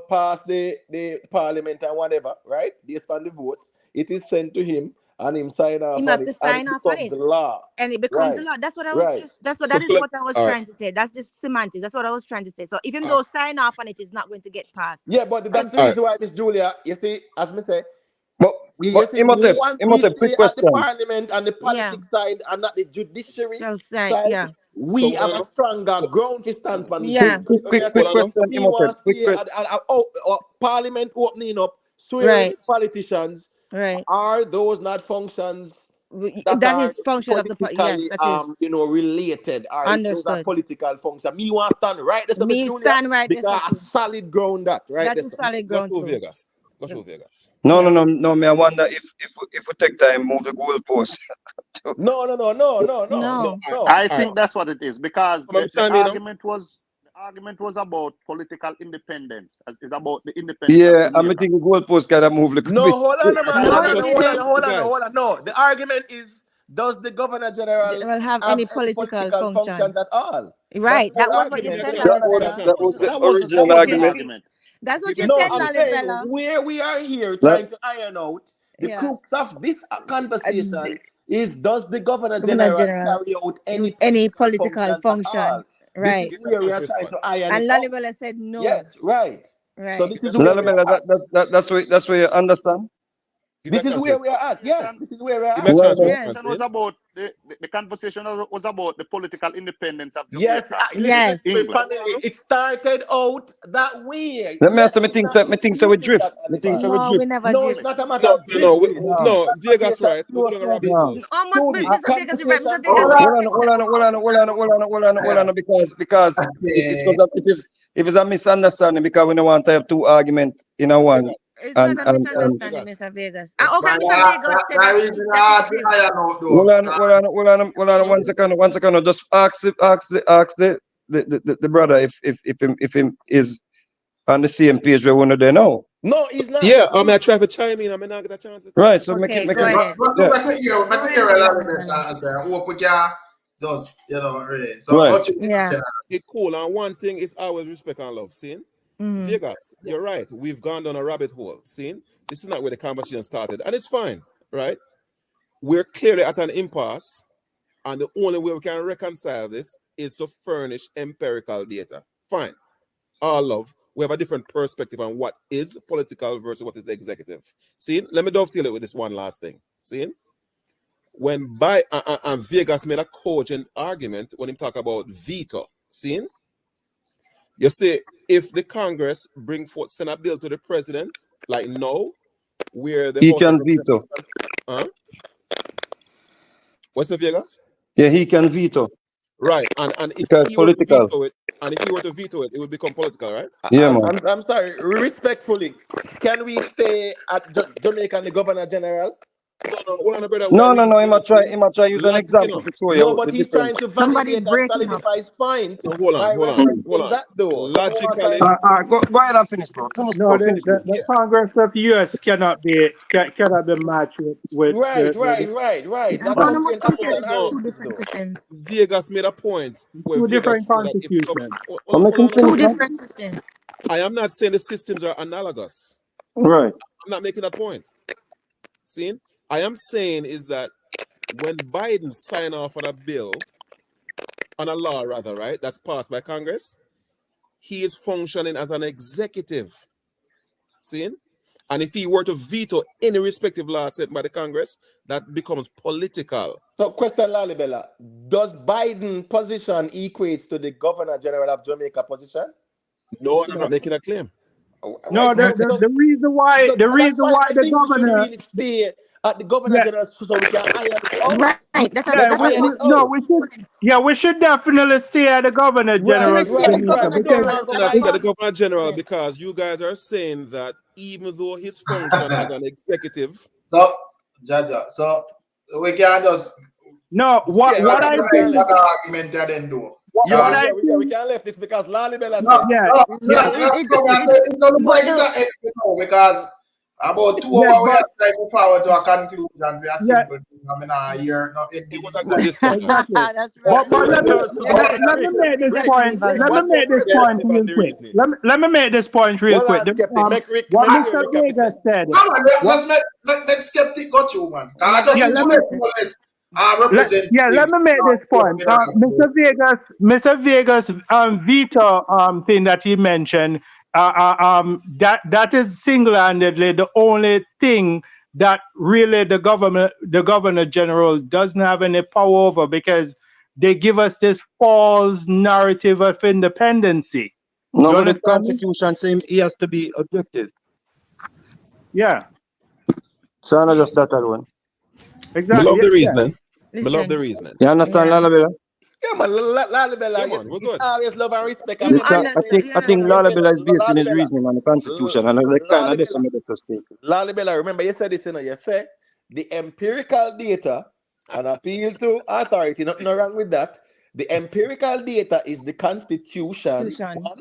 passed the parliament and whatever, right? Based on the votes, it is sent to him, and him sign Him off on have it, to and it sign off on becomes it. law, And it becomes the right? law. That's what I was Right. just. So, That is so let, what I was all right. trying to say. That's the semantics. That's what I was trying to say. So if him Uh, don't sign off on it, it's not going to get passed. Yeah, but that's And the all right. reason why Miss Julia, you see, as me say, But you see, once we Imhotep, quick stay at the question. parliament and the yeah, politics side and not the judiciary they'll say side, yeah, So we hold have on a now. stronger So, ground to stand on, Miss Quick, yeah, Julia. quick, When quick, I quick say, yeah. question, me Imhotep. want to Quick, see parliament opening up, swearing Right, in politicians, right. are those not functions that That are is function of the yes, politically that is related. All right, those are understood. political functions. Me want stand right there, Miss Me Julia, stand right there, because a too. solid ground that right That there. is solid Go ground to too. Vegas. Go to Vegas. No, Yeah. me. I wonder if we take time, move the goalpost. No. No. I All right. think that's what it is, because So, let me the chime in now. argument was about political independence. It's about the independence of Yeah, I'm Jamaica. thinking the goalpost gotta move a little No, bit. hold on, man. No, Hold it on, Just hold on, didn't. hold on, guys. hold on. No, the argument is, does the governor general Will have have any any political political function. functions at all? That's Right. the That whole was what Give you me argument a said, here. chance. Give me a Lalibela. That chance. was the That original wasn't the argument. argument. That's what Give you me a No, said, I'm chance. saying Lalibela. where we are here That, trying to iron out the Yeah. crux of this D- conversation is, does the governor Governor general General carry out any with any political political functions at all? function. This is Right. Give me a where we chance are to trying respond. to iron And it out. Lalibela said no. Yes, right. So Right. this Give me a is chance where to we are Lalamela, respond. at. that's where you understand. Give me a This is chance to where we are respond. at. Yes, this is where we are Give me a at. chance to Well, respond, Yes. Conversation was Sin. about the conversation was about the political independence of Yes, Jamaica listen, Yes. England. family. It started out that way. let me Let ask you, me not me think so we dispute drift. that, Me think so Hannibal. we No, we drift. never No, it's drift. not a matter No, of no, drifting. No. This no. Vegas, conversation right? We're close going on a to rabbit the hole. You almost truly Mr. Vegas, you're right. conversation Mr. Vegas, Hold close you to on. need to step up. Hold on, because if Yeah. it's a misunderstanding, because we don't want to have two arguments in a one, Vegas. It's not a and misunderstanding, Vegas. Mr. Vegas. Let's Okay, That, Mr. Vegas said that that reason that it hard to drift. iron out though. hold on, No. one second. Just ask the brother if him is on the same page where one of them now. No, he's not. Yeah, I try to chime in. I may not get a chance to talk. Right, so Okay, make go it, ahead. But yeah, Go make ahead, hear a lot of Lalibela. as I hope we can just, really. So right. go to Yeah. It's cool. And one thing is always respect and love. See? Mm-hmm. Vegas, you're right. We've gone down a rabbit hole. See? This is not where the conversation started. And it's fine, right? We're clearly at an impasse. And the only way we can reconcile this is to furnish empirical data. Fine. All love. We have a different perspective on what is political versus what is executive. See? Let me dovetail it with this one last thing. See? When and Vegas made a cogent argument when he talk about veto. See? You see, if the Congress send a bill to the president, like now, where the He House of can Representatives, veto. what's the Vegas? Yeah, he can veto Right, and if because he were to political. veto it, it would become political, right? Yeah, man. I'm sorry. Respectfully, can we stay at Jamaica and the governor general? No, hold on, brother. We are No. reasoning this through. He might try use an Logic, you example know. to show No, you but the he's trying difference. to Somebody validate and breaking up. solidify his point So hold by on, reference to that, though. So me want Logically, to Go ahead and finish, bro. No, Finish, bro. the yeah. Congress of the U.S. cannot be matched with right. I'm That's what going No, to I'm must saying. compare Apples the and no. two oranges, different though. systems. Vegas made a point where two Vegas different showed that if the constitutions. I'll make him Two finish, man. different systems. I am not saying the systems are analogous. Right. I'm not making that point. See, I am saying is that when Biden signed off on a bill, on a law rather, right, that's passed by Congress, he is functioning as an executive. See? And if he were to veto any respective law set by the Congress, that becomes political. So, question, Lalibela, does Biden position equates to the governor general of Jamaica position? No, and I'm not making a claim. No, Right. So, the reason why that's why I the think we should governor, really stay at the governor yeah, general so we can iron it out. Right. That's a yeah, Let's that's a iron we it no, out. we should, yeah, we should definitely stay at the governor general Let's of stay at the Jamaica We governor don't because general. want to And That's I stay the bypass. Governor General yeah. because you guys are saying that even though his function as an executive, So, Jaja, so we can just no, Yeah, what I we can explain think, left that this. argument that then do. Yeah, what Because I we think, can left this because Lali Bella no, said. yeah, no, No, it don't look but like it's the an end now because about 2 yeah, hours we but are trying to forward to a conclusion. We are yeah, simple thing. I mean, here, no it ending was in a good sight. discussion. exactly. that's But, right. But let me You're gonna let me Rick, make this Rick point. leave us Let me out. one more make this yeah. point perspective on real the quick. reasoning. Let me make this point real Hold quick. on, Skeptic. What Make Mr. Rick Vegas represent. said. Come on, What? let's make skeptic got you, man. Because I just Yeah, see let me. Juliet more or less representative. Let me make this point. Mr. Vegas veto thing that he mentioned, that is single-handedly the only thing that really the governor general doesn't have any power over, because they give us this false narrative of independency. No, You but the understand me? Constitution saying he has to be objective. Yeah. So not just that alone. Me Exactly. love the Yeah. reasoning. Me love the Listen, reasoning. You understand, yeah. Lalabella? Yeah, man, Yeah, Lalibela, man, we're it's good. always love and respect. And Him me Because say this, understand. You I think understand? you know, Lalabella is based on his Lalibela, reasoning on the constitution, and I kind of this Lalibela, some of the state. Lalibela, remember you said this, you know, you say the empirical data and appeal to authority, nothing wrong with that. The empirical data is the constitution. Constitution, One,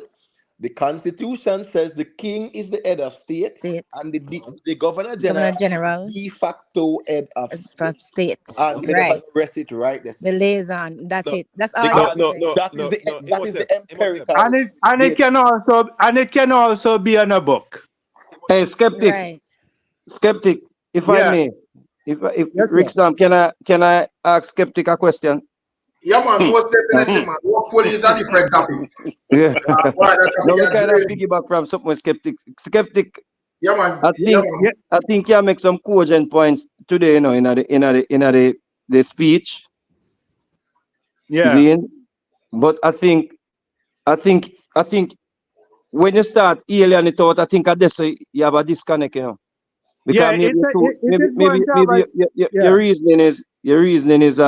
the constitution says the king is the head of state state, and the governor general governor is the general de facto head of from state. state. And me just Right. rest it right there. The liaison. That's No, it. That's all you no, have Because to no, say. no, no, no. that is Imhotep, the Imhotep, empirical And it data. can also be on a book. Hey, Imhotep. Right. skeptic, if I Yeah. may, if Yes, Rick sir. Sam, can I ask skeptic a question? Yeah, man, most Thanks. definitely, man. Hopefully, it's a different topic. Yeah. Why that No, topic we is kind of great. piggyback from something skeptic. Skeptic, Yeah, man. I Yeah, think man. Yeah. I think you make some cogent points today, you know, in the speech, Yeah. Zine. But I think I think when you start alien it out, I think I just say you have a disconnect, you know. Yeah. Because maybe It is going to have maybe a your yeah. reasoning is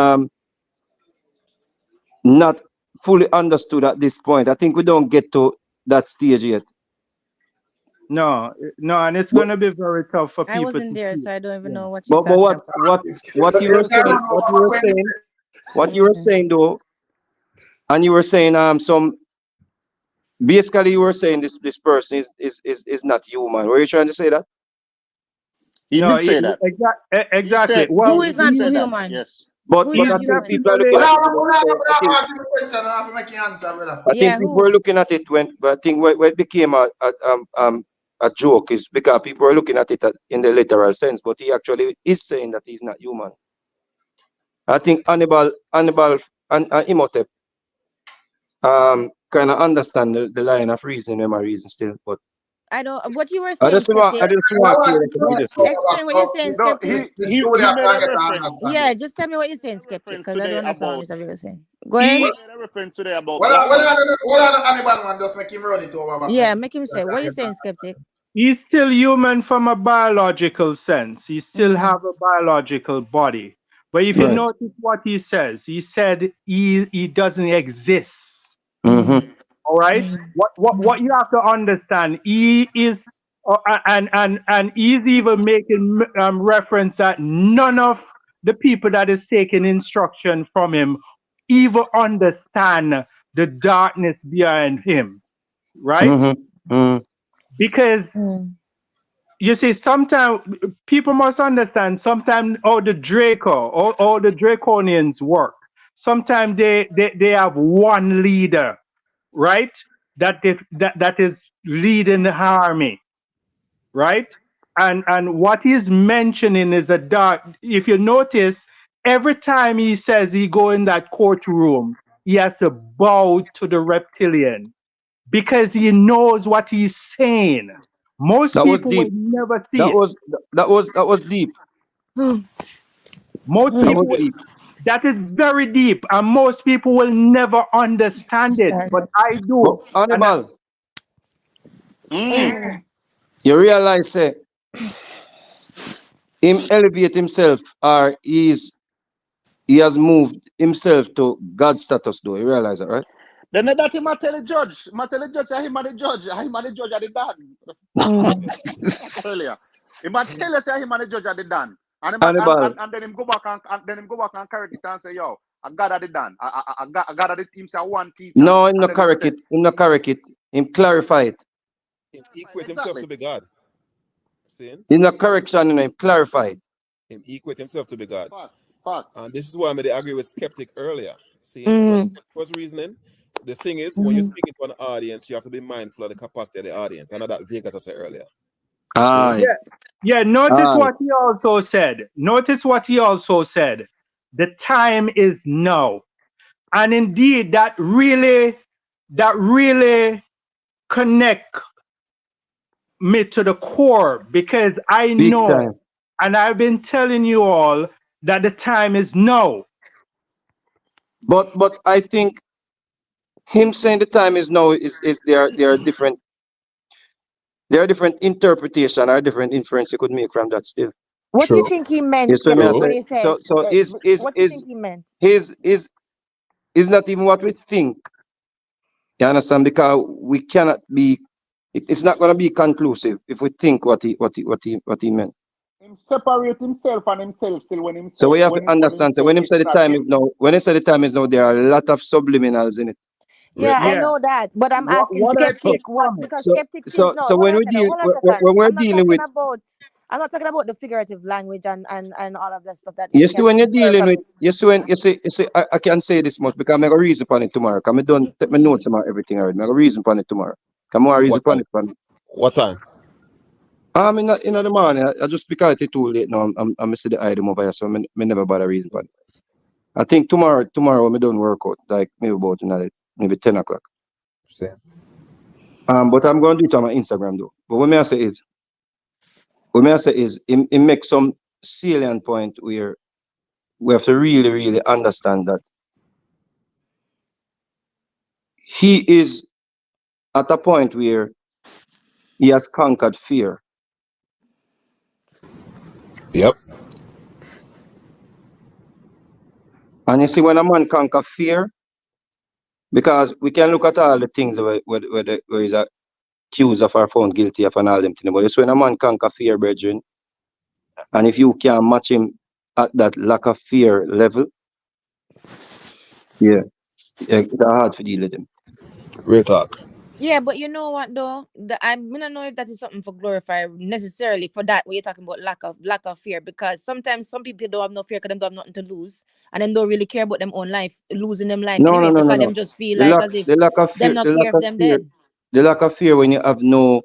not fully understood at this point. I think we don't get to that stage yet. No, and it's But going to be very tough for I people wasn't to there, see. so I don't even Yeah. know what you're talking about. what you were saying, though, and you were saying some basically you were saying this person is not human. Were you trying to say that? He No, did say that. He exactly. said Well, Who he is did not say he, that. human? Yes. But Who is but he's not I think human? people are definitely looking Well, at I'm it when they say, I think asking the question and I have to make you answer, brother. I Yeah, think people who? were looking at it when I think when it became a joke is because people were looking at it in the literal sense, but he actually is saying that he's not human. I think Hannibal and Imhotep kind of understand the line of reason and my reason still, but I don't. What you were I saying, skeptic? just You know want to clear what? that You up know with yeah, this. what? Explain what you're So, saying, No, skeptic. Miss he Julia made can a get an reference. understanding. Yeah, just tell me what you're He saying, made a skeptic, reference because I today don't understand what about Mr. Vega saying. Go he ahead. he made a reference today about Well, black man. Hannibal, man, just make him run it over back. Yeah, make him say. What you saying, skeptic? he's still human from a biological sense. He still Mm, have a biological body. But if you Right. notice what he said he doesn't exist. mm, Mm-hmm. All right. mm, What you have to understand, he is, and he's even making reference that none of the people that is taking instruction from him even understand the darkness behind him, right? Mm-hmm. Because mm. you see, sometimes people must understand sometimes how the Draco or the Draconians work. Sometimes they have one leader, right? That is leading the army, right? And what he's mentioning is a dark. If you notice, every time he says he go in that courtroom, he has to bow to the reptilian because he knows what he's saying. Most That was people will deep. never see That it. was that was deep. Most That Mm. was people, Skeptic. deep. that is very deep, and most people will never understand it. Understand. But I But do. And Hannibal, Mm. Mm. you realize him elevate himself or he has moved himself to God status though. You realize that, right? Then that him a tell the judge. Him a tell the judge say him a the judge. Him a the judge at the done Mm. earlier. Him a tell us say him a the judge at the done. And, him a, Hannibal. and then him go back and then him go back and correct it and say, yo, I got at the done. I got at the team say one teacher. No, him And no then him correct say it. Him no correct it. Him clarify it. Him equate himself exactly. to be God. See? Him no correction, him clarify it. Him equate himself to be God. Facts. And this is why I made the agree with skeptic earlier. See, when Mm. skeptic was reasoning, the thing is, when you're Mm. speaking to an audience, you have to be mindful of the capacity of the audience. I know that Vegas I said earlier. See? Aye. yeah, yeah. Notice Aye. what he also said. Notice what he also said. The time is now, and indeed, that really connect me to the core because I Big know, time. and I've been telling you all that the time is now. But I think him saying the time is now is there are different interpretation or different inference you could make from that still. What do you True. think he meant, Yes, so me I skeptic, True. when say, he said? so Hey, What do you think he meant? is not even what we think. You understand? Because we cannot be. It's not going to be conclusive if we think what he meant. him separate himself and himself still when him So say we have to when him understand. So say when him it's said the not time is him. now, when he said the time is now, there are a lot of subliminals in it. Great Yeah, I talk. Yeah. know that, but I'm asking What I took skeptic what, from it. because So skeptic seems so no. so Hold when on a we second. deal Hold on a second. when we're I'm not dealing talking with, about. I'm not talking about the figurative language and all of that stuff that you we see, can when you're infer dealing from with, it. you see, I can't say this much because I'm going to reason upon it tomorrow. Come, I don't take my notes about everything already. I'm going to reason upon it tomorrow. Come on, reason What upon time? it. Upon. What time? In the morning. I just because it's too late now. I'm missing the item over here, so I never bother reason upon it. I think tomorrow when I don't work out, like maybe about tonight, maybe 10 o'clock. Same. But I'm going to do it on my Instagram though. But what may I say is, it makes some salient point where we have to really, really understand that he is at a point where he has conquered fear. Yep. And you see, when a man conquer fear, because we can look at all the things where he's accused of or found guilty of and all them things. But it's when a man conquer fear, brethren, and if you can match him at that lack of fear level, yeah, it's hard to deal with him. Great talk. Yeah, but you know what though? I don't know if that is something for glorify necessarily for that. When you're talking about lack of fear, because sometimes some people don't have no fear because them don't have nothing to lose, and them don't really care about them own life, losing them life No, no, anyway, no, no, because no. them just feel The like lack, as if the lack of them fear, not the care lack if of them fear, dead. the lack of fear when you have no,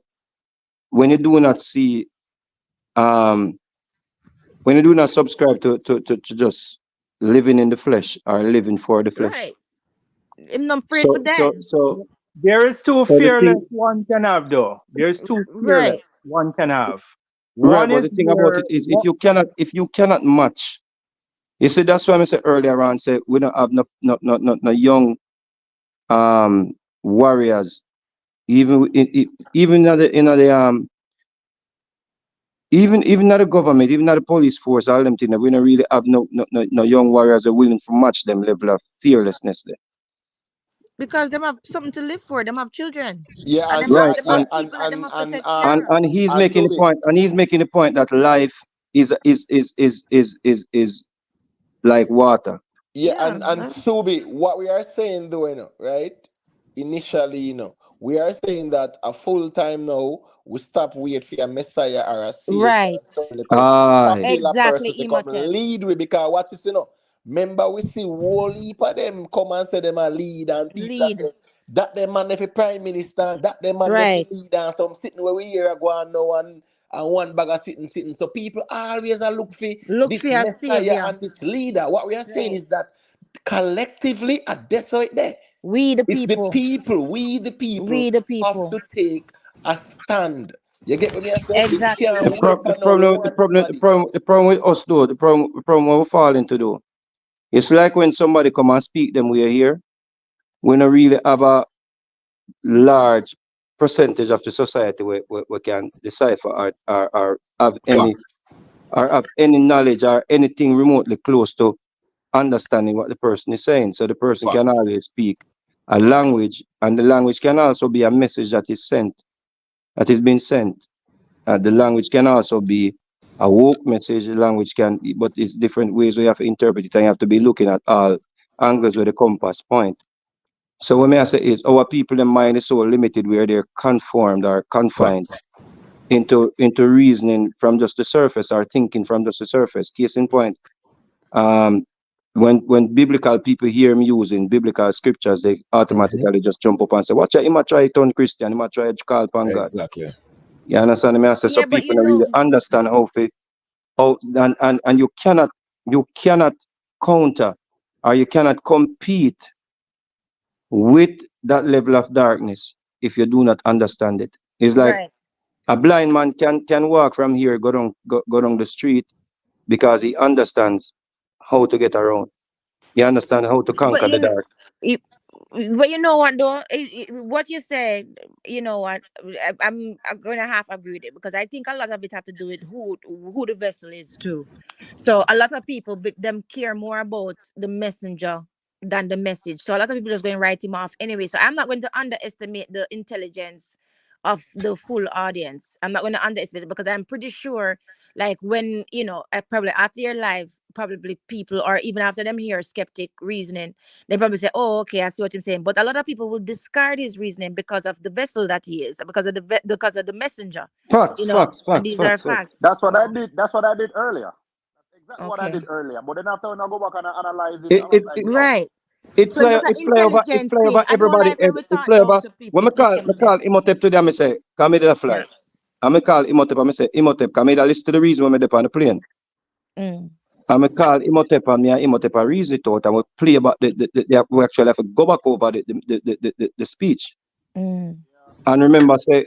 when you do not see, um, when you do not subscribe to just living in the flesh or living for the flesh. Right. I'm not afraid for So, so, that. so, There is two so the fearless thing, one can have though. There's two fearless Right. one can have. right? One But is the thing about where it is, if you cannot match, you see, that's why I said earlier on, say we don't have no young warriors, even even even at the government, even at the police force, all them things, we don't really have no young warriors are willing to match them level of fearlessness there. Because them have something to live for. Them have children, Yeah, and and them so have Right. them And have people that them have to take and care of. and he's and making so the point, that life is like water. yeah, Yeah. and Subi, what we are saying though, right? Initially, we are saying that a full time now, we stop wait for a messiah or a savior or Right. some little Aye. popular Exactly, person to come Imhotep. lead with, because what is, remember we see whole heap of them come and say them a lead, and people are Lead. saying that them man if a prime minister, and that them man if a Right. leader, and some sitting where we hear go on now, and one bag of sitting. So people always a look for Look this for a messiah savior. and this leader. What we are saying Right. is that collectively, at that's right there. We the It's the people. people, we the people, We the have people. to take a stand. You get what me I say? We Exactly. can't wait The for no problem, the one problem, the body. problem, the problem with us though, the problem what we fall into though. It's like when somebody come and speak them we are here, we don't really have a large percentage of the society we can decipher or have any Facts. knowledge or anything remotely close to understanding what the person is saying. So the person can Facts. always speak a language, and the language can also be a message that is sent, that is being sent. The language can also be a woke message. The language can, but it's different ways we have to interpret it, and you have to be looking at all angles with the compass point. So what may I say is our people in mind is so limited where they're conformed or confined Facts. into reasoning from just the surface or thinking from just the surface. Case in point, um, when biblical people hear me using biblical scriptures, they Hmm. automatically just jump up and say, "Watch out, he might try to turn Christian, he might try to call upon God." Exactly. You understand me? I say so Yeah, but people don't really understand how and you cannot counter or you cannot compete with that level of darkness if you do not understand it. It's like right. a blind man can walk from here, go down the street because he understands how to get around. He understands how to But conquer the dark. But you know what though, what you said, you know what, I'm going to half agree with it, because I think a lot of it have to do with who the vessel is too. So a lot of people them care more about the messenger than the message. So a lot of people just going to write him off anyway. So I'm not going to underestimate the intelligence of the full audience. I'm not going to underestimate it, because I'm pretty sure, like, when probably after your live, probably people, or even after them hear skeptic reasoning, they probably say, oh, okay, I see what you're saying. But a lot of people will discard his reasoning because of the vessel that he is, because of the messenger. Facts, facts, And facts, these are facts, facts. facts. That's what I So did. That's what I did earlier. That's exactly what I okay, did earlier. But then after when I go back and I analyze it, It I was it, like, it, yo, right. it So it's play just an it intelligence play over thing. I don't everybody like head. when we It talk play down over to when people me call intelligence. Imhotep today, I say, come me the fly. Yeah. I call Imhotep, I say, Imhotep, come me the list to the reason when me dey on the plane. Mm. And me call Imhotep and me and Imhotep a reason it out, and we play about we actually have to go back over the speech. Mm. And remember say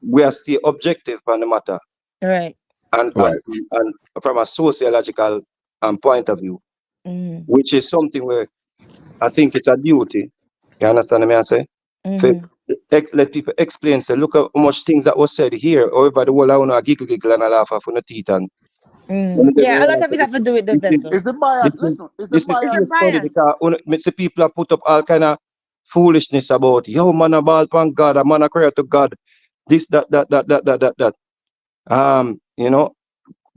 we are still objective on the matter. Right. And Right. from a sociological point of view, Mm. which is something where I think it's a duty. You understand me? I say, for Mm-hmm. let people explain. Say, look at how much things that was said here. However, the whole I want to giggle and a laugh off on the teeth. And let me tell Yeah, a lot you, of it have to do with the vessel. is the bias? this is Listen, is the this is It's the bias? case study because bias. the people have put up all kind of foolishness about yo man a ball pan God, a man a cry to God, this that. You know,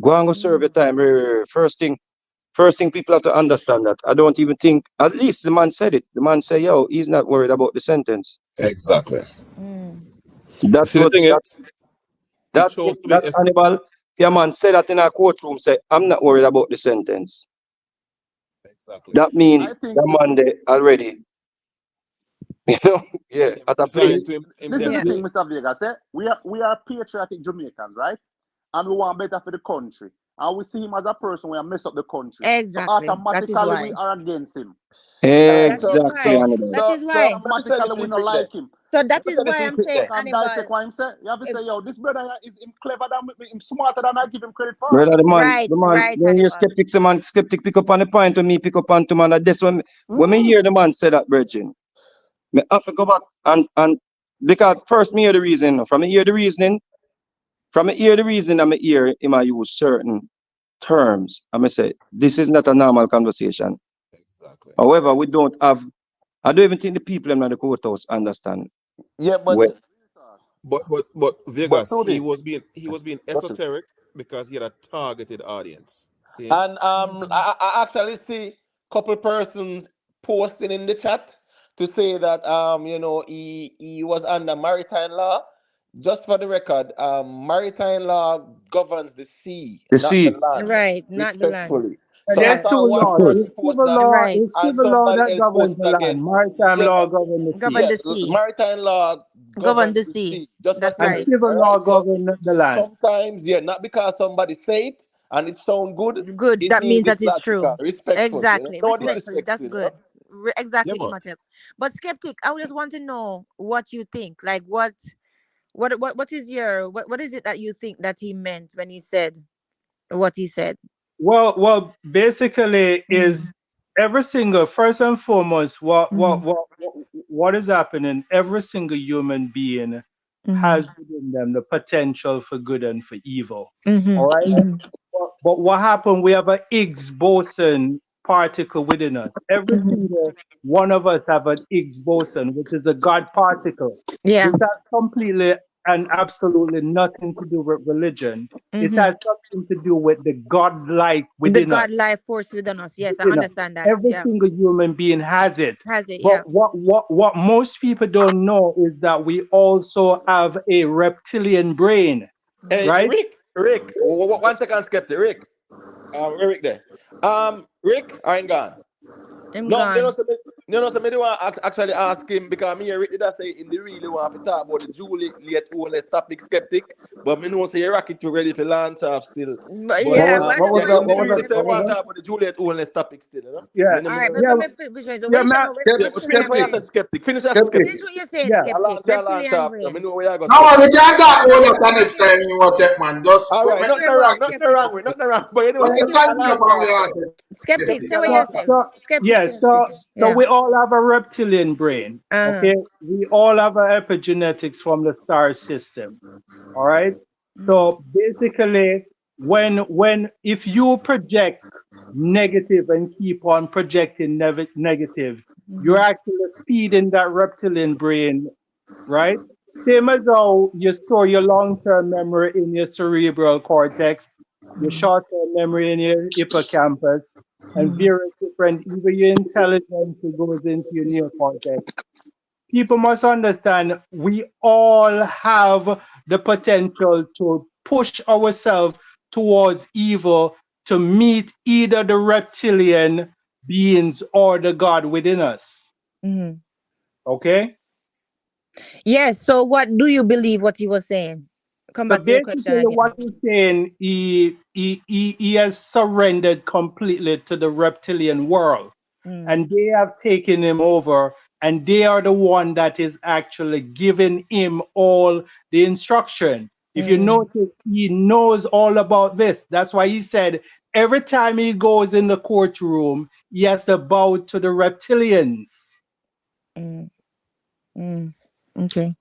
go and go serve your time. First thing people have to understand that I don't even think, at least the man said it. The man said, yo, he's not worried about the sentence. Exactly. Mm. You That's see, the what thing is, he chose to be that es- Hannibal, the man said that in a courtroom, say, I'm not worried about the sentence. exactly. That I means think the man there already, yeah, Him at a place. resigned to him this is the Yeah. thing, destiny. Mr. Vegas. We are patriotic Jamaicans, right? And we want better for the country. And we see him as a person who mess up the country. So Exactly. That is automatically we why. are against him. Right. That is Exactly, why. Hannibal. That is So why. let me say the Automatically we don't secret there. like him. So that Let me is say the why I'm secret saying, there. Can Hannibal. dissect what him say. You have to eh, say, yo, this brother is him clever than me, him smarter than I give him credit for. Brother, Right, right, when you're Hannibal. skeptic, the man skeptic pick up on the point when me pick up on to man. That's when me Mm. hear the man say that, Virgin, me have to go back and because first me hear the reason. From me hear the reasoning, I'm hear him I use certain terms. I'm say this is not a normal conversation. Exactly. However, we don't have. I don't even think the people in the courthouse understand. Yeah, Well, But but Vegas, to this. he was being That's it. esoteric because he had a targeted audience. See? And I actually see couple persons posting in the chat to say that he was under maritime law. Just for the record, maritime law governs the sea, you not the see, land, Right, not the land. respectfully. So There's I Yeah. two saw one laws. course. person post that, Right. It's and civil law somebody that else governs posted the land. again. Maritime Yeah, law governs the sea. Govern yeah, the sea. maritime law Govern governs the the sea. sea, just for That's And right. clarity. civil All law right. So governs the land. sometimes, yeah, not because somebody say it and it sound good, Good. it That means means that it's is logical, true. respectful. Exactly. No Right. Respectfully. disrespect That's still. good. Yeah, Exactly, man. Imhotep. But skeptic, I would just want to know what you think. Like what is what is it that you think that he meant when he said what he said? Well, basically, Mm. is every single first and foremost, Mm. what is happening? Every single human being Mm. has within them the potential for good and for evil. Mm-hmm. All right. Mm-hmm. But what happened? We have a Higgs boson particle within us. Every Mm-hmm. single one of us have an Higgs boson, which is a God particle. Yeah. This has completely and absolutely nothing to do with religion. It Mm-hmm. has something to do with the God-like The within us. God life force within us. Yes, I Within us. understand that. Every Yeah. single human being has it. Has it, yeah. But what most people don't know is that we also have a reptilian brain, Hey, right? Rick, 1 second, skeptic. Rick there. Rick, I ain't gone. I'm No, gone. somebody want actually ask him because me Rick did I say in the really want to talk about the Juliet Holness topic skeptic, but me know say Rocket you ready for launch off still. But But yeah, What but was let yeah, me that? in the What was finish. that? really Let me say What was want to that? finish. talk about the Juliet Holness topic still, you know? Yeah, All right, but yeah, let me finish. What yeah, you say Matt, now? Yeah, but finish what you Reptilian skeptic. say brain. skeptic. Finish what you say Skeptic. Finish skeptic. what you're saying, Yeah. I skeptic. launch Reptilian off. I brain. mean know where you go No, skeptic. we can't Let talk me about hear. that Let next me time you want that, man. Just All don't right, make let me me hear nothing what wrong, talk. nothing skeptic wrong have with, to say. nothing wrong. But anyway, Just What skeptic, you continue I upon launch what off. you So. say. skeptic? Skeptic. Say what you So, say. so Skeptic, yeah, finish what you say. so Yeah. we all have a reptilian brain. Okay, we all have a epigenetics from the star system. All right. So basically, when if you project negative and keep on projecting negative, you're actually feeding that reptilian brain, right? Same as how you store your long-term memory in your cerebral cortex, your short-term memory in your hippocampus, and various different, even your intelligence goes into your neocortex. People must understand we all have the potential to push ourselves towards evil to meet either the reptilian beings or the God within us. Okay? Yes. So what do you believe what he was saying? Come So back to the basically, question what again. he's saying, he has surrendered completely to the reptilian world, and they have taken him over, and they are the one that is actually giving him all the instruction. If you notice, he knows all about this. That's why he said every time he goes in the courtroom, he has to bow to the reptilians. Okay.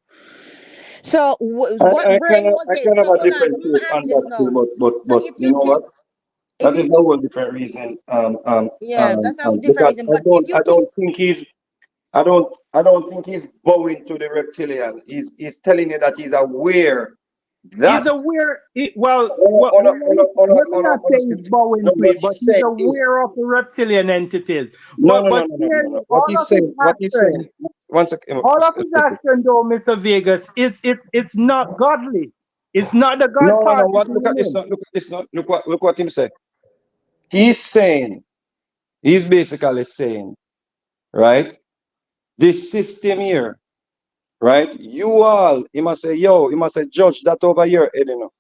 So what I brain kind of was I it? kind So of a hold on. So different I'm take gonna ask on you that this too, now. but So if you you know what? think, if That you is a think, whole different reason. yeah, that's a different Because reason. But if you I think, don't think I don't think he's bowing to the reptilian. He's telling you that he's aware He's that. aware. Let me not say he's bowing No, to but it, but he's he's saying is aware of the reptilian entities. no, no, no, But no, no, no, clearly, no. What he's saying. One second. all of his action, though, Mr. Vegas, it's not godly. It's not the God No, no, no. particle Look at in this. him. Look at this. Look what him say. He's saying. He's basically saying, right? This system here, right? You all, he must say, yo, he must say, judge that over here, you know.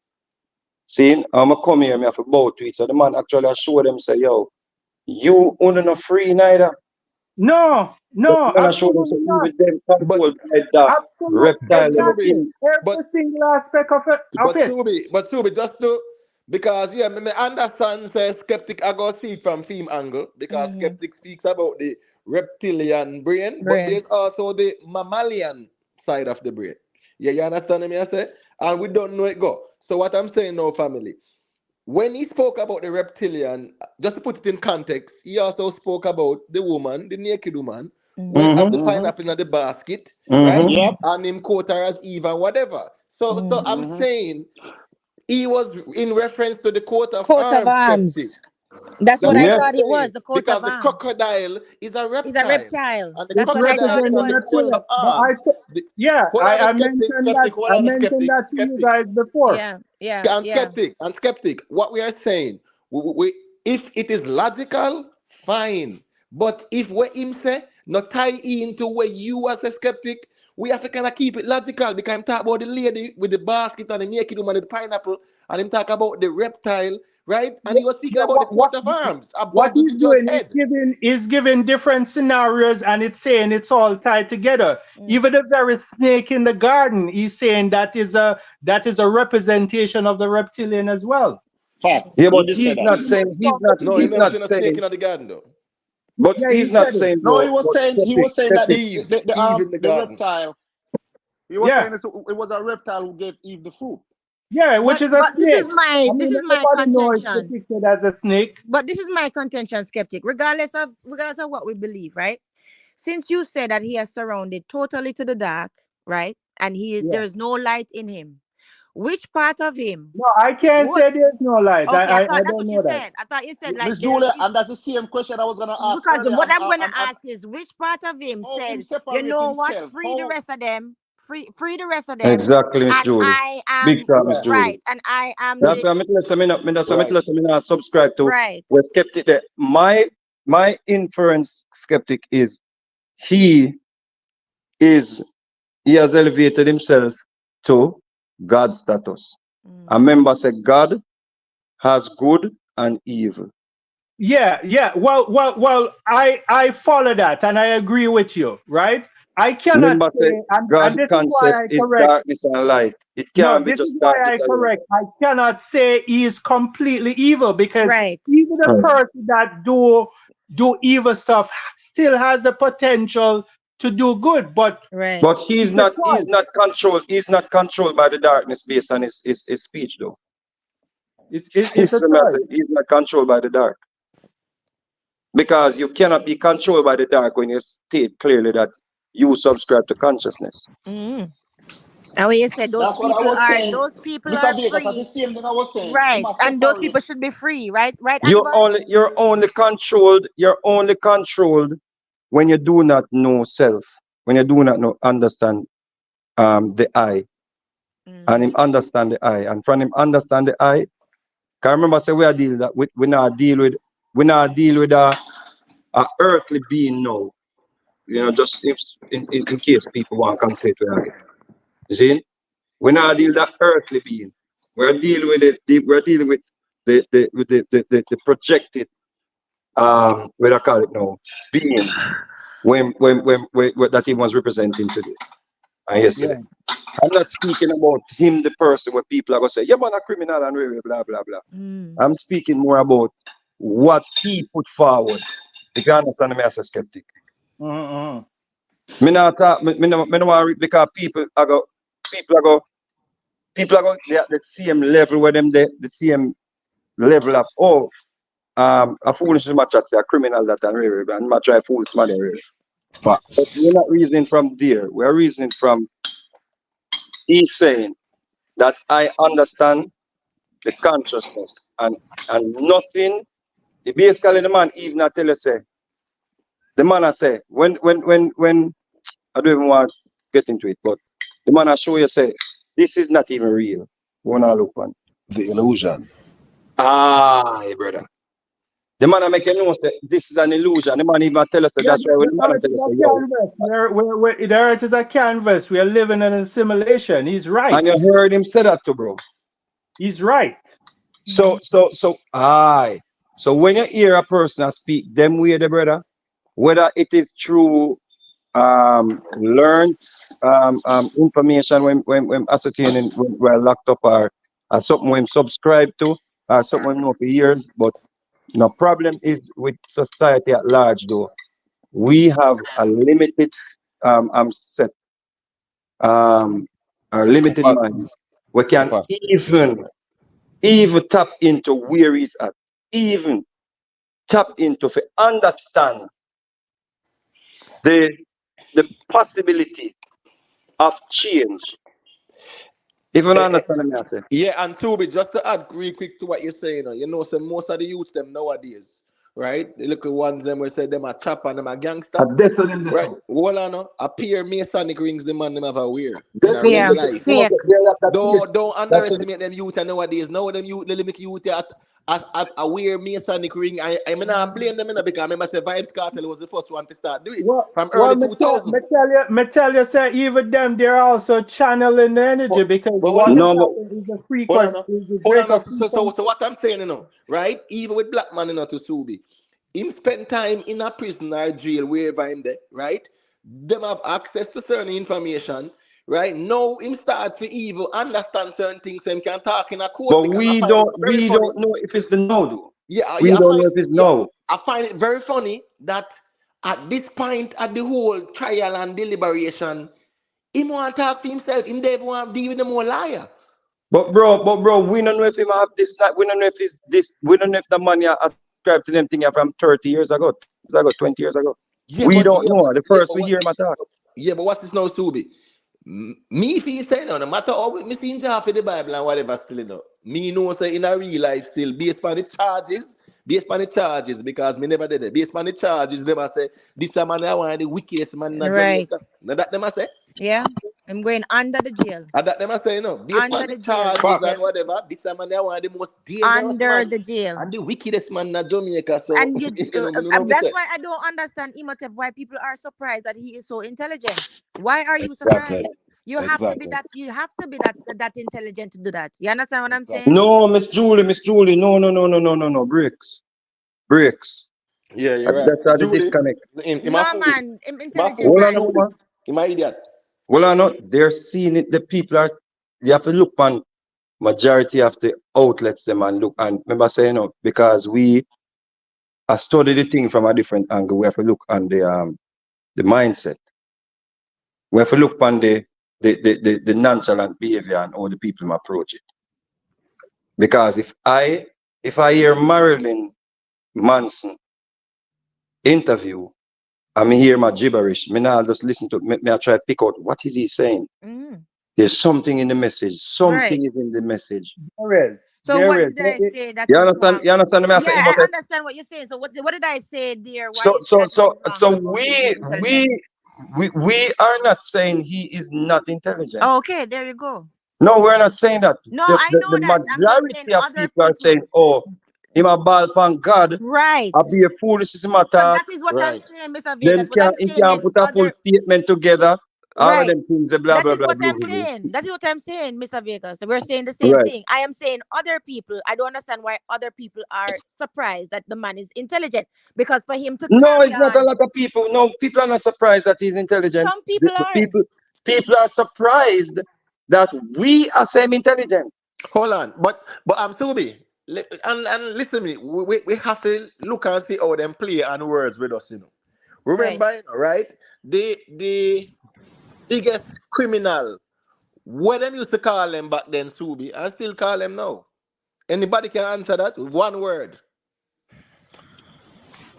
See, I'm going to come here, I have to bow to it. So the man actually show them, say, yo, you only no free neither. No, The no, man show them, say, absolutely not. even them But controlled by that Absolutely, reptile exactly. Scooby, thing. but Every single aspect of it. Scooby, just to because yeah, me understand say skeptic I go see it from theme angle because skeptic speaks about the reptilian brain, but brain. there's also the mammalian side of the brain. Yeah, you understand me? I say, and we don't know it go. So what I'm saying now, family, when he spoke about the reptilian, just to put it in context, he also spoke about the woman, the naked woman, when have the Mm-hmm. pineapple in the basket, right? Mm-hmm. Yep. And him quote her as Eve and whatever. So I'm saying he was in reference to the coat of Coat of arms skeptic. arms. That's what That's I what Yeah. I'm thought it was. saying. The coat Because of the arms. crocodile is a It's a reptile. reptile. And the It That's what I crocodile thought it represents the got was the coat too. reptilian. of But arms. Hold on I a skeptic, mentioned that. skeptic, hold I on a mentioned skeptic, that to you skeptic. guys before. Yeah, yeah, yeah. And skeptic, what we are saying, if it is logical, fine. But if we him say not tie into where you as a skeptic, we have to kind of keep it logical because I'm talking about the lady with the basket and the naked woman with the pineapple, and him talk about the reptile, right? And he was speaking Yeah, about the coat of arms what above the he's judge doing head. is giving different scenarios, and it's saying it's all tied together. Even the very snake in the garden, he's saying that is a representation of the reptilian as well. Fact. Yeah, He but did say he's that. not saying, No, he he's never not seen a snake saying, in the garden though. but Yeah, he's he not said it. saying, No, though, but he was saying that Eve, Eve in the the garden. reptile. He was Yeah, saying it was a reptile who gave Eve the fruit. yeah, which But is a this is snake. my I this mean, is my everybody knows it's contention. depicted as a snake. But this is my contention, skeptic. Regardless of what we believe, right? Since you said that he has surrounded totally to the dark, right? And Yeah. there is no light in him. Which part of him No, I can't would say there's no light. okay, I I thought that's don't what you know that. said. I thought you said like Miss there Julia, and is that's the same question I was gonna ask because earlier. what I'm gonna ask is which part of him How him said, you separate know what, himself? free the How rest of them, free the rest of them, exactly, Miss and Julie. I Big am time, Miss yeah. Julie. right, and I am That's the why I'm Right. not subscribe to right. we're skeptic there. My inference skeptic is he is he has elevated himself to God status. I remember say God has good and evil. Yeah. Well. I follow that, and I agree with you. Right? I cannot Remember say, say and God this is why concept I is correct. darkness and light. It No, can't be this is just why darkness I alone. correct. I cannot say he is completely evil because Right. even the Right. person that do do evil stuff still has the potential to do good, but Right. But he's it's a not choice. he's not controlled by the darkness based on his speech though. It's a So I say choice. he's not controlled by the dark. Because you cannot be controlled by the dark when you state clearly that you subscribe to consciousness. Mm. And when you said That's what I was saying. those people Mr. are Vegas, that's the free, same thing I was saying. Him right? a And those separate. people should be free, right? Right, You're Hannibal? only controlled when you do not know self, when you do not know understand the I, and him Mm. understand the I, and from him understand the I. Can remember say we are dealing that we not deal with a earthly being now. You know, just if, in case people want to conflict with it. You see? We're not dealing with that earthly being. We're dealing with we're dealing with the projected what I call it now, being when that he was representing today and yesterday. Yeah. I'm not speaking about him, the person where people are gonna say, yeah man, a criminal and blah blah blah. Mm. I'm speaking more about what he put forward. If you understand me as a skeptic. Mm-hmm. Me not talk, me no want because people are go they at the same level where them the same level of a foolish match at a criminal that and match a foolish man really. But we're Facts. not reasoning from there. We're reasoning from he's saying that I understand the consciousness and nothing. Basically the man even I tell you say the man I say when I don't even want to get into it, but the man I show you say this is not even real. Wanna look on. The illusion. Brother. The man I make you know say this is an illusion. The man even tell us that Yeah, that's why when the the man earth tell is us a say, yo, canvas. The earth is a canvas. We are living in a simulation. He's right. and you heard him say that too, bro. He's right. Mm. So when you hear a person speak them way, the brother, whether it is through learned information when ascertaining when we're locked up or something when subscribe to or something we know for years, but no problem is with society at large though. We have a limited set our limited Capa- minds. We can capacity. even tap into where he's at. Even tap into to understand the the possibility of change. Even Eh, eh, understand me, I say. Yeah, and Toby, just to add real quick to what you're saying, so most of the youths them nowadays, right? The little ones them we say them are chop and them are gangster, That's what them right? do. Well, I know a pair Masonic rings the man them have a wear in That's a what them real do. Fake, life. Them have fake. they have that face. Don't That's what underestimate them youth and nowadays. Now them youth, they make youth at a wear Masonic ring. I mean, I blame them because I remember say Vibes Cartel was the first one to start do it from Well, early 2000. me tell you, say even them, they're also channeling the But, energy because but what hold is on, no, but happening is a hold on, frequent, no. is a Hold on. greater No. frequency. So what I'm saying, right? Even with black man, to Subi, him spend time in a prison or jail wherever him there, right? Them have access to certain information, right? Now him start to evil understand certain things, so him can talk in a court because I find it very we funny. don't know if it's the no though. We Yeah, I don't find know if it's yeah, no. I find it very funny that at this point at the whole trial and deliberation, him want to talk for himself. Him never want to deal with them more liar. But bro, we don't know if him have this not we don't know if it's this we don't know if the money I subscribed to them thing from 30 years ago, 20 years ago. We don't know. The first we What? hear him attack. Yeah, but what's this now, Subi? Me feel say no matter how me see half of the Bible and whatever still know. Me know say in a real life still based on the charges, because me never did it. Based on the charges, them I say this a man I want the wickedest man in Right. Jamaica. Now that them I say. Yeah. I'm going under the jail. And that them I say based on Under the the jail, charges and Imhotep. whatever, this a man I want the most dangerous Under man the jail. and the wickedest man in Jamaica. So And you, me know me that's say. why I don't understand Imhotep, why people are surprised that he is so intelligent. Why are you Exactly. surprised? You have to be Exactly. that. You have to be that intelligent to do that. You understand what I'm Exactly. saying? No, Miss Julie, no. Breaks. Breaks. Yeah, you're right. That's how the Julie, disconnect. in my No fool. man, I'm My intelligent fool, Hold on, man. Julie. woman. In my idiot. Well, I know they're seeing it. The people are. You have to look on majority of the outlets them and look and remember saying because we I study the thing from a different angle. We have to look on the mindset. We have to look on the nonchalant behavior and how the people approach it. Because if I hear Marilyn Manson interview and me hear my gibberish, me now just listen to me I try to pick out what is he saying. There's something in the message. Something is in the message. There is. So what did I say that You is understand? wrong? You understand me? Yeah, I understand what you're saying. So what did I say, dear? Why you say that is wrong about him being intelligent? we are not saying he is not intelligent. Oh, okay, there you go. No, we're not saying that. No, I know The that. I'm just saying majority of other people are saying, people. oh, him a ball pan God, Right. I be a foolish is my So talk. that is what I'm saying, Mr. Then Vegas. What I'm he saying can't is put a full other. statement together. All of Right. them things, blah, That blah, is blah, what blah, I'm blah, blah. saying. That is what I'm saying, Mr. Vegas. We're saying the same thing. I am saying other people. I don't understand why other people are surprised that the man is intelligent. Because for him to No, carry it's not a on, lot of people. No, people are not surprised that he's intelligent. some people are. People are surprised that we are same intelligent. Hold on, but I'm Subi, and listen to me. We have to look and see how them play on words with us. Remember, right? The biggest criminal. What them used to call them back then, Subi, and still call them now. Anybody can answer that with one word.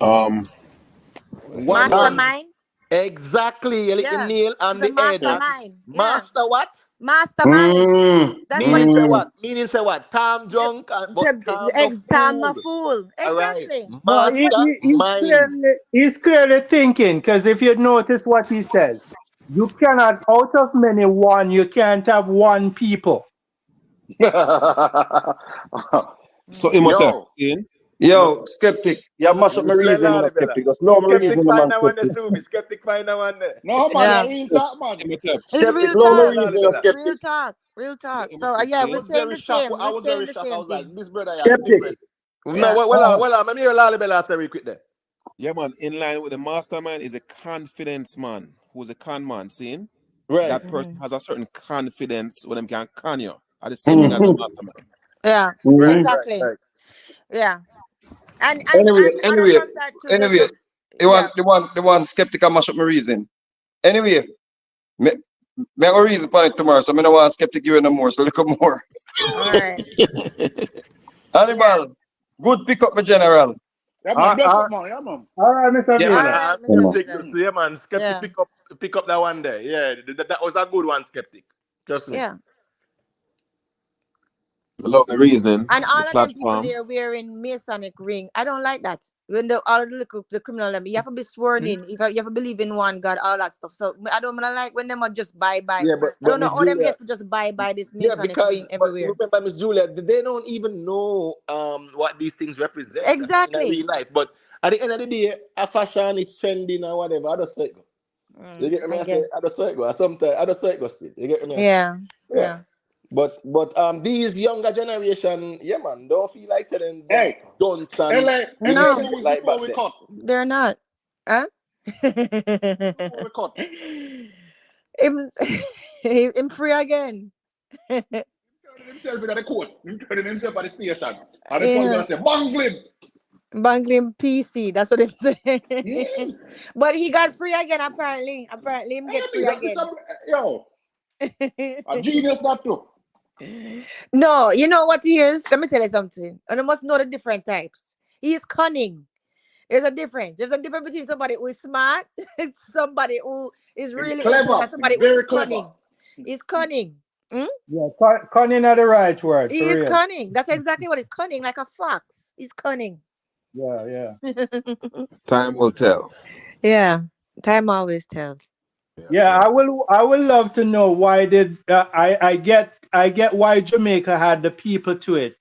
Um, One word. Mastermind. Exactly. You hit the Yeah. nail on He's a the head. And mastermind. Yeah. master what? Mastermind. That's what Meaning it say is. what? Meaning say what? Calm drunk, but calm the Time fool. a fool. All right. Exactly. No, Mastermind. he's clearly thinking, because if you notice what he says, you cannot, out of many one, you can't have one people. so Imhotep, Yo. seeing? Yo, skeptic. You mash up my reason, you know, skeptic. There's no more Skeptic reason, man, find that one there, skeptic. Subi. Skeptic find that one there. No, man, Yeah. you're real talk, man. Imhotep. It's Skeptic, real no more talk. reason, you know, Real skeptic. talk. Real Yeah, talk. So Imhotep, yeah, I we're seeing? was saying very the shocked. same. I We're was saying very the shocked. I same was like, thing. this brother is Skeptic. different. No, Yeah. well, let me hear Lalibela say real quick there. Yeah, man. In line with the mastermind is a confidence man who's a con man, seeing? Right. That person has a certain confidence when them can con you. Are the same thing as a Mm-hmm. mastermind. Yeah. Right, Exactly. right. Yeah. And other Anyway, than that too, anyway, yeah. the one skeptic, I mash up my reason. Anyway, me have a reason for it tomorrow, so I don't want skeptic you no more, so look up more. All right. Hannibal, good pick up, my general. Yeah, man, bless up, man. Yeah, man. All right, Mr. Yeah, All man. Vila. right, Mr. Skeptic. Vegas. So, yeah, man. Skeptic Yeah. pick up that one there. Yeah, that was a good one, Skeptic. Trust me. Yeah. I love the reasoning, And the all of them people platform. there wearing Masonic ring. I don't like that. When all of the criminal them, you have to be sworn in. If you have to believe in one God, all that stuff. So I don't like when them are just bye. Yeah, I but don't know Miss how them Julia. get to just bye this Yeah, Masonic ring because but everywhere. remember, Miss Julia, they don't even know what these things represent in a Exactly. real life. But at the end of the day, a fashion is trending or whatever. I just say it go. You get me? I I say guess. I just say it go. Sometimes I just say it go still. You get me? I say? Yeah. Yeah. Yeah. But these younger generation, yeah man, don't feel like saying them Hey, dunce and LA, doing LA, No, things do it like back before we then. cut. they're not. Huh? Before we cut. him, him free again. Turning himself in the court. Him turning himself at the station. And the police Yeah. gonna say, Banglim! Bangling PC. That's what it say. Hmm? But he got free again, apparently. Apparently, him get free That is again. yo, a genius that too. No, you know what he is? Let me tell you something. And you must know the different types. He is cunning. There's a difference. There's a difference between somebody who is smart, somebody who is Him really intelligent, clever. and Him somebody who is very clever. cunning. He's cunning. Hmm? Yeah, cunning are the right word, He for is real. cunning. That's exactly what it's cunning, like a fox. He's cunning. Yeah. Time will tell. Yeah. Time always tells. Yeah, I will love to know why did I get why Jamaica had the people to it,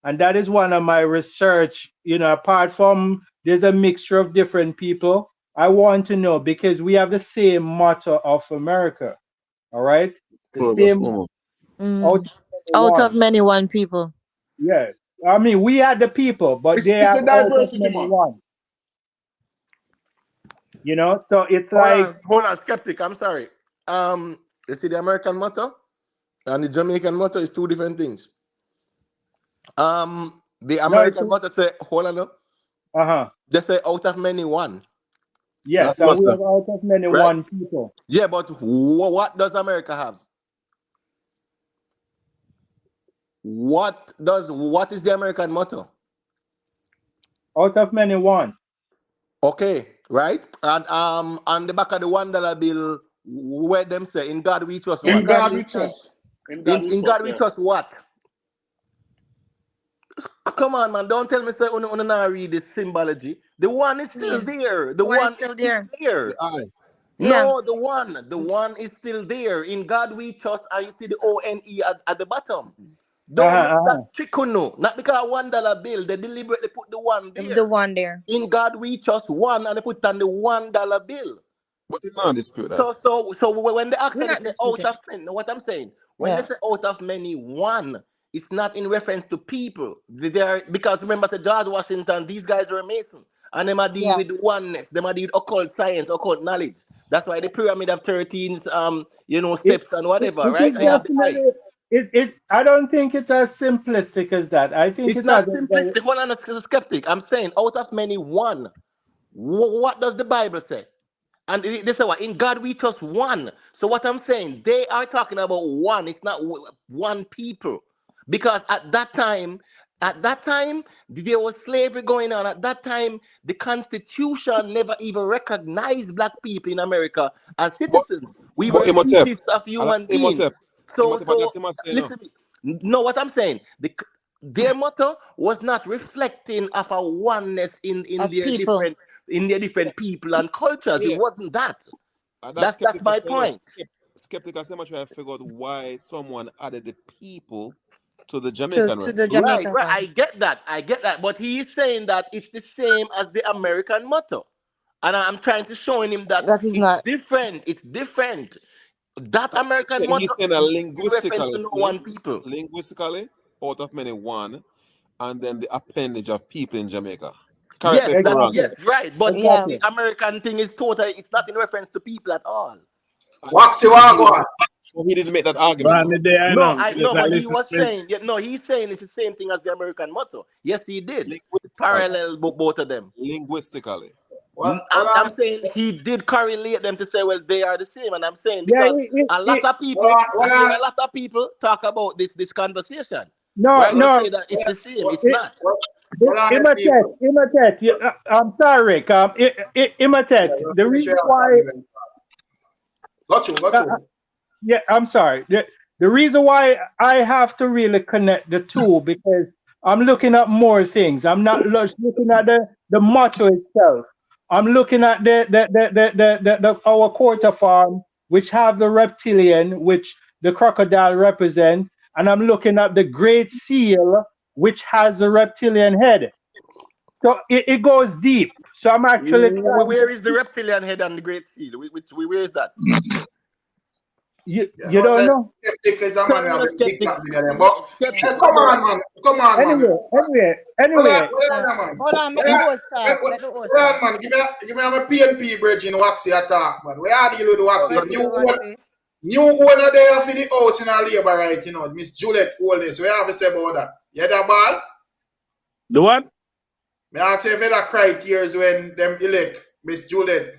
and that is one of my research. Apart from there's a mixture of different people, I want to know because we have the same motto of America. All right, the Pluribus same unum. out Out of one. many one people. Yeah, I mean we are the people, but they It's the have out of diversity, many man. one. So it's like Hold on, skeptic. I'm sorry. You see the American motto and the Jamaican motto is two different things. The no, it's American motto say, hold on up. They say out of many one, Yes, That's and we must. have out of many right? one people. Yeah, but what does America have? What is the American motto? Out of many one. Okay, right? And on the back of the $1 bill, where them say, in God we trust In what? In God God we we trust. trust. In God we In God trust, we yeah. trust what? Come on, man. Don't tell me say you not read the symbology. The one is still Mean there. The one is one is still still there. The there. eye. Yeah. No, the one is still there. In God we trust, and you see the ONE at the bottom. Don't Uh-huh, make that uh-huh. chicken no. Not because $1 bill, they deliberately put the one The there. one there. In God we trust one, and they put on the $1 bill. But it's not dispute that. So when they We're actually not say out disputing. of many, know what I'm saying? When they Yeah. say out of many, one, it's not in reference to people. They are, because remember, say George Washington, these guys were Mason, and them are deal Yeah. with oneness, them are deal with occult science, occult knowledge. That's why the pyramid of 13 It, steps and whatever, it right? is I have the eye. definitely I don't think it's as simplistic as that. I think It's it has not a very simplistic. Hold on, a skeptic. I'm saying out of many, one. What does the Bible say? And they say what? In God we trust one. So what I'm saying, they are talking about one. It's not one people. Because at that time, there was slavery going on. At that time, the Constitution never even recognized black people in America as But citizens. We but were Imhotep. two-fifths of I like human Imhotep. beings. So, Imhotep and so that must say no. listen, no, what I'm saying, their motto was not reflecting of a oneness Of people. in their different people and cultures. It Yeah. wasn't that. That That's skeptic my just say no. point. Skeptic I say much I figure out why someone added the people to the To Jamaican to one. the Right, Jamaican right. one. I get that. I get that. But he's saying that it's the same as the American motto. And I'm trying to show him that That is it's not. different. It's different. That American He's motto saying is that not in reference to linguistically, no see? one people. Linguistically, out of many one, and then the appendage of people in Jamaica. Correct me Yes, if I'm that wrong exactly, there. yes, right. But Yeah. exactly. the American thing is totally it's not in reference to people at all. And Waxy he Wagwan. didn't so he didn't make that argument But though. me there, I No, know. I Because no, I but he listen. was saying, yeah, no, he's saying it's the same thing as the American motto. Yes, he did. Linguistically. Parallel both of them. Linguistically. Hold I'm saying he did correlate them to say, well, they are the same. And I'm saying Yeah, because a lot of people, I hold hear on. a lot of people talk about this conversation. no, Right? They no. say that it's the same. It's It, not. Hold on, the Imitate, people. imitate. I'm sorry, Rick. Imitate. Yeah, let The me finish reason your why argument. Got you, got uh, you. yeah, I'm sorry. The reason why I have to really connect the two because I'm looking at more things. I'm not just looking at the motto itself. I'm looking at our quarter farm, which have the reptilian, which the crocodile represent, and I'm looking at the great seal, which has the reptilian head. So it goes deep. So I'm actually trying Where to is the reptilian head and the great seal? Where is that? Yeah, you no, don't say know. skeptic is a man Call who me have a a big skeptic. back bigger than. But Yeah, skeptic. come No. on, man. Come on, man. Anyway, Hold Yeah. on, man. Hold on, make the Hold host talk. Let the host on, talk. man. Give me a PNP bridge in Waxy attack, man. We are dealing with Waxy. What do what say? New owner there for the house in our labor right, Miss Juliet Holness. We have to say about that. You hear that ball? the what? Me ask you if that criteria is when them elect Miss Juliet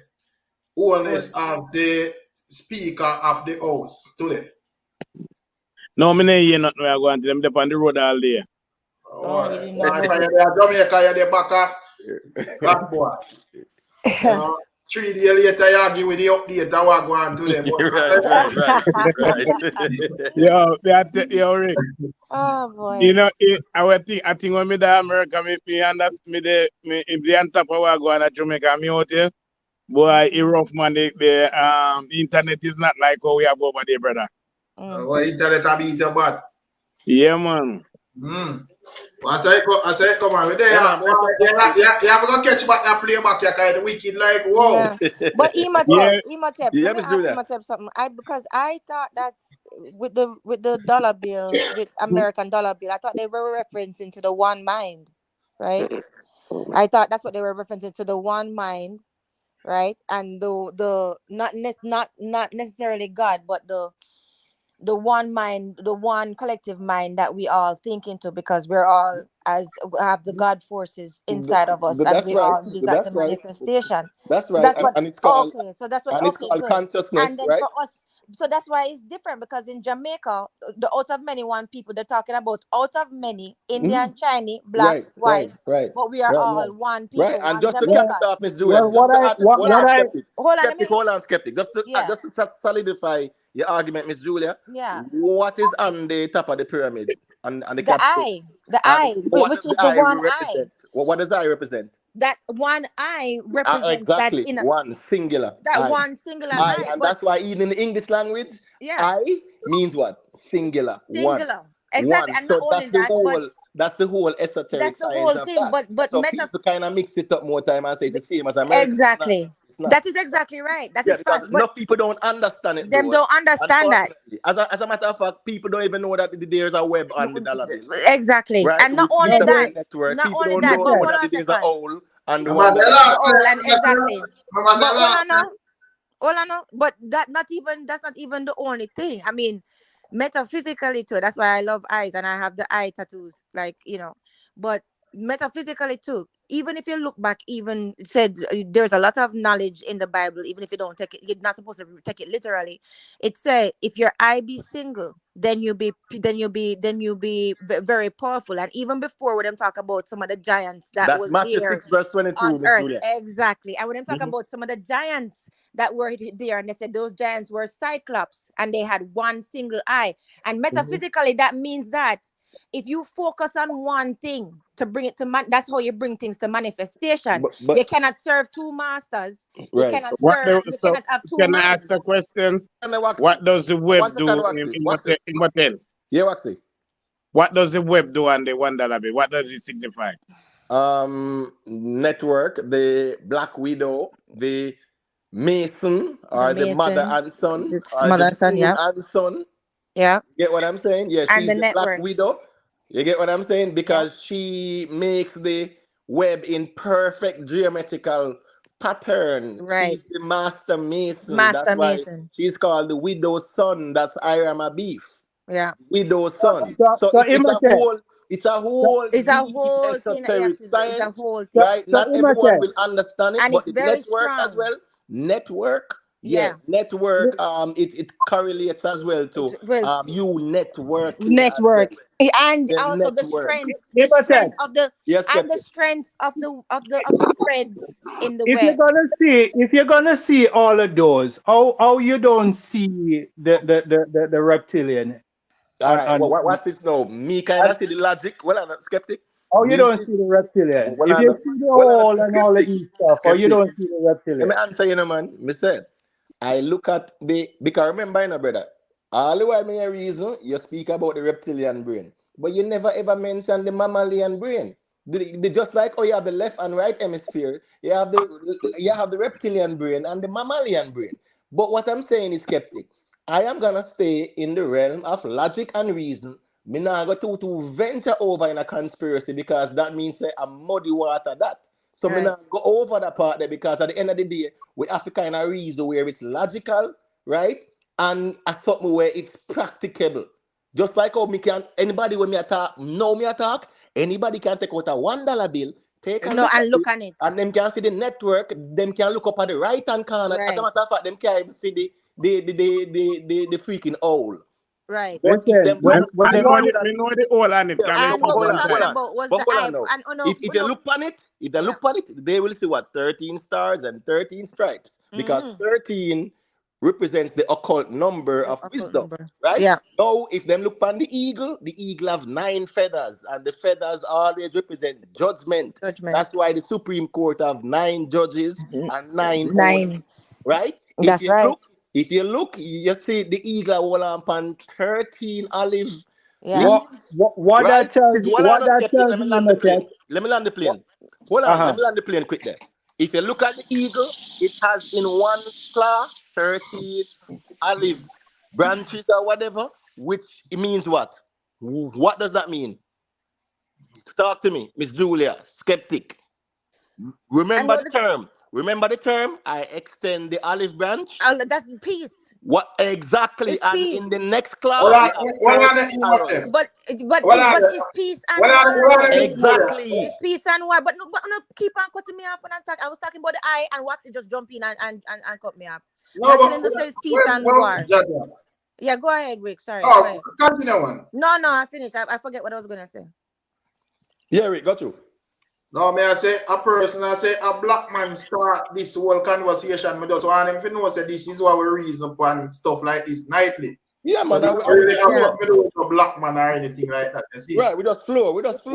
Hold. Holness as the speaker of the house today. No, me not hear nothing. We are going to them. They're on the road all day. Oh, Oh, you did not like know. you're there, Jamaica, you're the back of black boy. You know, 3 days later, you give with the update of what going on today. Right. Yo, Rick. Oh You boy. know, I think when me da America, me understand me if the on top of what going on Jamaica, me out here. Boy, it rough man. The internet is not like how we have over there, brother. What internet have beat your butt? Yeah, man. I say, come on, we there. Hey man, bless up Jashii. You have to catch back that playback. You're kind of wicked, like, whoa. Yeah. But Yeah, Imhotep, let Yeah, me Miss ask Julia. Imhotep something. Because I thought that with the dollar bill, with American dollar bill, I thought they were referencing to the one mind, right? I thought that's what they were referencing to the one mind, right? And the not necessarily God, but the one mind, the one collective mind that we all think into because we're all as we have the God forces inside of us, and That's we right. all use that to That's right. manifestation. That's So right. that's what. And it's called Okay, so that's what. and it's Okay, called good. And consciousness, then right? for us, so that's why it's different, because in Jamaica, the out of many one people, they're talking about out of many Mhm. Indian, Chinese, black, Right, white, right, but we are right, all one right. people, And one just to cap Well, it Jamaican. off, Miss well, Juliet, just what to I add, what hold what Yeah. on, I skeptic, Hold on, let skeptic, me. hold on, skeptic. Yeah, Just to solidify your argument, Miss Julia. yeah. What is on the top of the pyramid on the The capstone? eye, the And eye, what which does is the the eye one eye. represent? What does the eye represent? That one eye represents that Exactly, in one singular that eye. one singular I, eye, and but that's why even in the English language, yeah, I means what? Singular, one. singular. Exactly. One. And not So only that, but that's the whole that's esoteric the science whole of thing. that. But So meta people kind of mix it up more time and say it's the same as America. It's not. exactly. It's not. That is exactly right. That Yeah, is because fast. But enough people don't understand it them though. don't understand that. Unfortunately. As a matter of fact, people don't even know that there's a web on the dollar bill. Exactly. Right? And not Which only means no, that, about network. not People only don't that, know but Timothy, hold on a that there's a second. hole on the But the $1 last The bill. whole and time, exactly. mama say But hold last on time. now. Hold on now. But that's not even the only thing. I mean, metaphysically too. That's why I love eyes and I have the eye tattoos. Like, but metaphysically too. Even if you look back, even said there's a lot of knowledge in the Bible, even if you don't take it, you're not supposed to take it literally. It say if your eye be single, then you be very powerful. And even before when them talk about some of the giants that That's was Matthew there 6, verse 22, on Miss earth. Julia. Exactly. And when I'm talking Mhm. about some of the giants that were there, and they said those giants were cyclops and they had one single eye. And Mhm. metaphysically, that means that if you focus on one thing to bring it to man, that's how you bring things to manifestation. You But cannot serve two masters. You right. cannot what serve, the you so cannot have two can I ask a minds. question? And Waxy. What does the One web second, do Waxy. in Waxy. what then? Yeah, Waxy. What does the web do on the $1 bill? What does it signify? Network, the Black Widow, the Mason, The or the mother mason, and son, it's or the mother and son, moon yeah. and son. Yeah. Get what I'm saying? Yeah, And she's the the Black network. Widow. You get what I'm saying? Yeah. Because she makes the web in perfect geometrical pattern. Right. She's the master mason. That's Master why mason. she's called the widow's son. That's Irama beef. Yeah. Widow's son. So, So so it's a so, whole It's a deep whole thing that you have esoteric to do. It's a science, whole so, thing. right? so Not everyone Timothy, will understand it, And but it's the very network as strong. well. Network, yeah, Yeah. network. It correlates as well to Well, you networking as well. network. And The also the network. strength, the Timothy, strength of the Yes, and the Captain. strength of the threads in the if you're web. gonna see all of those, how you don't see the reptilian All on right. Well, on what's this now? Me kind and of see the logic. Well, I'm not skeptic. how you Me don't see. see the reptilian? Well, If I'm you not. see the Well, I'm not hole and all of skeptic. these stuff, or you Skeptic. don't see the Let me reptilian. answer you, know, man. Me say, I look at because remember, you know, brother, all the while me a reason you speak about the reptilian brain, but you never ever mention the mammalian brain. Just like you have the left and right hemisphere, you have the reptilian brain and the mammalian brain. But what I'm saying is skeptic. I am gonna stay in the realm of logic and reason. Me not go to venture over in a conspiracy because that means say a muddy water that. So me Right. not go over that part there because at the end of the day, we have to kind of reason where it's logical, right? And as something where it's practicable. Just like how me can anybody when me attack, know me attack, anybody can take out a $1 bill, take a No, look at and it, look on it. and them can see the network, them can look up at the right hand corner. As a Right. matter of fact, them can even see the freaking owl. Right. But if Listen, them when look, when if we them know look at we know the hole on it, yeah, can but, make And but up what we're hold one on, talking hold time. on. about was But the hold eye. on now. And If you look on it, if they yeah. look on it, they will see what 13 stars and 13 stripes. Because Mm-hmm. 13 represents the occult number The of occult wisdom. number. Right? Yeah. Now, if them look on the eagle have 9 feathers, and the feathers always represent judgment. Judgment. That's why the Supreme Court have 9 judges and 9 holy, 9. right? If That's you right. look, you see the eagle hold on 13 olive Yeah. leaves, What right? that tells This is what I what not that skeptic. tells Let me you, land the Timothy. plane. Let me land the plane. Hold on, Uh-huh. let me land the plane quick there. If you look at the eagle, it has in one claw 13 olive branches or whatever, which it means what? What does that mean? Talk to me, Miss Julia, skeptic. I Remember know the that. term. remember the term? I extend the olive branch. That's peace. What exactly? It's And in peace. the next class, Well, we have well, on the turning Imhotep. arrows. But Well, on but the it's peace and well, on war the though. Exactly. It's peace and war. But no, keep on cutting me off when I'm talking. I was talking about the eye and Waxy just jump in and cut me off. No, You're but telling us it's peace and war. Jaja. Yeah, go ahead, Rick. Sorry, go Oh, ahead. continue one. No, I finished. I forget what I was gonna say. Yeah, Rick, got you. No, may I say a person, I say a black man start this whole conversation. Me just want him to know say this is what we reason upon stuff like this nightly. Yeah, So man. this really have nothing to do with a black man or anything like that. You see? Right, we just flow. We And just I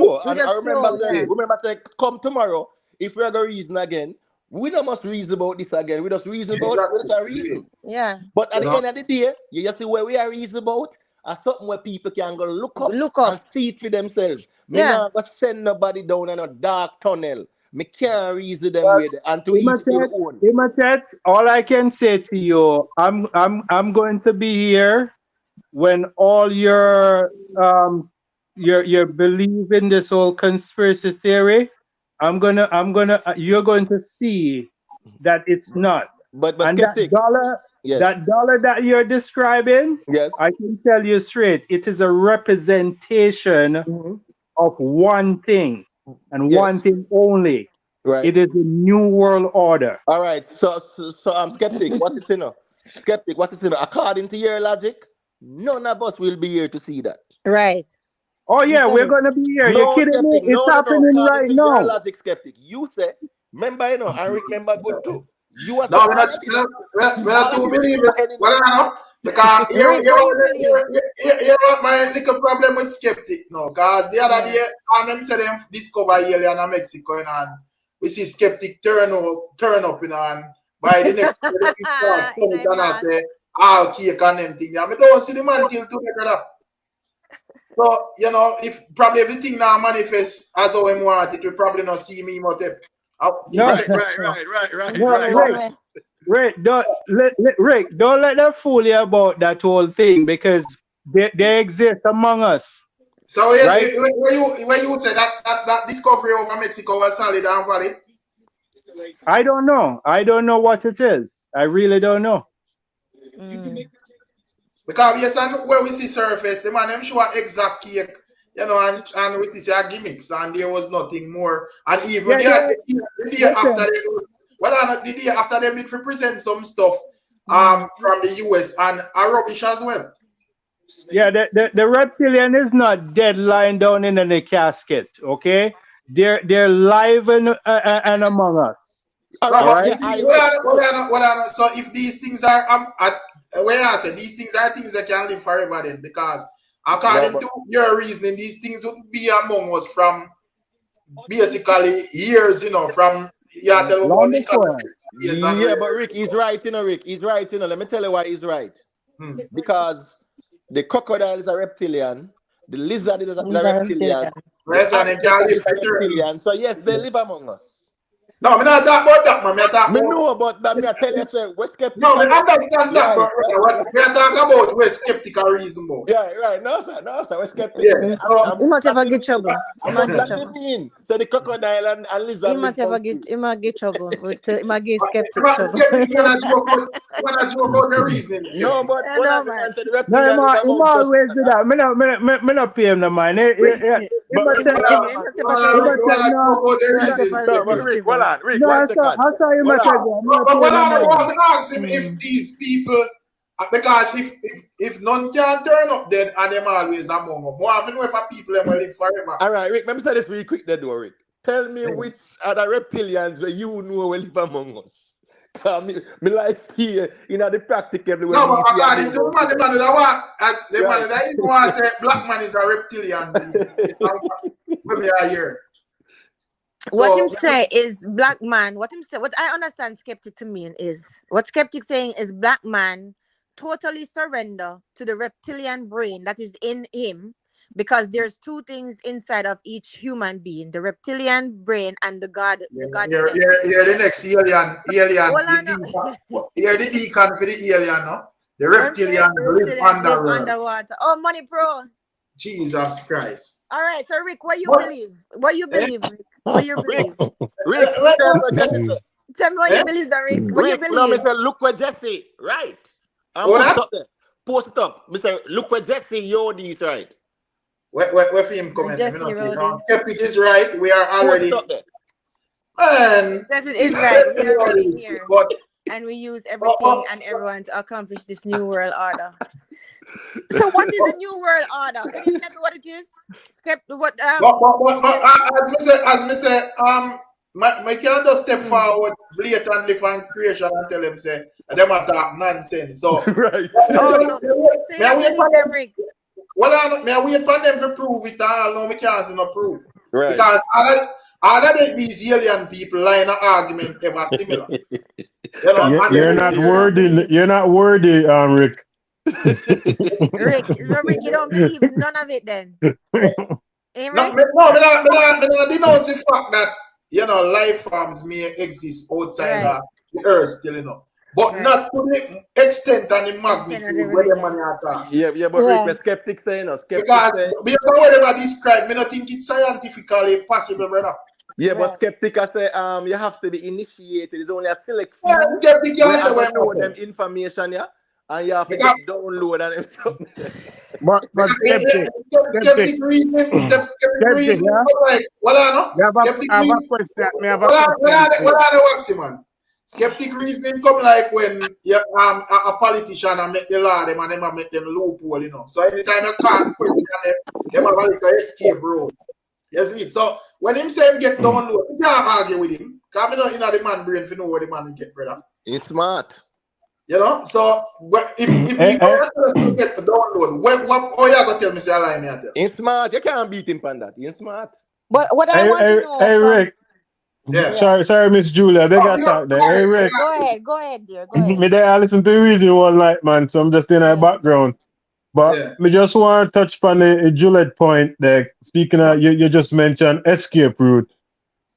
remember flow, saying, yeah. remember to come tomorrow. If we are going to reason again, we don't must reason about this again. We just reason about it. It's a reason. Yeah. But at the end of the day, you just see where we are reason about are something where people can go look up and see it for themselves. Me not go send nobody down in a dark tunnel. Me can't reason them with it and to each their own. Imhotep, all I can say to you, I'm going to be here when all your belief in this whole conspiracy theory, you're going to see that it's not. But and skeptic, that dollar that you're describing, yes, I can tell you straight, it is a representation of one thing and one thing only. Right. It is the new world order. All right. So I'm skeptic. What's it saying? Skeptic. What's it saying? According to your logic, none of us will be here to see that. Right. Oh yeah, we're gonna be here. You're kidding skeptic. me? It's happening According right to now. your logic, skeptic. You say, remember, I remember good too. You are no, we're not too believers. Well, I know. Because you know my little problem with skeptic now. Because the other day, them said them discover alien in Mexico, and we see skeptic turn up, and by the next day, say all cake and them thing. I don't see the man till together. So, if probably everything now manifests as how we want it, we probably not see me more. Right. Rick, don't let them fool you about that whole thing, because they exist among us. So when you say that discovery over Mexico was solid and valid? I don't know. I don't know what it is. I really don't know. Because yes, and where we see surface, the man them show exact cake, and we see gimmicks, and there was nothing more. And even the day after they did present some stuff from the US and are rubbish as well. Yeah, the reptilian is not dead lying down in the casket, okay? They're live and among us. All right. So if these things are these things are things that can live forever then, because according to your reasoning, these things would be among us from basically years, from long before. Yeah, but Rick, he's right, Rick. He's right, Let me tell you why he's right. Because the crocodile is a reptilian, the lizard is a reptilian. Yes, and it can live reptilian. So yes, they live among us. No, I'm not talking about that, man. I know about that. I tell you, sir, we're skeptical. No, I understand that, but we're talking about we're skeptical reason, bro. Yeah, right. No, sir, we're skeptical. Yeah, you must ever get trouble. So the crocodile and lizard. You might ever get trouble. You might get skeptic trouble. You wanna joke about the reasoning? No, but No, I'm always do that. Me not pay him no mind. Rick, ask him if these people, because if none can turn up then and them always among them. More often if people them will live forever. All right, Rick, let me say this really quick there, Rick. Tell me which other reptilians where you know will live among us. Me like here, the practical. No, but according to the man that he want to say black man is a reptilian. When we are here. What him say is black man. What I understand skeptic to mean is what skeptic saying is black man totally surrender to the reptilian brain that is in him, because there's two things inside of each human being: the reptilian brain and the God. The God. You're the next alien. You're the deacon for the alien, no? The reptilian live underwater. Oh, money pro. Jesus Christ. All right, so Rick, what you believe? What you believe, Rick? What you believe? Rick, Tell me what Eh? you believe, that Rick. What you Rick, no, believe? Mr. Look where Jesse, right? And What put it that? up there. Post it up. Mr. Look where Jesse, yo, these right. Where for him comment? Let me Jesse not see. wrote No, this. skeptic is right. We are Post it already, up there. man. That He's is right. We are already already, here. but And we use everything and everyone to accomplish this new world order. So what is the new world order? Can you tell me what it is? What as me say, my can't just step forward blatantly from creation and tell them say them attack nonsense. So Right. so you don't believe them, Rick? well, I wait for them to prove it all. No, me can't see no proof. Right. Because all of these alien people line of argument ever similar. You know, and You're not worthy. You're not worthy, Rick. Rick, you don't believe none of it then? Eh, No, Rick? me not denounce the fact that life forms may exist outside Right. the earth still, but Right. not to the extent and the Extent of magnitude the where the religion. money are talking. Yeah, but Rick, the skeptic saying, Because say, based on whatever described, me not think it's scientifically possible, brother. yeah, but Right. skeptic I say, you have to be initiated. It's only a select few. Yeah, skeptic We can say have when to know them information, yeah, and you have to because, get download and everything. But because skeptic, skeptic reasoning skeptic, yeah. come like, well, I know. Skeptic I have a reasoning. question. Me have a question. What are the waxy, man? Skeptic reasoning come like when you a politician and make the law them and them make them loophole, So anytime you call the question, them have a little escape road. You see it? So when him say him get download, you can't argue with him. Because I know the man brain if you know what the man will get, brother. It's smart. So if he get the download, how you gonna tell me say I lie me at you? It's smart. You can't beat him on that. It's smart. But what I want to know Hey, Rick. Yeah. Sorry, Miss Julia. They got talk there. Hey, Rick. Go ahead, dear. Go ahead. Me there, I listen to the reason one night, man. So I'm just in the background. But me just want to touch upon the Juliet point there. Speaking of, you just mentioned escape route.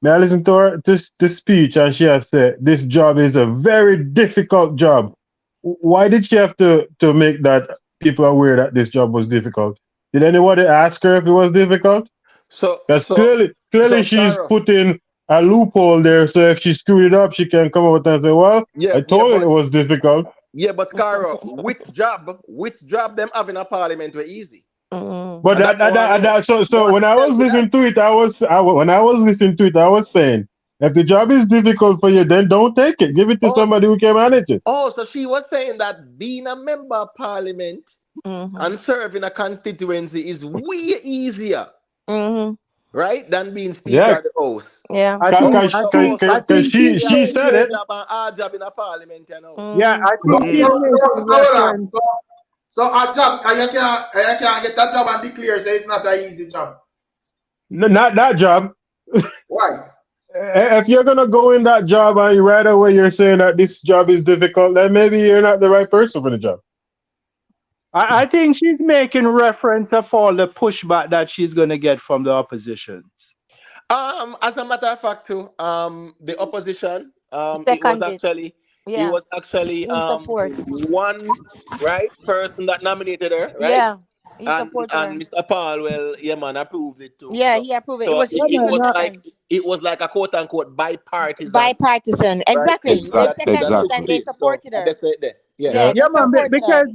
May I listen to her this speech, and she has said this job is a very difficult job. Why did she have to make that people aware that this job was difficult? Did anybody ask her if it was difficult? Because clearly she's put in a loophole there. So if she screwed it up, she can come out and say, "Well, I told her it was difficult." Yeah, but Cara, which job them having a parliament were easy. But so when I was listening to it, I was saying, if the job is difficult for you, then don't take it. Give it to somebody who can manage it. Oh, so she was saying that being a member of parliament and serving a constituency is way easier, right, than being speaker of the house. Yeah, because she said it. Our job in a parliament, Yeah, I think she's making reference. So a job, and you can't get that job and declare say it's not an easy job. No, not that job. Why? If you're gonna go in that job and right away you're saying that this job is difficult, then maybe you're not the right person for the job. I think she's making reference of all the pushback that she's gonna get from the oppositions. As a matter of fact, too, the opposition, it was actually one person that nominated her, right? Yeah, he supported her. And Mr. Paul, approved it too. Yeah, he approved it. So it was like a quote unquote bipartisan. Bipartisan, exactly. They seconded it and they supported her. Yeah, man, because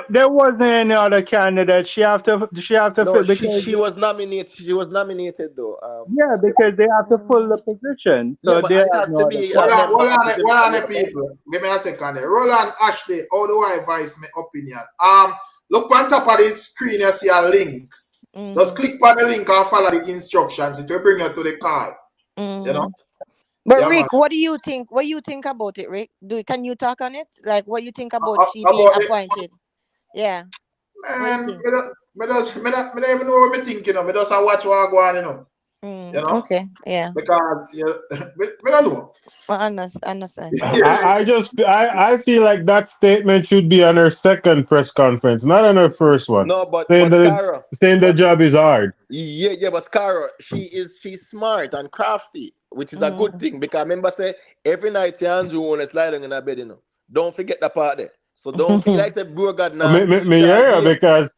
there wasn't any other candidate. She have to fill because she was nominated. She was nominated though. Yeah, because they have to fill the position. So but it has to be. Hold on, people. Give me a second. Roland Ashley, how do I voice my opinion? Look on top of the screen, you see a link. Just click on the link and follow the instructions. It will bring you to the call. You know. But Rick, what do you think? What do you think about it, Rick? Can you talk on it? Like, what you think about she being appointed? Yeah. Man, I don't even know what I'm thinking of. I just watch what I go on, You know? Okay. Yeah. Because I don't know. Well, understand. I feel like that statement should be on her second press conference, not on her first one. No, but saying the job is hard. Yeah, but Cara, she's smart and crafty, which is a good thing because remember say every night you and you want to slide in a bed, Don't forget that part there. So don't feel like the bro God now. Because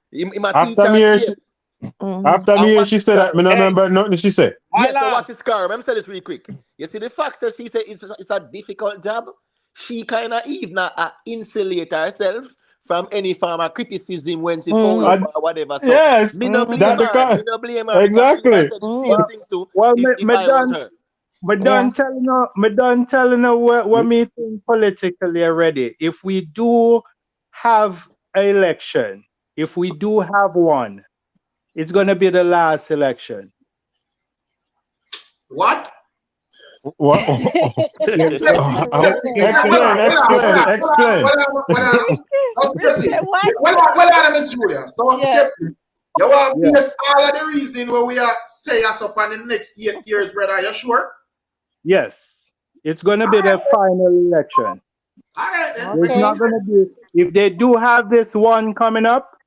after me, she said that. I don't remember nothing she said. Yes, so watch this, Carl. Let me say this really quick. You see, the fact that she said it's a difficult job, she kind of even insulate herself from any form of criticism when she foul up or whatever. So, Yes, me no blame that the her. car. Me no blame her because me would have Exactly. said the same thing too Well, if me I was done. her. Me Yeah. done telling her what me think politically already. If we do have an election, if we do have one, it's gonna be the last election. What? What? Skeptic, Explain. Rick said what? well, Miss Julia. So Yeah. skeptic. You want Yeah. base all of the reason where we are say us up on the next 8 years, brother. You sure? Yes, it's gonna be the final election. All right then. It's Okay. not gonna be if they do have this one coming up.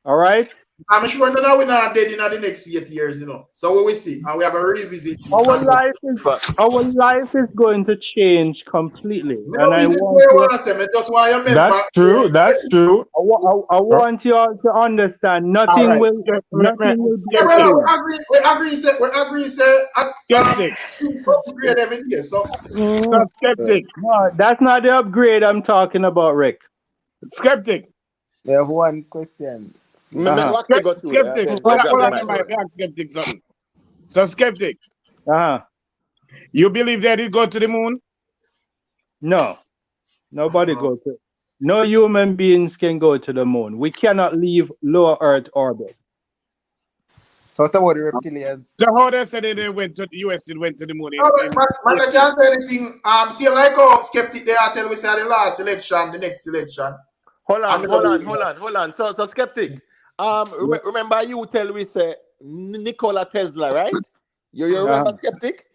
All right. I'm sure that we're not dead in the next 8 years, you know. So we will see. And we are going to revisit this. Our life is going to change completely, and I want That's true. That's true. I want you all to understand. Nothing will be the same. We agree. Say Skeptic. upgrade every year. So Skeptic. No, that's not the upgrade I'm talking about, Rick. Skeptic. We have one question. Skeptic. Hold on, I ask Skeptic something. So Skeptic. You believe that it go to the moon? No. Nobody go to. No human beings can go to the moon. We cannot leave low Earth orbit. So what about the reptilians? So how they said they went to the US, it went to the moon. But I can't say anything. See, like how skeptic they are telling we say the last election, the next election. Hold on. So skeptic. Remember you tell we say Nikola Tesla, right? You remember skeptic?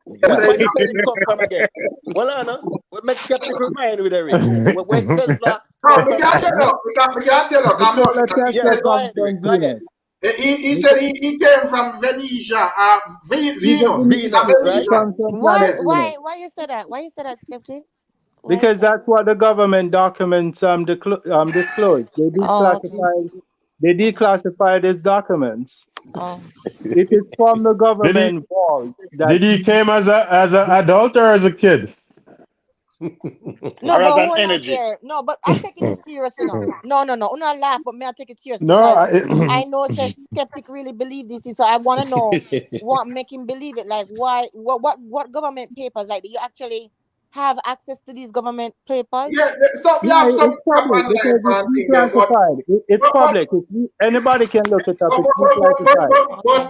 Where you say him come from again? Hold on, we make skeptic remind with Eric. When Tesla we can't tell you. Yes, go ahead. He said he came from Venetia, Venus, right? Why you said that? Why you said that, Skeptic? Because that's what the government documents disclose. They declassified his documents. It is from the government vault. Did he came as an adult or as a kid? No, but hold on there. No, but I'm taking it serious, you know. No. I'm not laugh, but me I take it serious because I know says skeptic really believe this, so I want to know what make him believe it. Like why? What government papers? Like do you actually have access to these government papers? It's public because it's declassified. It's public. Anybody can look it up. It's declassified.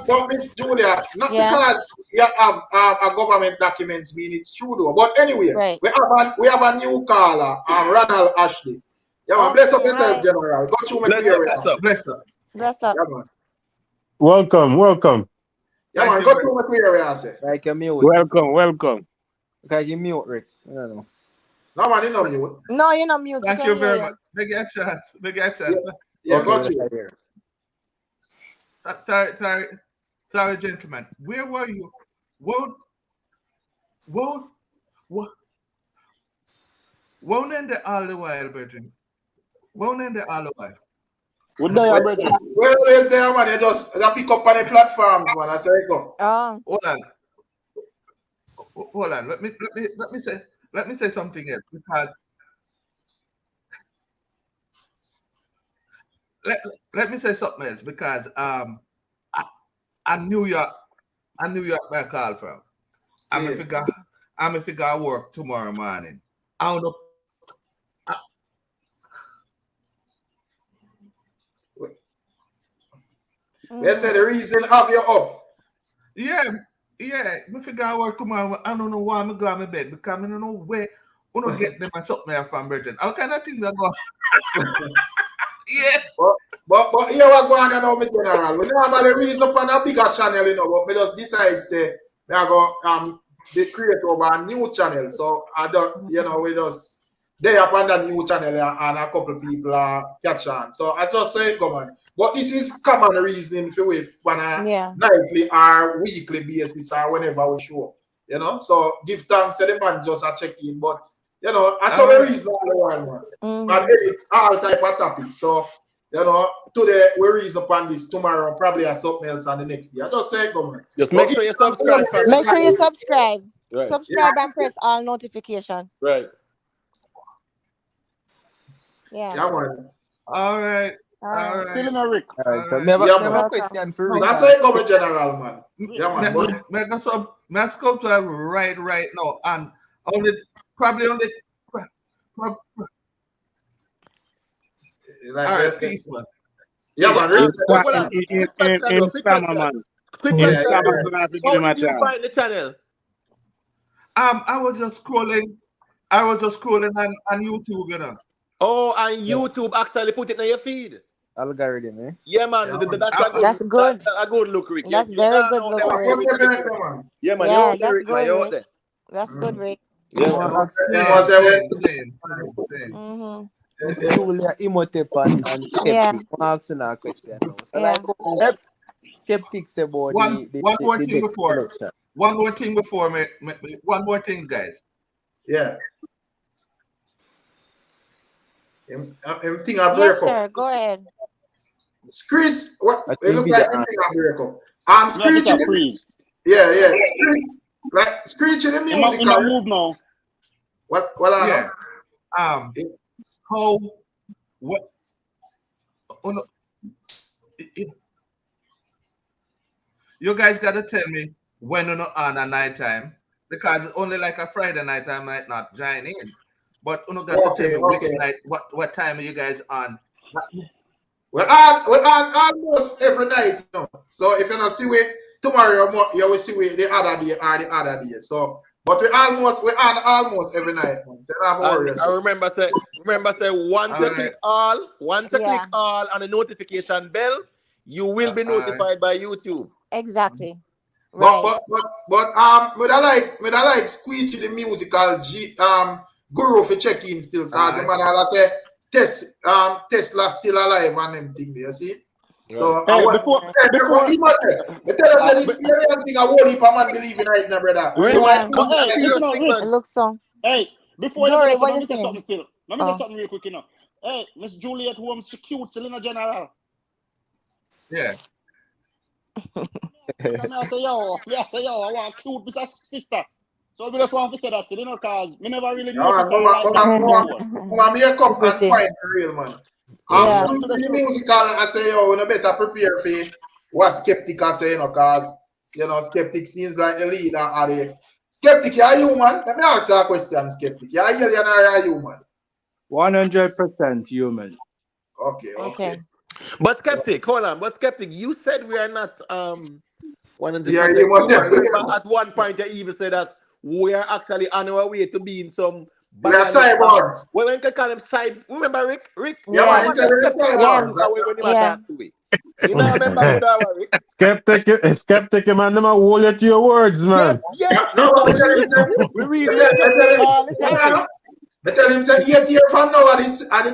But Miss Julia, not because you have a government documents mean it's true though. But anyway, we have a new caller, Ronald Ashley. Yeah, man, bless up yourself, General. Go through my query. Bless up. Yeah, man. Welcome. Yeah, man, go through my query, I say. Like a mute. Welcome. Okay, you mute, Rick. I don't know. No, man, you're not mute. No, you're not mute. Thank you very much. Big chance. Yeah, got you. Sorry, gentlemen. Where were you? Won't end it all the while, Bridget. Won't end it all the while. Well, is there, man? You just pick up on the platform, man. I say go. Hold on. Let me say something else because let me say something else because I New York where I call from. I'm a figure work tomorrow morning. I don't know. They say the reason of you up. Yeah. I figure work tomorrow. I don't know why I'm going to bed because I don't know where I don't get them and something from Britain. How kind of things are going? Yes. But here what going on now, General. We don't have the reason for a bigger channel, you know, but we just decide say we are going they create over a new channel. So I don't, you know, we just they upon the new channel and a couple people catch on. So I just say it, come on. But this is common reasoning for it on a nightly or weekly basis or whenever we show up. You know, so give thanks to the man just a check in. But you know, I saw the reason all the one, man. And edit all type of topics. So You know, today we reason upon this, tomorrow probably have something else on the next day. I just say, come on. Just make sure you subscribe. Make sure you subscribe. Right. Subscribe and press all notification. Right. Yeah. Yeah, man. All right. All right. See you now, Rick. All right, so Alright. never Yeah, never man. question for Rick. That's how it come, general, man. Yeah, man. But Let's come to right now, and probably only. like, All right, peace, man. Yeah, man. In Quick question. Stammer, man. Quick In question. Stammer, so I have to give How him a did you chance. find the channel? I was just scrolling. On YouTube, you know. Oh, and YouTube actually put it in your feed. Algorithm, eh? Yeah, man. That's good. That's a good look, Rick. That's very good look, Rick. Yeah, man. Yeah, You're that's Rick, man. good, You're Rick. there. That's good, Rick. Yeah. Mm-hmm. Julia Imhotep and Yeah. Skeptic. I'm asking a question now. So Yeah. like Skeptics about the next election. One more thing before me. One more thing, guys. Yeah. Thing Yes, sir. Go ahead. Screech. What? It look like anything a miracle. Screeching. Yeah. Screeching the music. Move now. What? Yeah. How? What? Oh no. You guys gotta tell me when you're not on a night time, because it's only like a Friday night I might not join in. But you got to tell me which night, what time are you guys on? We're on almost every night, you know. So if you don't see we tomorrow, you will see we the other day or the other day. So, but we're on almost every night. So I remember say once you click all, click all on the notification bell, you will be notified by YouTube. Exactly. Right. But would I like squeeze the musical guru for check-in still, because the man I say Tesla still alive and them thing there, see? Right. So before I tell us this alien thing, I won't heap a man believe in right now, brother. It looks so. Hey, before Dory, you what you say saying? something still. Let me say something real quick, you know. Hey, Miss Juliet, who she cute, Selena General. Yeah. I say, yo, I want cute Mr. Sister. So we just want to say that, you know, because we never really noticed her like that. Me a cup and find the real man. The musical, I say, yo, we better prepare for what Skeptic I say, you know, because, you know, Skeptic seems like the leader of the... Skeptic, you are human? Let me ask you a question, Skeptic. You are alien or you are human? 100% human. Okay. But Skeptic, hold on. But Skeptic, you said we are not 100%. Yeah, remember at one point you even said that we are actually on our way to being some... We are cyborgs. Well, we can call them remember Rick? Yeah, man, he said we're cyborgs. You know, remember Rick? Skeptic, man, them are hold you to your words, man. Yes. We read all the time. I tell him, say, 8 years from now, at the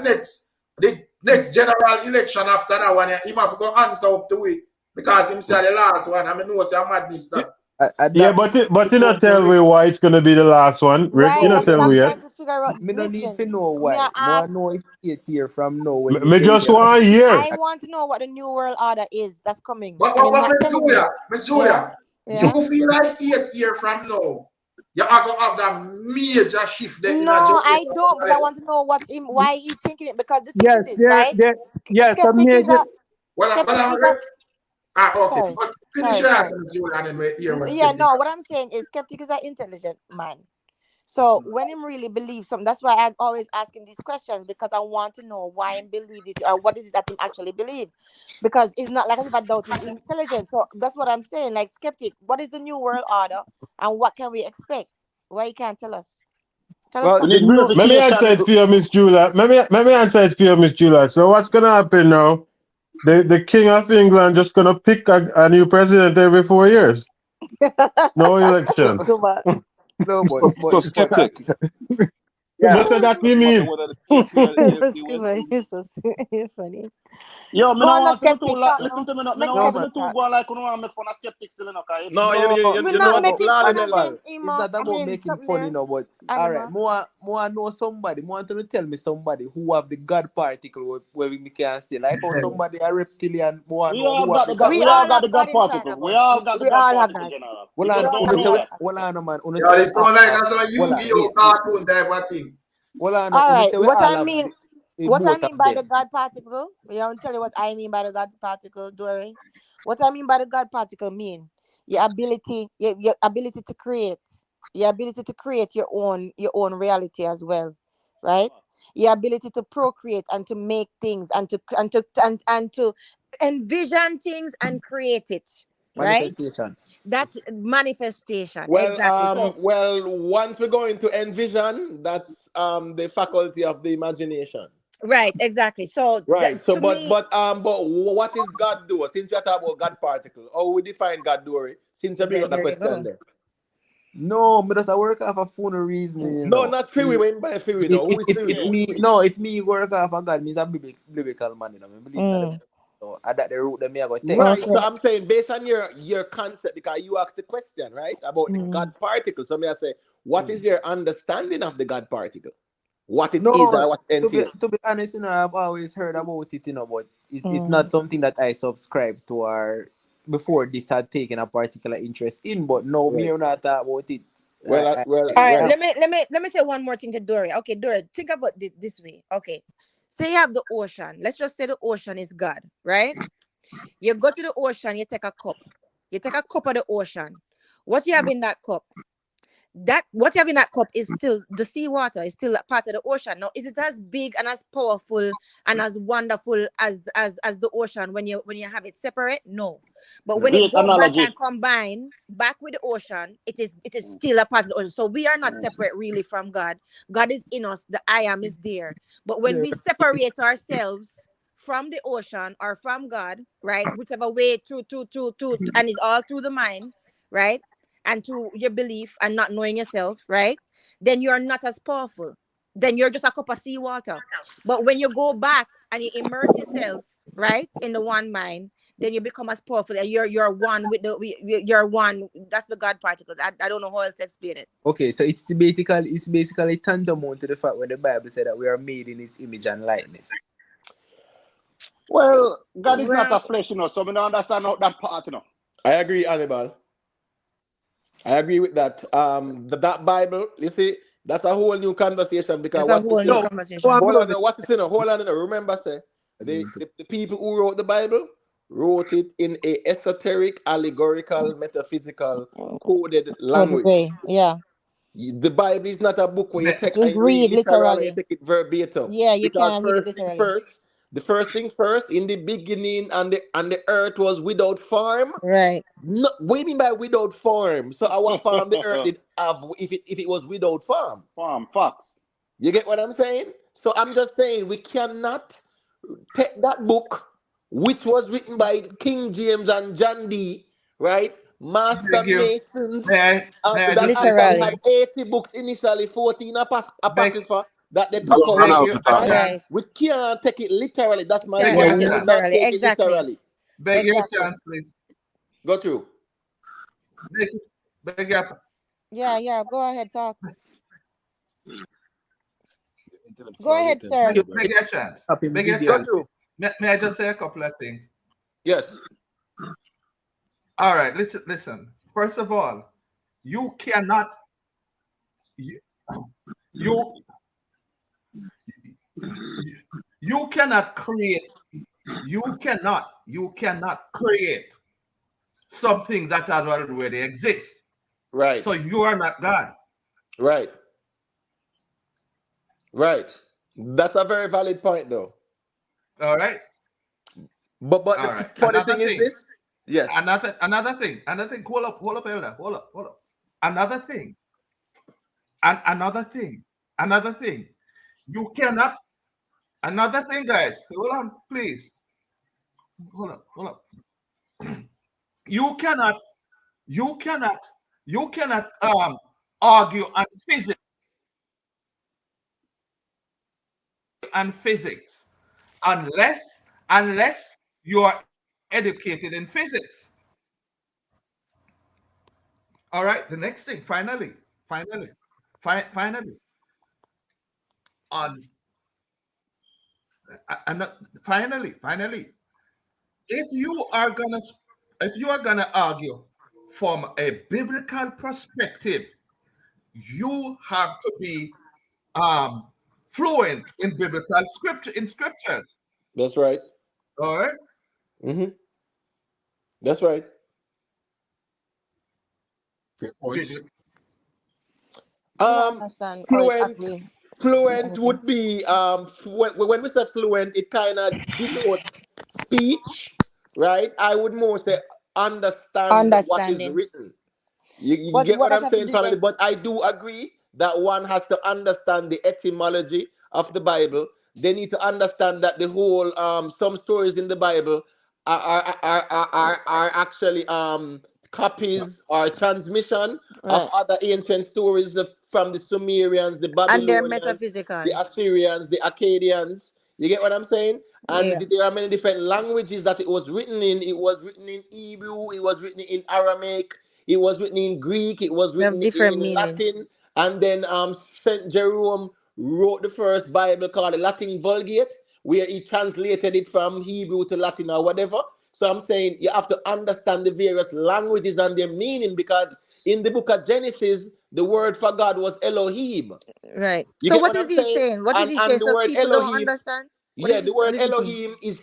next general election after that one, he must go answer up to it. Because him say the last one, I mean, no, say madness. Yeah, but you not tell me why it's gonna be the last one, Rick. Right, You not tell me yet. Me no need to know why. I know if 8 years from now. Me just want to hear. I want to know what the new world order is that's coming. Miss Julia, you feel like 8 years from now, you are going to have that major shift there? No, I don't, but I want to know why he's thinking it, because the thing is this, right? Skeptic is a... okay. But finish your answer, Miss Julia, and then we hear what's no, what I'm saying is Skeptic is an intelligent man. So when him really believes something, that's why I always ask him these questions, because I want to know why he believes this, or what is it that he actually believes. Because it's not like as if I doubt his intelligence. So that's what I'm saying. Like, Skeptic, what is the new world order and what can we expect? Why you can't tell us? Let me answer it for you, Miss Julia. Let me answer it for you, Miss Julia. So what's gonna happen now? The King of England just gonna pick a new president every 4 years. No election. No, so Skeptic. But so that we mean. Skipper, you're so you're funny. Yo, me Go no on, the want to too skeptic talk listen now. to me no. Me Make no want skeptic to too talk. go like you want to make fun of skeptics, you know, cause No, it's We're you know not what, making fun of Animal. them, It's Emo. not I about mean, making something fun, there. but all right, Animal. more know somebody. More to tell me somebody who have the God particle where we can say like how somebody a reptilian. More we know all who have got the the God God. We We all all particle. got the have God God inside particle. of We us. all got the We God all have particle, that. general. Well, We We just on, all don't una have say, know God it. well, particle. on, man, una say Yeah, we this all sound like have, a some well, Yu-Gi-Oh wait, cartoon type of thing. well, All una right. say we all have What I both mean of by the them. God particle, you want to tell you what I mean by the God particle, Dory? What I mean by the God particle mean your ability to create, your ability to create your own reality as well, right? Your ability to procreate and to make things and to envision things and create it, right? Manifestation. That manifestation, exactly. So well, once we go into envision, that's the faculty of the imagination. right, exactly. So Right. So, to me, but what is God do? Since we are talking about God particle, how we define God doing? Since you bring up the there you question go. there. No, but does I work off a phone reasoning, you No, know. not free. We went by free. We know who is free. We If know. me no, if me work off a God means a biblical man, you know. I believe that them. Mm, So at that the root them me I go take. Right. So okay. I'm saying based on your concept, because you asked the question, right, about the Mm. God particle. So me I say, what is your understanding of the God particle? What it is No, or what it entails? to be honest, you know, I've always heard about it, you know, but it's not Mm. something that I subscribe to or before this had taken a particular interest in, but no, me Right. or not talk about it. All I right, Well. let me say one more thing to Dory. Okay, Dory, think about this way. Okay, say you have the ocean. Let's just say the ocean is God, right? You go to the ocean, you take a cup. You take a cup of the ocean. What you have in that cup? That what you have in that cup is still the seawater, is still a part of the ocean. Now, is it as big and as powerful and as wonderful as the ocean when you have it separate? No. But when it Great go back analogy. and combine back with the ocean, it is still a part of the ocean. So we are not separate really from God. God is in us, the I am is there. But when yeah, we separate ourselves from the ocean or from God, right? Whichever way and it's all through the mind, right? And to your belief and not knowing yourself, right? Then you're not as powerful. Then you're just a cup of seawater. But when you go back and you immerse yourself, right, in the one mind, then you become as powerful. And you're one with you're one. That's the God particle. I don't know how else to explain it. okay, so it's basically tantamount to the fact when the Bible said that we are made in His image and likeness. Well, God is not a Well, flesh, you know, so we don't understand that part, you know. I agree, Annibal. I agree with that. That Bible, you see, that's a whole new conversation because that's a what's whole this, new No, go on, conversation. hold beloved. on, what's this, hold on, remember, say, the people who wrote the Bible wrote it in a esoteric, allegorical, metaphysical, coded Code language. way. Yeah. The Bible is not a book where you take To and you read read literal or you literally. take it verbatim. Yeah, you Because can't read it literally. the first thing first, in the beginning, and the earth was without form. Right. No, what do you mean by without form? So our farm, the earth did have if it was without farm. Farm, facts. You get what I'm saying? So I'm just saying we cannot take that book, which was written by King James and John D, right? Master Beg you. Masons May I just say that had Literally. something? 80 books initially, 14 Beg, apocrypha that they took Hello, out beg of hello. you the a time. chance. Right. We can't take it literally. That's my Beg Can't you point. a take We it chance. cannot literally. take it Exactly. literally. Beg you a Exactly. chance, please. Go through. Beg, beg you a, Yeah, yeah. Go ahead, talk. Go ahead, sir. beg you a chance. Up in Beg you a video. Go chance. through. May I just say a couple of things? Yes. All right, listen. First of all, you cannot you you, you cannot create you cannot create something that has already exists. Right. So you are not God. Right. Right. That's a very valid point, though. All right. But the All right. funny thing is this. Yes. Another thing. Hold up, Elder. Hold up. Another thing. And another thing. You cannot. Another thing, guys. Hold on, please. Hold up. You cannot. You cannot. You cannot argue on physics. and physics unless you are educated in physics. All right, the next thing, finally, on and finally, if you are gonna argue from a biblical perspective, you have to be um, fluent in biblical scriptures. That's right. All right. Mm-hmm. That's right. Fair Did points. you? I don't Um, understand or fluent. exactly Fluent anything. would be when we say fluent, it kind of denotes speech, right? I would more say understand what is Understanding. written. You get What what does I'm that have to saying, do family? then? But I do agree that one has to understand the etymology of the Bible. They need to understand that the whole some stories in the Bible are actually copies or transmission of Right. other ancient stories from the Sumerians, the And they're Babylonians, the metaphysical. Assyrians, the Akkadians. You get what I'm saying? And Yeah. there are many different languages that it was written in. It was written in Hebrew, it was written in Aramaic, it was written in Greek, it was They have written different in meaning. Latin, and then Saint Jerome wrote the first Bible called the Latin Vulgate, where he translated it from Hebrew to Latin or whatever. So I'm saying you have to understand the various languages and their meaning, because in the book of Genesis, the word for God was Elohim. Right. You So get what what is I'm he saying? saying? What is he And saying? the So word people don't Elohim, understand? yeah, the word What is he saying? Elohim is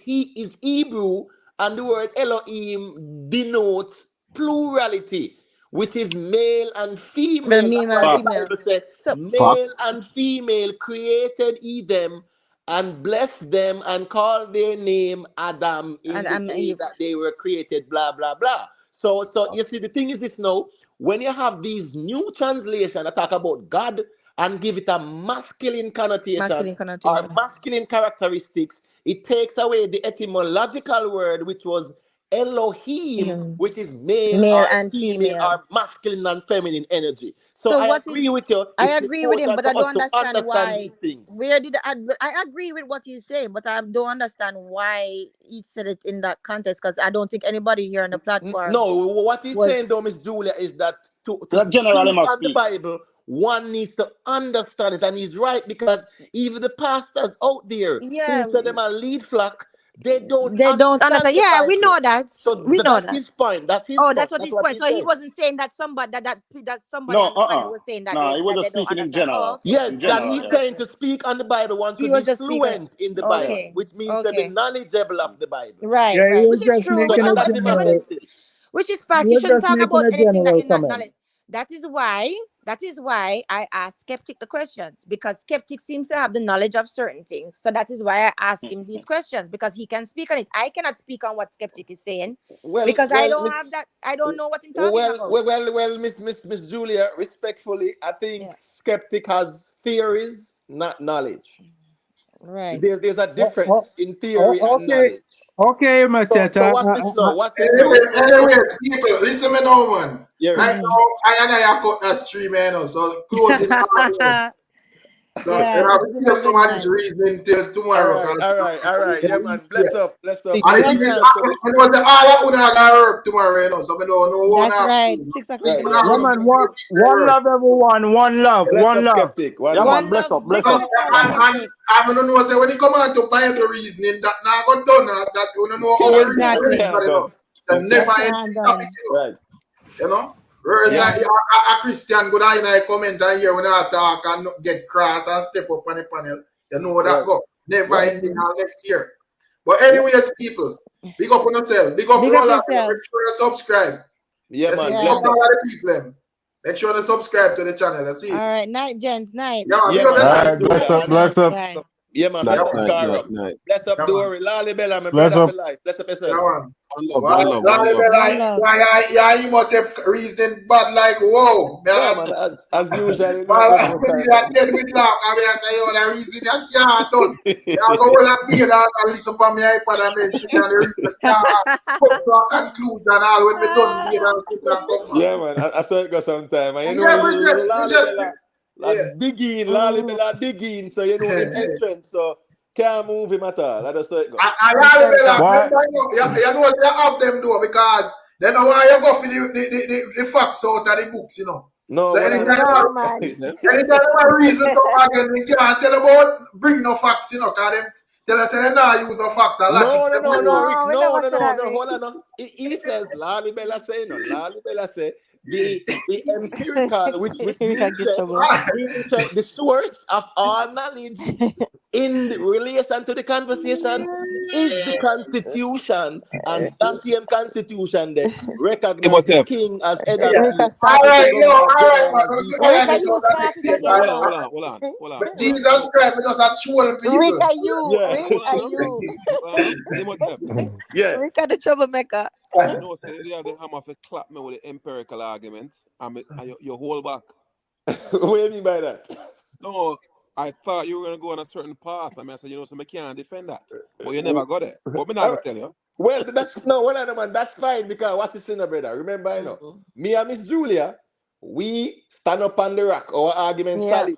Hebrew, and the word Elohim denotes plurality, which is male and The female. That's male why and the Facts. female. Bible says, So male and female created he them and blessed them and called their name Adam in and the I'm day that they were created, blah, blah, blah. So you see, the thing is this now, when you have these new translation that talk about God and give it a masculine connotation masculine or connotation. masculine characteristics, it takes away the etymological word, which was Elohim, Mhm. which is male Male or and female female. or masculine and feminine energy. So So I what agree is with you. I It's agree with him, important but I for us don't to understand understand why. these things. Where did I agree with what he's saying, but I don't understand why he said it in that context, because I don't think anybody here on the platform No, what he's saying, was. though, Miss Julia, is that to That generally speak must on the speak. Bible, one needs to understand it. And he's right, because even the pastors out there Yeah, who say them a lead flock, they don't they don't understand understand. the Yeah, we Bible. know that. So We know that's that. his point. That's his Oh, point. that's what That's his what point. he's So he saying. wasn't saying that somebody that somebody No, on the panel was saying that No, he was that they just don't speaking in understand. Oh, general. okay. Yes, In and general, he's He yeah. was saying to speak on the Bible, one he should was be just speaking. fluent in the Yeah. Bible, Okay. which means to be Okay. knowledgeable of the Bible. Right, Yeah, he right. was Which is just true. So Which making I a that's what the which general. is message. which is He facts. You was shouldn't just talk making about a anything that general you're not comment. knowledge. That is why I ask skeptic the questions, because skeptic seems to have the knowledge of certain things. So that is why I ask him these questions, because he can speak on it. I cannot speak on what skeptic is saying Well, because I well, don't Miss, have that. I don't know what I'm talking well, about. well, well, well, Miss Julia, respectfully, I think Yeah. skeptic has theories, not knowledge. Right. There's a Oh, oh, difference in theory and okay, knowledge. okay, So Matata. watch this now. Watch this now. Anyway, people, listen me now, man. Here it Right is. Mm-hmm. now, I and I cut that stream, man. So closing argument. So Yeah, I it's will been keep a some good of this man. reasoning till All tomorrow. right, all right, all right. Yeah, man. Bless up, bless up. And And the the thing Bless is, thing is, up. so it was the all up on our herb tomorrow, So I don't know what That's I have to right. do. 6 o'clock right, in People the are Yeah, going to man. afternoon. repeat the One herb. love, everyone. One love. bless One up, love. skeptic. One Yeah, love. man. One Bless love. up, Big bless up up. yourself, Yeah, man. skeptic. I don't know, say when it come on to Bible reasoning, that now got done, that you don't know how we reason, Exactly. you know. Done. It's a never That ending can't topic, done. Right. you know. Whereas Yeah. a Christian good in a comment and hear when I talk and get cross and step up on the panel, you know that Right. go. Never Right. ending next year. But Yeah. anyways, people, big up on yourself, big up Big up roll out, make yourself. sure you subscribe. Yeah, You see, man. big up Yeah. Bless all up. of the people them. Make sure to subscribe to the channel. You see. All right. Night, gents. Night. Yeah, big Yeah, up man. All Night, yourself. right, Big up bless Julia. up, yourself. And bless up, Bye. yeah, man. Yeah, Night, Bless up, man. night, Cara. night, night. Bless up, Yeah, man. Dory. Lolly Bella, my bless brother for up. life. Bless up Yeah, yourself. man. One love, Well, one love, one love. One love. yeah, he must have reasoning bad like whoa. Yeah, Man, man. As usual, you know, well, most of when the you are dead with laugh, I mean, I say, oh, the reasoning that can't done. Yeah, go well and be there and listen from my iPad and then sit down the reason can't come to a conclusion all when we done be there and sit and come back. yeah, man. I saw it go sometime. And you know, Yeah, we Lolly just, Bella, yeah. Lolly Bella digging. So, you know, him entrance. So, Can't move him at all. I just let it go. I remember, you know, you have them though, because they know why you go for the facts out of the books, you know. No, So anytime a reason to argue, we can't tell about bring no facts, you know, because them tell us they not use no facts and logic. No, hold on. No. He says, Lali Bella say, no, Lali Bella say, the empirical, which means the source of all knowledge in relation to the conversation is the Constitution, and that same Constitution then recognize the king as head of state. All right, you start it again. Hold on. Jesus Christ, we just actual people. Rika, you. Yeah. Rika the troublemaker. You know, say the other hammer for clap me with the empirical argument, and you hold back. What do you mean by that? No, I thought you were going to go on a certain path. I said, you know, so I can't defend that. But you never got it. But I'm not going to tell you. Well, that's fine, because what's the sinner, brother? Remember, you know, me and Miss Julia, we stand up on the rock, our argument solid.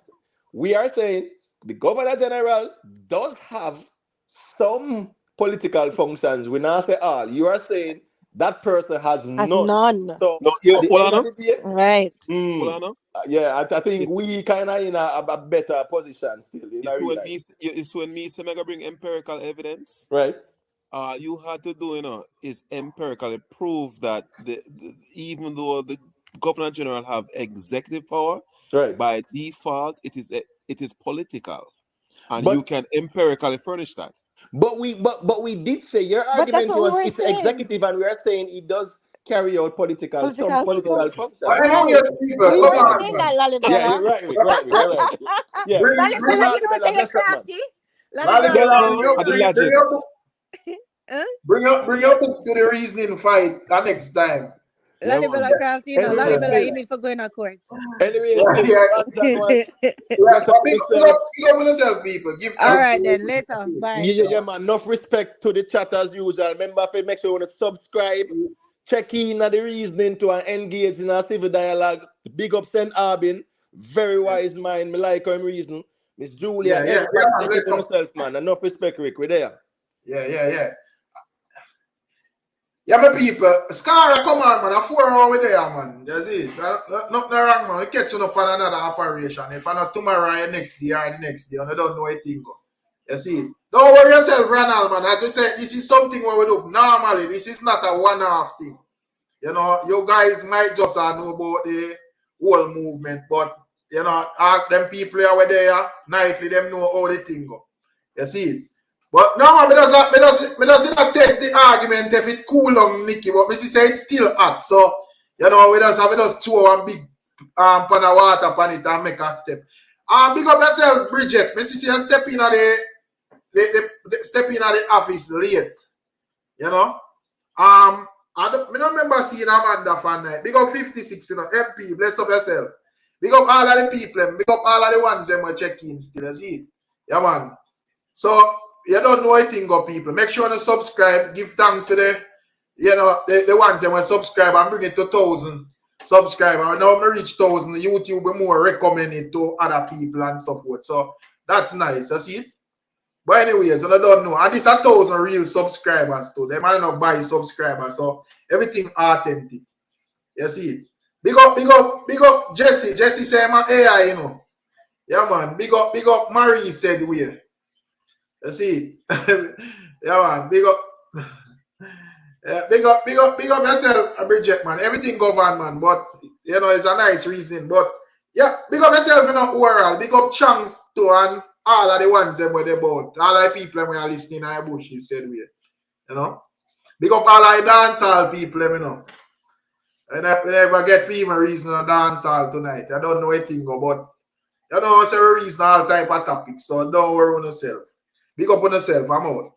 We are saying the Governor General does have some political functions. We now say all. You are saying that person has none. So, right. Yeah, I think we kind of in a better position still. It's when me say I'm gonna bring empirical evidence. Right. You had to do, you know, is empirically prove that even though the Governor General have executive power, right, by default it is political, and you can empirically furnish that. But we did say your argument was it's executive, and we are saying it does carry out political functions. Right. We were saying that, Lalibela. Yeah, you're right. Yeah. Lalibela, you know what I'm crafty? Bring your book to the reasoning fight next time. Lalibela crafty, you know, Lalibela, you need for going to court. Anyway, people. All right, then, later. Bye. Yeah, man. Enough respect to the chat as usual. Remember, if you make sure you want to subscribe, check in at the reasoning to engage in a civil dialogue. Big up St. Arbin. Very wise mind. Me like him reason. Miss Julia, myself, man. Enough respect, Rick. We're there. Yeah, my people. Scara, come on, man. 4 hours there, man. That's it. Nothing wrong, man. We catch you up on another operation. If I not tomorrow, next day or the next day, and I don't know anything. You see? Don't worry yourself, Ronald, man. As we said, this is something what we do. Normally, this is not a one-off thing. You know, you guys might just know about the whole movement, but, you know, them people over there, nightly, them know how the thing go. You see? But no, man, me does not test the argument if it cool down, Nicky, but me say it's still hot. So, you know, we just throw one big pan of water upon it and make a step. Big up yourself, Bridget. Me see you step in at the office late. You know? I don't remember seeing Amanda for night. Big up 56, you know, MP, bless up yourself. Big up all of the people, big up all of the ones that check in still, you see? Yeah, man. So, you don't know anything about people. Make sure you subscribe. Give thanks to the ones that will subscribe and bring it to 1,000 subscribers. Now we reach 1,000. YouTube will more recommend it to other people and so forth. So that's nice. You see? But anyways, I don't know. And this 1,000 real subscribers too. They might not buy subscribers. So everything authentic. You see? Big up Jashii. Jashii say I'm AI, you know. Yeah, man. Big up Marie said we. You see, yeah, man. Big up yourself, Bridget, man. Everything govern, man. But you know, it's a nice reason. But yeah, big up yourself in the world. Big up Chunks too, and all of the ones that were about. All the people when are listening to bush, you said we. You know, big up all the dancehall people, you know. And we never get for even reason to dancehall tonight. I don't know anything about. You know, it's a reason all type of topics. So don't worry on yourself. Big up on yourself. I'm out.